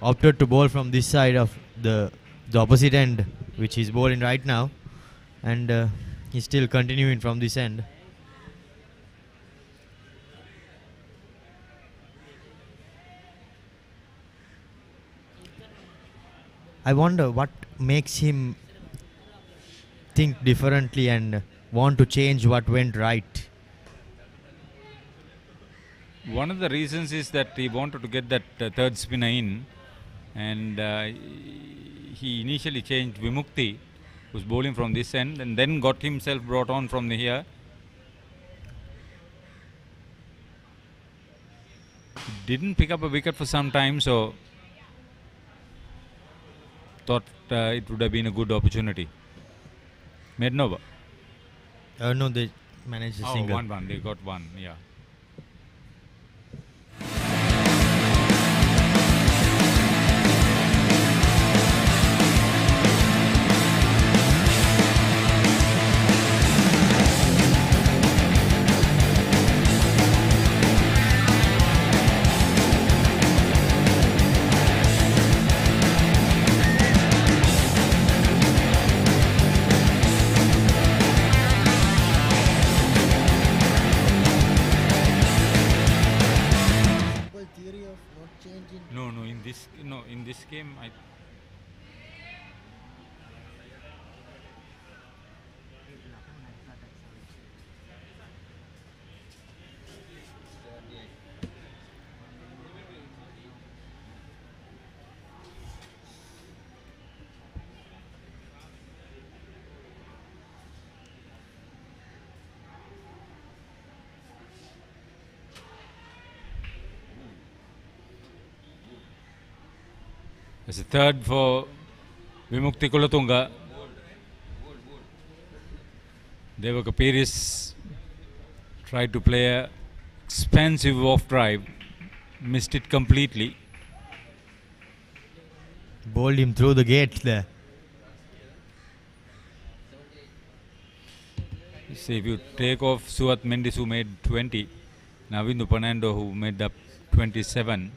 opted to bowl from this side of the opposite end, which he's bowling right now, and he's still continuing from this end. I wonder what makes him think differently and want to change what went right. One of the reasons is that he wanted to get that third spinner in, and he initially changed Vimukti, who's bowling from this end, and then got himself brought on from here. Didn't pick up a wicket for some time, so thought it would have been a good opportunity. Made no over. No, they managed a single. 1-1. They got 1, yeah. In this game, There's a third for Vimukti Kulatunga. Devaka Piris tried to play a expensive off drive, missed it completely. Bowled him through the gate there. See, if you take off Suat Mendis, who made 20, Navindu Panando, who made up 27.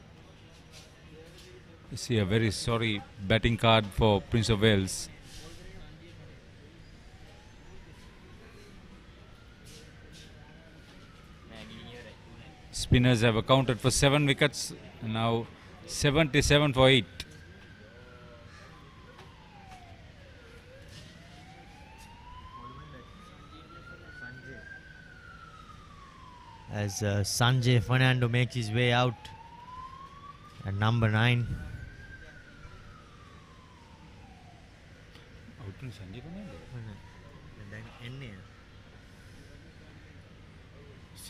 You see a very sorry batting card for Prince of Wales. Spinners have accounted for 7 wickets, and now 77 for 8. As Sanjay Fernando makes his way out at number 9.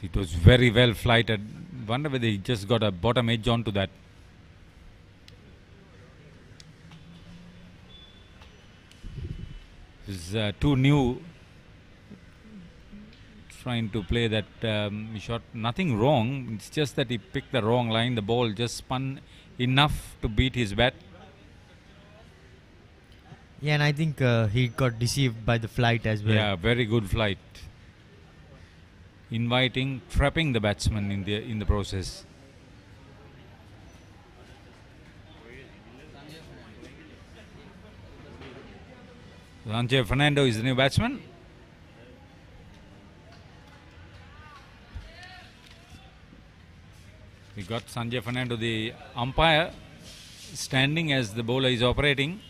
It was very well flighted. Wonder whether he just got a bottom edge onto that. He's too new, trying to play that shot. Nothing wrong. It's just that he picked the wrong line. The ball just spun enough to beat his bat. Yeah, and I think he got deceived by the flight as well. Yeah, very good flight. Inviting, trapping the batsman in the process. Sanjay Fernando is the new batsman. We got Sanjay Fernando, the umpire, standing as the bowler is operating.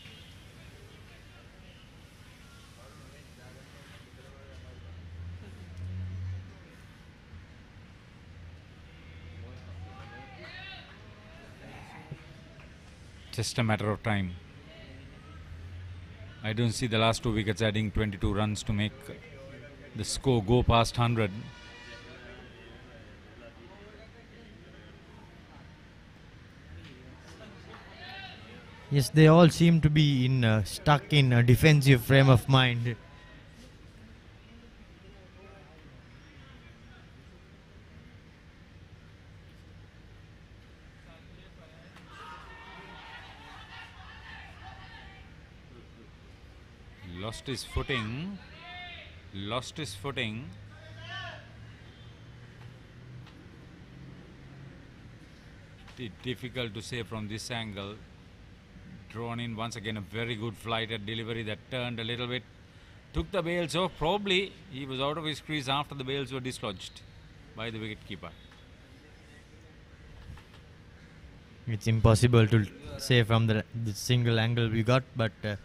Just a matter of time. I don't see the last 2 wickets adding 22 runs to make the score go past 100. Yes, they all seem to be stuck in a defensive frame of mind. Lost his footing. Lost his footing. Difficult to say from this angle. Drawn in once again, a very good flight at delivery that turned a little bit. Took the bails off. Probably he was out of his crease after the bails were dislodged by the wicketkeeper. It's impossible to say from the single angle we got, but the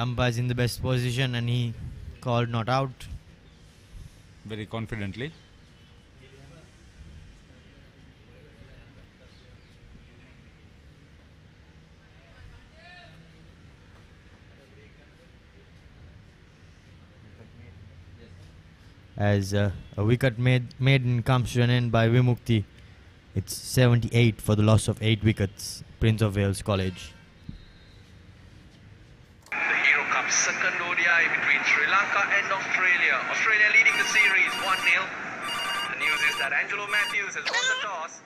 umpire is in the best position and he called not out. Very confidently. As a wicket maiden comes to an end by Vimukti. It's 78 for the loss of 8 wickets, Prince of Wales College. The Hero Cup second ODI between Sri Lanka and Australia. Australia leading the series 1-0. The news is that Angelo Matthews has won the toss.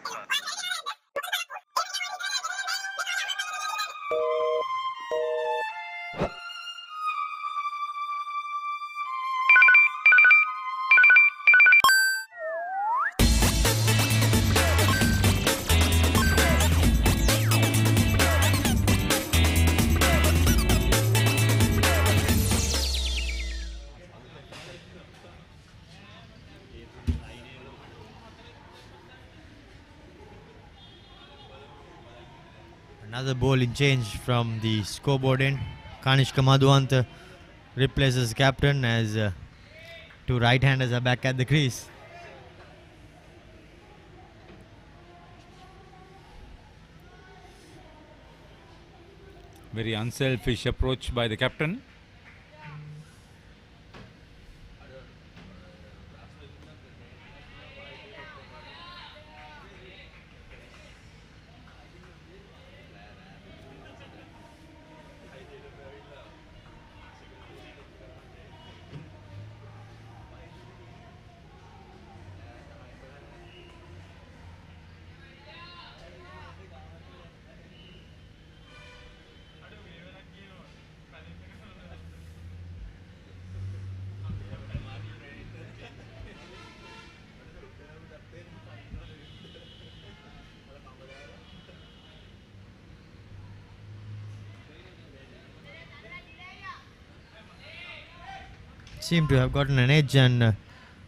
Another bowling change from the scoreboard end. Kanishka Madhuanta replaces captain as 2 right-handers are back at the crease. Very unselfish approach by the captain. Seem to have gotten an edge and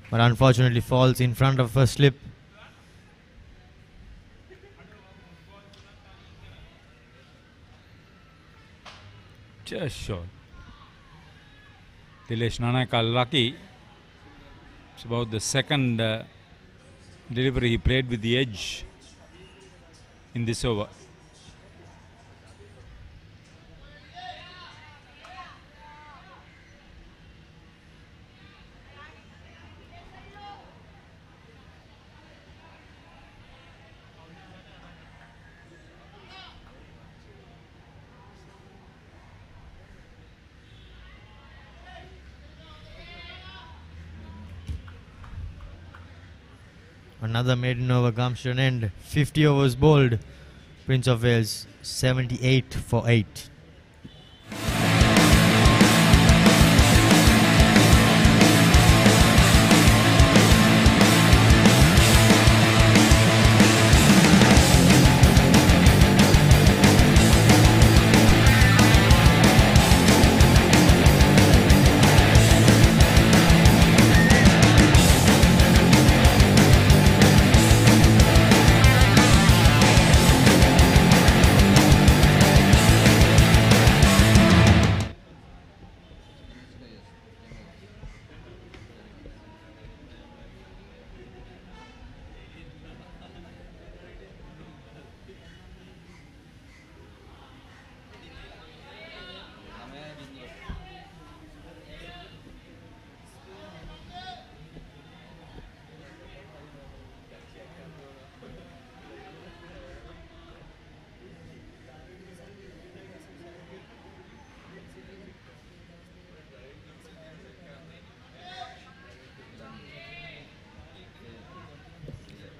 but unfortunately falls in front of a slip. Just short. Dilesh Nanaka lucky. It's about the second delivery he played with the edge in this over. Another maiden over comes to an end. 50 overs bowled. Prince of Wales 78 for 8.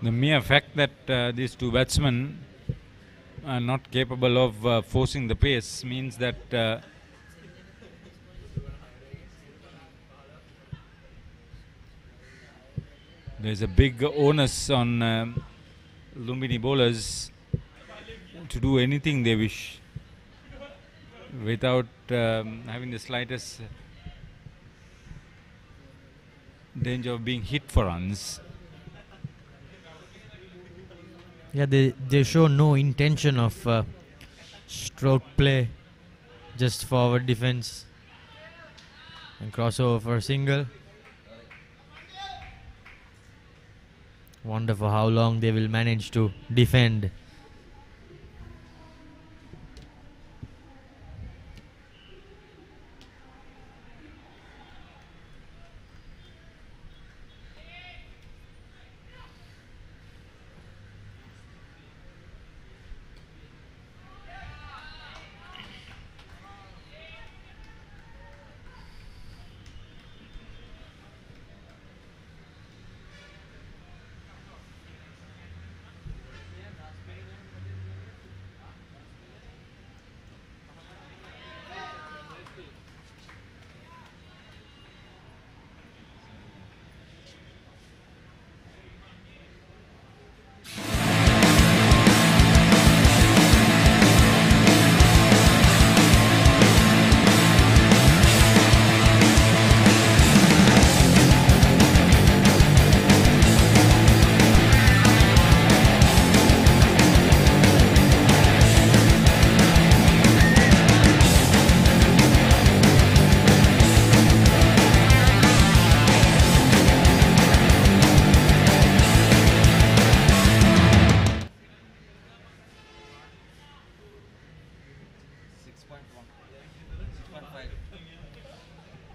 The mere fact that these two batsmen are not capable of forcing the pace means that there's a big onus on Lumbini bowlers to do anything they wish without having the slightest danger of being hit for runs. Yeah, they show no intention of stroke play, just forward defense and crossover for a single. Wonder for how long they will manage to defend.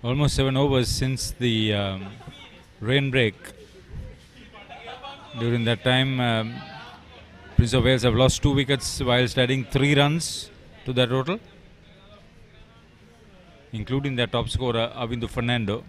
Almost 7 overs since the rain break. During that time, Prince of Wales have lost 2 wickets whilst adding 3 runs to their total, including their top scorer Avindu Fernando.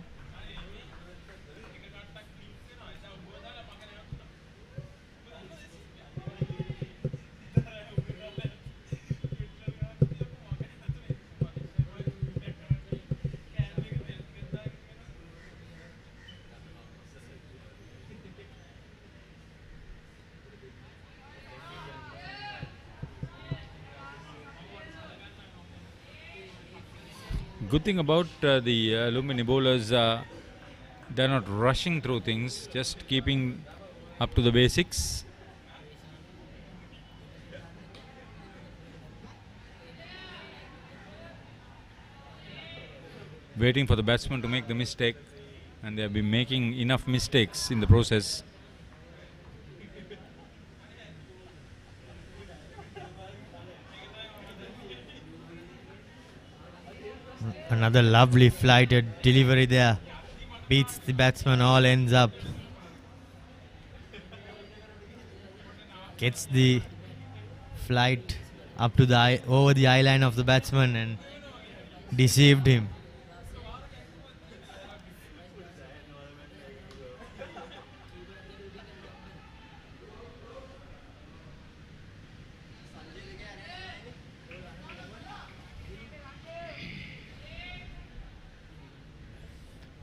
Good thing about the Lumbini bowlers, they're not rushing through things, just keeping up to the basics. Waiting for the batsman to make the mistake, and they have been making enough mistakes in the process. Another lovely flighted delivery there. Beats the batsman, all ends up. Gets the flight up to the over the eye line of the batsman and deceived him.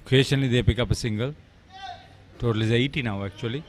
Occasionally they pick up a single. Total is 80 now actually.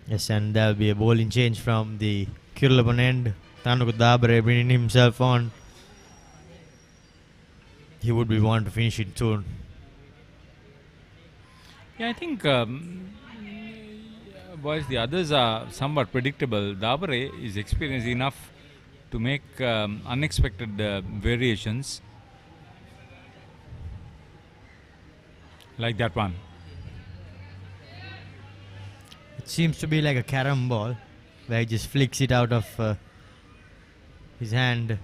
Yes, and there will be a bowling change from the Kirlaban end. ThePapare bringing himself on. He would be one to finish it soon. Yeah, I think boys, the others are somewhat predictable. ThePapare is experienced enough to make unexpected variations like that one. It seems to be like a carom ball where he just flicks it out of his hand.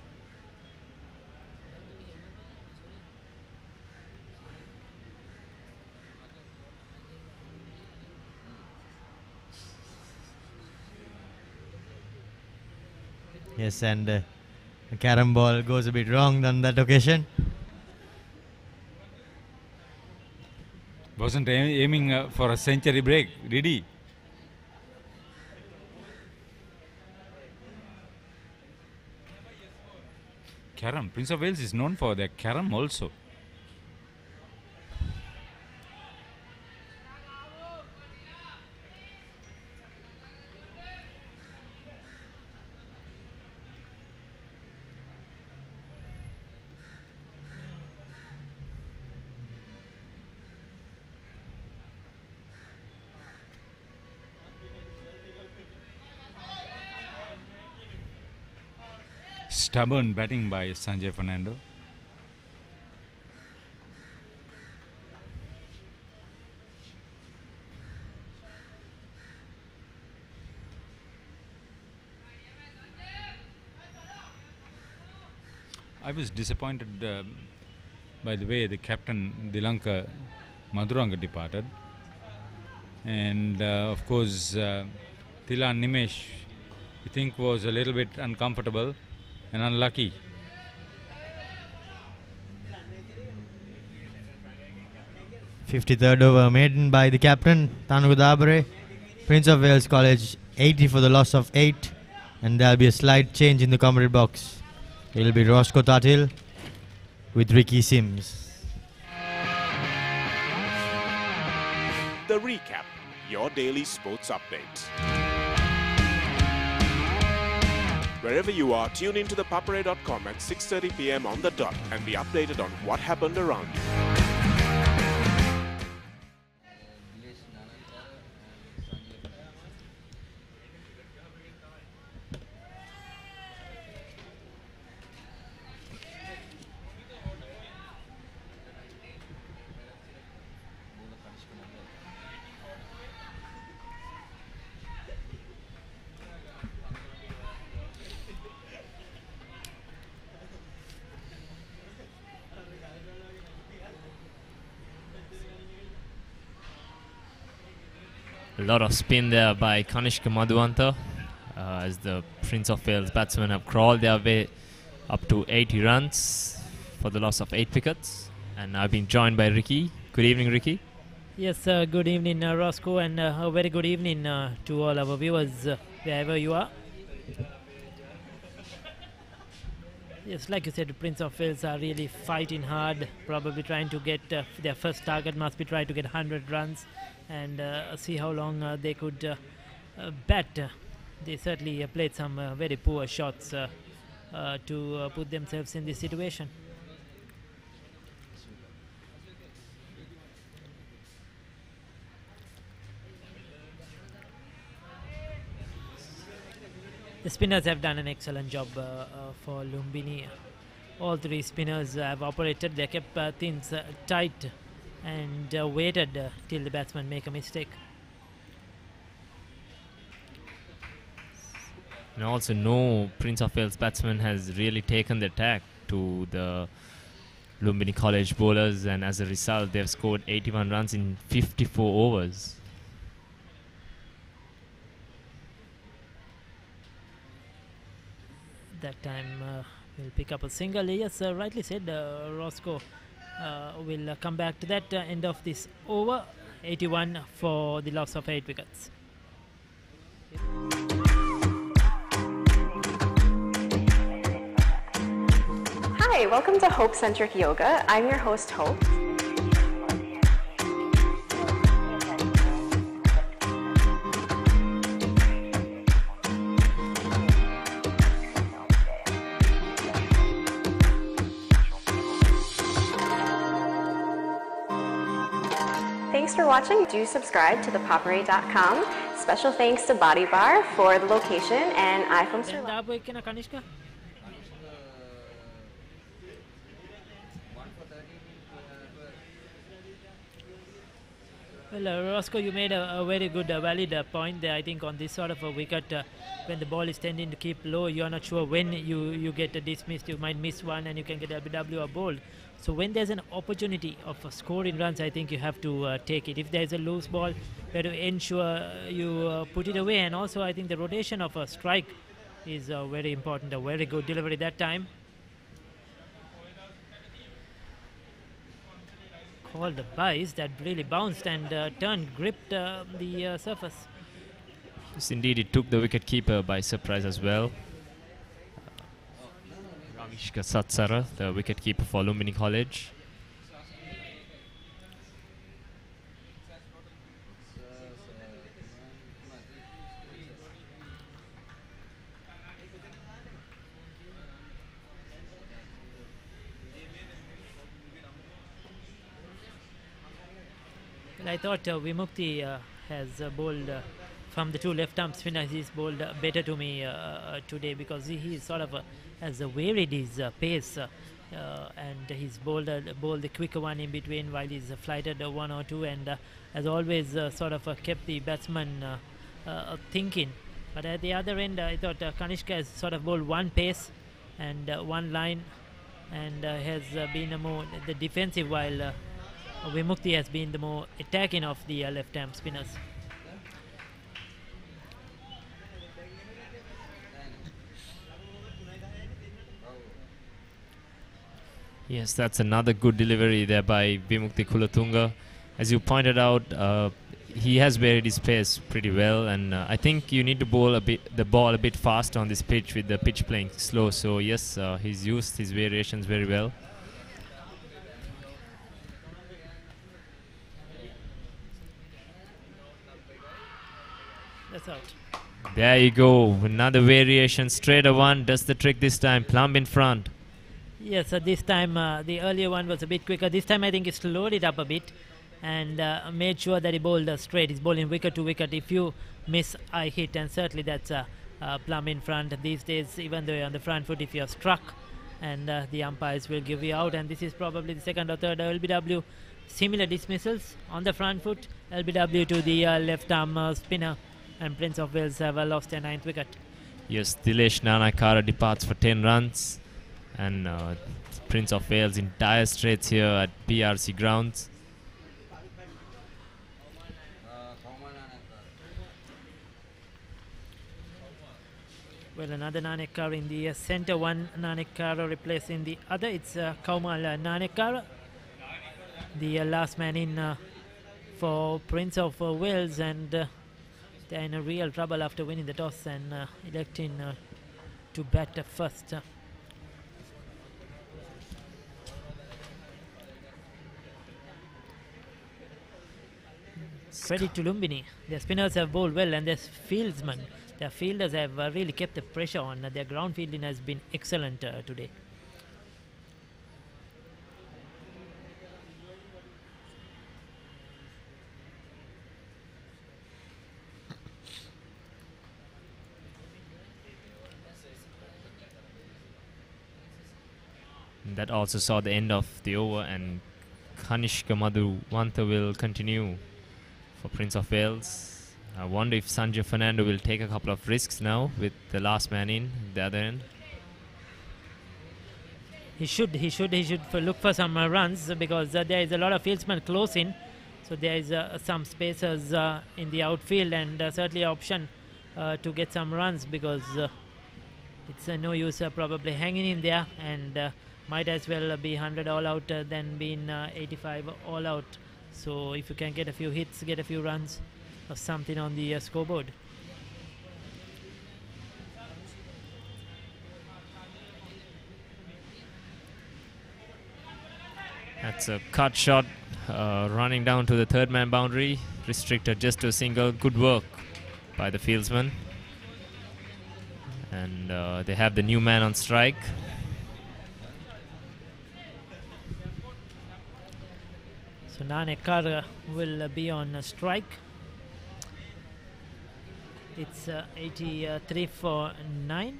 Yes, and the carom ball goes a bit wrong on that occasion. Wasn't aiming for a century break, did he? Carom. Prince of Wales is known for their carom also. Stubborn batting by Sanjay Fernando. I was disappointed by the way the captain Dilanka Maduranga departed, and of course Tilan Nimesh, I think, was a little bit uncomfortable and unlucky. /53rd over maiden by the captain ThePapare. Prince of Wales College 80 for the loss of 8, and there will be a slight change in the commentary box. It will be Roscoe Tatil with Ricky Sims. The recap, your daily sports update. Wherever you are, tune in to ThePapare.com at 6:30 p.m. on the dot and be updated on what happened around you. A lot of spin there by Kanishka Madhuanta as the Prince of Wales batsmen have crawled their way up to 80 runs for the loss of 8 wickets. And I've been joined by Ricky. Good evening, Ricky. Yes, good evening, Roscoe, and a very good evening to all our viewers wherever you are. Yes, like you said, the Prince of Wales are really fighting hard, probably trying to get their first target must be trying to get 100 runs and see how long they could bat. They certainly played some very poor shots to put themselves in this situation. The spinners have done an excellent job for Lumbini. All three spinners have operated. They kept things tight and waited till the batsman make a mistake. And also, no Prince of Wales batsman has really taken the attack to the Lumbini College bowlers, and as a result, they've scored 81 runs in 54 overs. That time we'll pick up a single. Yes, rightly said, Roscoe will come back to that end of this over. 81 for the loss of 8 wickets. Hi, welcome to Hope Centric Yoga. I'm your host, Hope. Thanks for watching. Do subscribe to ThePapare.com. Special thanks to Body Bar for the location and I from Sri Lanka. Well, Roscoe, you made a very good, valid point there. I think on this sort of a wicket, when the ball is tending to keep low, you are not sure when you get dismissed. You might miss one and you can get LBW or bowled. So when there's an opportunity of scoring runs, I think you have to take it. If there's a loose ball, you have to ensure you put it away. And also, I think the rotation of a strike is very important. A very good delivery that time. Called the bice that really bounced and gripped the surface. Yes, indeed, it took the wicket-keeper by surprise as well. Ramishka Satsara, the wicket-keeper for Lumbini College. I thought Vimukti has bowled from the two left-arm spinners. He's bowled better to me today because he sort of has varied his pace and he's bowled the quicker one in between while he's flighted one or two, and has always sort of kept the batsman thinking. But at the other end, I thought Kanishka has sort of bowled one pace and one line, and has been more the defensive, while Vimukti has been the more attacking of the left-arm spinners. Yes, that's another good delivery there by Vimukti Kulatunga. As you pointed out, he has varied his pace pretty well, and I think you need to bowl the ball a bit fast on this pitch with the pitch playing slow. So yes, he's used his variations very well. That's out. There you go, another variation, straight a one, does the trick this time, plumb in front. Yes, this time the earlier one was a bit quicker. This time I think he slowed it up a bit and made sure that he bowled straight. He's bowling wicket to wicket. If you miss, I hit, and certainly that's plumb in front. These days, even though you're on the front foot, if you're struck, and the umpires will give you out. And this is probably the second or third LBW. Similar dismissals on the front foot. LBW to the left arm spinner, and Prince of Wales have lost their 9th wicket. Yes, Dilesh Nanakara departs for 10 runs, and Prince of Wales in dire straits here at PRC grounds. Well, another Nanekara in the center, one Nanekara replacing the other. It's Kaumal Nanekara, the last man in for Prince of Wales, and they're in a real trouble after winning the toss and electing to bat first. Credit to Lumbini. Their spinners have bowled well, and their fieldsmen, their fielders have really kept the pressure on. Their ground fielding has been excellent today. And that also saw the end of the over, and Kanishka Madhuwanta will continue for Prince of Wales. I wonder if Sanjay Fernando will take a couple of risks now with the last man in the other end. He should look for some runs, because there is a lot of fieldsmen close in, so there is some spaces in the outfield, and certainly option to get some runs, because it's no use probably hanging in there, and might as well be 100 all out than being 85 all out. So if you can get a few hits, get a few runs or something on the scoreboard. That's a cut shot running down to the third man boundary, restricted just to a single. Good work by the fieldsman. And they have the new man on strike. So Nanekar will be on strike. It's 83 for 9.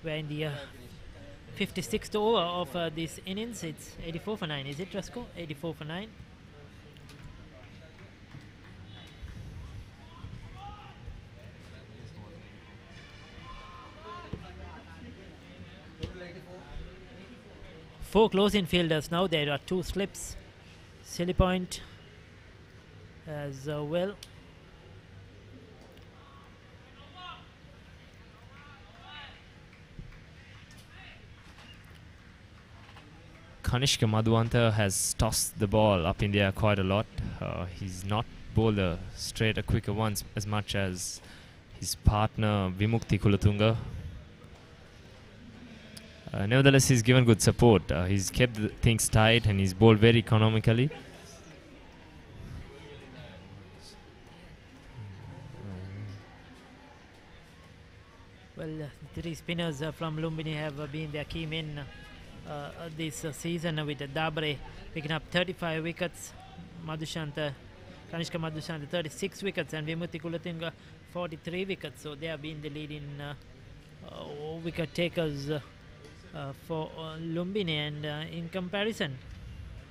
We're in the 56th over of this innings. It's 84 for 9. Is it, Rasko? 84 for 9. Four close-in fielders now. There are 2 slips. Silly point as well. Kanishka Madhuwanta has tossed the ball up in the air quite a lot. He's not bowled a straighter, quicker ones as much as his partner Vimukti Kulatunga. Nevertheless, he's given good support. He's kept things tight and he's bowled very economically. Well, 3 spinners from Lumbini have been their key men this season, with Dabre picking up 35 wickets, Kanishka Madhushanta 36 wickets, and Vimuthi Kulatunga 43 wickets. So they have been the leading wicket takers for Lumbini, and in comparison,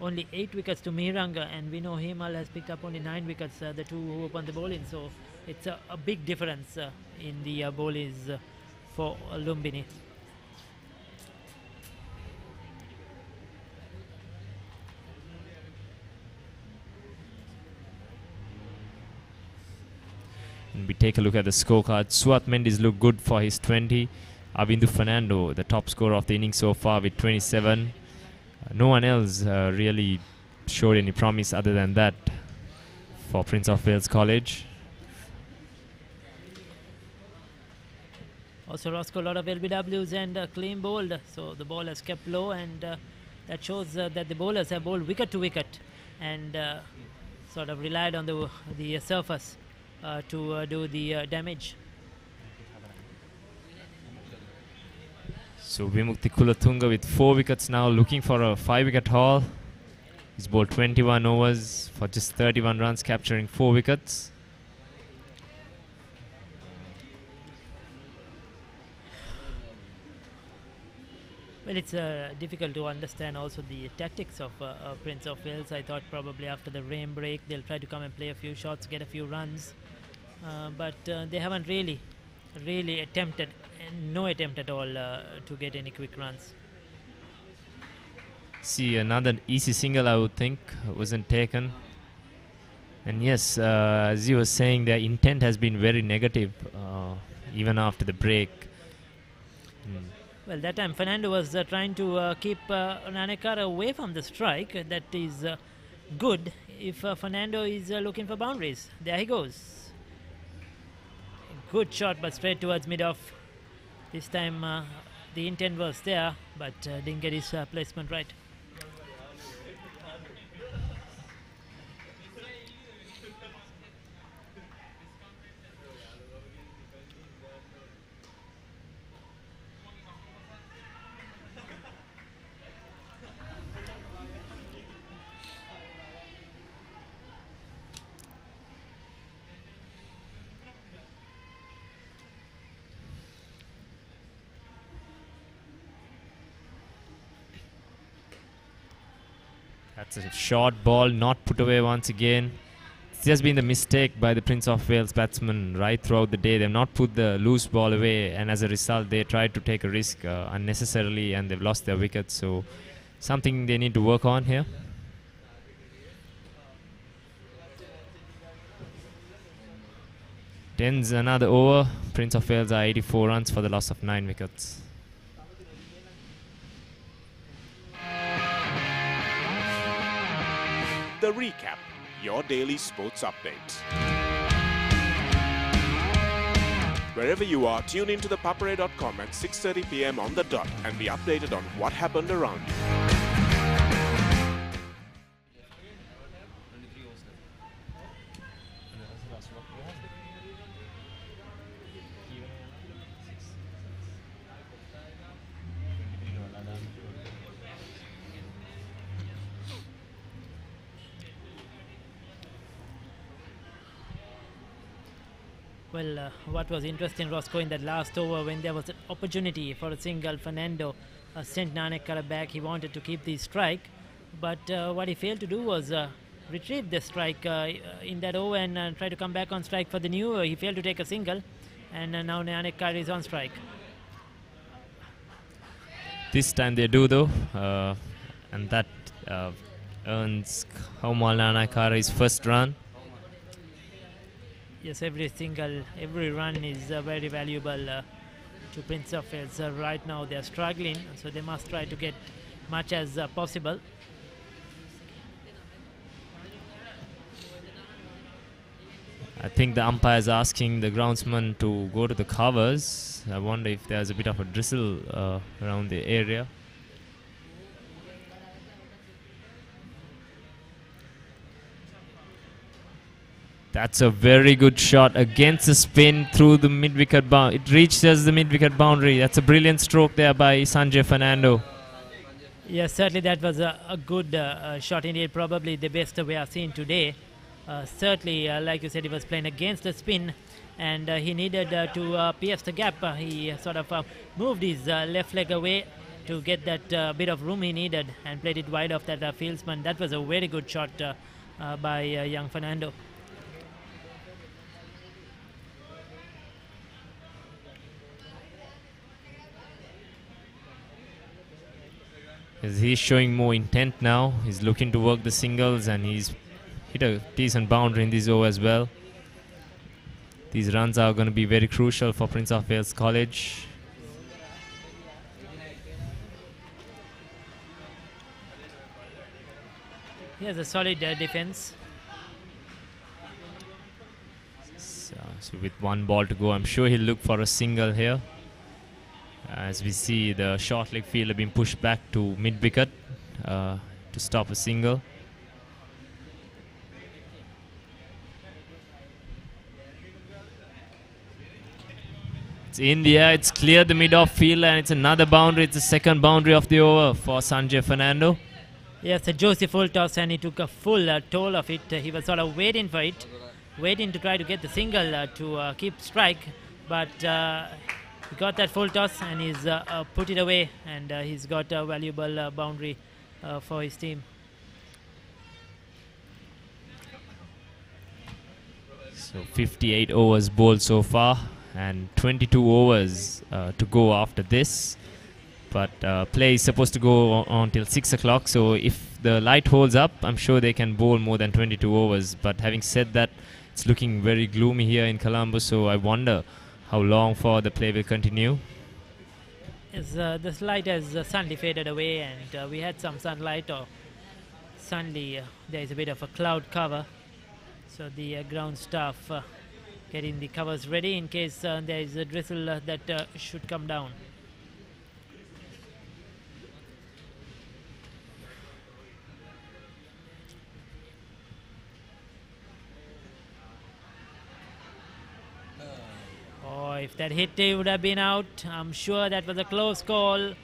only 8 wickets to Mihiranga, and we know Himal has picked up only 9 wickets, the 2 who opened the bowling. So it's a big difference in the bowlers for Lumbini. And we take a look at the scorecard. Suat Mendes looked good for his 20. Avindu Fernando, the top scorer of the innings so far, with 27. No one else really showed any promise other than that for Prince of Wales College. Also, Roscoe, a lot of LBWs and clean bowled, so the ball has kept low, and that shows that the bowlers have bowled wicket to wicket and sort of relied on the surface to do the damage. So Vimukti Kulatunga with 4 wickets now, looking for a 5-wicket haul. He's bowled 21 overs for just 31 runs, capturing 4 wickets. Well, it's difficult to understand also the tactics of Prince of Wales. I thought probably after the rain break they'll try to come and play a few shots, get a few runs, but they haven't really attempted, no attempt at all to get any quick runs. See, another easy single, I would think, wasn't taken. And yes, as you were saying, their intent has been very negative even after the break. Well, that time Fernando was trying to keep Nanekar away from the strike. That is good if Fernando is looking for boundaries. There he goes. Good shot, but straight towards mid-off. This time the intent was there, but didn't get his placement right. That's a short ball, not put away once again. It's just been the mistake by the Prince of Wales batsmen right throughout the day. They've not put the loose ball away, and as a result, they tried to take a risk unnecessarily, and they've lost their wickets. So, something they need to work on here. Ends another over. Prince of Wales are 84 runs for the loss of 9 wickets. The recap, your daily sports update. Wherever you are, tune into ThePapare.com at 6:30 p.m. on the dot and be updated on what happened around you. Well, what was interesting, Roscoe, in that last over when there was an opportunity for a single, Fernando sent Nanekara back. He wanted to keep the strike, but what he failed to do was retrieve the strike in that over and try to come back on strike for the new over. He failed to take a single, and now Nanekara is on strike. This time they do though, and that earns Kaumal Nanekara his first run. Yes, every run is very valuable to Prince of Wales. Right now they are struggling, so they must try to get much as possible. I think the umpire is asking the groundsman to go to the covers. I wonder if there's a bit of a drizzle around the area. That's a very good shot against the spin through the mid-wicket boundary. It reaches the mid-wicket boundary. That's a brilliant stroke there by Sanjay Fernando. Yes, certainly that was a good shot indeed, probably the best we have seen today. Certainly, like you said, he was playing against the spin, and he needed to pierce the gap. He sort of moved his left leg away to get that bit of room he needed and played it wide off that fieldsman. That was a very good shot by young Fernando. He's showing more intent now. He's looking to work the singles, and he's hit a decent boundary in this over as well. These runs are going to be very crucial for Prince of Wales College. He has a solid defense. So with one ball to go, I'm sure he'll look for a single here. As we see, the short leg fielder being pushed back to mid-wicket to stop a single. It's in the air, it's cleared the mid-off field, and it's another boundary. It's the second boundary of the over for Sanjay Fernando. Yes, a juicy full toss, and he took a full toll of it. He was sort of waiting for it, waiting to try to get the single to keep strike, but he got that full toss and he's put it away, and he's got a valuable boundary for his team. So 58 overs bowled so far, and 22 overs to go after this. But play is supposed to go on till 6 o'clock, so if the light holds up, I'm sure they can bowl more than 22 overs. But having said that, it's looking very gloomy here in Colombo, so I wonder how long for the play will continue. Yes, the light has suddenly faded away, and we had some sunlight, or suddenly there is a bit of a cloud cover. So the ground staff getting the covers ready in case there is a drizzle that should come down. Oh, if that hit, he would have been out. I'm sure that was a close call.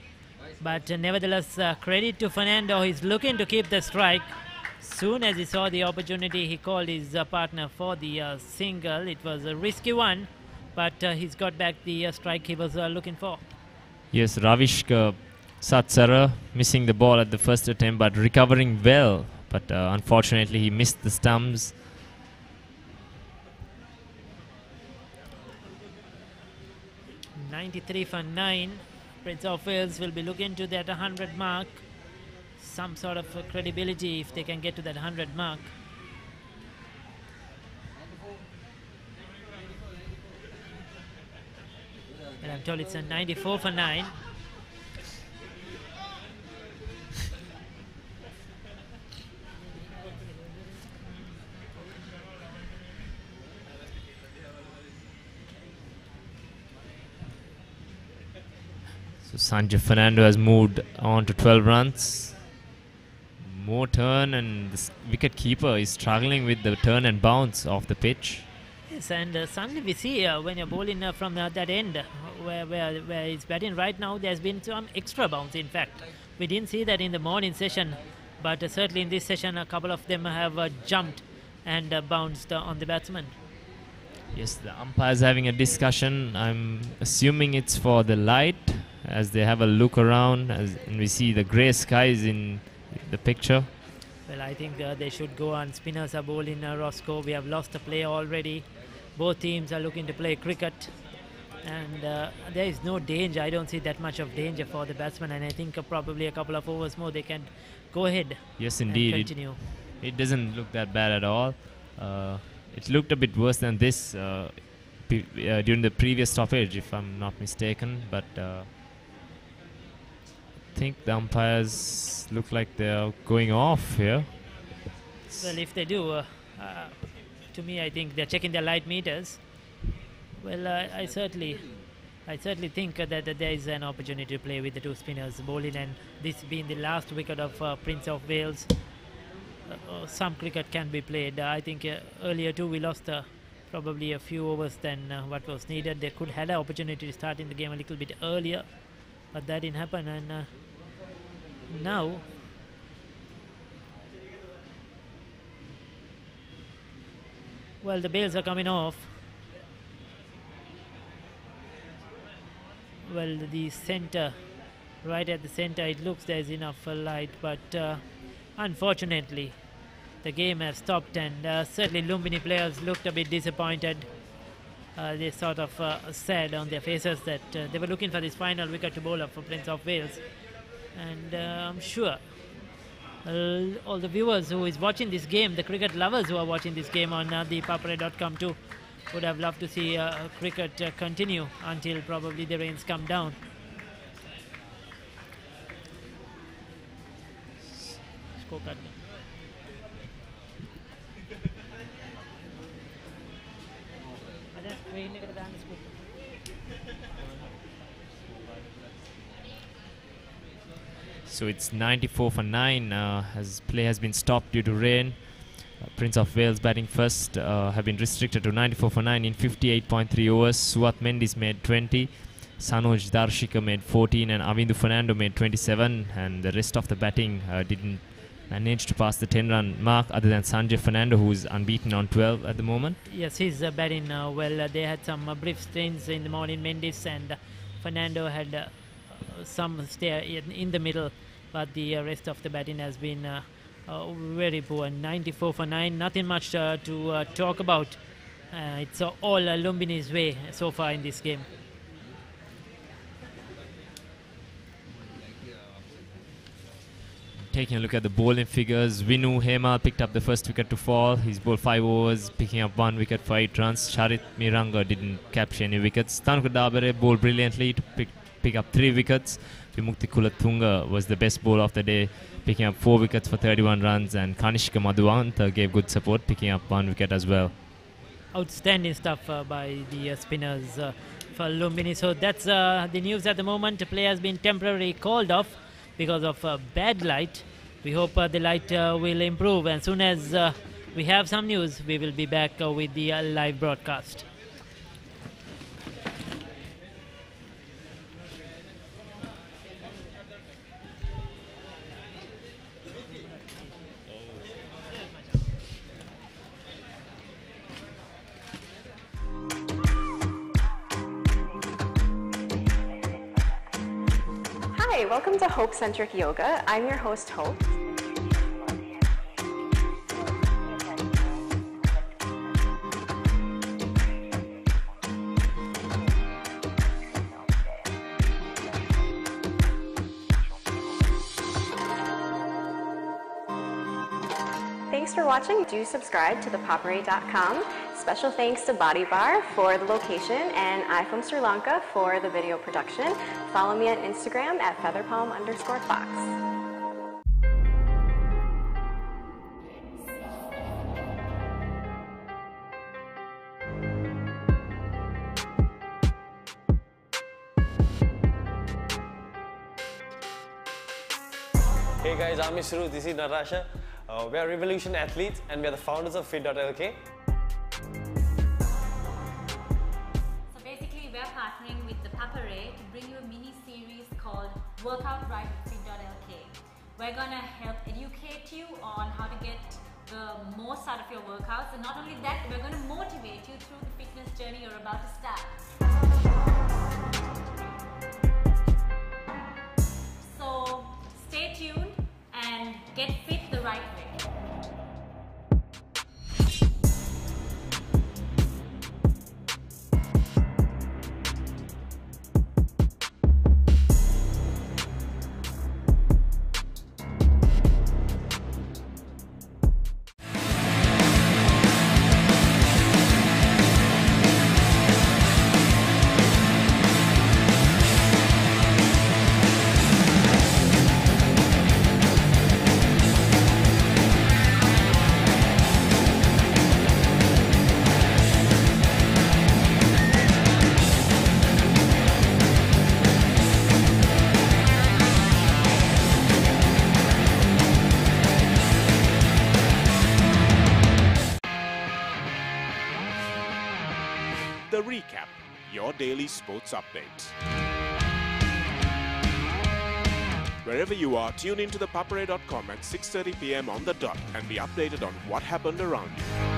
But nevertheless, credit to Fernando. He's looking to keep the strike. Soon as he saw the opportunity, he called his partner for the single. It was a risky one, but he's got back the strike he was looking for. Yes, Ravish Satsara missing the ball at the first attempt but recovering well, but unfortunately he missed the stumps. $93 for 9. Prince of Wales will be looking to that 100 mark. Some sort of credibility if they can get to that 100 mark. And I'm told it's a 94 for 9. So Sanjay Fernando has moved on to 12 runs. More turn, and the wicket keeper is struggling with the turn and bounce off the pitch. Yes, and suddenly we see when you're bowling from that end where he's batting right now, there's been some extra bounce. In fact, we didn't see that in the morning session, but certainly in this session a couple of them have jumped and bounced on the batsman. Yes, the umpire's having a discussion. I'm assuming it's for the light as they have a look around, and we see the grey skies in the picture. Well, I think they should go on. Spinners are bowling Roscoe. We have lost a player already. Both teams are looking to play cricket, and there is no danger. I don't see that much of danger for the batsman, and I think probably a couple of overs more they can go ahead. Yes, indeed. And continue. It doesn't look that bad at all. It looked a bit worse than this during the previous stoppage, if I'm not mistaken, but I think the umpires look like they're going off here. Well, if they do, to me, I think they're checking their light meters. Well, I certainly think that there is an opportunity to play with the two spinners bowling, and this being the last wicket of Prince of Wales, some cricket can be played. I think earlier too we lost probably a few overs than what was needed. They could have an opportunity to start in the game a little bit earlier, but that didn't happen, and now well, the bails are coming off. Well, the center, right at the center, it looks there's enough light, but unfortunately the game has stopped, and certainly Lumbini players looked a bit disappointed. They sort of said on their faces that they were looking for this final wicket to bowl up for Prince of Wales, and I'm sure all the viewers who is watching this game, the cricket lovers who are watching this game on ThePapare.com too, would have loved to see cricket continue until probably the rains come down. Scorecard. So it's 94 for 9 as play has been stopped due to rain. Prince of Wales batting first have been restricted to 94 for 9 in 58.3 overs. Suat Mendis made 20, Sanoj Darshika made 14, and Avindu Fernando made 27, and the rest of the batting didn't manage to pass the 10-run mark other than Sanjay Fernando, who's unbeaten on 12 at the moment. Yes, he's batting well. They had some brief stints in the morning. Mendis and Fernando had some stay in the middle, but the rest of the batting has been very poor. 94 for 9, nothing much to talk about. It's all Lumbini's way so far in this game. Taking a look at the bowling figures, Vinu Hema picked up the first wicket to fall. He's bowled 5 overs, picking up 1 wicket for 8 runs. Charit Miranga didn't capture any wickets. Thanuka Dabere bowled brilliantly to pick up 3 wickets. Vimukti Kulathunga was the best bowler of the day, picking up 4 wickets for 31 runs, and Kanishka Madhuanta gave good support, picking up 1 wicket as well. Outstanding stuff by the spinners for Lumbini. So that's the news at the moment. The play has been temporarily called off because of bad light. We hope the light will improve, and as soon as we have some news, we will be back with the live broadcast. Hi, welcome to Hope Centric Yoga. I'm your host, Hope. Thanks for watching. Do subscribe to ThePapare.com. Special thanks to Body Bar for the location and I from Sri Lanka for the video production. Follow me on Instagram at featherpalm_fox. Hey guys, I'm Ishru, this is Narasha. We are Revolution athletes and we are the founders of Fit.lk. So basically we're partnering with ThePapare to bring you a mini series called Workout Right with Fit.lk. We're gonna help educate you on how to get the most out of your workouts, and not only that, we're gonna motivate you through the fitness journey you're about to start. So stay tuned and get fit the right way. The Recap, your daily sports update. Wherever you are, tune into ThePapare.com at 6:30 p.m. on the dot and be updated on what happened around you.